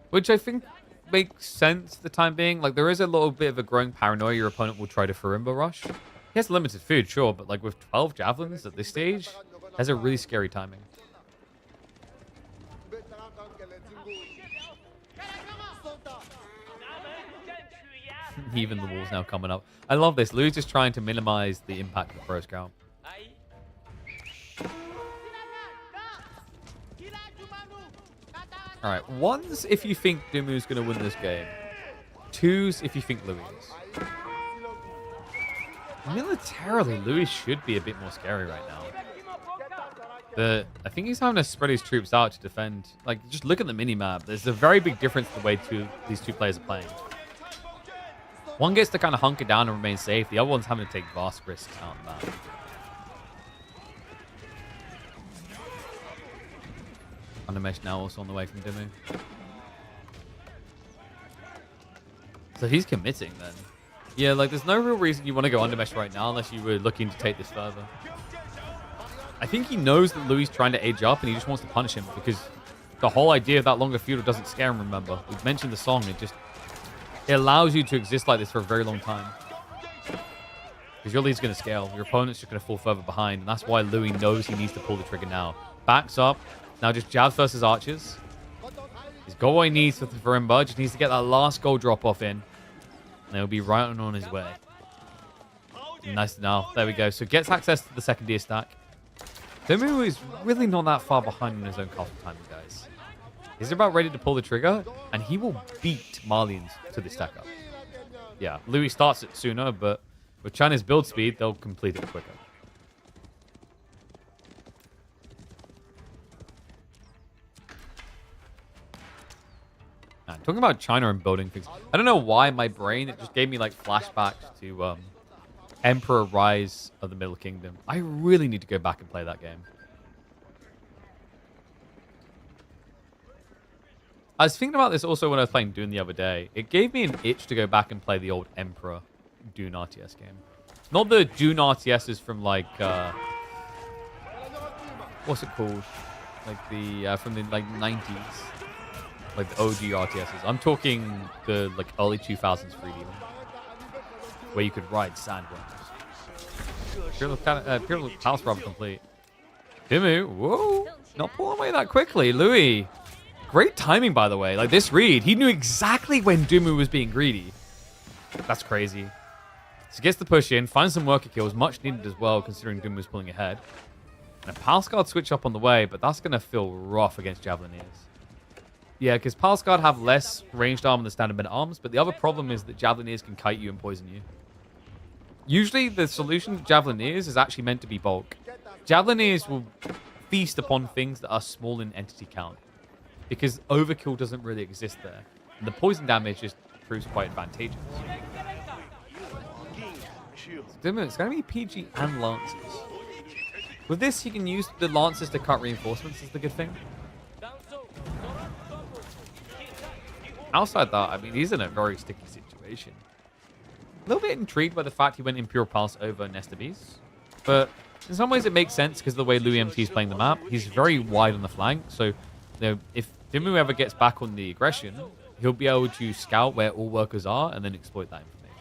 Which I think makes sense for the time being. Like, there is a little bit of a growing paranoia your opponent will try to Farimba rush. He has limited food, sure, but like with 12 Javelins at this stage, has a really scary timing. Even the wall's now coming up. I love this. Lou's just trying to minimize the impact of the pro scout. Alright, ones if you think Dumu's going to win this game. Twos if you think Louis is. Militarily, Louis should be a bit more scary right now. But I think he's having to spread his troops out to defend. Like, just look at the mini-map. There's a very big difference in the way these two players are playing. One gets to kind of hunker down and remain safe. The other one's having to take vast risks out on that. Undermesh now also on the way from Dumu. So he's committing then. Yeah, like there's no real reason you want to go Undermesh right now unless you were looking to take this further. I think he knows that Louis is trying to age up and he just wants to punish him because the whole idea of that longer feudal doesn't scare him, remember. We've mentioned the song, it allows you to exist like this for a very long time. Because your lead's going to scale. Your opponent's just going to fall further behind. And that's why Louis knows he needs to pull the trigger now. Backs up. Now just jabs versus archers. He's got what he needs for the Farimba. Just needs to get that last gold drop off in. And he'll be right on his way. Nice now. There we go. So gets access to the second deer stack. Dumu is really not that far behind in his own castle timing, guys. He's about ready to pull the trigger, and he will beat Marlians to the stack up. Yeah, Louis starts it sooner, but with China's build speed, they'll complete it quicker. Man, talking about China and building things, I don't know why my brain, it just gave me like flashbacks to Emperor Rise of the Middle Kingdom. I really need to go back and play that game. I was thinking about this also when I was playing Dune the other day. It gave me an itch to go back and play the old Emperor Dune RTS game. Not the Dune RTSs from like, what's it called? Like the, from the like 90s. Like the OG RTSs. I'm talking the like early 2000s 3D one. Where you could ride sandworms. Imperial Palace Rub complete. Dumu, whoa. Not pulling away that quickly. Louis. Great timing, by the way. Like, this read, he knew exactly when Dumu was being greedy. That's crazy. So gets the push in, finds some worker kills, much needed as well, considering Dumu was pulling ahead. And a Palace Guard switch up on the way, but that's going to feel rough against Javelineers. Yeah, because Palace Guard have less ranged armor than standard men-at-arms, but the other problem is that Javelineers can kite you and poison you. Usually, the solution to Javelineers is actually meant to be bulk. Javelineers will feast upon things that are small in entity count, because overkill doesn't really exist there. And the poison damage just proves quite advantageous. It's going to be PG and Lancers. With this, you can use the Lancers to cut reinforcements, is the good thing. Outside that, I mean, he's in a very sticky situation. A little bit intrigued by the fact he went Imperial Palace over Nesta Beast. But in some ways, it makes sense because of the way Louis MT is playing the map. He's very wide on the flank, so you know, if Dumu ever gets back on the aggression, he'll be able to scout where all workers are and then exploit that information.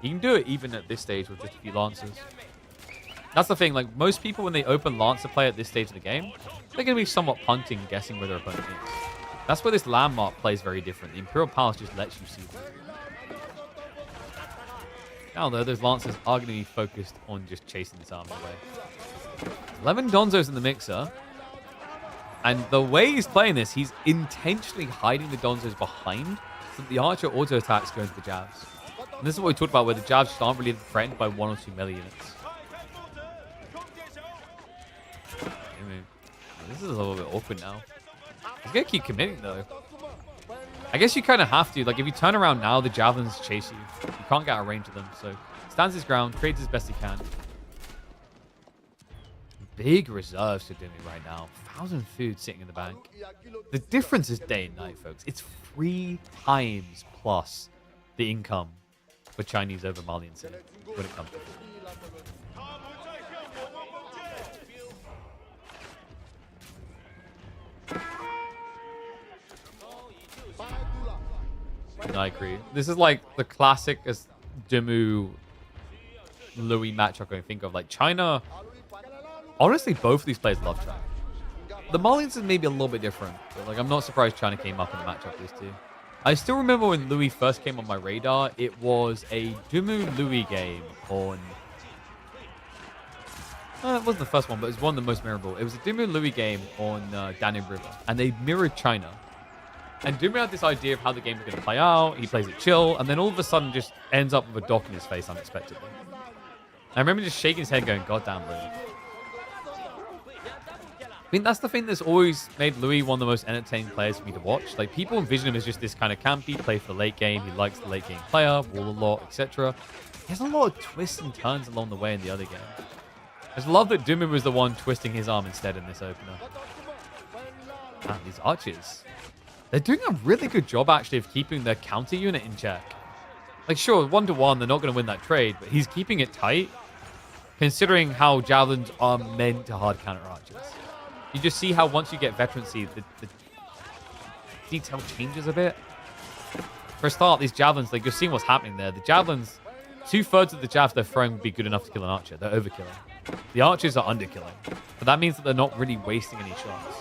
He can do it even at this stage with just a few Lancers. That's the thing, like most people when they open Lancer play at this stage of the game, they're going to be somewhat punting, guessing where their opponent is. That's where this landmark plays very different. The Imperial Palace just lets you see them. Now though, those Lancers are going to be focused on just chasing this army away. 11 Donzos in the mixer. And the way he's playing this, he's intentionally hiding the Donzos behind so that the Archer auto attacks go into the jabs. And this is what we talked about, where the jabs just aren't really threatened by 1 or 2 melee units. This is a little bit awkward now. He's going to keep committing, though. I guess you kind of have to. Like, if you turn around now, the javelins chase you. You can't get out of range of them. So, stands his ground, trades as best he can. Big reserves to Dumu right now. 1,000 food sitting in the bank. The difference is day and night, folks. It's 3 times plus the income for Chinese over Malian City when it comes to food. I agree. This is like the classic Dumu Louis match I can think of. Like China, honestly, both of these players love China. The Malians is maybe a little bit different. But like, I'm not surprised China came up in the matchup these two. I still remember when Louis first came on my radar. It was a Dumu Louis game on. It wasn't the first one, but it was one of the most memorable. It was a Dumu Louis game on Danube River, and they mirrored China. And Dumu had this idea of how the game was going to play out. He plays it chill, and then all of a sudden just ends up with a dock in his face unexpectedly. I remember just shaking his head going, God damn, bro. I mean, that's the thing that's always made Louis one of the most entertaining players for me to watch. Like, people envision him as just this kind of campy, play for the late game. He likes the late game player, wall a lot, etc. He has a lot of twists and turns along the way in the other game. I just love that Dumu was the one twisting his arm instead in this opener. Man, these archers. They're doing a really good job, actually, of keeping their counter unit in check. Like, sure, 1-to-1, they're not going to win that trade, but he's keeping it tight, considering how javelins are meant to hard counter archers. You just see how once you get veterancy, the detail changes a bit. For a start, these javelins, like, you're seeing what's happening there. The javelins, 2/3 of the jabs they're throwing would be good enough to kill an archer. They're overkilling. The archers are underkilling. But that means that they're not really wasting any shots.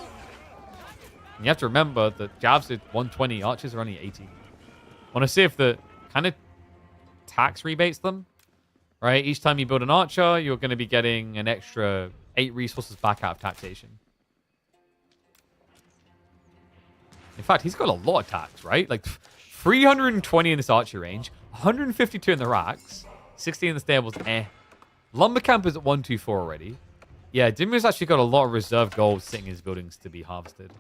And you have to remember that jabs at 120, archers are only 80. Want to see if the kind of tax rebates them, right? Each time you build an archer, you're going to be getting an extra 8 resources back out of taxation. In fact, he's got a lot of tax, right? Like 320 in this archer range, 152 in the racks, 60 in the stables, Lumber camp is at 124 already. Yeah, Dumu's actually got a lot of reserve gold sitting in his buildings to be harvested.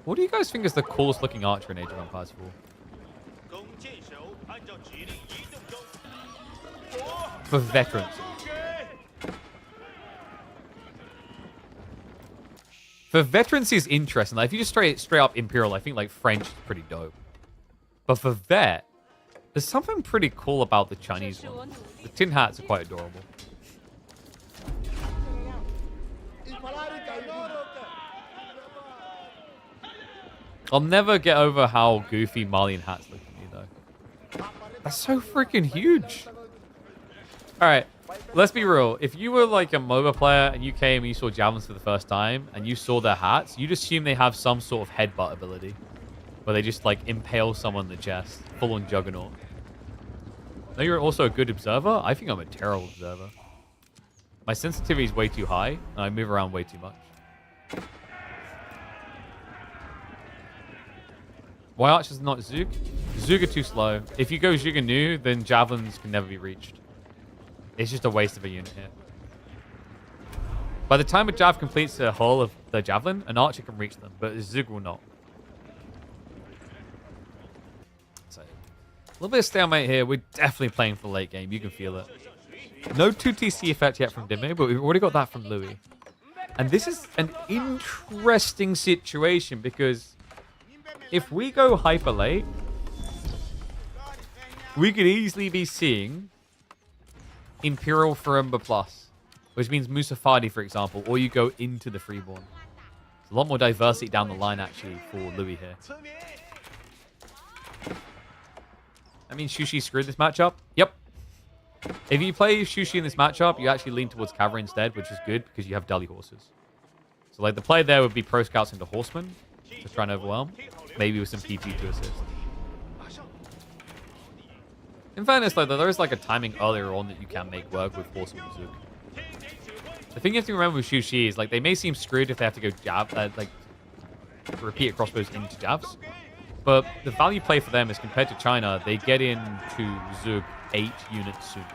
What do you guys think is the coolest looking archer in Age of Empires 4? For veterans. For veterans is interesting. Like, if you just straight up Imperial, I think like French is pretty dope. But for vet, there's something pretty cool about the Chinese one. The tin hats are quite adorable. I'll never get over how goofy Malian hats look at me, though. That's so freaking huge. All right, let's be real. If you were like a MOBA player and you came and you saw javelins for the first time and you saw their hats, you'd assume they have some sort of headbutt ability where they just like impale someone in the chest, full-on juggernaut. No, you're also a good observer. I think I'm a terrible observer. My sensitivity is way too high and I move around way too much. Why archers not Zug? Zug are too slow. If you go Zug and Nu, then javelins can never be reached. It's just a waste of a unit here. By the time a jav completes the hull of the javelin, an archer can reach them, but Zug will not. So, a little bit of stalemate here. We're definitely playing for the late game. You can feel it. No 2TC effect yet from Dumu, but we've already got that from Louis. And this is an interesting situation because if we go hyper late, we could easily be seeing Imperial Ferumba Plus, which means Musafadi, for example, or you go into the Freeborn. There's a lot more diversity down the line, actually, for Louis here. I mean, Shushi screwed this matchup. Yep. If you play Shushi in this matchup, you actually lean towards cavalry instead, which is good because you have Deli horses. So, like, the play there would be Pro Scouts into Horsemen to try and overwhelm. Maybe with some PP to assist. In fairness, though, there is like a timing earlier on that you can make work with Horseman and Zook. The thing you have to remember with Shushi is like they may seem screwed if they have to go jab, like repeat crossbows into jabs. But the value play for them is compared to China, they get into Zug 8 units sooner.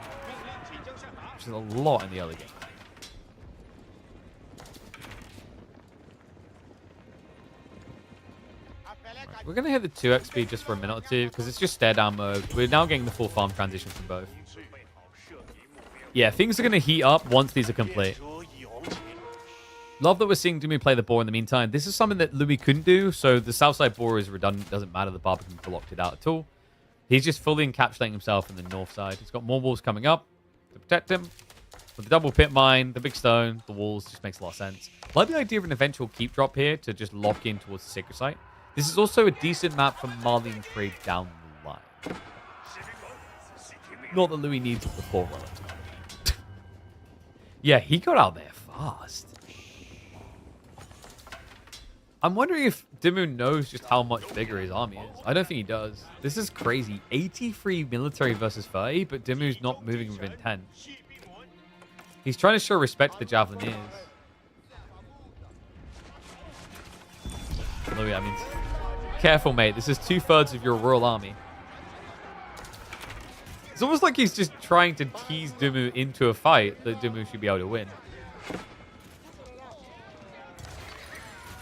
Which is a lot in the early game. We're going to hit the 2x speed just for a minute or two, because it's just stare down mode. We're now getting the full farm transition from both. Yeah, things are going to heat up once these are complete. Love that we're seeing Dumu play the boar in the meantime. This is something that Louis couldn't do, so the south side boar is redundant. Doesn't matter, the Barbican blocked it out at all. He's just fully encapsulating himself in the north side. He's got more walls coming up to protect him. With the double pit mine, the big stone, the walls, just makes a lot of sense. I like the idea of an eventual keep drop here to just lock in towards the sacred site. This is also a decent map for Marlene trade down the line. Not that Louis needs it before. Yeah, he got out there fast. I'm wondering if Dumu knows just how much bigger his army is. I don't think he does. This is crazy. 83 military versus 30, but Dimu's not moving with intent. He's trying to show respect to the Javelineers. Louis, I mean, careful, mate. This is 2/3 of your royal army. It's almost like he's just trying to tease Dumu into a fight that Dumu should be able to win.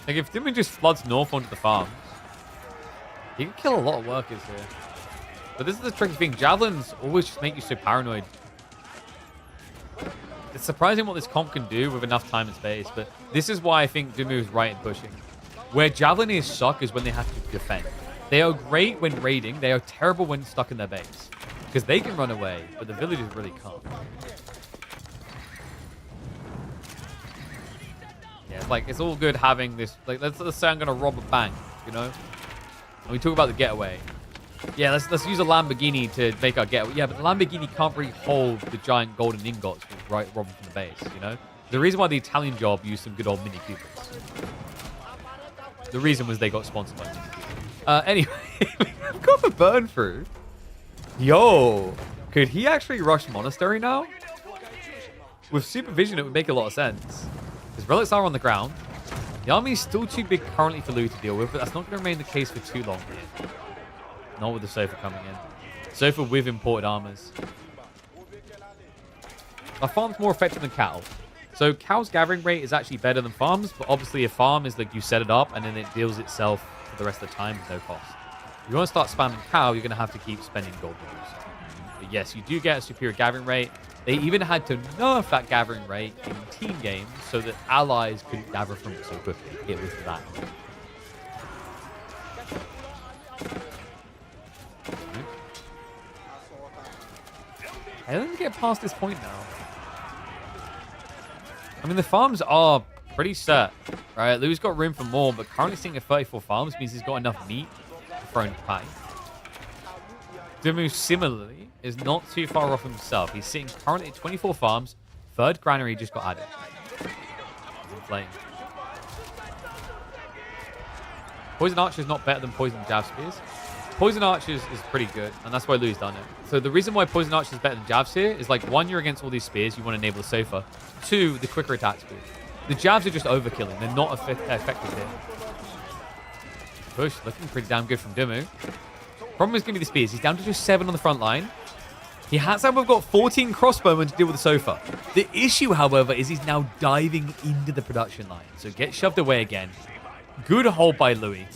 Like, if Dumu just floods north onto the farms, he can kill a lot of workers here. But this is the tricky thing. Javelins always just make you so paranoid. It's surprising what this comp can do with enough time and space, but this is why I think Dumu is right in pushing. Where Javelineers suck is when they have to defend. They are great when raiding. They are terrible when stuck in their base. Because they can run away, but the villagers really can't. Yeah, it's like, it's all good having this, like, let's say I'm going to rob a bank, you know? And we talk about the getaway. Yeah, let's use a Lamborghini to make our getaway. Yeah, but the Lamborghini can't really hold the giant golden ingots with robbing from the base, you know? The reason why the Italian job used some good old Mini Coopers. The reason was they got sponsored by Mini Cooper. Anyway, we've got the burn through. Yo, could he actually rush Monastery now? With supervision, it would make a lot of sense. His relics are on the ground. The army is still too big currently for Louis to deal with, but that's not going to remain the case for too long. Not with the Sofa coming in. Sofa with imported armors. Our farm's more effective than cattle. So cow's gathering rate is actually better than farms, but obviously a farm is like you set it up and then it deals itself for the rest of the time with no cost. If you want to start spamming cow, you're going to have to keep spending gold balls. But yes, you do get a superior gathering rate. They even had to nerf that gathering rate in team games so that allies couldn't gather from it so quickly. It was that. I don't get past this point now. I mean, the farms are pretty set, right? Lou's got room for more, but currently sitting at 34 farms means he's got enough meat to throw in pie. Dumu, similarly, is not too far off himself. He's sitting currently at 24 farms. Third granary just got added. He's playing. Poison Archer is not better than Poison Jab Spears. Poison Archers is pretty good, and that's why Lou's done it. So the reason why Poison Archer is better than Jabs here is, like, one, you're against all these spears, you want to enable the Sofa. Two, the quicker attack speed. The Jabs are just overkilling. They're not effective here. Push, looking pretty damn good from Dumu. Problem is going to be the spears. He's down to just 7 on the front line. He has, however, got 14 crossbowmen to deal with the Sofa. The issue, however, is he's now diving into the production line. So get shoved away again. Good hold by Louis.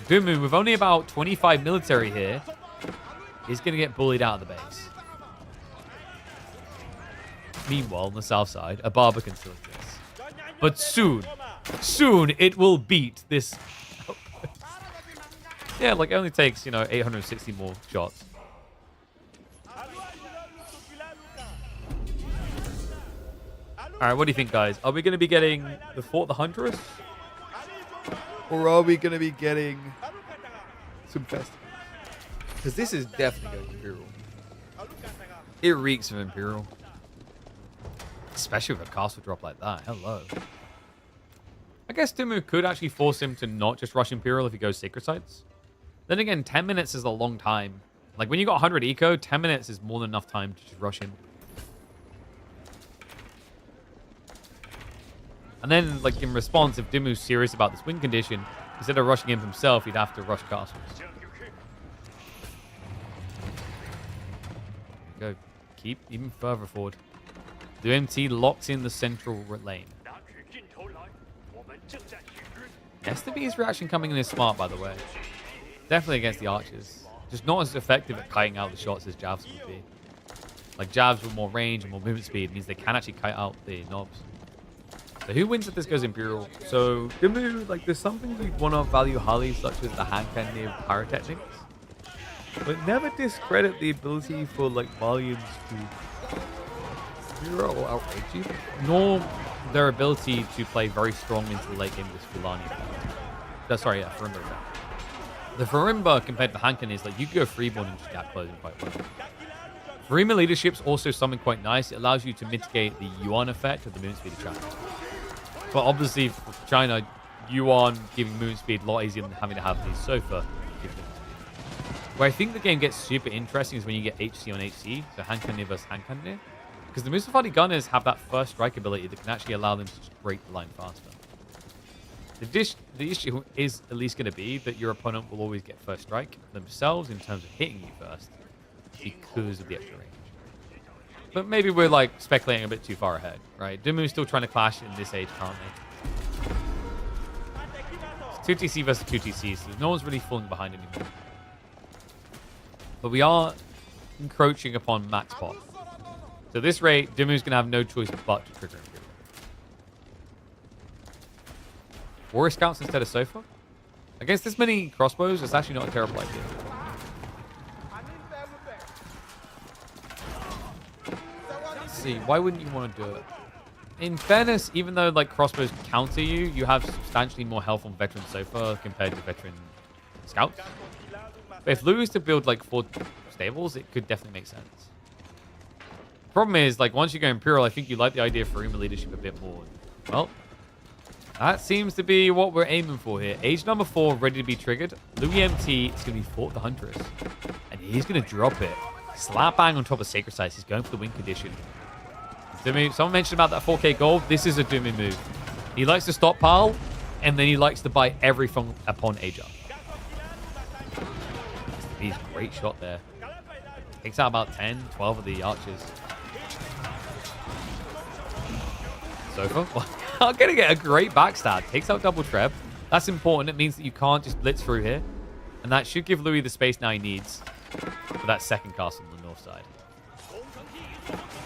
Dumu, with only about 25 military here, is going to get bullied out of the base. Meanwhile, on the south side, a Barbican still exists. But soon it will beat this. Yeah, like, it only takes, 860 more shots. All right, what do you think, guys? Are we going to be getting the Fort the Huntress? Or are we going to be getting some festivals? Because this is definitely going Imperial. It reeks of Imperial. Especially with a castle drop like that. Hello. I guess Dumu could actually force him to not just rush Imperial if he goes Sacred Sites. Then again, 10 minutes is a long time. Like, when you got 100 eco, 10 minutes is more than enough time to just rush him. And then, like, in response, if Dumu's serious about this win condition, Instead of rushing him himself, he'd have to rush castles. Go. Keep even further forward. The MT locks in the central lane. STB's reaction coming in is smart, by the way. Definitely against the archers. Just not as effective at kiting out the shots as Javs would be. Like, Javs with more range and more movement speed means they can actually kite out the knobs. So who wins if this goes Imperial? So, Dumu, like, there's something you'd want to value highly, such as the hand candy of pyrotechnics. But never discredit the ability for, like, Malians to hero or outrage you, nor their ability to play very strong into the late game with Fulani. Sorry, yeah, Farimba effect. The Farimba compared to Hankan is like you can go freeborn and just gap closing quite well. Farimba leadership's also something quite nice. It allows you to mitigate the Yuan effect of the movement speed of China. But obviously for China, Yuan giving movement speed a lot easier than having to have the Sofa give movement speed. Where I think the game gets super interesting is when you get HC on HC, so Hankane versus Hankane. Because the Musafadi gunners have that first strike ability that can actually allow them to just break the line faster. The issue is at least going to be that your opponent will always get first strike themselves in terms of hitting you first because of the extra range. But maybe we're like speculating a bit too far ahead, right? Dumu's still trying to clash in this age currently. It's 2TC versus 2TC, so no one's really falling behind anymore. But we are encroaching upon max pot. So at this rate, Dumu's going to have no choice but to trigger Imperial. Warrior Scouts instead of Sofa? Against this many crossbows, it's actually not a terrible idea. Let's see, why wouldn't you want to do it? In fairness, even though like crossbows counter you, you have substantially more health on Veteran Sofa compared to Veteran Scouts. But if Lou is to build like 4 stables, it could definitely make sense. The problem is, like, once you go Imperial, I think you like the idea of Farima leadership a bit more. Well, that seems to be what we're aiming for here. Age number 4 ready to be triggered. Louis MT is going to be fought the Huntress. And he's going to drop it. Slap bang on top of Sacred Sites. He's going for the win condition. Dumu, someone mentioned about that 4k gold. This is a Dumu move. He likes to stockpile, and then he likes to buy everything upon age up. He's a great shot there. Takes out about 10, 12 of the archers. Sofa. I'm going to get a great backstab. Takes out double treb. That's important. It means that you can't just blitz through here. And that should give Louis the space now he needs for that second castle on the north side.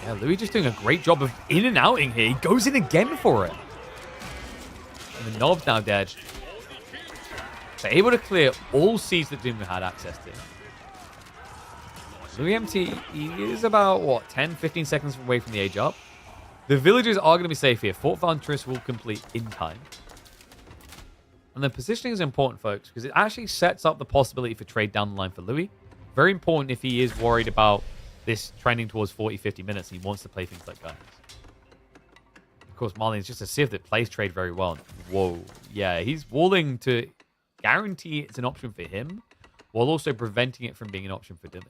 Yeah, Louis just doing a great job of in and outing here. He goes in again for it. And the knob's now dead. They're able to clear all seeds that Dumu had access to. Louis MT is about, what, 10, 15 seconds away from the age up. The villagers are going to be safe here. Fort Ventress will complete in time. And the positioning is important, folks, because it actually sets up the possibility for trade down the line for Louis. Very important if he is worried about this trending towards 40, 50 minutes and he wants to play things like guns. Of course, Marlin is just a civ that plays trade very well. Whoa. Yeah, he's walling to guarantee it's an option for him while also preventing it from being an option for Dumu.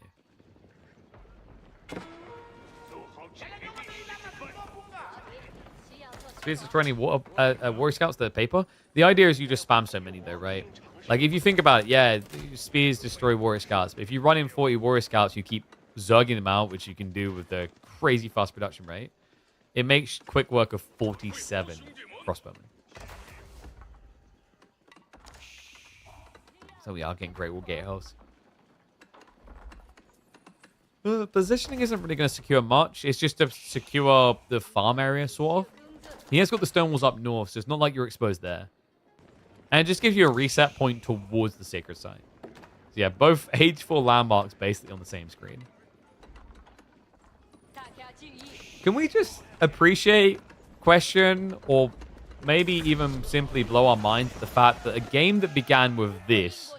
Spears is training Warrior Scouts to the paper. The idea is you just spam so many though, right? Like if you think about it, yeah, Spears destroy Warrior Scouts. But if you run in 40 Warrior Scouts, you keep zerging them out, which you can do with the crazy fast production rate. It makes quick work of 47 crossbowmen. So we are getting Great Wall Gatehouse. Positioning isn't really going to secure much. It's just to secure the farm area, sort of. He has got the stone walls up north, so it's not like you're exposed there. And it just gives you a reset point towards the sacred site. So yeah, both age 4 landmarks basically on the same screen. Can we just appreciate, question, or maybe even simply blow our minds at the fact that a game that began with this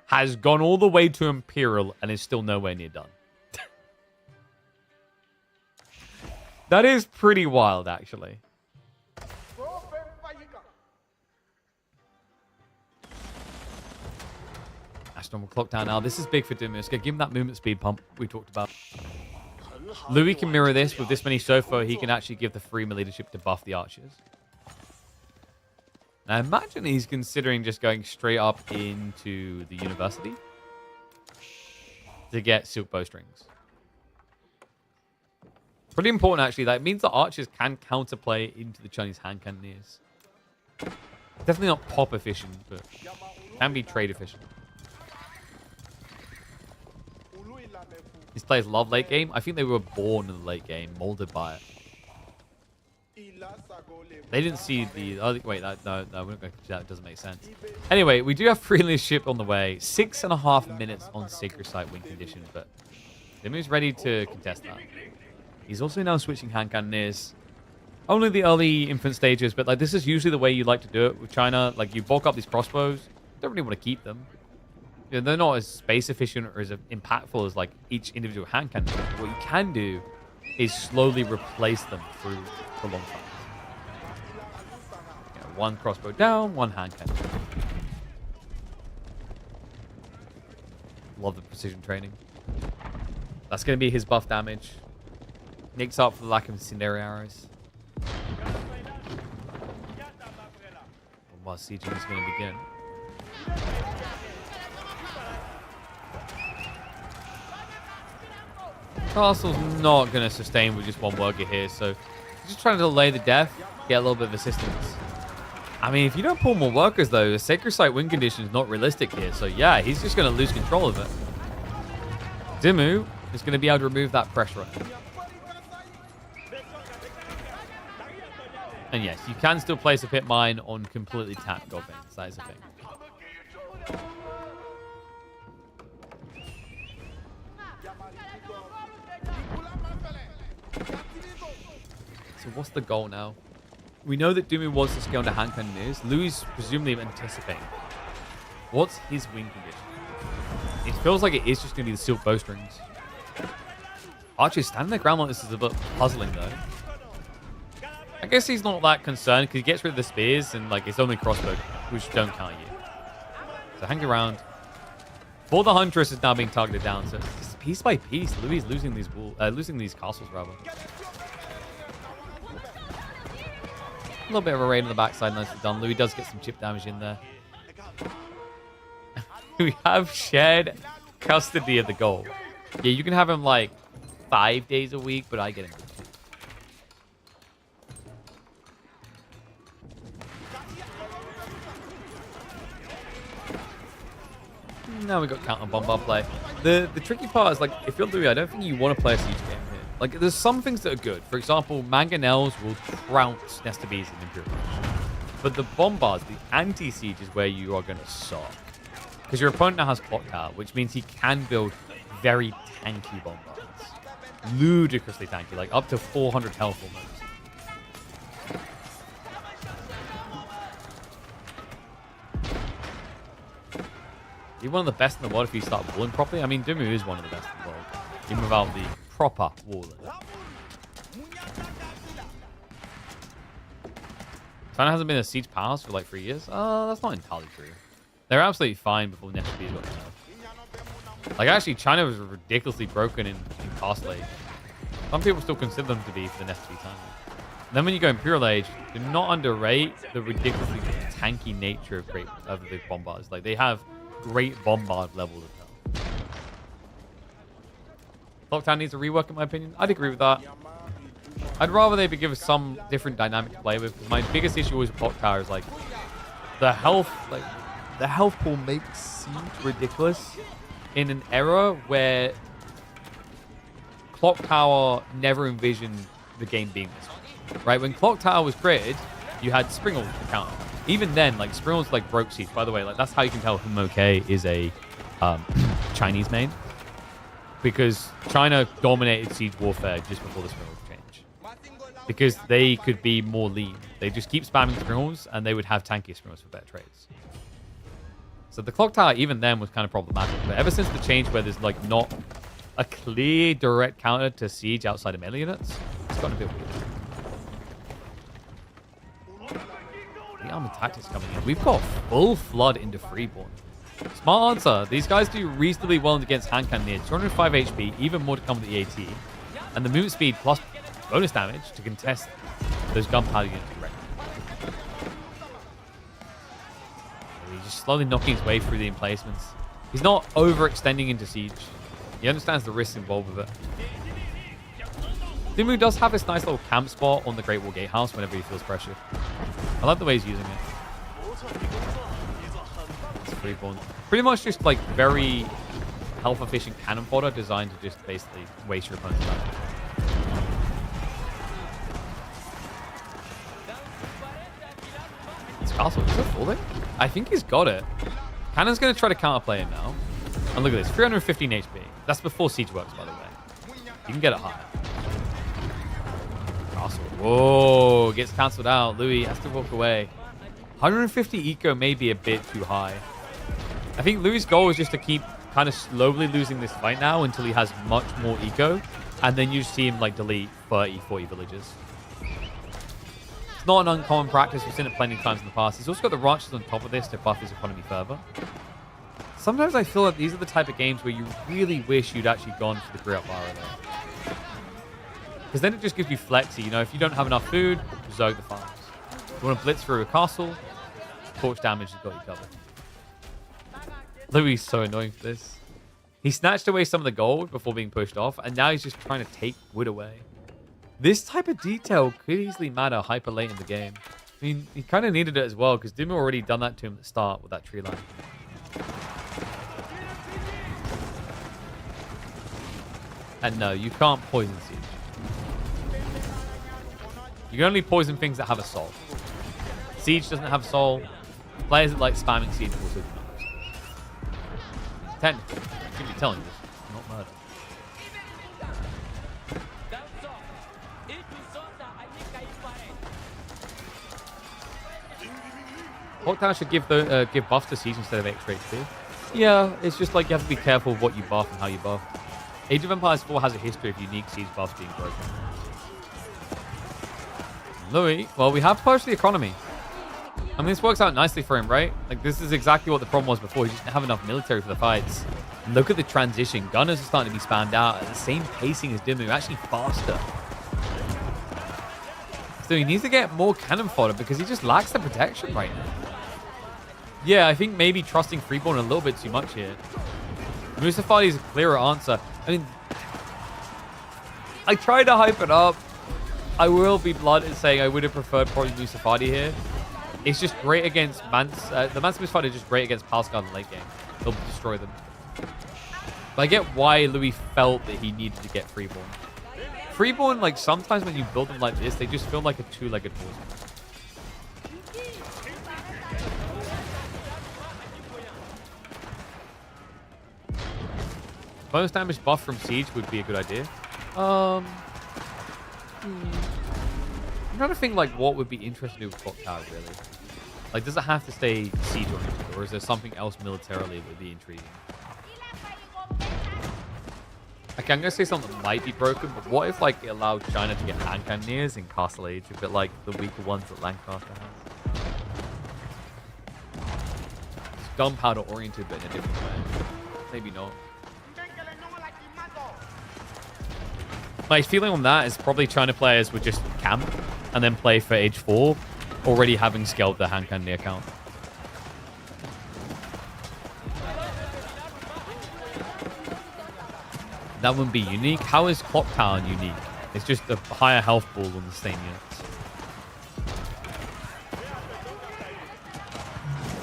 has gone all the way to Imperial and is still nowhere near done? That is pretty wild, actually. Ashton will clock down now. This is big for Dumu. Give him that movement speed pump we talked about. Louis can mirror this with this many Sofa. He can actually give the Farima leadership to buff the archers. And I imagine he's considering just going straight up into the university to get silk bowstrings. Pretty important, actually. That means that archers can counterplay into the Chinese hand cannoneers. Definitely not pop efficient, but can be trade efficient. These players love late game. I think they were born in the late game, molded by it. They didn't see the... Oh, wait, no, we're not going to do that. It doesn't make sense. Anyway, we do have free leadership on the way. 6.5 minutes on Sacred Site win condition, but Dimu's ready to contest that. He's also now switching hand cannoneers. Only the early infant stages, but like this is usually the way you like to do it with China. Like you bulk up these crossbows. You don't really want to keep them. You know, they're not as space efficient or as impactful as like each individual hand cannon. What you can do is slowly replace them through prolonged fights. You know, one crossbow down, one hand cannon. Love the precision training. That's going to be his buff damage. Nick's up for the lack of incendiary arrows. While sieging is going to begin. Castle's not going to sustain with just one worker here, so just trying to delay the death, get a little bit of assistance. I mean, if you don't pull more workers, though, the Sacred Site win condition is not realistic here, so yeah, he's just going to lose control of it. Dimu is going to be able to remove that pressure on him. And yes, you can still place a pit mine on completely tapped goblins. That is a thing. So what's the goal now? We know that Dumu wants to scale to hand cannoneers. Louis presumably anticipating. What's his win condition? It feels like it is just going to be the silk bowstrings. Archers standing their ground like this is a bit puzzling though. I guess he's not that concerned because he gets rid of the spears and like it's only crossbow, which don't count you. So hang around. For the Huntress is now being targeted down, so it's piece by piece, Louis is losing these castles rather. A little bit of a raid on the backside, nicely done. Louis does get some chip damage in there. We have shared custody of the goal. Yeah, you can have him like 5 days a week, but I get him. Now we got counter bombard play. The tricky part is like if you're Louis, I don't think you want to play a siege game here. Like there's some things that are good. For example, mangonels will trounce Nesta Bees in Imperial. But the bombards, the anti-siege is where you are going to suck. Because your opponent now has clock tower, which means he can build very tanky bombards. Ludicrously tanky, like up to 400 health almost. You're one of the best in the world if you start walling properly. I mean, Dumu is one of the best in the world, even without the proper walling. China hasn't been a siege palace for like 3 years. That's not entirely true. They're absolutely fine before Nesta Bees got nerfed. Like, actually, China was ridiculously broken in Castle Age. Some people still consider them to be for the Nesta Bees time. Then when you go Imperial Age, do not underrate the ridiculously tanky nature of the bombards. Like, they have great bombard levels of health. Clocktown needs a rework, in my opinion. I'd agree with that. I'd rather they give us some different dynamic to play with. My biggest issue always with Clock Tower is like the health pool makes Siege ridiculous in an era where Clock Tower never envisioned the game being this way. Right? When Clock Tower was created, you had Springald to counter. Even then, like Springald's like broke Siege. By the way, like that's how you can tell if MOK is a Chinese main. Because China dominated Siege Warfare just before the Springald change. Because they could be more lean. They just keep spamming Springalds and they would have tankier Springalds for better trades. So the Clock Tower even then was kind of problematic. But ever since the change where there's like not a clear direct counter to Siege outside of melee units, it's gotten a bit weird. The armored tactics coming in. We've got full flood into Freeborn. Smart answer. These guys do reasonably well against hand cannoneers. 205 HP, even more to come with the AT. And the movement speed plus bonus damage to contest those gunpowder units directly. just slowly knocking his way through the emplacements. He's not overextending into siege. He understands the risks involved with it. Dumu does have this nice little camp spot on the Great Wall Gatehouse whenever he feels pressure. I like the way he's using it. It's freeborn. Pretty much just like very health efficient cannon fodder designed to just basically waste your opponent's time. This castle, is it falling? I think he's got it. Cannon's going to try to counterplay him now. And look at this, 315 HP. That's before siege works, by the way. You can get it higher. Castle. Whoa, gets cancelled out. Louis has to walk away. 150 eco may be a bit too high. I think Louis' goal is just to keep kind of slowly losing this fight now until he has much more eco. And then you see him like delete 30, 40 villages. It's not an uncommon practice. We've seen it plenty of times in the past. He's also got the ranches on top of this to buff his economy further. Sometimes I feel like these are the type of games where you really wish you'd actually gone for the Griot Lara there. Because then it just gives you flexi. You know, if you don't have enough food, Zerg the farms. You want to blitz through a castle, torch damage has got you covered. Louis is so annoying for this. He snatched away some of the gold before being pushed off, and now he's just trying to take wood away. This type of detail could easily matter hyper late in the game. I mean, he kind of needed it as well, because Dumu already done that to him at the start with that tree line. And no, you can't poison siege. You can only poison things that have a soul. Siege doesn't have a soul. Players that like spamming siege also do not. Technically, I should be telling you this, not murder. Lockdown should give buffs to siege instead of extra HP. Yeah, it's just like you have to be careful of what you buff and how you buff. Age of Empires 4 has a history of unique siege buffs being broken. Louis, well, we have pushed the economy. I mean, this works out nicely for him, right? Like, this is exactly what the problem was before. He just didn't have enough military for the fights. And look at the transition. Gunners are starting to be spammed out at the same pacing as Dumu, actually faster. So he needs to get more cannon fodder because he just lacks the protection right now. Yeah, I think maybe trusting Freeborn a little bit too much here. Musafadi is a clearer answer. I mean, I tried to hype it up. I will be blunt in saying I would have preferred probably Musafadi here. It's just great against Mance. The Mance Musafadi is just great against Palskar in the late game. They'll destroy them. But I get why Louis felt that he needed to get Freeborn. Freeborn, like, sometimes when you build them like this, they just feel like a two-legged horse. Bonus damage buff from siege would be a good idea. I'm trying to think like what would be interesting to do with Clock Tower really. Like, does it have to stay siege oriented, or is there something else militarily that would be intriguing? Okay, I'm gonna say something that might be broken, but what if like it allowed China to get hand cannoneers in Castle Age, a bit like the weaker ones that Lancaster has? It's gunpowder oriented, but in a different way. Maybe not. My feeling on that is probably China players would just camp and then play for Age 4, already having scaled their hand cannoneer count. That wouldn't be unique. How is Clock Tower unique? It's just a higher health pool on the same units.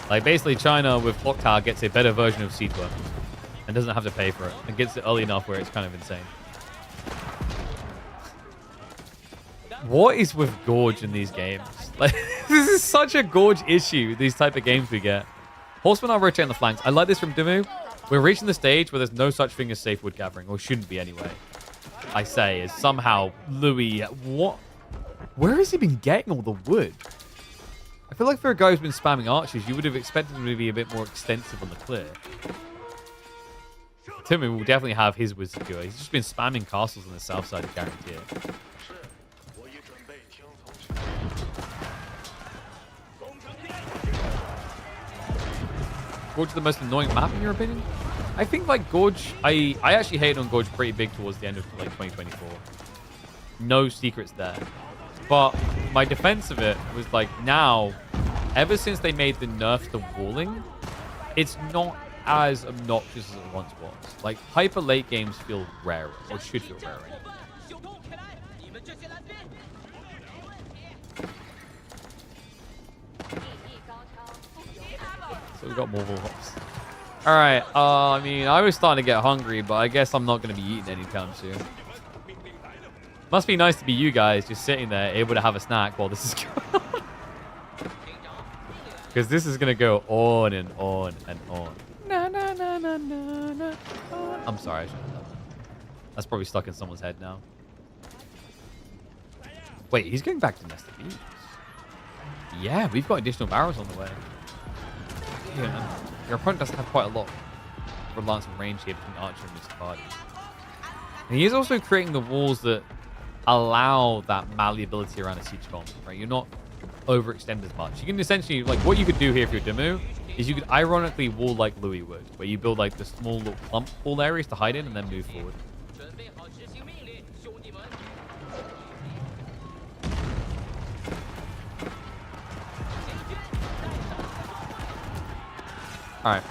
Like, basically, China with Clock Tower gets a better version of Siege Worm and doesn't have to pay for it. And gets it early enough where it's kind of insane. What is with Gorge in these games? Like, this is such a Gorge issue, these type of games we get. Horsemen are rotating the flanks. I like this from Dumu. We're reaching the stage where there's no such thing as safe wood gathering, or shouldn't be anyway. I say, is somehow Louis... What? Where has he been getting all the wood? I feel like for a guy who's been spamming archers, you would have expected him to be a bit more extensive on the clear. Dumu will definitely have his wood secure. He's just been spamming castles on the south side to guarantee it. Gorge the most annoying map in your opinion? I think like Gorge, I actually hated on Gorge pretty big towards the end of like 2024. No secrets there. But my defense of it was like now, ever since they made the nerf to walling, it's not as obnoxious as it once was. Like, hyper late games feel rarer, or should feel rarer. So we got more hops. Alright, I mean, I was starting to get hungry, but I guess I'm not going to be eating anytime soon. Must be nice to be you guys, just sitting there, able to have a snack while this is going on. Because this is going to go on and on and on. Na, na, na, na, na, na. I'm sorry, I shouldn't have done that. That's probably stuck in someone's head now. Wait, he's going back to Nest of Thieves. Yeah, we've got additional barrels on the way. Yeah, your opponent does have quite a lot of reliance on range here between Archer and Mr. Party. And he is also creating the walls that allow that malleability around a siege comp, right? You're not overextended as much. You can essentially, like, what you could do here if you're Dumu is you could ironically wall like Louis would, where you build like the small little clump wall areas to hide in and then move forward. Alright.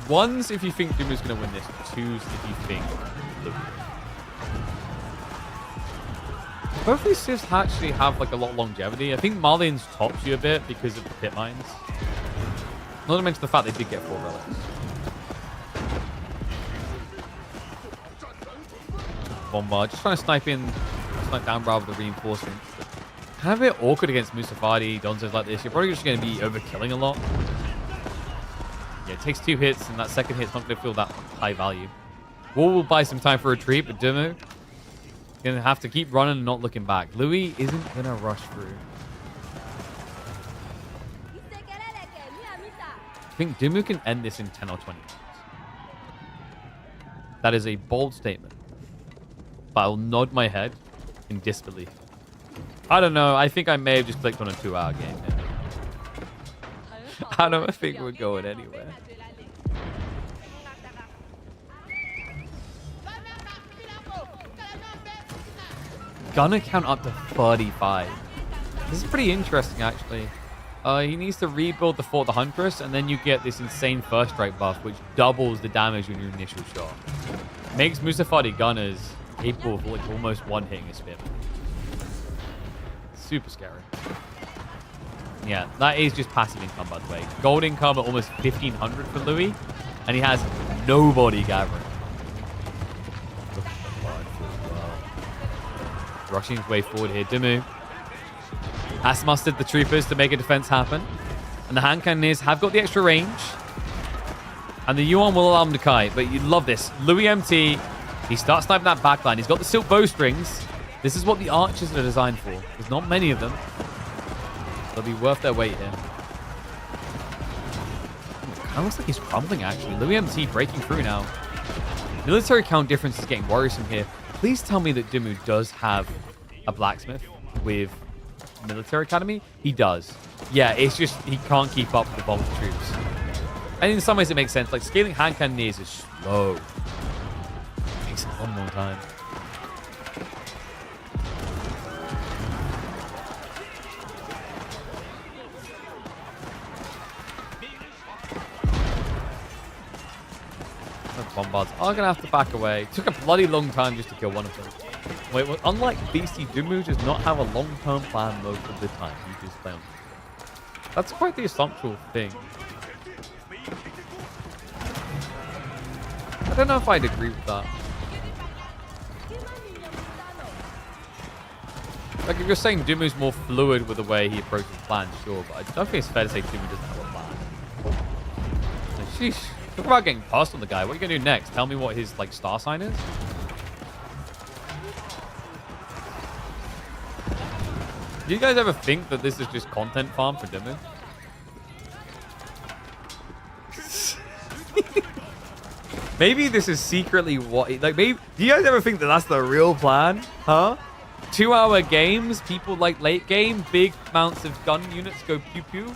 One's if you think Dumu's going to win this. Two's if you think Louis. Both these civs actually have like a lot of longevity. I think Marlene's tops you a bit because of the pit mines. Not to mention the fact they did get 4 relics. Bombard. Just trying to snipe down rather than reinforcement. Kind of a bit awkward against Musafadi, Donzos like this. You're probably just going to be overkilling a lot. Yeah, it takes 2 hits, and that second hit's not going to feel that high value. Wall will buy some time for a retreat, but Dumu going to have to keep running and not looking back. Louis isn't going to rush through. I think Dumu can end this in 10 or 20 minutes. That is a bold statement. But I'll nod my head in disbelief. I don't know. I think I may have just clicked on a 2-hour game here. I don't think we're going anywhere. Gonna count up to 35. This is pretty interesting, actually. He needs to rebuild the Fort the Huntress, and then you get this insane first strike buff, which doubles the damage on your initial shot. Makes Musafadi gunners capable of like almost one-hitting a spearman. Super scary. Yeah, that is just passive income, by the way. Gold income at almost 1,500 for Louis, and he has nobody gathering. Look at the card as well. Rushing his way forward here. Dumu has mustered the troopers to make a defense happen. And the hand cannoneers have got the extra range. And the Yuan will allow him to kite, but you love this. Louis MT, he starts sniping that backline. He's got the silk bowstrings. This is what the archers are designed for. There's not many of them. They'll be worth their weight here. Kind of looks like he's crumbling, actually. Louis MT breaking through now. Military count difference is getting worrisome here. Please tell me that Dumu does have a blacksmith with military academy. He does. Yeah, it's just he can't keep up with the bomb troops. And in some ways it makes sense. Like, scaling hand cannoneers is slow. It takes a long time. Bombards are going to have to back away. It took a bloody long time just to kill one of them. Wait, well, unlike BC, Dumu does not have a long-term plan most of the time. He just fails. That's quite the assumptive thing. I don't know if I'd agree with that. Like, if you're saying Dumu's more fluid with the way he approaches plans, sure, but I don't think it's fair to say Dumu doesn't have a plan. Sheesh. Talk about getting passed on the guy. What are you going to do next? Tell me what his, like, star sign is? Do you guys ever think that this is just content farm for Dumu? Maybe this is secretly what... Like, maybe... Do you guys ever think that that's the real plan? Huh? 2-hour games, people like late game, big amounts of gun units go pew-pew?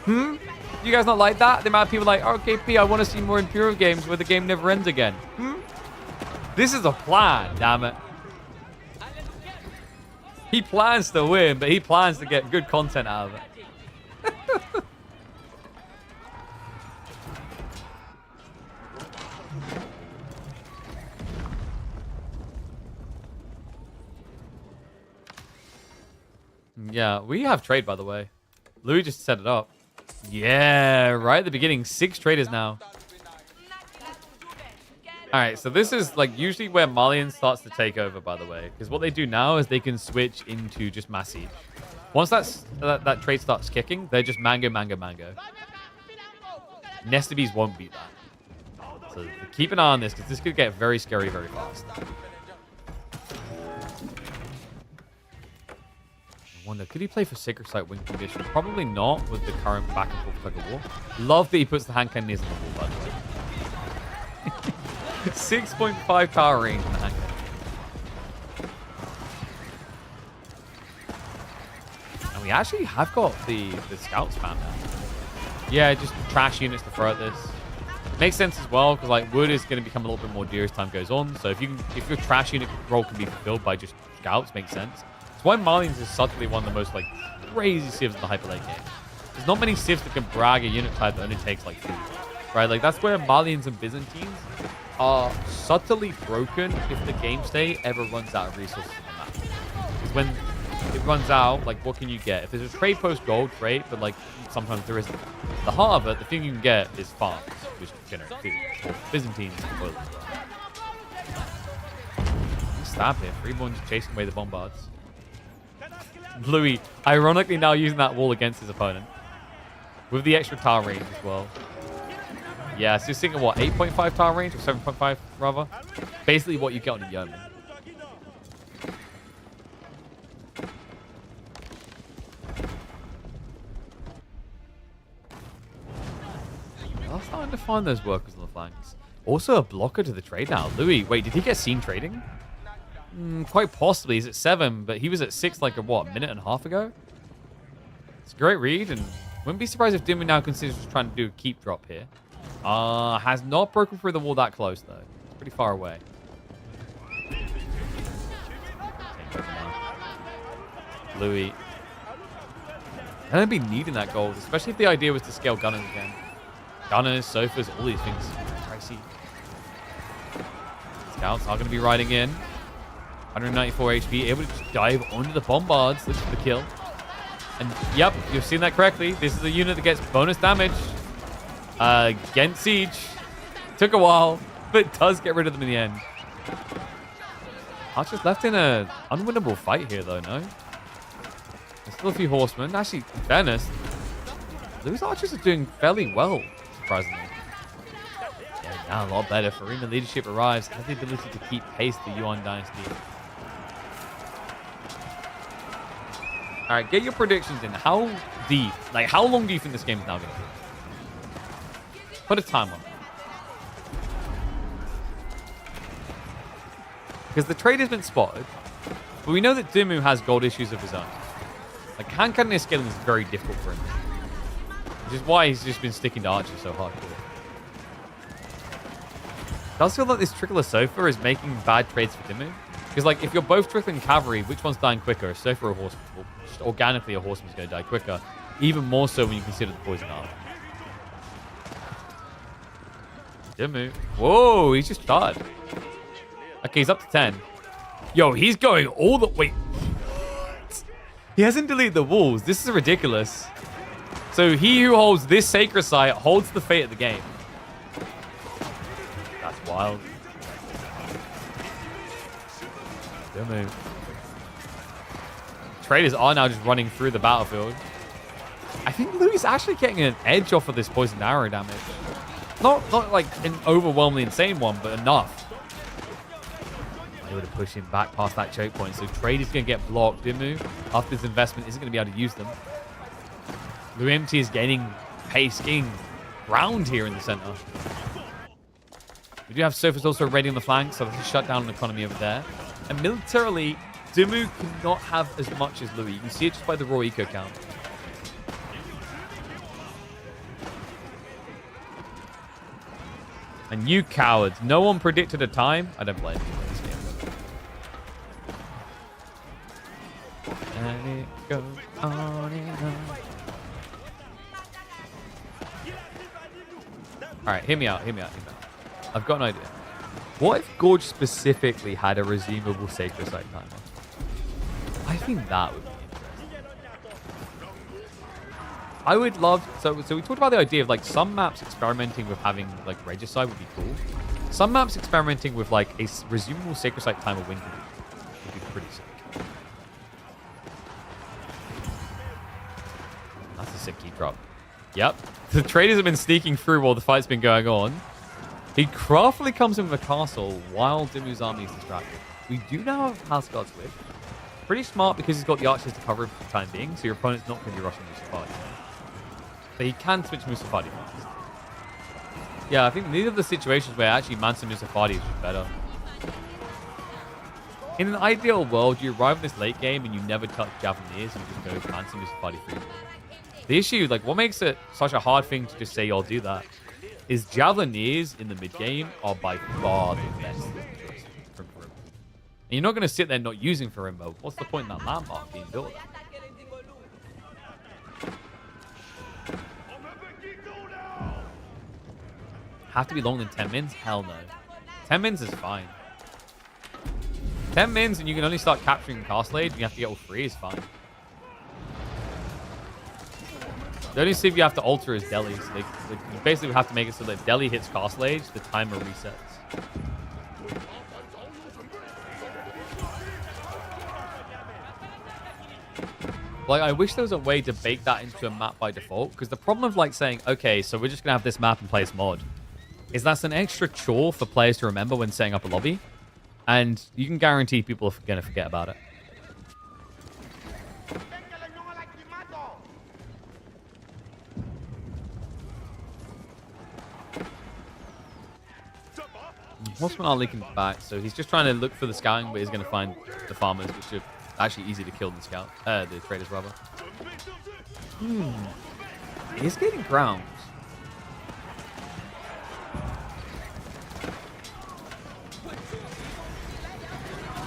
Hmm? You guys not like that? The amount of people like, oh, KP, I want to see more Imperial games where the game never ends again. Hmm? This is a plan, damn it. He plans to win, but he plans to get good content out of it. Yeah, we have trade, by the way. Louis just set it up. Yeah, right at the beginning. 6 traders now. All right, so this is like usually where Malian starts to take over, by the way. Because what they do now is they can switch into just mass siege. Once that trade starts kicking, they're just mango, mango, mango. Nestabees won't beat that. So keep an eye on this because this could get very scary very fast. I wonder, could he play for Sacred Site win condition? Probably not with the current back and forth tug of war. Love that he puts the hand cannoneers on the wall, by the way. 6.5 power range in the hand cannon. And we actually have got the scout spam now. Yeah, just trash units to throw at this. Makes sense as well, because like wood is going to become a little bit more dear as time goes on. So if your trash unit role can be fulfilled by just scouts, makes sense. That's why Malians is subtly one of the most like crazy civs in the hyper late game. There's not many civs that can brag a unit type that only takes like 2. Right? Like that's where Malians and Byzantines are subtly broken if the game state ever runs out of resources on the map. Because when it runs out, like what can you get? If there's a trade post gold, great, but like sometimes there isn't. The heart of it, the thing you can get is farms, which generate food. Or Byzantines, spoilers. Stab him. Freeborn's chasing away the bombards. Louis, ironically now using that wall against his opponent. With the extra tower range as well. Yeah, so you're seeing what, 8.5 tower range or 7.5 rather? Basically what you get on the Yeoman. I'm starting to find those workers on the flanks. Also a blocker to the trade now. Louis, wait, did he get seen trading? Quite possibly. He's at 7, but he was at 6 like a minute and a half ago? It's a great read, and wouldn't be surprised if Dumu now considers trying to do a keep drop here. Has not broken through the wall that close, though. It's pretty far away. Louis. I don't be needing that gold, especially if the idea was to scale gunners again. Gunners, sofas, all these things. Pricey. Scouts are going to be riding in. 194 HP, able to just dive onto the bombards. Looks for the kill. And yep, you've seen that correctly. This is a unit that gets bonus damage. Against siege. Took a while, but does get rid of them in the end. Archer's left in an unwinnable fight here, though, no? There's still a few horsemen. Actually, in fairness, those archers are doing fairly well, surprisingly. Yeah, now a lot better. Farina leadership arrives. Has the ability to keep pace with the Yuan dynasty. All right, get your predictions in. How deep? Like, how long do you think this game is now going to be? Put a time on it. Because the trade has been spotted, but we know that Dumu has gold issues of his own. Like, hand cannoneer scaling is very difficult for him. Which is why he's just been sticking to archers so hardcore. It does feel like this trickler sofa is making bad trades for Dumu. Because, like, if you're both trickling cavalry, which one's dying quicker? A sofa or a horseman? Well, just organically, a horseman's going to die quicker. Even more so when you consider the poison armor. Dumu. Whoa, he's just started. Okay, he's up to 10. Yo, he's going all the... Wait. He hasn't deleted the walls. This is ridiculous. So he who holds this sacred site holds the fate of the game. That's wild. Dumu. Traders are now just running through the battlefield. I think Louis is actually getting an edge off of this poison arrow damage. Not like an overwhelmingly insane one, but enough. Able to push him back past that choke point. So trade is going to get blocked. Dumu, after this investment, isn't going to be able to use them. Louis is gaining pace, gaining ground here in the center. We do have Sofas also ready on the flank, so let's shut down an economy over there. And militarily, Dumu cannot have as much as Louis. You can see it just by the raw eco count. And you cowards, no one predicted a time. I don't blame you in this game. And it goes on and on. Alright, hear me out. I've got an idea. What if Gorge specifically had a resumable sacred site timer? I think that would be interesting. I would love... So we talked about the idea of, like, some maps experimenting with having, like, Regicide would be cool. Some maps experimenting with, like, a resumable Sacred Site timer win would be pretty sick. That's a sick key drop. Yep. The traders have been sneaking through while the fight's been going on. He craftily comes in with a castle while Dimu's army is distracted. We do now have House Guard's Whip. Pretty smart because he's got the archers to cover him for the time being, so your opponent's not going to be rushing Musafadi. But he can switch Musafadi fast. Yeah, I think these are the situations where actually Mansa Musafadi is just better. In an ideal world, you arrive in this late game and you never touch Javelineers and you just go Mansa Musafadi free. The issue, like, what makes it such a hard thing to just say I'll do that is Javelineers in the mid game are by far the best from Farimba. And you're not going to sit there not using Farimba. What's the point in that landmark being built? Have to be longer than 10 mins? Hell no. 10 mins is fine. 10 mins and you can only start capturing Castle Age and you have to get all 3 is fine. The only thing you have to alter is Delhi. So you basically have to make it so that if Delhi hits Castle Age, the timer resets. Like, I wish there was a way to bake that into a map by default. Because the problem of, like, saying, okay, so we're just going to have this map and play this mod, is that's an extra chore for players to remember when setting up a lobby. And you can guarantee people are going to forget about it. Horsemen are leaking back, so he's just trying to look for the scouting, but he's going to find the farmers, which are actually easy to kill than the traders, rather. He's getting ground.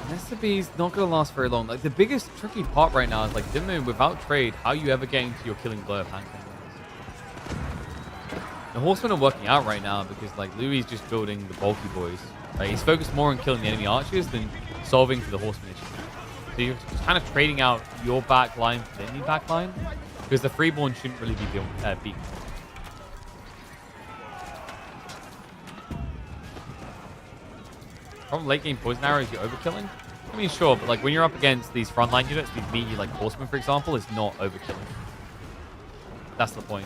SCB's not going to last very long. Like, the biggest tricky part right now is, like, Dimu, without trade, how you ever getting to your killing blow of hand combos? The horsemen are working out right now because, like, Louis is just building the bulky boys. Like, he's focused more on killing the enemy archers than solving for the horseman issue. So you're just kind of trading out your back line for the enemy back line because the freeborn shouldn't really be beaten. Problem late game poison arrow is you're overkilling. I mean, sure, but like when you're up against these frontline units, these meaty like horsemen, for example, it's not overkilling. That's the point.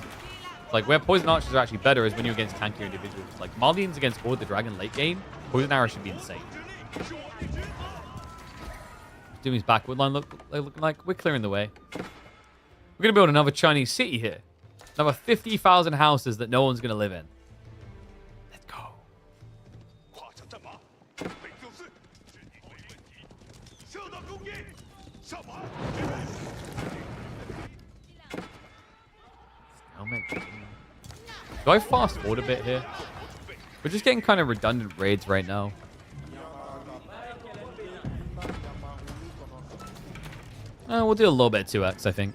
Like, where poison archers are actually better is when you're against tankier individuals. Like, Marlene's against Horde the Dragon late game, poison arrow should be insane. Doomy's backward line looking like we're clearing the way. We're going to build another Chinese city here. Another 50,000 houses that no one's going to live in. Let's go. Do I fast forward a bit here? We're just getting kind of redundant raids right now. We'll do a little bit of 2x, I think.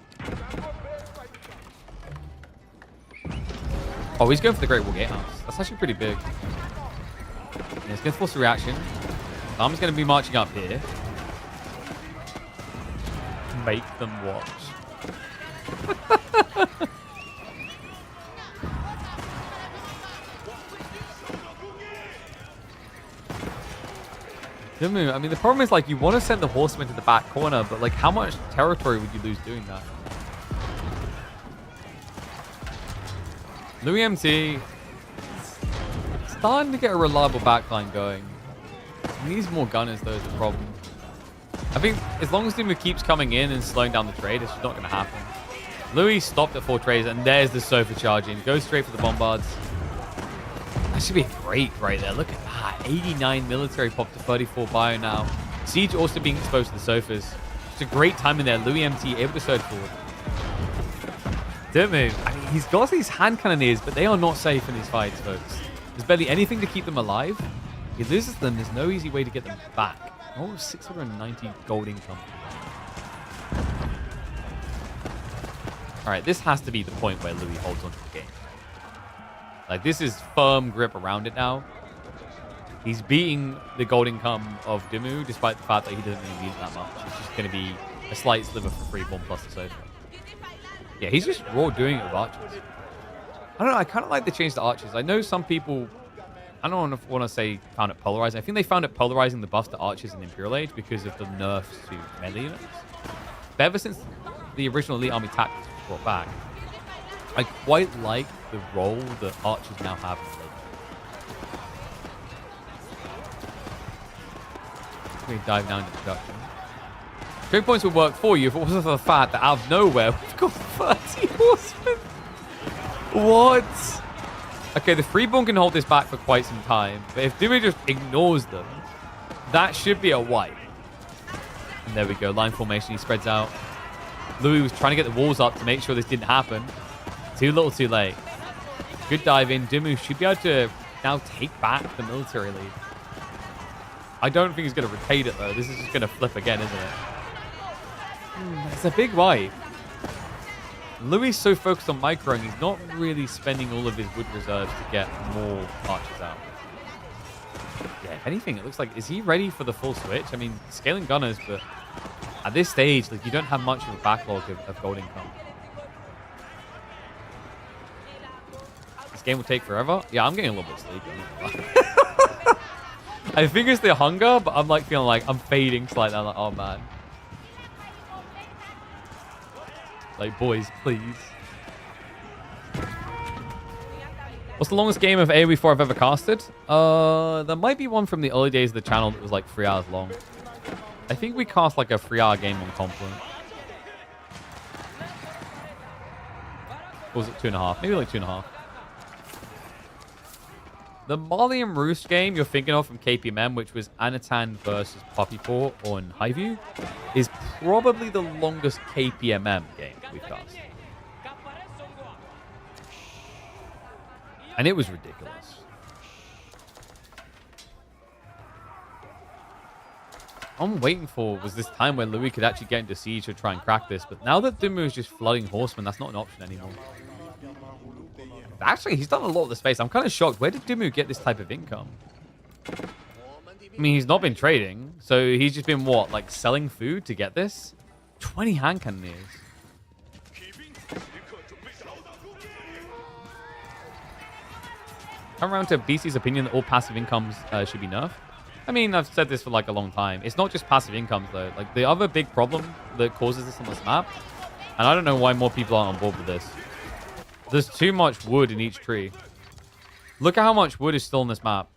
Oh, he's going for the Great Wall Gatehouse. That's actually pretty big. Yeah, he's going to force a reaction. I'm just going to be marching up here. Make them watch. Dumu, I mean, the problem is, like, you want to send the horsemen to the back corner, but, like, how much territory would you lose doing that? Louis MT starting to get a reliable backline going. He needs more gunners, though, is the problem. I think as long as Dumu keeps coming in and slowing down the trade, it's just not going to happen. Louis stopped at 4 trades, and there's the Sofa charging. Goes straight for the bombards. That should be great right there. Look at that. 89 military pop to 34 bio now. Siege also being exposed to the Sofas. It's a great time in there. Louis MT able to surge forward. Dumu, I mean, he's got these hand cannoneers, but they are not safe in these fights, folks. There's barely anything to keep them alive. He loses them. There's no easy way to get them back. Oh, 690 gold income. All right, this has to be the point where Louis holds onto the game. Like, this is firm grip around it now. He's beating the gold income of Dumu, despite the fact that he doesn't really need it that much. It's just going to be a slight sliver for Freeborn plus the Sofa. Yeah, he's just raw doing it with archers. I don't know. I kind of like the change to archers. I know some people, I don't want to say found it polarizing. I think they found it polarizing the buff to archers in Imperial Age because of the nerfs to melee units. But ever since the original Elite Army tactics was brought back, I quite like the role that archers now have in the late. We dive down into production. Trade points would work for you if it wasn't for the fact that out of nowhere we've got 30 horsemen. What? Okay, the Freeborn can hold this back for quite some time, but if Dumu just ignores them, that should be a wipe. And there we go, line formation, he spreads out. Louis was trying to get the walls up to make sure this didn't happen. Too little, too late. Good dive in. Dumu should be able to now take back the military lead. I don't think he's going to rotate it, though. This is just going to flip again, isn't it? It's a big wipe. Louis is so focused on microing, he's not really spending all of his wood reserves to get more archers out. Yeah, if anything, it looks like, is he ready for the full switch? I mean, scaling gunners, but at this stage, like, you don't have much of a backlog of gold income. This game will take forever. Yeah, I'm getting a little bit sleepy. I think it's the hunger, but I'm like feeling like I'm fading slightly. I'm like, oh man. Like, boys, please. What's the longest game of AoE 4 I've ever casted? There might be one from the early days of the channel that was like 3 hours long. I think we cast like a 3-hour game on Confluent. Or was it 2.5? Maybe like 2.5. The Mali and Roose game you're thinking of from KPMM, which was Anatan versus Puppypaw on Highview, is probably the longest KPMM game we've cast. And it was ridiculous. I'm waiting for was this time where Louis could actually get into siege to try and crack this, but now that Dumu is just flooding horsemen, that's not an option anymore. Actually, he's done a lot of the space. I'm kind of shocked. Where did Dumu get this type of income? I mean, he's not been trading, so he's just been, what, like selling food to get this? 20 hand cannoneers. Come around to BC's opinion that all passive incomes should be nerfed. I mean, I've said this for like a long time. It's not just passive incomes, though. Like, the other big problem that causes this on this map, and I don't know why more people aren't on board with this, there's too much wood in each tree. Look at how much wood is still on this map.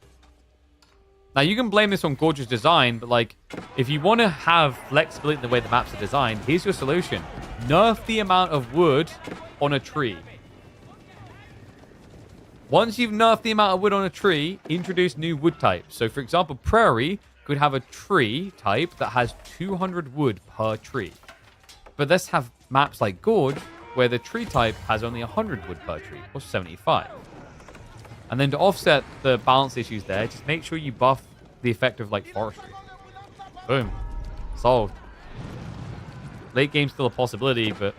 Now, you can blame this on gorgeous design, but like, if you want to have flexibility in the way the maps are designed, here's your solution. Nerf the amount of wood on a tree. Once you've nerfed the amount of wood on a tree, introduce new wood types. So, for example, Prairie could have a tree type that has 200 wood per tree. But let's have maps like Gorge, where the tree type has only 100 wood per tree, or 75. And then to offset the balance issues there, just make sure you buff the effect of, like, forestry. Boom. Solved. Late game's still a possibility, but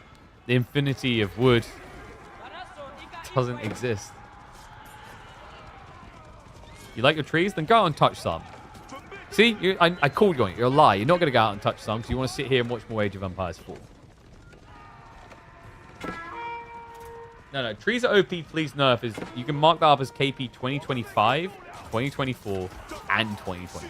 the infinity of wood doesn't exist. You like your trees? Then go out and touch some. See? I called you on it. You're a lie. You're not going to go out and touch some because you want to sit here and watch more Age of Empires 4. No. Trees are OP, please nerf. You can mark that up as KP 2025, 2024, and 2023.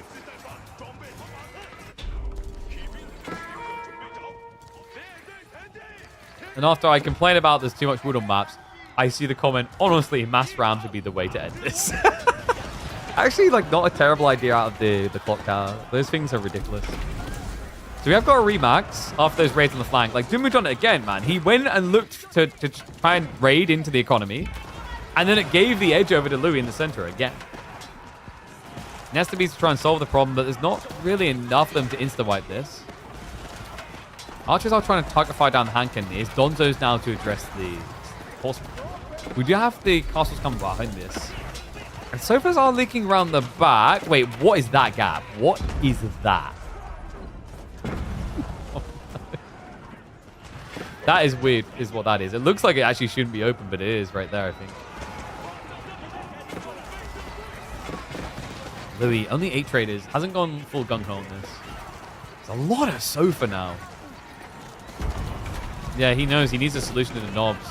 And after I complain about there's too much wood on maps, I see the comment, honestly, mass rams would be the way to end this. Actually, like, not a terrible idea out of the clock tower. Those things are ridiculous. So we have got a remax after those raids on the flank. Like, Dumu done it again, man. He went and looked to try and raid into the economy. And then it gave the edge over to Louis in the center again. It has to be to try and solve the problem, but there's not really enough of them to insta-wipe this. Archers are trying to targetify down the hand cannoneers. Donzo's now to address the horsemen. We do have the castles coming behind this. And sofas are leaking around the back. Wait, what is that gap? What is that? That is weird, is what that is. It looks like it actually shouldn't be open, but it is right there, I think. Louis, only 8 traders. Hasn't gone full gung-ho on this. There's a lot of sofa now. Yeah, he knows he needs a solution to the knobs.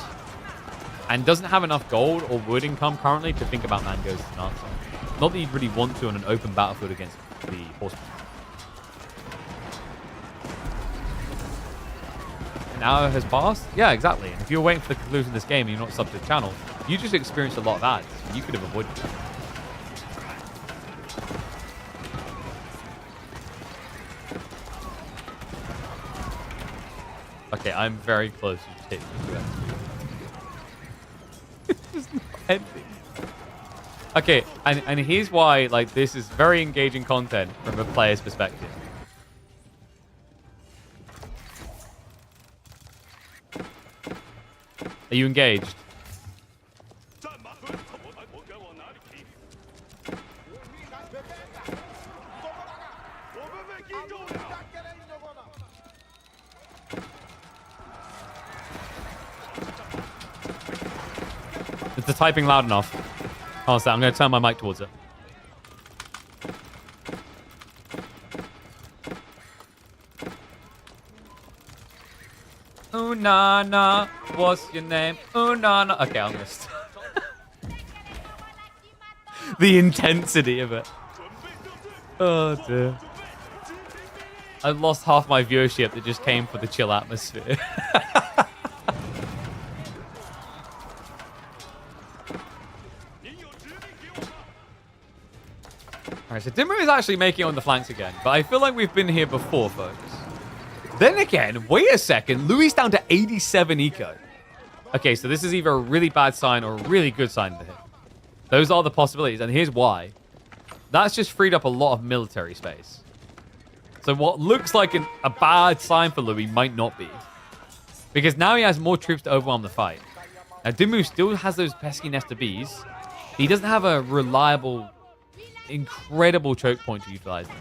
And doesn't have enough gold or wood income currently to think about mangoes as an answer. Not that you'd really want to on an open battlefield against the horsemen. An hour has passed? Yeah, exactly. And if you're waiting for the conclusion of this game and you're not subbed to the channel, you just experienced a lot of ads. You could have avoided that. Okay, I'm very close to hitting you. It's just not ending. Okay, and here's why, like, this is very engaging content from a player's perspective. Are you engaged? Is the typing loud enough? Honestly, I'm going to turn my mic towards it. Ooh, na, na. What's your name? Ooh, na, na. Okay, I'm going to stop. The intensity of it. Oh, dear. I lost half my viewership that just came for the chill atmosphere. Alright, so Dumu is actually making it on the flanks again, but I feel like we've been here before, folks. Then again, wait a second, Louis down to 87 eco. Okay, so this is either a really bad sign or a really good sign for him. Those are the possibilities, and here's why. That's just freed up a lot of military space. So what looks like a bad sign for Louis might not be. Because now he has more troops to overwhelm the fight. Now, Dumu still has those pesky nest of bees. He doesn't have a reliable, incredible choke point to utilize them.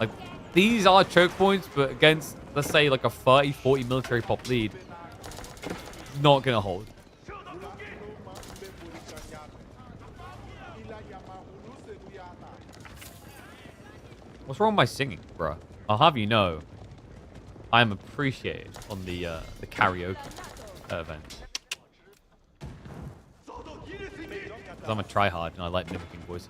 Like, these are choke points, but against, let's say, like a 30, 40 military pop lead, not going to hold. What's wrong with my singing, bruh? I'll have you know, I am appreciated on the karaoke event. Because I'm a tryhard and I like mimicking voices.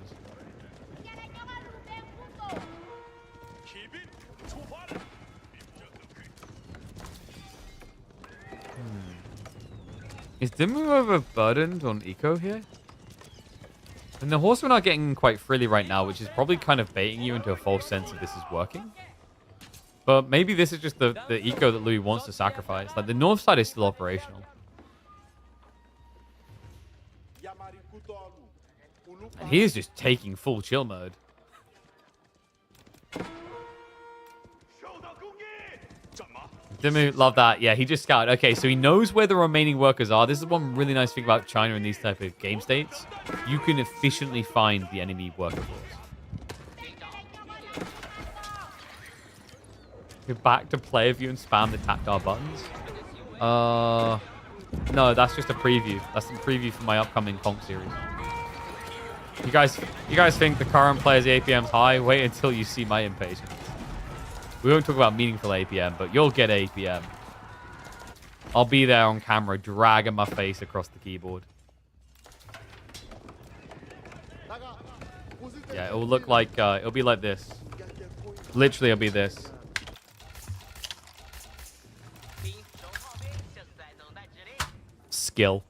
Is Dumu overburdened on eco here? And the horsemen are getting quite freely right now, which is probably kind of baiting you into a false sense of this is working. But maybe this is just the eco that Louis wants to sacrifice. Like, the north side is still operational. And he is just taking full chill mode. Dumu, love that. Yeah, he just scouted. Okay, so he knows where the remaining workers are. This is one really nice thing about China in these type of game states. You can efficiently find the enemy worker force. Go back to player view and spam the tactile buttons. No, that's just a preview. That's the preview for my upcoming Conk series. You guys think the current player's APM's high? Wait until you see my impatience. We won't talk about meaningful APM, but you'll get APM. I'll be there on camera, dragging my face across the keyboard. Yeah, it will look like, it'll be like this. Literally, it'll be this. Skill.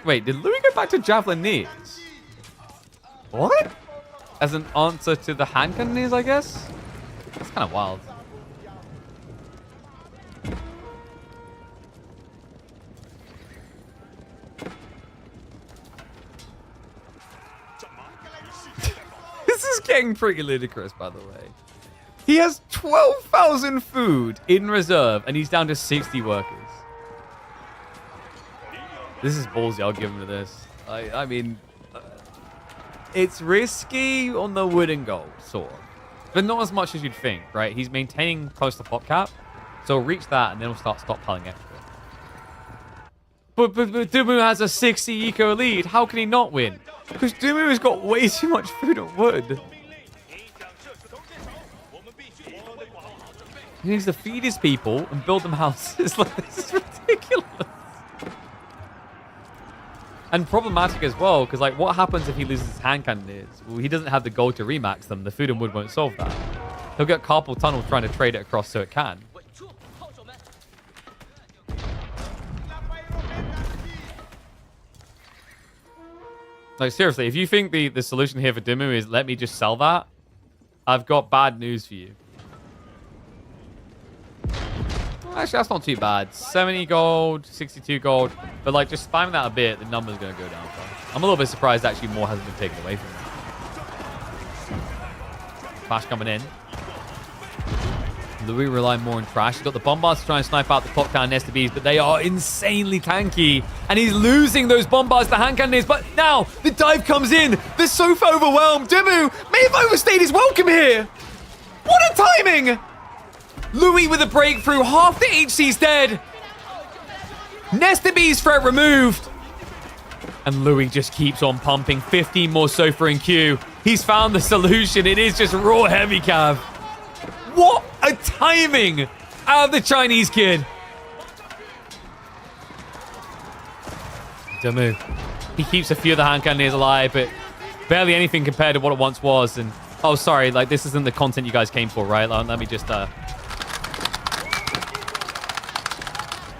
Wait, did Louis go back to javelin What? As an answer to the hand cannoneers, I guess? That's kind of wild. This is getting pretty ludicrous, by the way. He has 12,000 food in reserve, and he's down to 60 workers. This is ballsy. I'll give him to this. I mean, it's risky on the wood and gold, sort of. But not as much as you'd think, right? He's maintaining close to pop cap. So we'll reach that, and then we'll start stockpiling extra. But Dumu has a 60 eco lead. How can he not win? Because Dumu has got way too much food and wood. He needs to feed his people and build them houses. Like, this is ridiculous. And problematic as well, because like, what happens if he loses his hand cannoneers? Well, he doesn't have the gold to remax them. The food and wood won't solve that. He'll get carpal tunnel trying to trade it across so it can. Like, seriously, if you think the solution here for Dumu is let me just sell that, I've got bad news for you. Actually, that's not too bad. 70 gold, 62 gold. But, like, just spamming that a bit, the number's going to go down. I'm a little bit surprised, actually, more hasn't been taken away from him. Flash coming in. Louis relying more on trash. He's got the bombards to try and snipe out the clock tower Nesta Bees, but they are insanely tanky. And he's losing those bombards to hand cannons. But now the dive comes in. They're so overwhelmed. Dumu may have overstayed his welcome here. What a timing! Louis with a breakthrough. Half the HC's dead. Nesta Bees threat removed. And Louis just keeps on pumping. 15 more Sofa in queue. He's found the solution. It is just raw heavy cav. What a timing out of the Chinese kid. Dumu. He keeps a few of the hand cannoneers alive, but barely anything compared to what it once was. And oh, sorry, like this isn't the content you guys came for, right? Let me just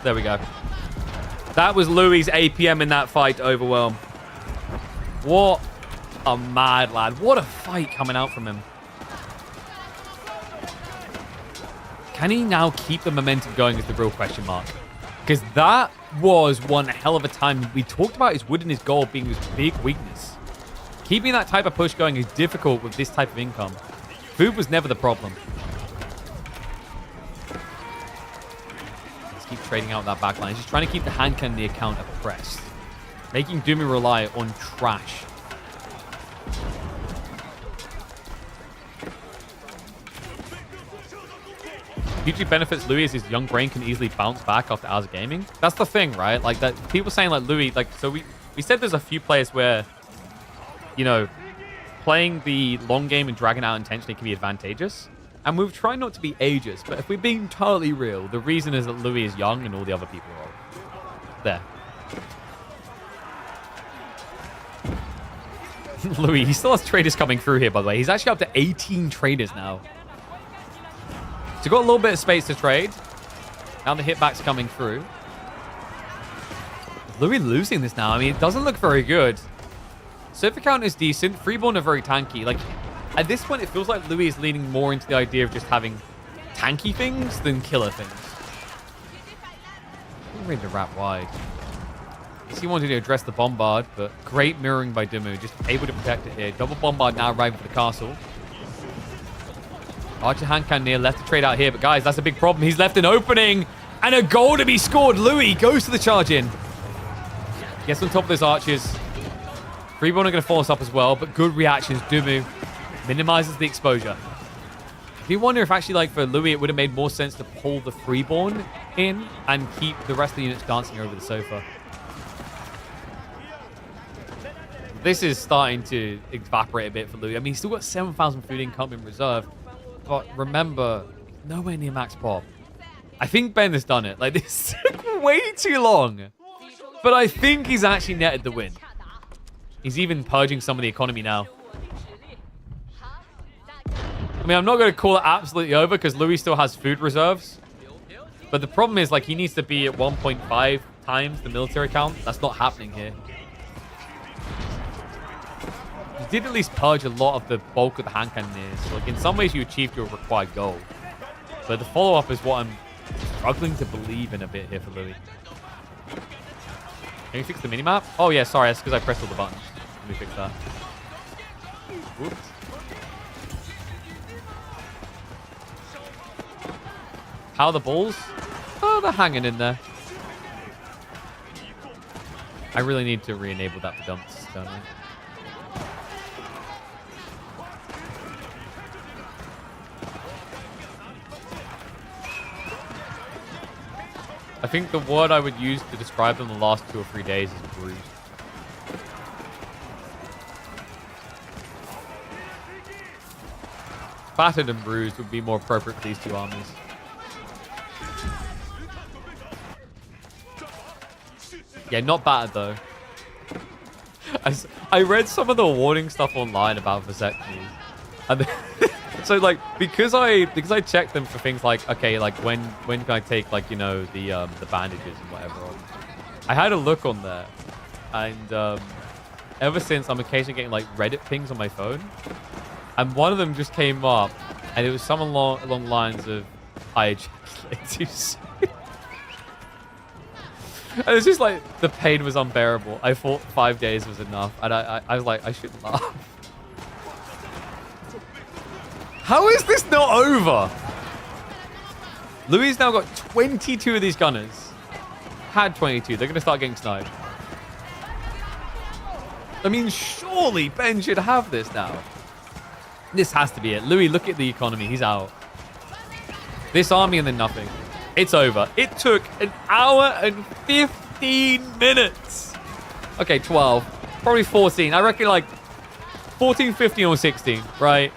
there we go. That was Louis' APM in that fight to Overwhelm. What a mad lad. What a fight coming out from him. Can he now keep the momentum going is the real question mark. Because that was one hell of a time. We talked about his wood and his gold being his big weakness. Keeping that type of push going is difficult with this type of income. Food was never the problem. Let's keep trading out that backline. He's just trying to keep the hand cannon the account oppressed. Making Dumu rely on trash. Hugely benefits Louis as his young brain can easily bounce back after hours of gaming. That's the thing, right? Like that people saying like Louis, like so we said there's a few players where, you know, playing the long game and dragging out intentionally can be advantageous. And we've tried not to be ageist, but if we're being totally real, the reason is that Louis is young and all the other people are old. There. Louis, he still has traders coming through here, by the way. He's actually up to 18 traders now. So got a little bit of space to trade. Now the hitback's coming through. Louis losing this now. I mean, it doesn't look very good. Surfer count is decent. Freeborn are very tanky. Like, at this point, it feels like Louis is leaning more into the idea of just having tanky things than killer things. I'm ready to wrap wide. He wanted to address the bombard, but great mirroring by Dumu. Just able to protect it here. Double bombard now arriving for the castle. Archer hand cannoneer left to trade out here, but guys, that's a big problem. He's left an opening and a goal to be scored. Louis goes to the charge in. Gets on top of those archers. Freeborn are going to force up as well, but good reactions. Dumu minimizes the exposure. If you wonder if actually, like, for Louis, it would have made more sense to pull the Freeborn in and keep the rest of the units dancing over the sofa. This is starting to evaporate a bit for Louis. I mean, he's still got 7,000 food income in reserve. But remember, nowhere near max pop. I think Ben has done it. Like, this took way too long. But I think he's actually netted the win. He's even purging some of the economy now. I mean, I'm not going to call it absolutely over because Louis still has food reserves. But the problem is, like, he needs to be at 1.5 times the military count. That's not happening here. You did at least purge a lot of the bulk of the hand cannoneers. So, like, in some ways, you achieved your required goal. But the follow-up is what I'm struggling to believe in a bit here for Louis. Can you fix the minimap? Oh, yeah, sorry. That's because I pressed all the buttons. Let me fix that. Whoops. How are the balls? Oh, they're hanging in there. I really need to re-enable that for dumps, don't I? I think the word I would use to describe them the last 2 or 3 days is bruised. Battered and bruised would be more appropriate for these two armies. Yeah, not battered though. I read some of the warning stuff online about vasectomies, and so like because I checked them for things like, okay, like when can I take, like, you know, the bandages and whatever on. I had a look on there, and ever since I'm occasionally getting like Reddit pings on my phone, and one of them just came up, and it was something along the lines of, I ejaculated too soon. And it's just like, the pain was unbearable. I thought 5 days was enough. And I was like, I shouldn't laugh. How is this not over? Louis now got 22 of these gunners. Had 22. They're going to start getting sniped. I mean, surely Ben should have this now. This has to be it. Louis, look at the economy. He's out. This army and then nothing. It's over. It took an hour and 15 minutes. Okay, 12. Probably 14. I reckon like 14, 15, or 16, right?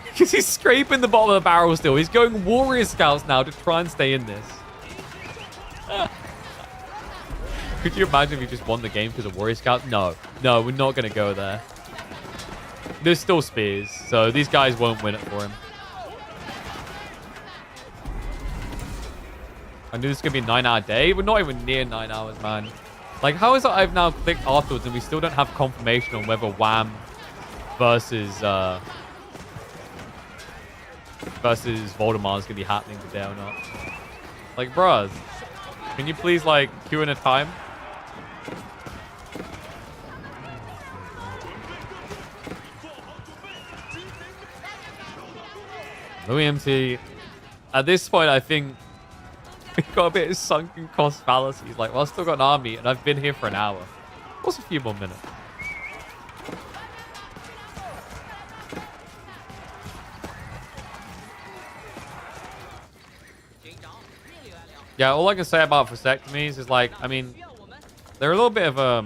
Because he's scraping the bottom of the barrel still. He's going warrior scouts now to try and stay in this. Could you imagine if he just won the game because of warrior scouts? No. No, we're not going to go there. There's still spears, so these guys won't win it for him. I knew this was going to be a 9-hour day. We're not even near 9 hours, man. Like, how is it I've now clicked afterwards and we still don't have confirmation on whether Wham versus Voldemar is going to be happening today or not? Like, bruh, can you please, like, queue in a time? Louis MT. At this point, I think we've got a bit of sunken cost fallacy. He's like, well, I've still got an army, and I've been here for an hour. What's a few more minutes? Yeah, all I can say about vasectomies is, like, I mean, they're a little bit of a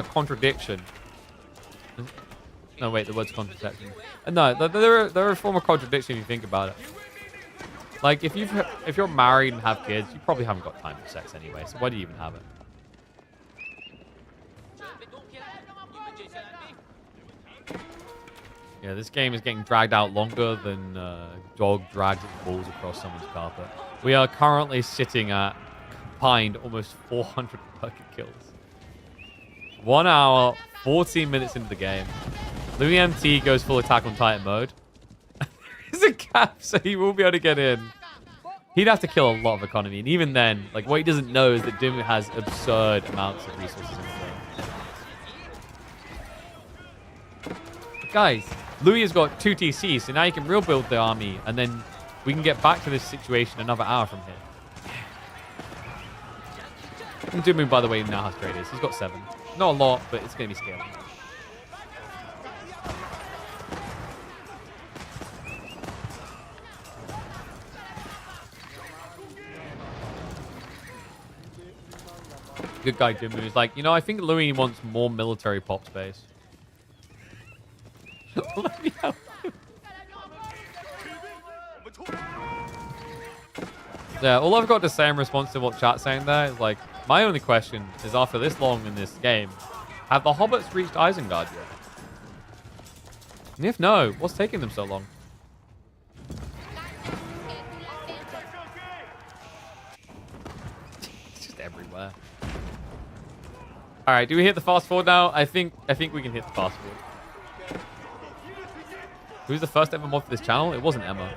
contradiction. No, wait, the word's contraception. No, they're a form of contradiction if you think about it. Like, if you're married and have kids, you probably haven't got time for sex anyway, so why do you even have it? Yeah, this game is getting dragged out longer than dog drags its balls across someone's carpet. We are currently sitting at combined almost 400 worker kills. 1 hour, 14 minutes into the game. Louis MT goes full attack on Titan mode. There's a gap, so he will be able to get in. He'd have to kill a lot of economy, and even then, like, what he doesn't know is that Dumu has absurd amounts of resources in the game. But guys, Louis has got 2 TCs, so now he can rebuild the army, and then we can get back to this situation another hour from here. And Dumu, by the way, now has traders. He's got 7. Not a lot, but it's going to be scaling. Good guy Dumu is like, you know, I think Louis wants more military pop space. Let me help him. Yeah, all I've got to say in response to what chat's saying there is, like, my only question is, after this long in this game, have the hobbits reached Isengard yet? And if no, what's taking them so long? It's just everywhere. All right, do we hit the fast forward now? I think we can hit the fast forward. Who's the first ever mod for this channel? It wasn't Emma.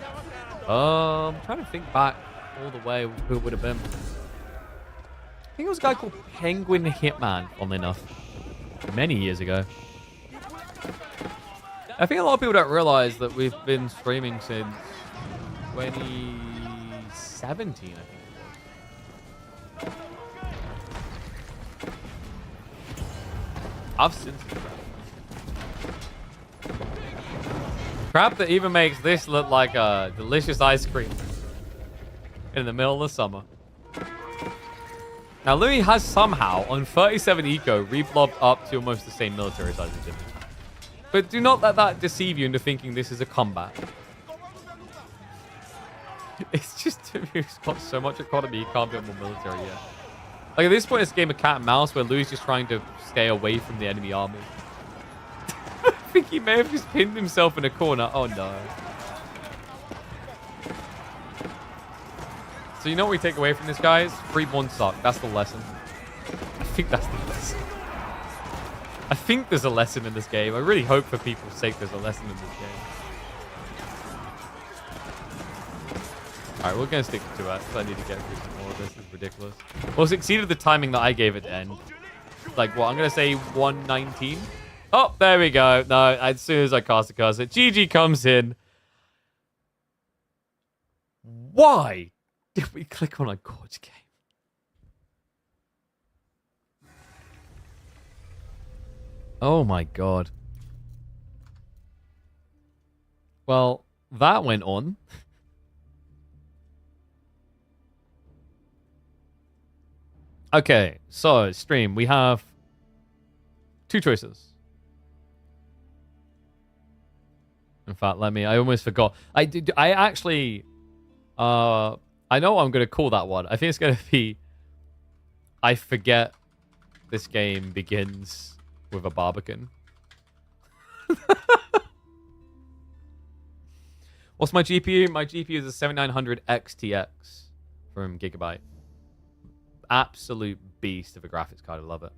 I'm trying to think back all the way who it would have been. I think it was a guy called Penguin Hitman, funnily enough, many years ago. I think a lot of people don't realize that we've been streaming since 2017, I think. I've since crap that even makes this look like a delicious ice cream in the middle of the summer. Now, Louis has somehow, on 37 eco, reblobbed up to almost the same military size as Jimmy. But do not let that deceive you into thinking this is a combat. It's just Jimmy's got so much economy, he can't build more military yet. Like, at this point, it's a game of cat and mouse where Louis is just trying to stay away from the enemy army. I think he may have just pinned himself in a corner. Oh, no. So you know what we take away from this, guys? Freeborn suck. That's the lesson. I think that's the lesson. I think there's a lesson in this game. I really hope for people's sake there's a lesson in this game. Alright, we're going to stick to it. I need to get through some more of this. This is ridiculous. Well, it's exceeded the timing that I gave it to end. Like, what? I'm going to say 119. Oh, there we go. No, as soon as I cast the cursor, GG comes in. Why did we click on a gorge game? Oh my god. Well, that went on. Okay, so stream, we have two choices. In fact, I almost forgot. I actually, I know what I'm going to call that one. I think it's going to be, I forget this game begins with a Barbican. What's my GPU? My GPU is a 7900 XTX from Gigabyte. Absolute beast of a graphics card. I love it.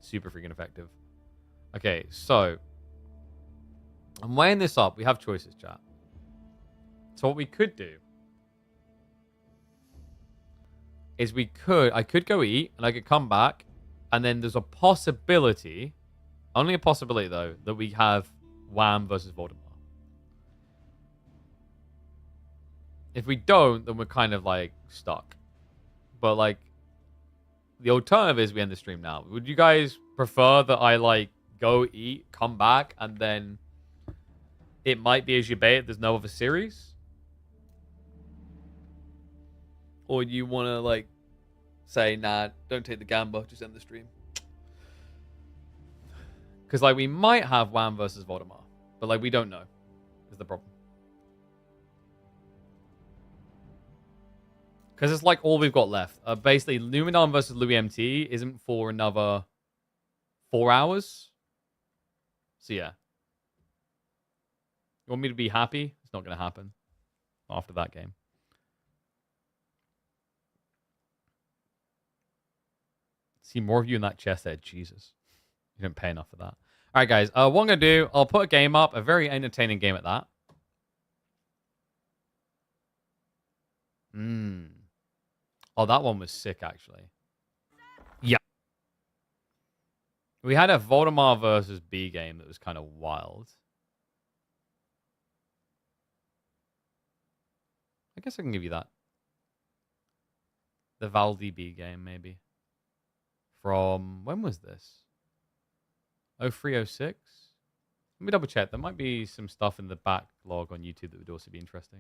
Super freaking effective. Okay, so I'm weighing this up. We have choices, chat. So what we could do is I could go eat and I could come back, and then there's a possibility, only a possibility though, that we have Wham versus Voldemort. If we don't, then we're kind of like stuck. But like, the alternative is we end the stream now. Would you guys prefer that I like go eat, come back, and then it might be as you bait, there's no other series? Or you want to like say, nah, don't take the gamble, just end the stream? Because like we might have Wham versus Voldemort, but like we don't know is the problem. Because it's like all we've got left. Basically, Luminar versus Louis MT isn't for another 4 hours. So yeah. You want me to be happy? It's not going to happen after that game. See more of you in that chest there. Jesus. You didn't pay enough for that. All right, guys. What I'm going to do, I'll put a game up. A very entertaining game at that. Oh, that one was sick, actually. Yeah. We had a Voldemort versus B game that was kind of wild. I guess I can give you that. The Valdi B game, maybe. From, when was this? 0306? Let me double check. There might be some stuff in the backlog on YouTube that would also be interesting.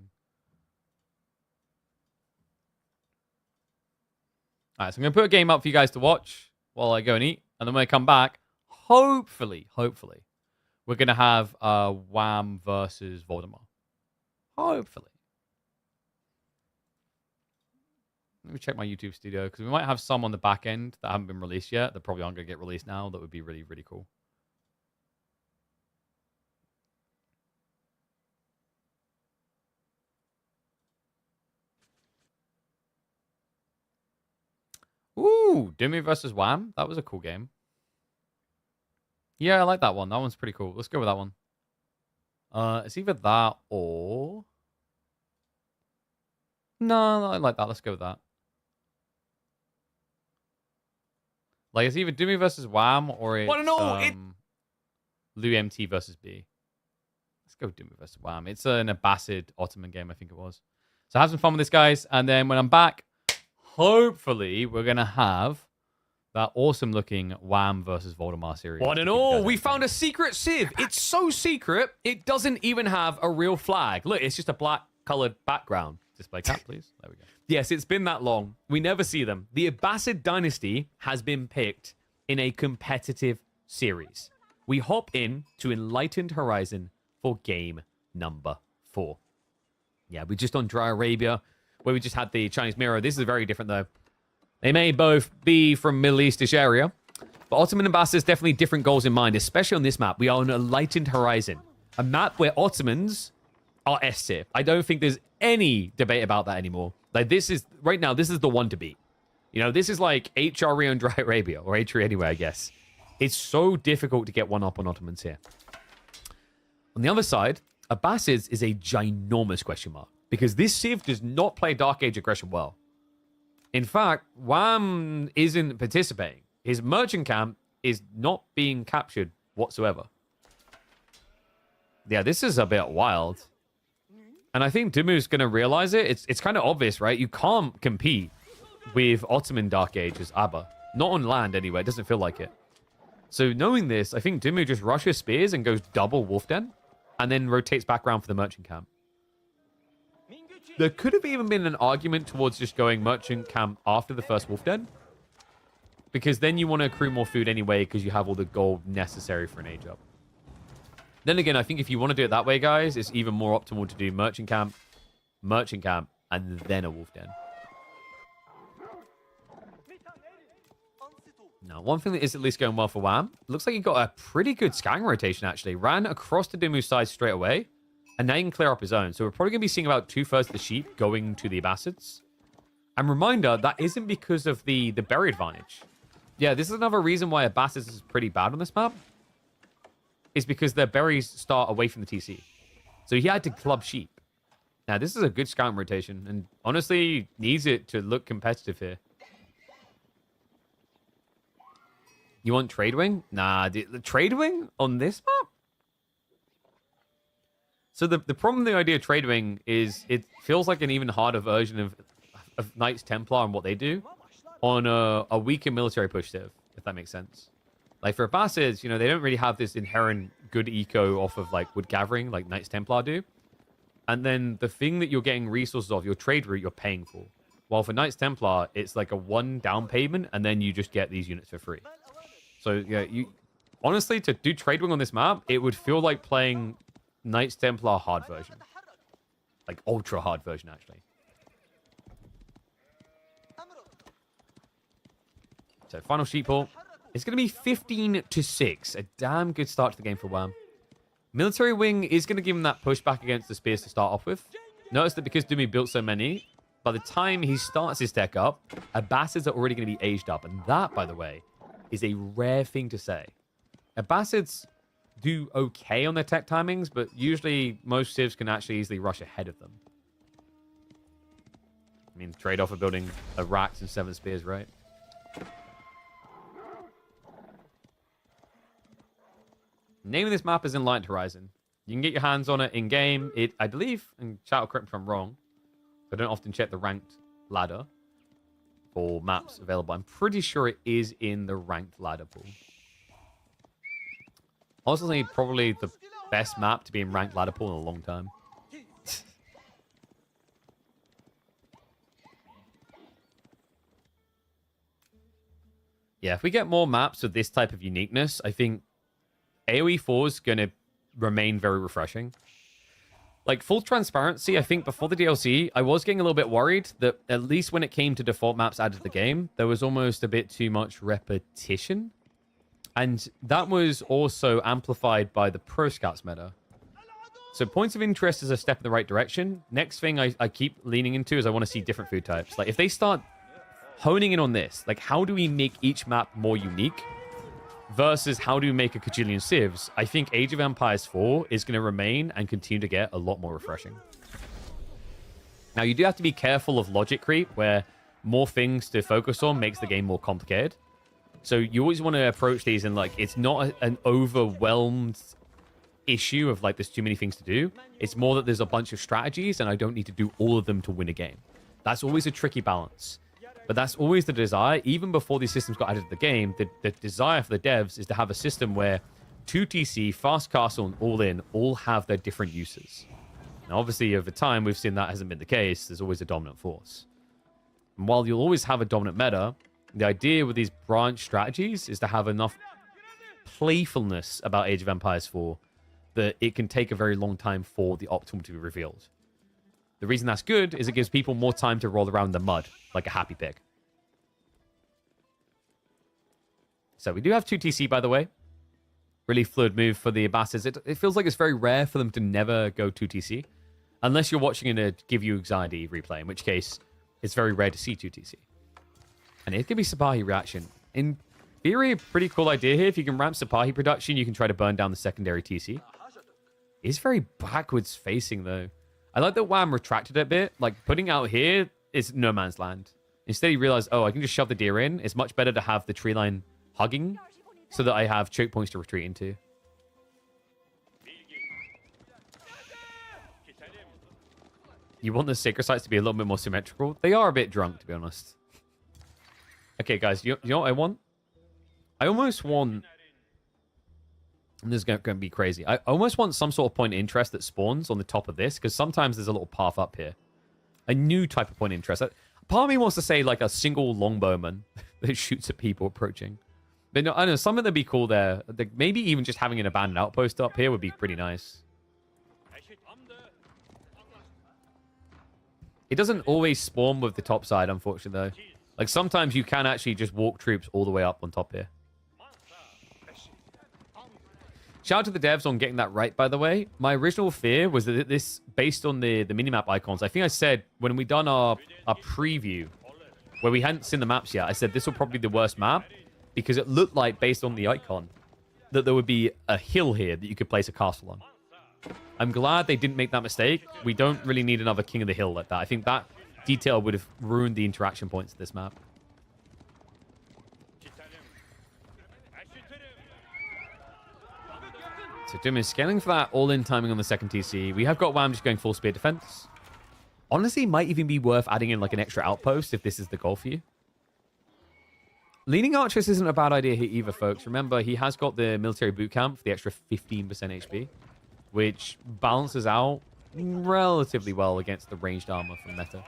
Alright, so I'm going to put a game up for you guys to watch while I go and eat. And then when I come back, hopefully, we're going to have Wham versus Voldemort. Hopefully. Let me check my YouTube studio, because we might have some on the back end that haven't been released yet. That probably aren't going to get released now. That would be really, really cool. Ooh, Dumu versus Wham. That was a cool game. Yeah, I like that one. That one's pretty cool. Let's go with that one. It's either that or... No, I like that. Let's go with that. Like, it's either Dumu versus Wham or it's Louis MT versus B. Let's go Dumu versus Wham. It's an Abbasid Ottoman game, I think it was. So have some fun with this, guys. And then when I'm back, hopefully we're going to have that awesome looking Wham versus Voldemort series. One and all, we found a secret sieve. It's so secret, it doesn't even have a real flag. Look, it's just a black colored background. display cap, please. There we go. Yes, it's been that long. We never see them. The Abbasid dynasty has been picked in a competitive series. We hop in to Enlightened Horizon for game number 4. Yeah, we're just on Dry Arabia, where we just had the Chinese mirror. This is very different, though. They may both be from Middle Eastish area, but Ottoman and Abbasids definitely different goals in mind, especially on this map. We are on Enlightened Horizon, a map where Ottomans are S tier. I don't think there's any debate about that anymore. Like, this is, right now, this is the one to beat. You know, this is like HRE on Dry Arabia, or HRE anyway, I guess. It's so difficult to get one up on Ottomans here. On the other side, Abbasids is a ginormous question mark, because this Civ does not play Dark Age aggression well. In fact, Wham isn't participating. His merchant camp is not being captured whatsoever. Yeah, this is a bit wild. And I think Dumu's going to realize it. It's kind of obvious, right? You can't compete with Ottoman Dark Age as Abba. Not on land, anyway. It doesn't feel like it. So knowing this, I think Dumu just rushes spears and goes double Wolf Den, and then rotates back around for the merchant camp. There could have even been an argument towards just going merchant camp after the first Wolf Den, because then you want to accrue more food anyway, because you have all the gold necessary for an age up. Then again, I think if you want to do it that way, guys, it's even more optimal to do merchant camp, and then a Wolf Den. Now, one thing that is at least going well for Wham, looks like he got a pretty good scouting rotation, actually. Ran across the Dumu's side straight away, and now he can clear up his own. So we're probably going to be seeing about 2/3 of the sheep going to the Abbasids. And reminder, that isn't because of the berry advantage. Yeah, this is another reason why Abbasids is pretty bad on this map. Is because their berries start away from the TC. So he had to club sheep. Now, this is a good scouting rotation, and honestly, needs it to look competitive here. You want Trade Wing? Nah, the Trade Wing on this map? So the problem with the idea of Trade Wing is it feels like an even harder version of Knights Templar and what they do on a weaker military push civ, if that makes sense. Like for Abbasids, you know, they don't really have this inherent good eco off of like wood gathering like Knights Templar do. And then the thing that you're getting resources of, your trade route, you're paying for. While for Knights Templar, it's like a one down payment and then you just get these units for free. So yeah, you honestly, to do Trade Wing on this map, it would feel like playing Knights Templar hard version. Like ultra hard version, actually. So final sheep haul. It's going to be 15-6. A damn good start to the game for Wham. Military Wing is going to give him that pushback against the spears to start off with. Notice that because Dumi built so many, by the time he starts his tech up, Abbasids are already going to be aged up. And that, by the way, is a rare thing to say. Abbasids do okay on their tech timings, but usually most civs can actually easily rush ahead of them. I mean, trade-off of building a racks and 7 spears, right? Name of this map is Enlightened Horizon. You can get your hands on it in-game. It, I believe, and chat will correct me if I'm wrong, I don't often check the ranked ladder for maps available. I'm pretty sure it is in the ranked ladder pool. Honestly, probably the best map to be in ranked ladder pool in a long time. Yeah, if we get more maps with this type of uniqueness, I think AoE 4 is going to remain very refreshing. Like, full transparency, I think before the DLC, I was getting a little bit worried that at least when it came to default maps added to the game, there was almost a bit too much repetition. And that was also amplified by the Pro Scouts meta. So points of interest is a step in the right direction. Next thing I keep leaning into is I want to see different food types. Like, if they start honing in on this, like, how do we make each map more unique versus how do we make a Kajillion civs, I think Age of Empires 4 is going to remain and continue to get a lot more refreshing. Now, you do have to be careful of logic creep, where more things to focus on makes the game more complicated. So you always want to approach these in, like, it's not an overwhelmed issue of, like, there's too many things to do. It's more that there's a bunch of strategies and I don't need to do all of them to win a game. That's always a tricky balance. But that's always the desire. Even before these systems got added to the game, the desire for the devs is to have a system where 2TC, Fast Castle, and All In all have their different uses. Now, obviously, over time, we've seen that hasn't been the case. There's always a dominant force. And while you'll always have a dominant meta, the idea with these branch strategies is to have enough playfulness about Age of Empires 4 that it can take a very long time for the optimal to be revealed. The reason that's good is it gives people more time to roll around in the mud, like a happy pig. So we do have 2 TC, by the way. Really fluid move for the Abbasis. It feels like it's very rare for them to never go 2 TC. Unless you're watching in a give you anxiety replay, in which case it's very rare to see 2 TC. And it could be Sipahi reaction. In theory, a pretty cool idea here. If you can ramp Sipahi production, you can try to burn down the secondary TC. It's very backwards facing, though. I like that Wham retracted a bit. Like, putting out here is no man's land. Instead, he realized, oh, I can just shove the deer in. It's much better to have the tree line hugging so that I have choke points to retreat into. You want the sacred sites to be a little bit more symmetrical? They are a bit drunk, to be honest. Okay, guys, you know what I want? I almost want... And this is going to be crazy. I almost want some sort of point of interest that spawns on the top of this, because sometimes there's a little path up here. A new type of point of interest. Part of me wants to say, like, a single longbowman that shoots at people approaching. But no, I don't know, something that'd be cool there. Maybe even just having an abandoned outpost up here would be pretty nice. It doesn't always spawn with the top side, unfortunately, though. Like, sometimes you can actually just walk troops all the way up on top here. Shout out to the devs on getting that right, by the way. My original fear was that this, based on the minimap icons, I think I said when we done our preview, where we hadn't seen the maps yet, I said this will probably be the worst map, because it looked like, based on the icon, that there would be a hill here that you could place a castle on. I'm glad they didn't make that mistake. We don't really need another King of the Hill like that. I think that detail would have ruined the interaction points of this map. So Dumu is scaling for that all-in timing on the second TC. We have got Wham just going full spear defense. Honestly, might even be worth adding in like an extra outpost if this is the goal for you. Leaning Archers isn't a bad idea here either, folks. Remember, he has got the military boot camp for the extra 15% HP, which balances out relatively well against the ranged armor from meta.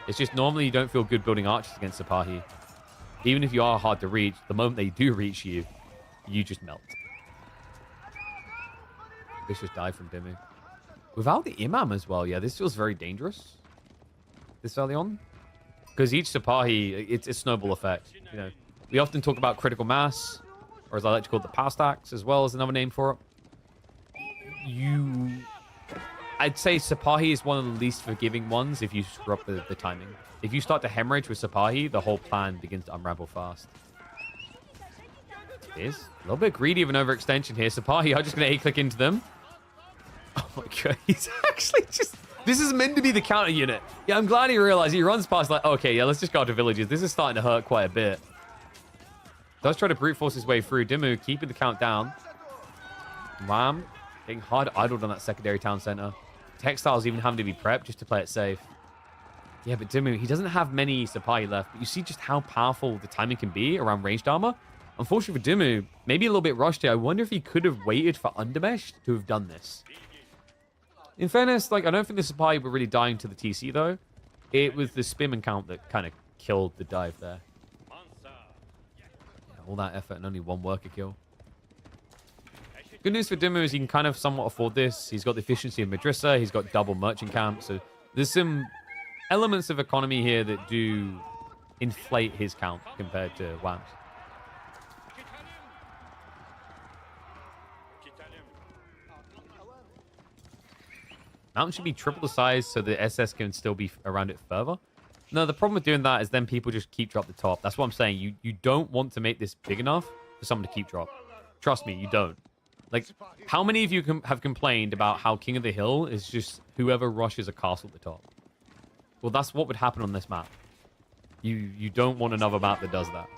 It's just normally you don't feel good building archers against Sipahi. Even if you are hard to reach, the moment they do reach you, you just melt. Vicious dive from Dumu. Without the Imam as well, yeah, this feels very dangerous. This early on. Because each Sipahi, it's a snowball effect. You know, we often talk about critical mass, or as I like to call it, the past axe, as well as another name for it. I'd say Sipahi is one of the least forgiving ones if you screw up the timing. If you start to hemorrhage with Sipahi, the whole plan begins to unravel fast. It is a little bit greedy of an overextension here. Sipahi are just going to A-click into them. Oh my god, he's actually just... This is meant to be the counter unit. Yeah, I'm glad he realized. He runs past like, okay, yeah, let's just go to villages. This is starting to hurt quite a bit. Does try to brute force his way through. Dumu keeping the count down. Wham. Getting hard idled on that secondary town center. Textiles even having to be prepped just to play it safe. Yeah, but Dumu, he doesn't have many Sipahi left. But you see just how powerful the timing can be around ranged armor. Unfortunately for Dumu, maybe a little bit rushed here. I wonder if he could have waited for Undermesh to have done this. In fairness, like, I don't think the Sipahi were really dying to the TC, though. It was the Spearman count that kind of killed the dive there. Yeah, all that effort and only one worker kill. Good news for Dumu is he can kind of somewhat afford this. He's got the efficiency of Madrissa. He's got double merchant camp. So there's some elements of economy here that do inflate his count compared to Wham's. Mountain should be triple the size so the SS can still be around it further. No, the problem with doing that is then people just keep drop the top. That's what I'm saying. You don't want to make this big enough for someone to keep drop. Trust me, you don't. Like, how many of you have complained about how King of the Hill is just whoever rushes a castle at the top? Well, that's what would happen on this map. You don't want another map that does that.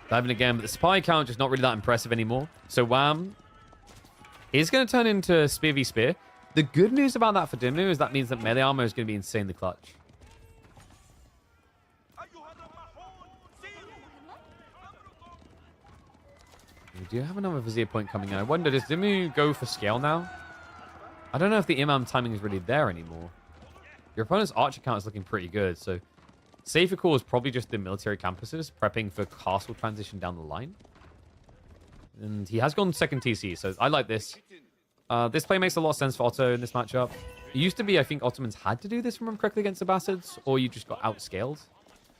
Diving again, but the Sipahi count is not really that impressive anymore. So Wham is going to turn into Spear v Spear. The good news about that for Dumu is that means that melee armor is going to be insanely clutch. We do have another Vizier point coming in. I wonder, does Dimu go for scale now? I don't know if the Imam timing is really there anymore. Your opponent's archer count is looking pretty good, so safer call is probably just the military campuses prepping for castle transition down the line. And he has gone second TC, so I like this. This play makes a lot of sense for Otto in this matchup. It used to be, I think, Ottomans had to do this, if I remember correctly, against the Abbasids, or you just got outscaled.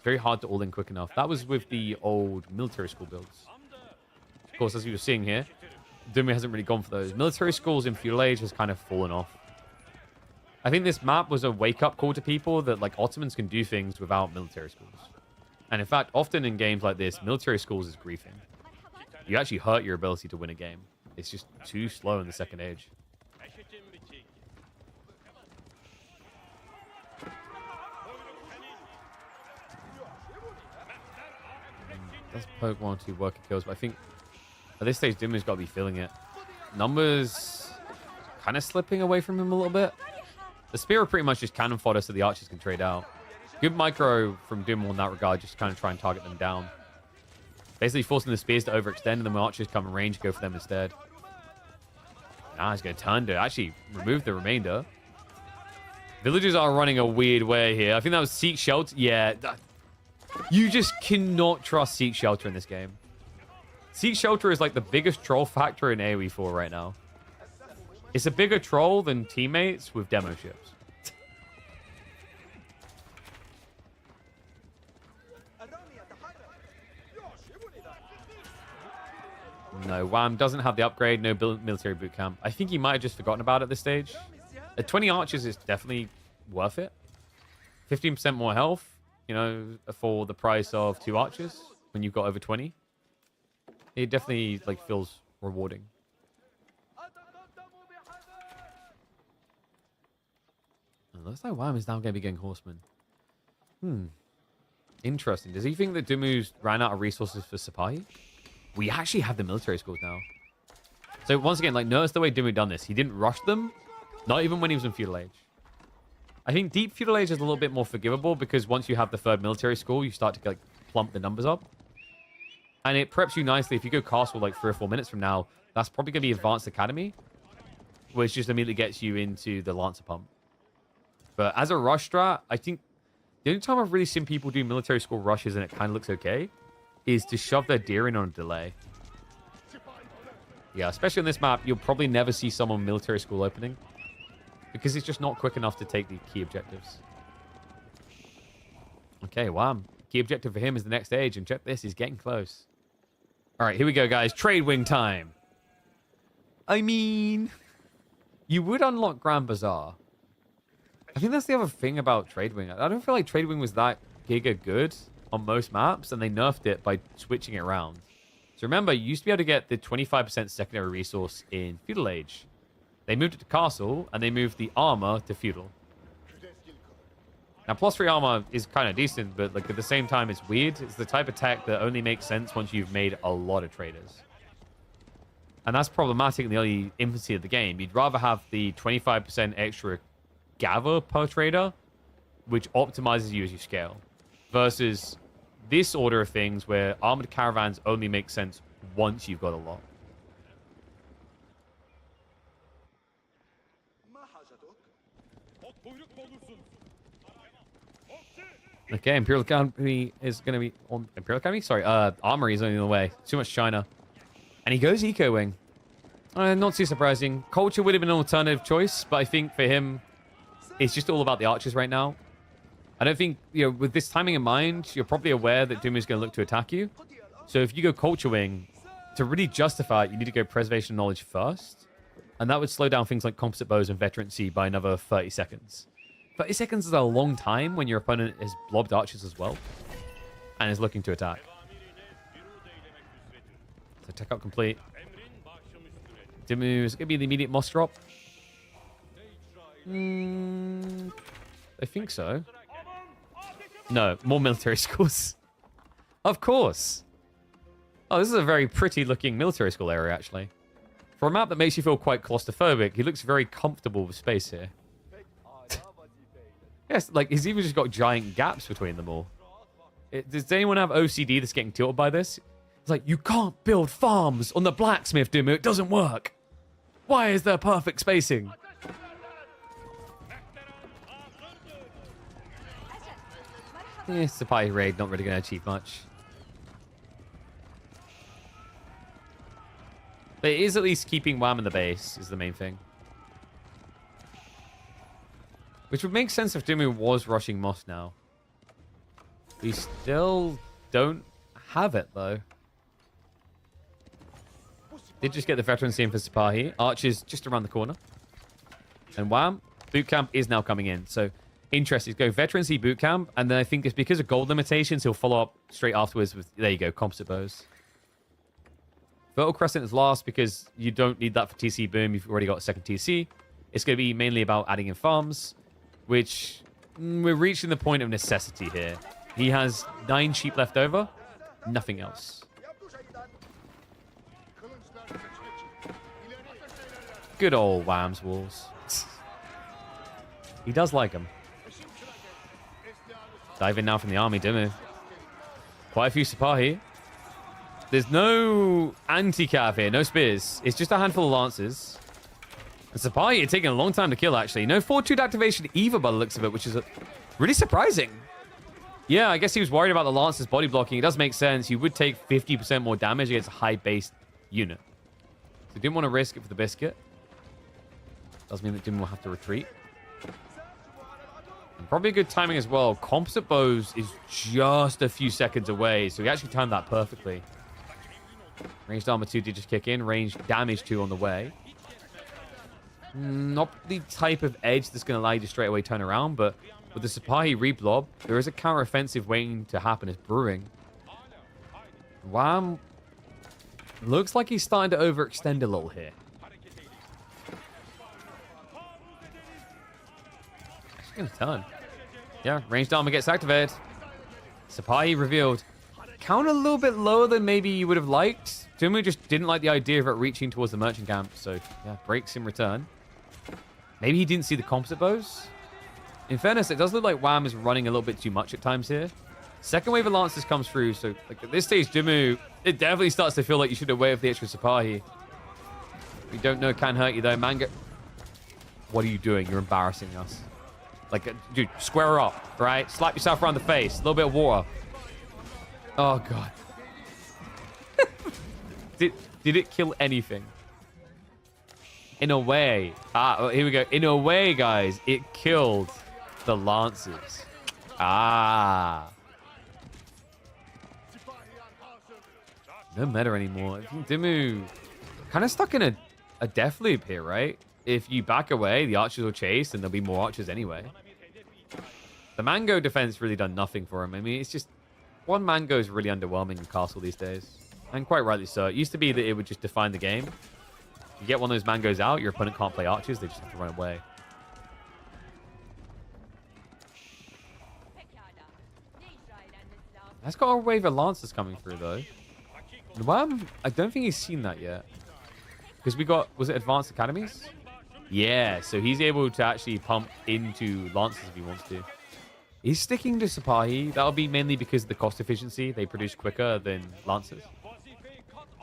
Very hard to all-in quick enough. That was with the old military school builds. Of course, as you were seeing here, Dumu hasn't really gone for those. Military schools in Feudal Age has kind of fallen off. I think this map was a wake-up call to people that, like, Ottomans can do things without military schools. And in fact, often in games like this, military schools is griefing. You actually hurt your ability to win a game. It's just too slow in the second age. Does poke 1 or 2 worker kills, but I think at this stage, Dumu's got to be feeling it. Numbers kind of slipping away from him a little bit. The spear are pretty much just cannon fodder so the archers can trade out. Good micro from Dumu in that regard, just kind of try and target them down. Basically forcing the spears to overextend, and then when archers come in range, go for them instead. Now he's going to turn to actually remove the remainder. Villagers are running a weird way here. I think that was Seek Shelter. Yeah. You just cannot trust Seek Shelter in this game. Seek Shelter is like the biggest troll factor in AoE 4 right now. It's a bigger troll than teammates with demo ships. No, Wham doesn't have the upgrade, no military boot camp. I think he might have just forgotten about it at this stage. At 20 archers is definitely worth it. 15% more health, you know, for the price of 2 archers when you've got over 20. It definitely, like, feels rewarding. And looks like Wham is now going to be getting horsemen. Interesting. Does he think that Dumu's ran out of resources for Sipahi? We actually have the military schools now. So once again, like, notice the way Dumu done this. He didn't rush them, not even when he was in Feudal Age. I think Deep Feudal Age is a little bit more forgivable because once you have the 3rd military school, you start to, like, plump the numbers up. And it preps you nicely. If you go castle like 3 or 4 minutes from now, that's probably going to be Advanced Academy, which just immediately gets you into the Lancer Pump. But as a rush strat, I think the only time I've really seen people do military school rushes and it kind of looks okay is to shove their deer in on a delay. Yeah, especially on this map, you'll probably never see someone military school opening because it's just not quick enough to take the key objectives. Okay, Wham. Key objective for him is the next stage, and check this, he's getting close. All right, here we go, guys. Trade wing time. I mean, you would unlock Grand Bazaar. I think that's the other thing about Trade Wing. I don't feel like Trade Wing was that giga good on most maps, and they nerfed it by switching it around. So remember, you used to be able to get the 25% secondary resource in Feudal Age. They moved it to Castle, and they moved the armor to Feudal. Now, +3 armor is kind of decent, but like at the same time, it's weird. It's the type of tech that only makes sense once you've made a lot of traders. And that's problematic in the early infancy of the game. You'd rather have the 25% extra gather per trader, which optimizes you as you scale, versus this order of things where armored caravans only make sense once you've got a lot. Okay, Imperial Academy is going to be on Imperial Academy. Sorry, Armory is only in the way. Too much China, and he goes Eco Wing. Not too surprising. Culture would have been an alternative choice, but I think for him, it's just all about the archers right now. I don't think, you know, with this timing in mind, you're probably aware that Doom is going to look to attack you. So if you go Culture Wing, to really justify it, you need to go Preservation Knowledge first. And that would slow down things like Composite Bows and Veterancy by another 30 seconds. 30 seconds is a long time when your opponent has blobbed archers as well and is looking to attack. So tech up complete. Dimu is going to be the immediate Moss drop. I think so. No, more military schools. Of course. Oh, this is a very pretty looking military school area, actually. For a map that makes you feel quite claustrophobic, he looks very comfortable with space here. Yes, like, he's even just got giant gaps between them all. Does anyone have OCD that's getting tilted by this? It's like, you can't build farms on the blacksmith, Dumu. It doesn't work. Why is there perfect spacing? Sipahi raid, not really going to achieve much. But it is at least keeping Wham in the base, is the main thing. Which would make sense if Dumu was rushing Moss now. We still don't have it, though. Did just get the veterans in for Sipahi. Archer's just around the corner. And Wham, boot camp is now coming in. So, interesting. Go veterancy boot camp. And then I think it's because of gold limitations, he'll follow up straight afterwards with, there you go, composite bows. Fertile Crescent is last because you don't need that for TC Boom. You've already got a second TC. It's going to be mainly about adding in farms, which we're reaching the point of necessity here. He has 9 sheep left over. Nothing else. Good old Wham's walls. He does like them. Dive in now from the army, Dumu. Quite a few Sipahi. There's no anti-cav here, no spears. It's just a handful of lances. And Sipahi are taking a long time to kill, actually. No fortitude activation either by the looks of it, which is really surprising. Yeah, I guess he was worried about the lances body blocking. It does make sense. You would take 50% more damage against a high-based unit. So didn't want to risk it for the biscuit. Does mean that Dim will have to retreat. And probably good timing as well. Composite bows is just a few seconds away, so he actually timed that perfectly. Ranged armor 2 did just kick in. Ranged damage 2 on the way. Not the type of edge that's going to allow you to straight away turn around, but with the Sipahi reblob, there is a counter-offensive waiting to happen. It's brewing. Wham looks like he's starting to overextend a little here. He's going to turn. Yeah, ranged armor gets activated. Sipahi revealed. Count a little bit lower than maybe you would have liked. Dumu just didn't like the idea of it reaching towards the merchant camp, so yeah, breaks in return. Maybe he didn't see the composite bows. In fairness, it does look like Wham is running a little bit too much at times here. Second wave of lances comes through, so like at this stage, Dumu, it definitely starts to feel like you should have waved the extra Sipahi. You don't know, can hurt you though. Manga, what are you doing? You're embarrassing us. Like, dude, square up, right? Slap yourself around the face. A little bit of water. Oh, God. Did it kill anything? In a way. Here we go. In a way, guys, it killed the lances. No meta anymore. I think Dumu kind of stuck in a death loop here, right? If you back away, the archers will chase, and there'll be more archers anyway. The mango defense really done nothing for him. I mean, it's just... One mango is really underwhelming in Castle these days. And quite rightly so. It used to be that it would just define the game. You get one of those mangoes out, your opponent can't play archers, they just have to run away. That's got a wave of lancers coming through, though. And Wham, I don't think he's seen that yet. Because we got... Was it Advanced Academies? Yeah, so he's able to actually pump into lancers if he wants to. He's sticking to Sipahi. That'll be mainly because of the cost efficiency. They produce quicker than lancers.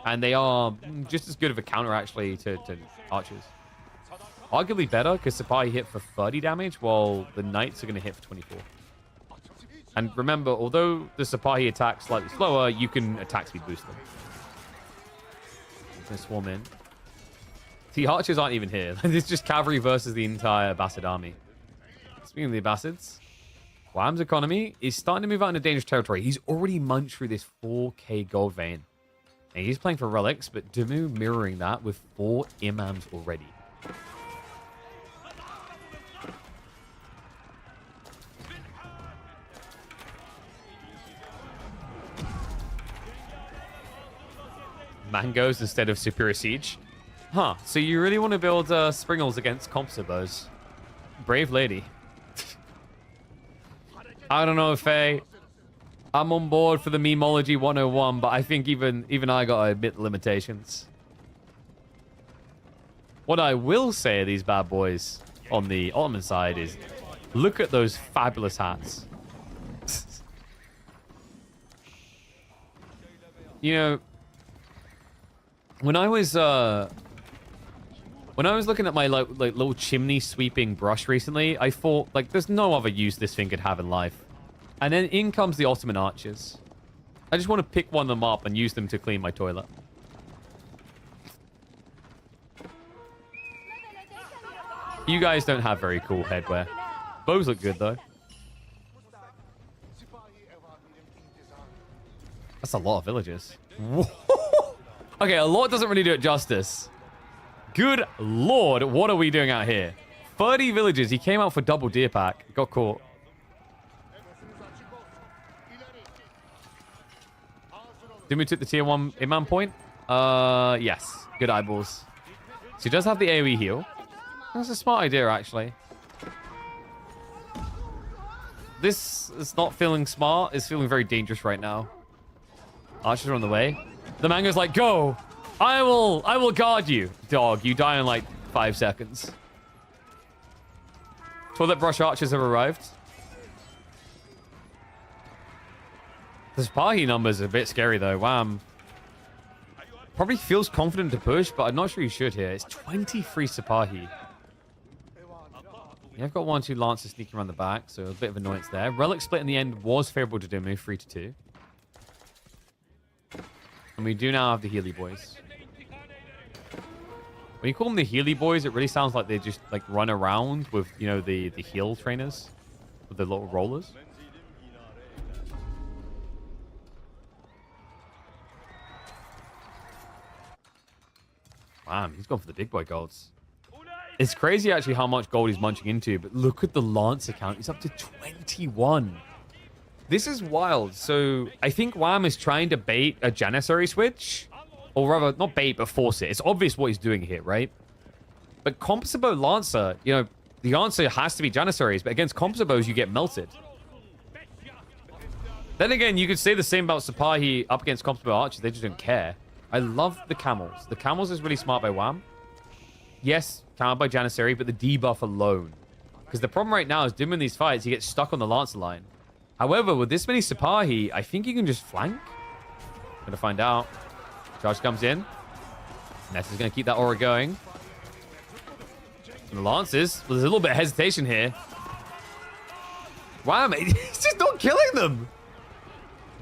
And they are just as good of a counter, actually, to archers. Arguably better, because Sipahi hit for 30 damage, while the knights are going to hit for 24. And remember, although the Sipahi attacks slightly slower, you can attack speed boost them. Going to swarm in. The archers aren't even here. It's just cavalry versus the entire Abbasid army. Speaking of the Abbasids, Wham's economy is starting to move out into dangerous territory. He's already munched through this 4k gold vein. And he's playing for relics, but Dumu mirroring that with 4 imams already. Mangoes instead of Superior Siege. Huh, so you really want to build Springles against composite bows. Brave lady. I don't know, Faye. I'm on board for the memology 101, but I think even I gotta admit the limitations. What I will say of these bad boys on the Ottoman side is, look at those fabulous hats. You know, When I was looking at my like little chimney sweeping brush recently, I thought like there's no other use this thing could have in life. And then in comes the Ottoman archers. I just want to pick one of them up and use them to clean my toilet. You guys don't have very cool headwear. Bows look good though. That's a lot of villagers. Okay, a lot doesn't really do it justice. Good lord, what are we doing out here? 30 villagers. He came out for double deer pack. Got caught. Dumu took the tier 1 Imam point. Yes. Good eyeballs. So he does have the AoE heal. That's a smart idea, actually. This is not feeling smart. It's feeling very dangerous right now. Archers are on the way. The mango's like, go! I will guard you. Dog, you die in like 5 seconds. Toilet brush archers have arrived. The Sipahi numbers are a bit scary though. Wham. Probably feels confident to push, but I'm not sure you should here. It's 23 Sipahi. Yeah, I've got 1 or 2 Lancers sneaking around the back, so a bit of annoyance there. Relic split in the end was favorable to Dumu, 3-2. And we do now have the Healy boys. When you call them the Healy boys, it really sounds like they just like run around with, you know, the heal trainers with the little rollers. Damn, he's gone for the big boy golds. It's crazy actually how much gold he's munching into, but look at the Lancer count. He's up to 21. This is wild. So I think Wham is trying to bait a Janissary switch. Or rather, not bait, but force it. It's obvious what he's doing here, right? But Composabo Lancer, you know, the answer has to be Janissaries, but against Composabos, you get melted. Then again, you could say the same about Sipahi up against Composabo Archers. They just don't care. I love the camels. The camels is really smart by Wham. Yes, countered by Janissary, but the debuff alone. Because the problem right now is Dumu in these fights, he gets stuck on the Lancer line. However, with this many Sipahi, I think you can just flank. Gonna find out. Charge comes in. Ness is gonna keep that aura going. And the Lancers, well, there's a little bit of hesitation here. Wow, mate, he's just not killing them.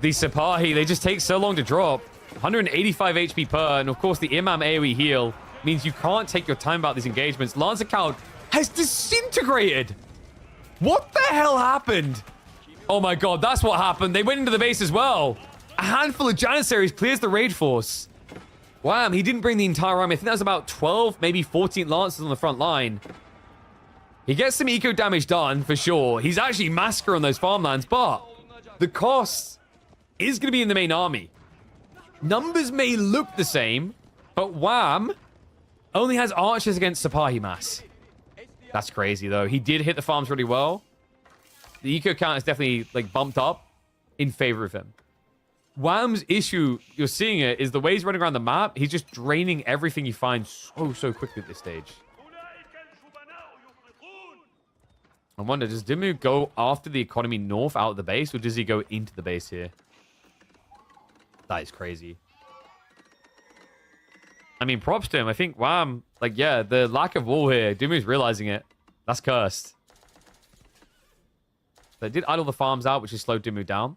These Sipahi, they just take so long to drop. 185 HP per, and of course the Imam AoE heal means you can't take your time about these engagements. Lancer count has disintegrated. What the hell happened? Oh my god, that's what happened. They went into the base as well. A handful of Janissaries clears the raid force. Wham, he didn't bring the entire army. I think that was about 12, maybe 14 Lancers on the front line. He gets some eco damage done, for sure. He's actually massacring on those farmlands, but the cost is going to be in the main army. Numbers may look the same, but Wham only has archers against Sipahi mass. That's crazy, though. He did hit the farms really well. The eco count is definitely like bumped up in favor of him. Wham's issue, you're seeing it, is the way he's running around the map, he's just draining everything he finds so quickly at this stage. I wonder, does Dumu go after the economy north out of the base, or does he go into the base here? That is crazy. I mean, props to him. I think Wham, like, yeah, the lack of wall here, Dumu's realizing it. That's cursed. They did idle the farms out, which has slowed Dumu down.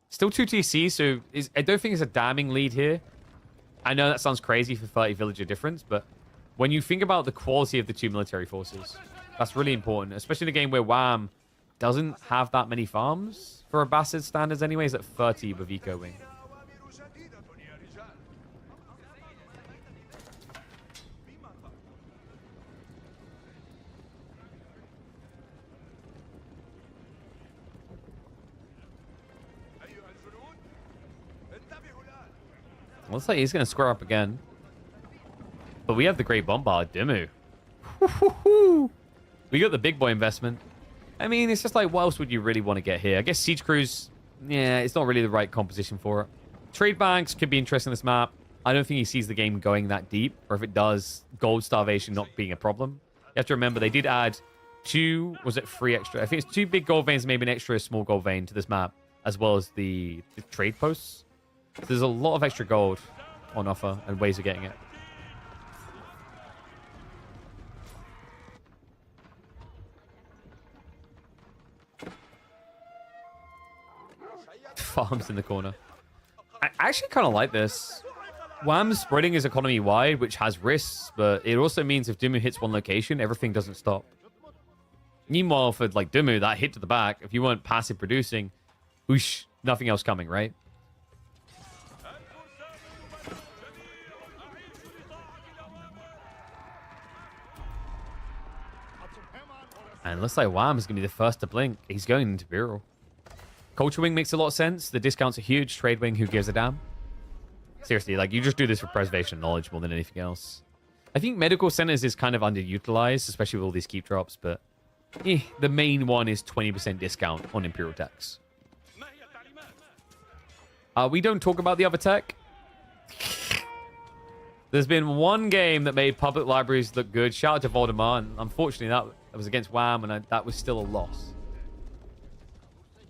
Still 2 TC, so I don't think it's a damning lead here. I know that sounds crazy for 30 villager difference, but when you think about the quality of the 2 military forces, that's really important, especially in a game where Wham doesn't have that many farms for Abbasid standards anyways, at 30 with Eco Wing. Looks like he's going to square up again. But we have the Great Bombard, Dumu. We got the big boy investment. I mean, it's just like, what else would you really want to get here? I guess Siege Crews, yeah, it's not really the right composition for it. Trade banks could be interesting in this map. I don't think he sees the game going that deep. Or if it does, gold starvation not being a problem. You have to remember, they did add 2, was it 3 extra? I think it's 2 big gold veins, maybe an extra small gold vein to this map. As well as the trade posts. So there's a lot of extra gold on offer and ways of getting it. Farms in the corner. I actually kind of like this. Wham's spreading his economy wide, which has risks, but it also means if Dumu hits one location, everything doesn't stop. Meanwhile, for like Dumu, that hit to the back, if you weren't passive producing, whoosh, nothing else coming, right? And it looks like Wham is going to be the first to blink. He's going into Bureau. Culture Wing makes a lot of sense. The discounts are huge. Trade Wing, who gives a damn? Seriously, like, you just do this for preservation of knowledge more than anything else. I think Medical Centers is kind of underutilized, especially with all these keep drops, but the main one is 20% discount on Imperial techs. We don't talk about the other tech. There's been one game that made public libraries look good. Shout out to Voldemort. And unfortunately, that was against Wham, and that was still a loss.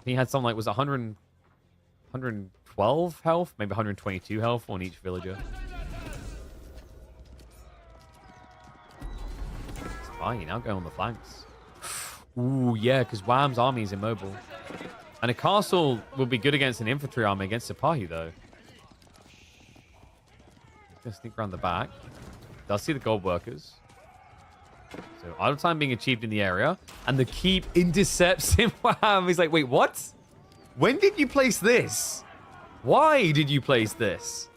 He had something like, was 112 health? Maybe 122 health on each villager. Fine, now going on the flanks. Ooh, yeah, because Wham's army is immobile. And a castle will be good against an infantry army against Sipahi, though. Gonna sneak around the back. Does see the gold workers. So idle time being achieved in the area. And the keep intercepts him. Wham! He's like, wait, what? When did you place this? Why did you place this?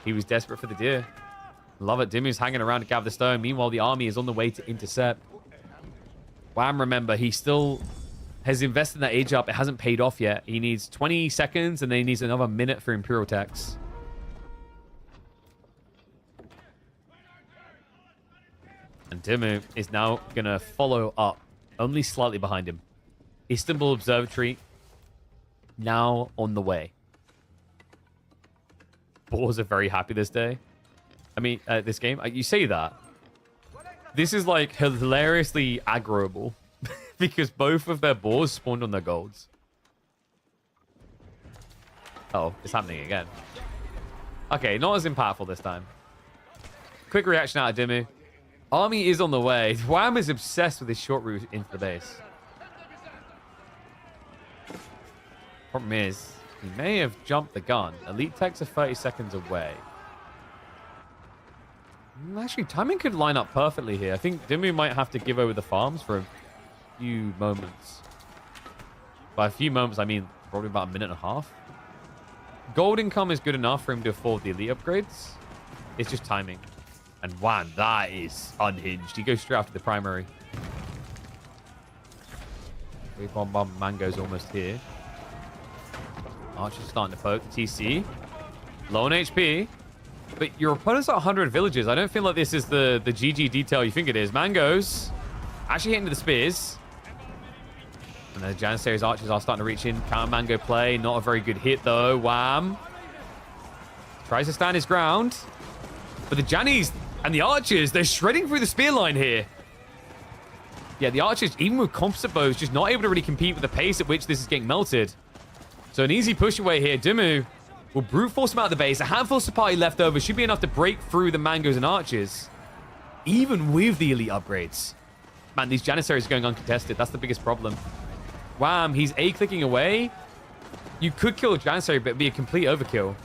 He was desperate for the deer. Love it. Dimu's hanging around to gather the stone. Meanwhile, the army is on the way to intercept. Wham, remember, he still has invested in that age up. It hasn't paid off yet. He needs 20 seconds, and then he needs another minute for Imperial Techs. And Dumu is now going to follow up, only slightly behind him. Istanbul Observatory, now on the way. Boars are very happy this day. I mean, this game. You say that. This is like hilariously aggroable because both of their boars spawned on their golds. Oh, it's happening again. Okay, not as impactful this time. Quick reaction out of Dumu. Army is on the way. Wham is obsessed with his short route into the base. Problem is, he may have jumped the gun. Elite techs are 30 seconds away. Actually, timing could line up perfectly here. I think Dumu might have to give over the farms for a few moments. By a few moments, I mean probably about a minute and a half. Gold income is good enough for him to afford the elite upgrades. It's just timing. And Wham, that is unhinged. He goes straight after the primary. Bomb Mango's almost here. Archer's starting to poke the TC. Low on HP. But your opponent's at 100 villages. I don't feel like this is the GG detail you think it is. Mango's actually hitting to the spears. And the Janissary's archers are starting to reach in. Counter Mango play. Not a very good hit, though. Wham. Tries to stand his ground. But the Jannies and the archers, they're shredding through the spear line here. Yeah, the archers, even with composite bows, just not able to really compete with the pace at which this is getting melted. So an easy push away here. Dumu will brute force him out of the base. A handful of supply left over should be enough to break through the Mangoes and archers. Even with the elite upgrades. Man, these Janissaries are going uncontested. That's the biggest problem. Wham, he's A-clicking away. You could kill a Janissary, but it'd be a complete overkill.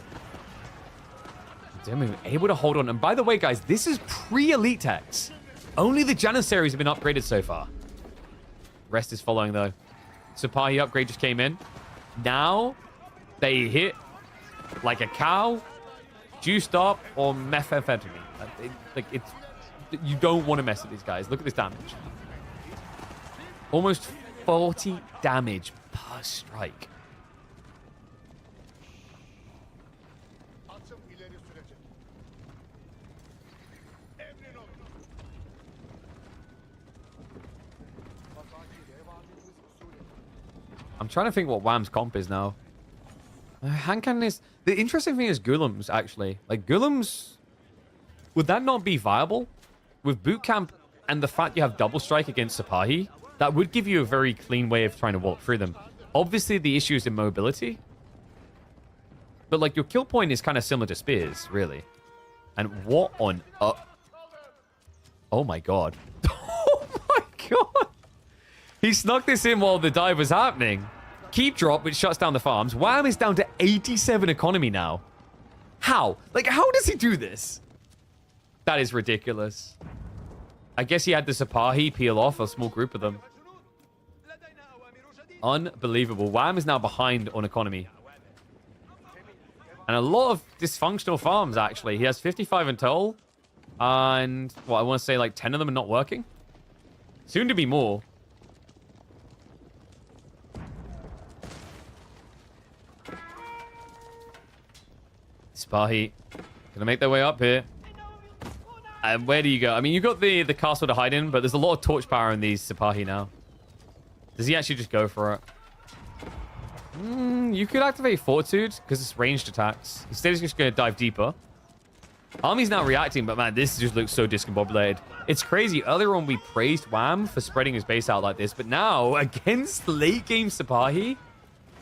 Dumu able to hold on. And by the way, guys, this is pre-elite techs. Only the Janissaries have been upgraded so far. Rest is following, though. Sipahi upgrade just came in. Now, they hit like a cow, juiced up, or methamphetamine. You don't want to mess with these guys. Look at this damage. Almost 40 damage per strike. I'm trying to think what Wham's comp is now. Hand cannon is... The interesting thing is Gulums, actually. Like, Gulums... Would that not be viable? With boot camp and the fact you have double strike against Sipahi, that would give you a very clean way of trying to walk through them. Obviously, the issue is in mobility. But, like, your kill point is kind of similar to Spears, really. And what on... Oh, my God. Oh, my God. He snuck this in while the dive was happening. keep drop, which shuts down the farms. Wham is down to 87 economy now. How? Like, how does he do this? That is ridiculous. I guess he had the Sipahi peel off a small group of them. Unbelievable. Wham is now behind on economy. And a lot of dysfunctional farms, actually. He has 55 in total. And, well, I want to say like 10 of them are not working. Soon to be more. Sipahi gonna make their way up here. And where do you go? I mean, you got the castle to hide in, but there's a lot of torch power in these Sipahi now. Does he actually just go for it? You could activate Fortitude because it's ranged attacks. Instead, he's just going to dive deeper. Army's not reacting, but man, this just looks so discombobulated. It's crazy. Earlier on, we praised Wham for spreading his base out like this, but now, against late game Sipahi,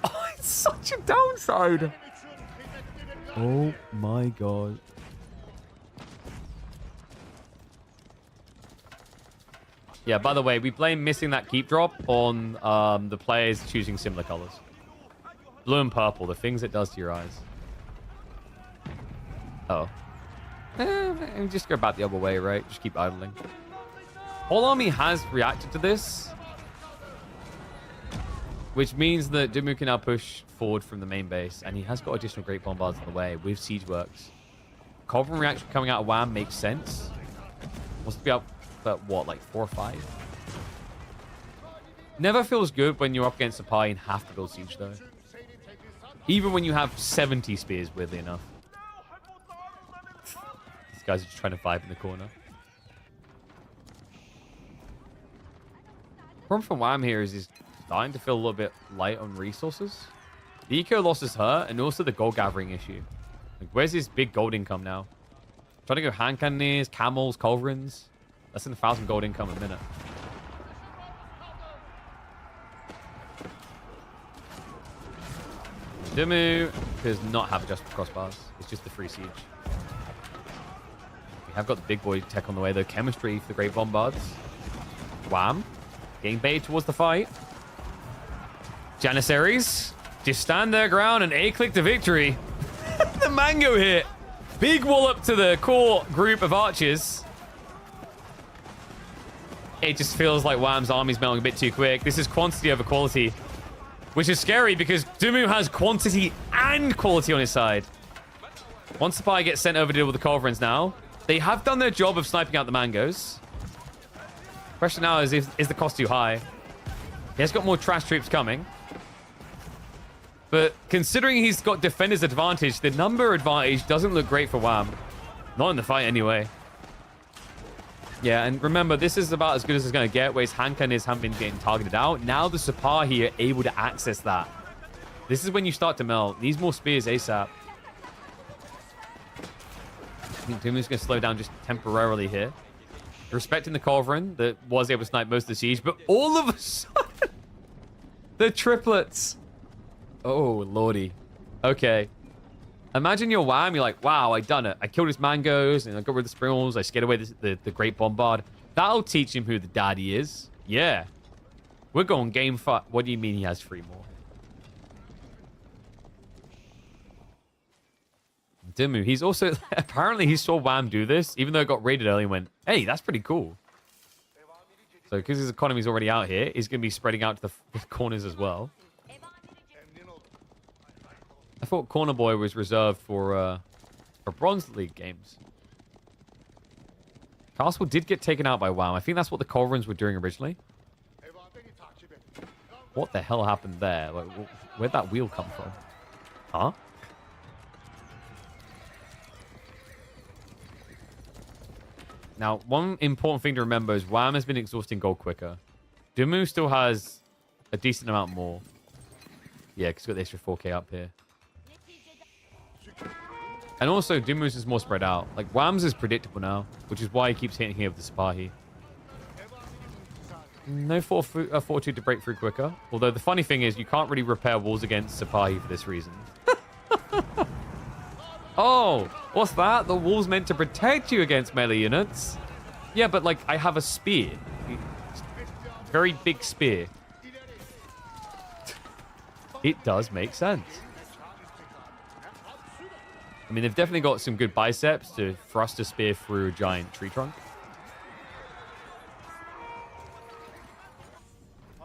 oh, it's such a downside. Oh my god. Yeah, by the way, we blame missing that keep drop on the players choosing similar colors. Blue and purple, the things it does to your eyes. Oh. Just go about the other way, right? Just keep idling. Whole army has reacted to this, which means that Dumu can now push forward from the main base, and he has got additional great bombards on the way with siege works. Culverin reaction coming out of Wham makes sense. Wants to be up, but what, like 4 or 5? Never feels good when you're up against a pie and have to build siege, though. Even when you have 70 spears, weirdly enough. These guys are just trying to vibe in the corner. Problem from Wham here is he's starting to feel a little bit light on resources. The eco loss is hurt, and also the gold gathering issue. Like, where's his big gold income now? Trying to go hand cannons, camels, culverins. Less than 1,000 gold income a minute. Dumu does not have adjustable crossbars. It's just the free siege. We have got the big boy tech on the way, though. Chemistry for the great bombards. Wham. Getting baited towards the fight. Janissaries just stand their ground and A-click to victory. The mango hit. Big wallop to the core group of archers. It just feels like Wham's army's melting a bit too quick. This is quantity over quality, which is scary because Dumu has quantity and quality on his side. Once the pie gets sent over to deal with the culverins now, they have done their job of sniping out the mangoes. Question now is the cost too high? He has got more trash troops coming. But considering he's got defender's advantage, the number advantage doesn't look great for Wham. Not in the fight anyway. Yeah, and remember, this is about as good as it's going to get, where his hand cannons haven't been getting targeted out. Now the Sipahi are able to access that. This is when you start to melt. Needs more spears ASAP. I think Dumu's going to slow down just temporarily here. Respecting the Culverin that was able to snipe most of the siege, but all of a sudden, the triplets. Oh, lordy. Okay. Imagine your Wham, you're like, wow, I done it. I killed his mangoes, and I got rid of the springles. I scared away the great bombard. That'll teach him who the daddy is. Yeah. We're going game 5. What do you mean he has 3 more? Dumu, he's also... apparently he saw Wham do this, even though it got raided early and went, hey, that's pretty cool. So because his economy's already out here, he's going to be spreading out to the corners as well. I thought Corner Boy was reserved for Bronze League games. Castle did get taken out by Wham. I think that's what the Culverins were doing originally. What the hell happened there? Like, where'd that wheel come from? Huh? Now, one important thing to remember is Wham has been exhausting gold quicker. Dumu still has a decent amount more. Yeah, because we've got the extra 4k up here. And also, Dumu's is more spread out. Like, Wham's is predictable now, which is why he keeps hitting here with the Sipahi. No fortitude to break through quicker. Although, the funny thing is, you can't really repair walls against Sipahi for this reason. Oh, what's that? The wall's meant to protect you against melee units. Yeah, but, like, I have a spear. Very big spear. It does make sense. I mean, they've definitely got some good biceps to thrust a spear through a giant tree trunk.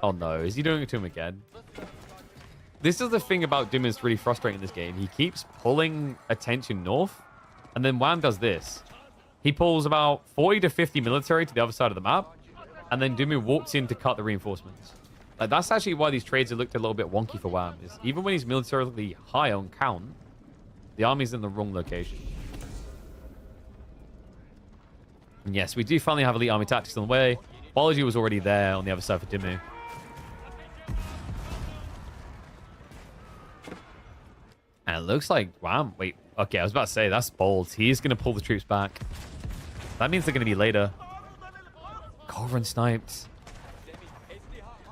Oh no, is he doing it to him again? This is the thing about Dumu that's really frustrating in this game. He keeps pulling attention north, and then Wham does this. He pulls about 40 to 50 military to the other side of the map, and then Dumu walks in to cut the reinforcements. Like, that's actually why these trades have looked a little bit wonky for Wham. Is even when he's militarily high on count, the army's in the wrong location. And yes, we do finally have elite army tactics on the way. Biology was already there on the other side for Dumu. And it looks like, wow, wait. Okay, I was about to say, that's bold. He's going to pull the troops back. That means they're going to be later. Culverin sniped.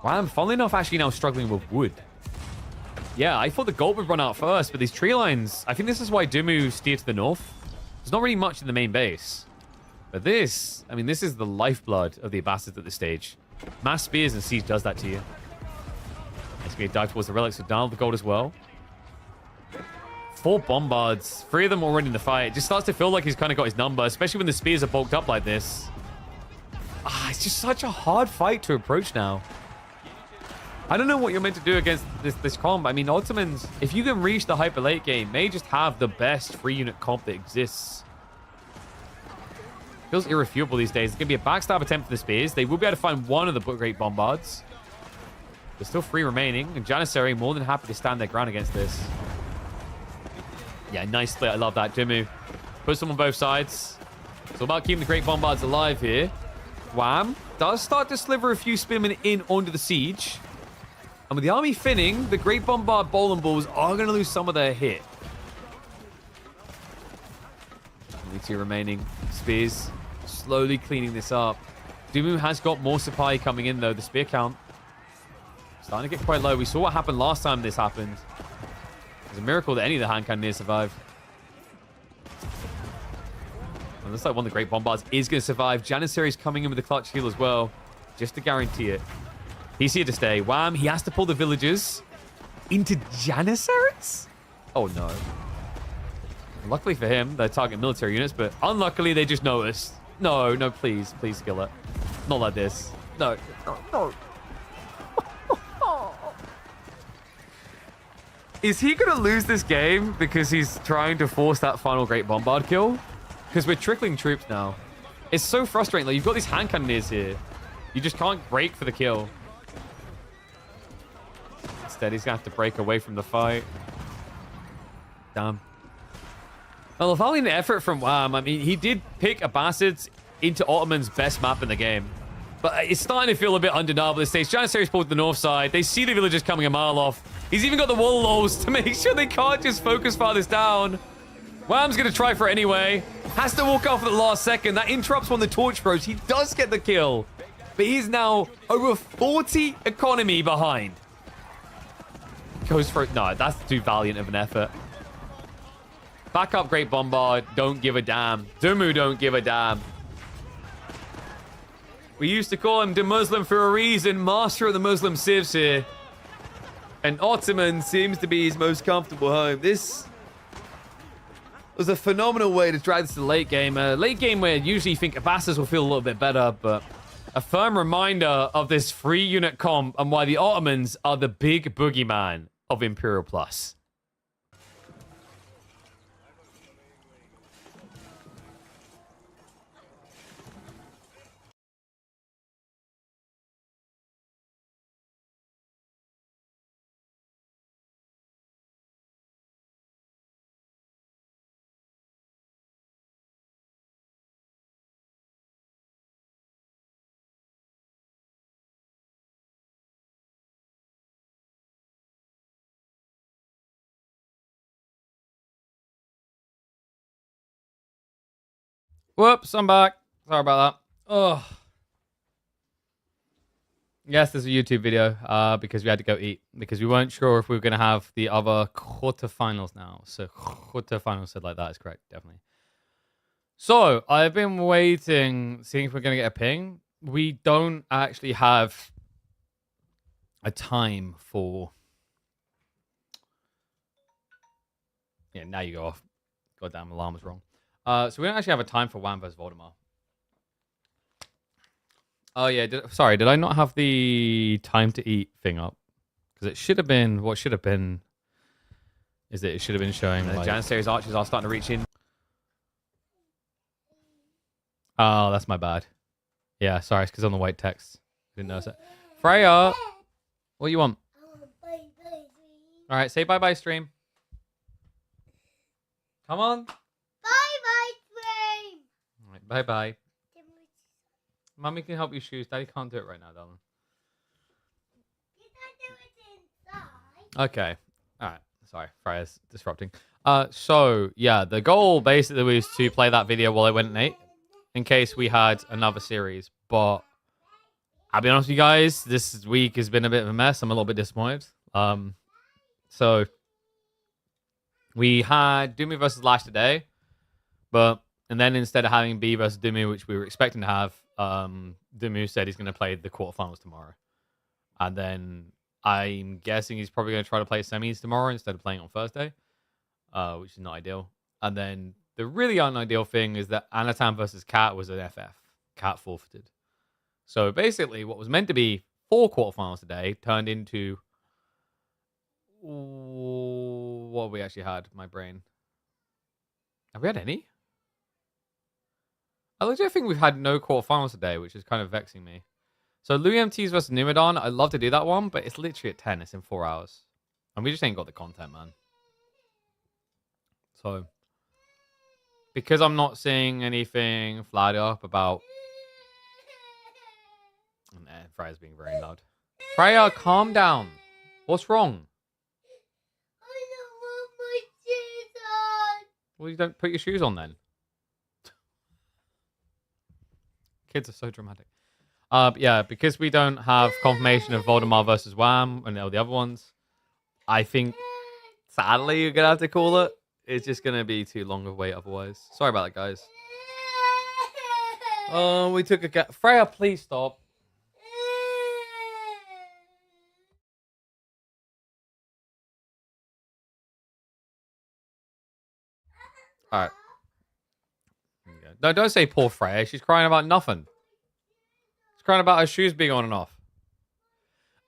Wow, I'm funnily enough actually now struggling with wood. Yeah, I thought the gold would run out first, but these tree lines, I think this is why Dumu steered to the north. There's not really much in the main base. But this, I mean, this is the lifeblood of the Abbasids at this stage. Mass spears and siege does that to you. Let's get dive towards the relics of Donald the gold as well. 4 bombards, 3 of them already in the fight. It just starts to feel like he's kind of got his number, especially when the spears are bulked up like this. It's just such a hard fight to approach now. I don't know what you're meant to do against this comp. I mean, Ottomans, if you can reach the hyper late game, may just have the best 3-unit comp that exists. Feels irrefutable these days. It's going to be a backstab attempt for the spears. They will be able to find one of the great bombards. There's still 3 remaining, and Janissary more than happy to stand their ground against this. Yeah, nice split. I love that. Dumu puts them on both sides. It's all about keeping the great bombards alive here. Wham does start to sliver a few spearmen in onto the siege. And with the army thinning, the great bombard bowling balls are going to lose some of their hit. Only 2 remaining. Spears slowly cleaning this up. Dumu has got more supply coming in, though. The spear count starting to get quite low. We saw what happened last time this happened. It's a miracle that any of the hand cannoneers survived. And looks like one of the great bombards is going to survive. Janissary's coming in with the clutch heal as well, just to guarantee it. He's here to stay. Wham, he has to pull the villagers into Janissaries? Oh, no. Luckily for him, they're target military units, but unluckily, they just noticed. No, no, please. Please kill it. Not like this. No. No. Is he going to lose this game because he's trying to force that final great bombard kill? Because we're trickling troops now. It's so frustrating. Like, you've got these hand cannoneers here. You just can't break for the kill. Instead, he's going to have to break away from the fight. Damn. Well, a valiant effort from Wham. I mean, he did pick Abbasids into Ottoman's best map in the game. But it's starting to feel a bit undeniable this stage. Janissary's pulled to the north side. They see the villagers coming a mile off. He's even got the wall lulls to make sure they can't just focus farthest down. Wham's going to try for it anyway. Has to walk off at the last second. That interrupts when the torch throws. He does get the kill. But he's now over 40 economy behind. Goes for it. No, that's too valiant of an effort. Back up, Great Bombard. Don't give a damn. Dumu don't give a damn. We used to call him the Muslim for a reason. Master of the Muslim civs here. And Ottoman seems to be his most comfortable home. This was a phenomenal way to drag this to the late game. Late game where usually you think Abbasids will feel a little bit better, but a firm reminder of this 3-unit comp and why the Ottomans are the big boogeyman of Imperial Plus. Whoops, I'm back. Sorry about that. Oh. Yes, there's a YouTube video because we had to go eat because we weren't sure if we were going to have the other quarterfinals now. So quarterfinals said like that is correct, definitely. So I've been waiting, seeing if we're going to get a ping. We don't actually have a time for Yeah, now you go off. Goddamn alarm was wrong. So we don't actually have a time for Wham vs Voldemort. Oh yeah, sorry, did I not have the time to eat thing up? Because it should have been, what should have been, is that it should have been showing The like... Janissaries archers are starting to reach in. Oh, that's my bad. Yeah, sorry, it's because on the white text. Didn't notice it. Freya! What do you want? Alright, say bye-bye, stream. Come on. Bye-bye, stream. Alright, bye-bye. Mummy can help you shoes. Daddy can't do it right now, darling. You can do it inside. Okay. Alright. Sorry, Freya's disrupting. So, yeah, the goal basically was to play that video while I went and ate, in case we had another series. But I'll be honest with you guys, this week has been a bit of a mess. I'm a little bit disappointed. So we had Dumu versus Lash today, and then instead of having B versus Dumu, which we were expecting to have, Dumu said he's going to play the quarterfinals tomorrow. And then I'm guessing he's probably going to try to play semis tomorrow instead of playing on Thursday, which is not ideal. And then the really unideal thing is that Anatan versus Cat was an FF. Cat forfeited. So basically, what was meant to be 4 quarterfinals today turned into... what have we actually had? My brain. Have we had any? I legit think we've had no quarterfinals today, which is kind of vexing me. So Louis MTs versus Numadon, I'd love to do that one, but it's literally at 10. It's in 4 hours. And we just ain't got the content, man. So, because I'm not seeing anything flagged up about... Freya's being very loud. Freya, calm down. What's wrong? I don't want my shoes on. Well, you don't put your shoes on then. Kids are so dramatic. Yeah, because we don't have confirmation of Voldemort versus Wham and all the other ones, I think, sadly, you're going to have to call it. It's just going to be too long of a wait otherwise. Sorry about that, guys. Oh, we took a gap. Freya, please stop. All right. No, don't say poor Freya. She's crying about nothing. She's crying about her shoes being on and off.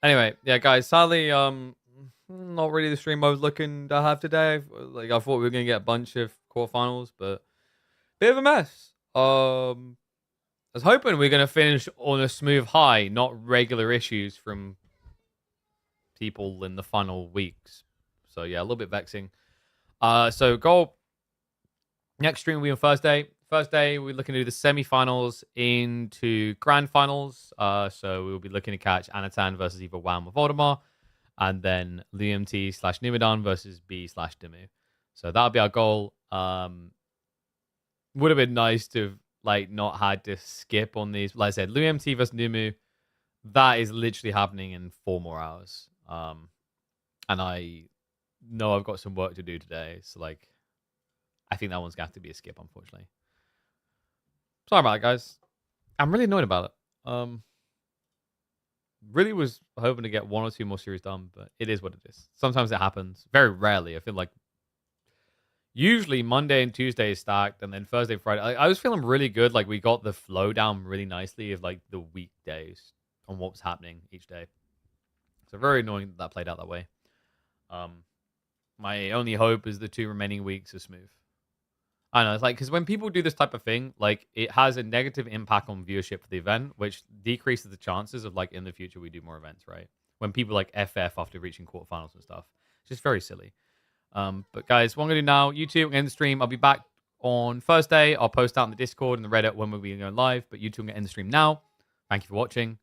Anyway, yeah, guys. Sadly, not really the stream I was looking to have today. Like, I thought we were gonna get a bunch of quarterfinals, but bit of a mess. I was hoping we are gonna finish on a smooth high, not regular issues from people in the final weeks. So yeah, a little bit vexing. So goal. Next stream will be on Thursday. Thursday, we're looking to do the semi-finals into grand finals. So we'll be looking to catch Anatan versus either Wham or Voldemort. And then LUMT/Numadon versus B/Dimu. So that'll be our goal. Would have been nice to have, like, not had to skip on these. Like I said, LUMT versus Numu, that is literally happening in 4 more hours. And I know I've got some work to do today. So, like, I think that one's going to have to be a skip, unfortunately. Sorry about it, guys. I'm really annoyed about it. Really was hoping to get 1 or 2 more series done, but it is what it is. Sometimes it happens. Very rarely. I feel like usually Monday and Tuesday is stacked, and then Thursday and Friday. I was feeling really good. Like, we got the flow down really nicely of, like, the weekdays on what was happening each day. So very annoying that played out that way. My only hope is the 2 remaining weeks are smooth. I know, it's like, because when people do this type of thing, like, it has a negative impact on viewership for the event, which decreases the chances of, like, in the future we do more events, right? When people, like, FF after reaching quarterfinals and stuff. It's just very silly. But, guys, what I'm going to do now, YouTube, I'm going to end the stream. I'll be back on Thursday. I'll post out in the Discord and the Reddit when we'll be going live, but YouTube, I'm going to end the stream now. Thank you for watching.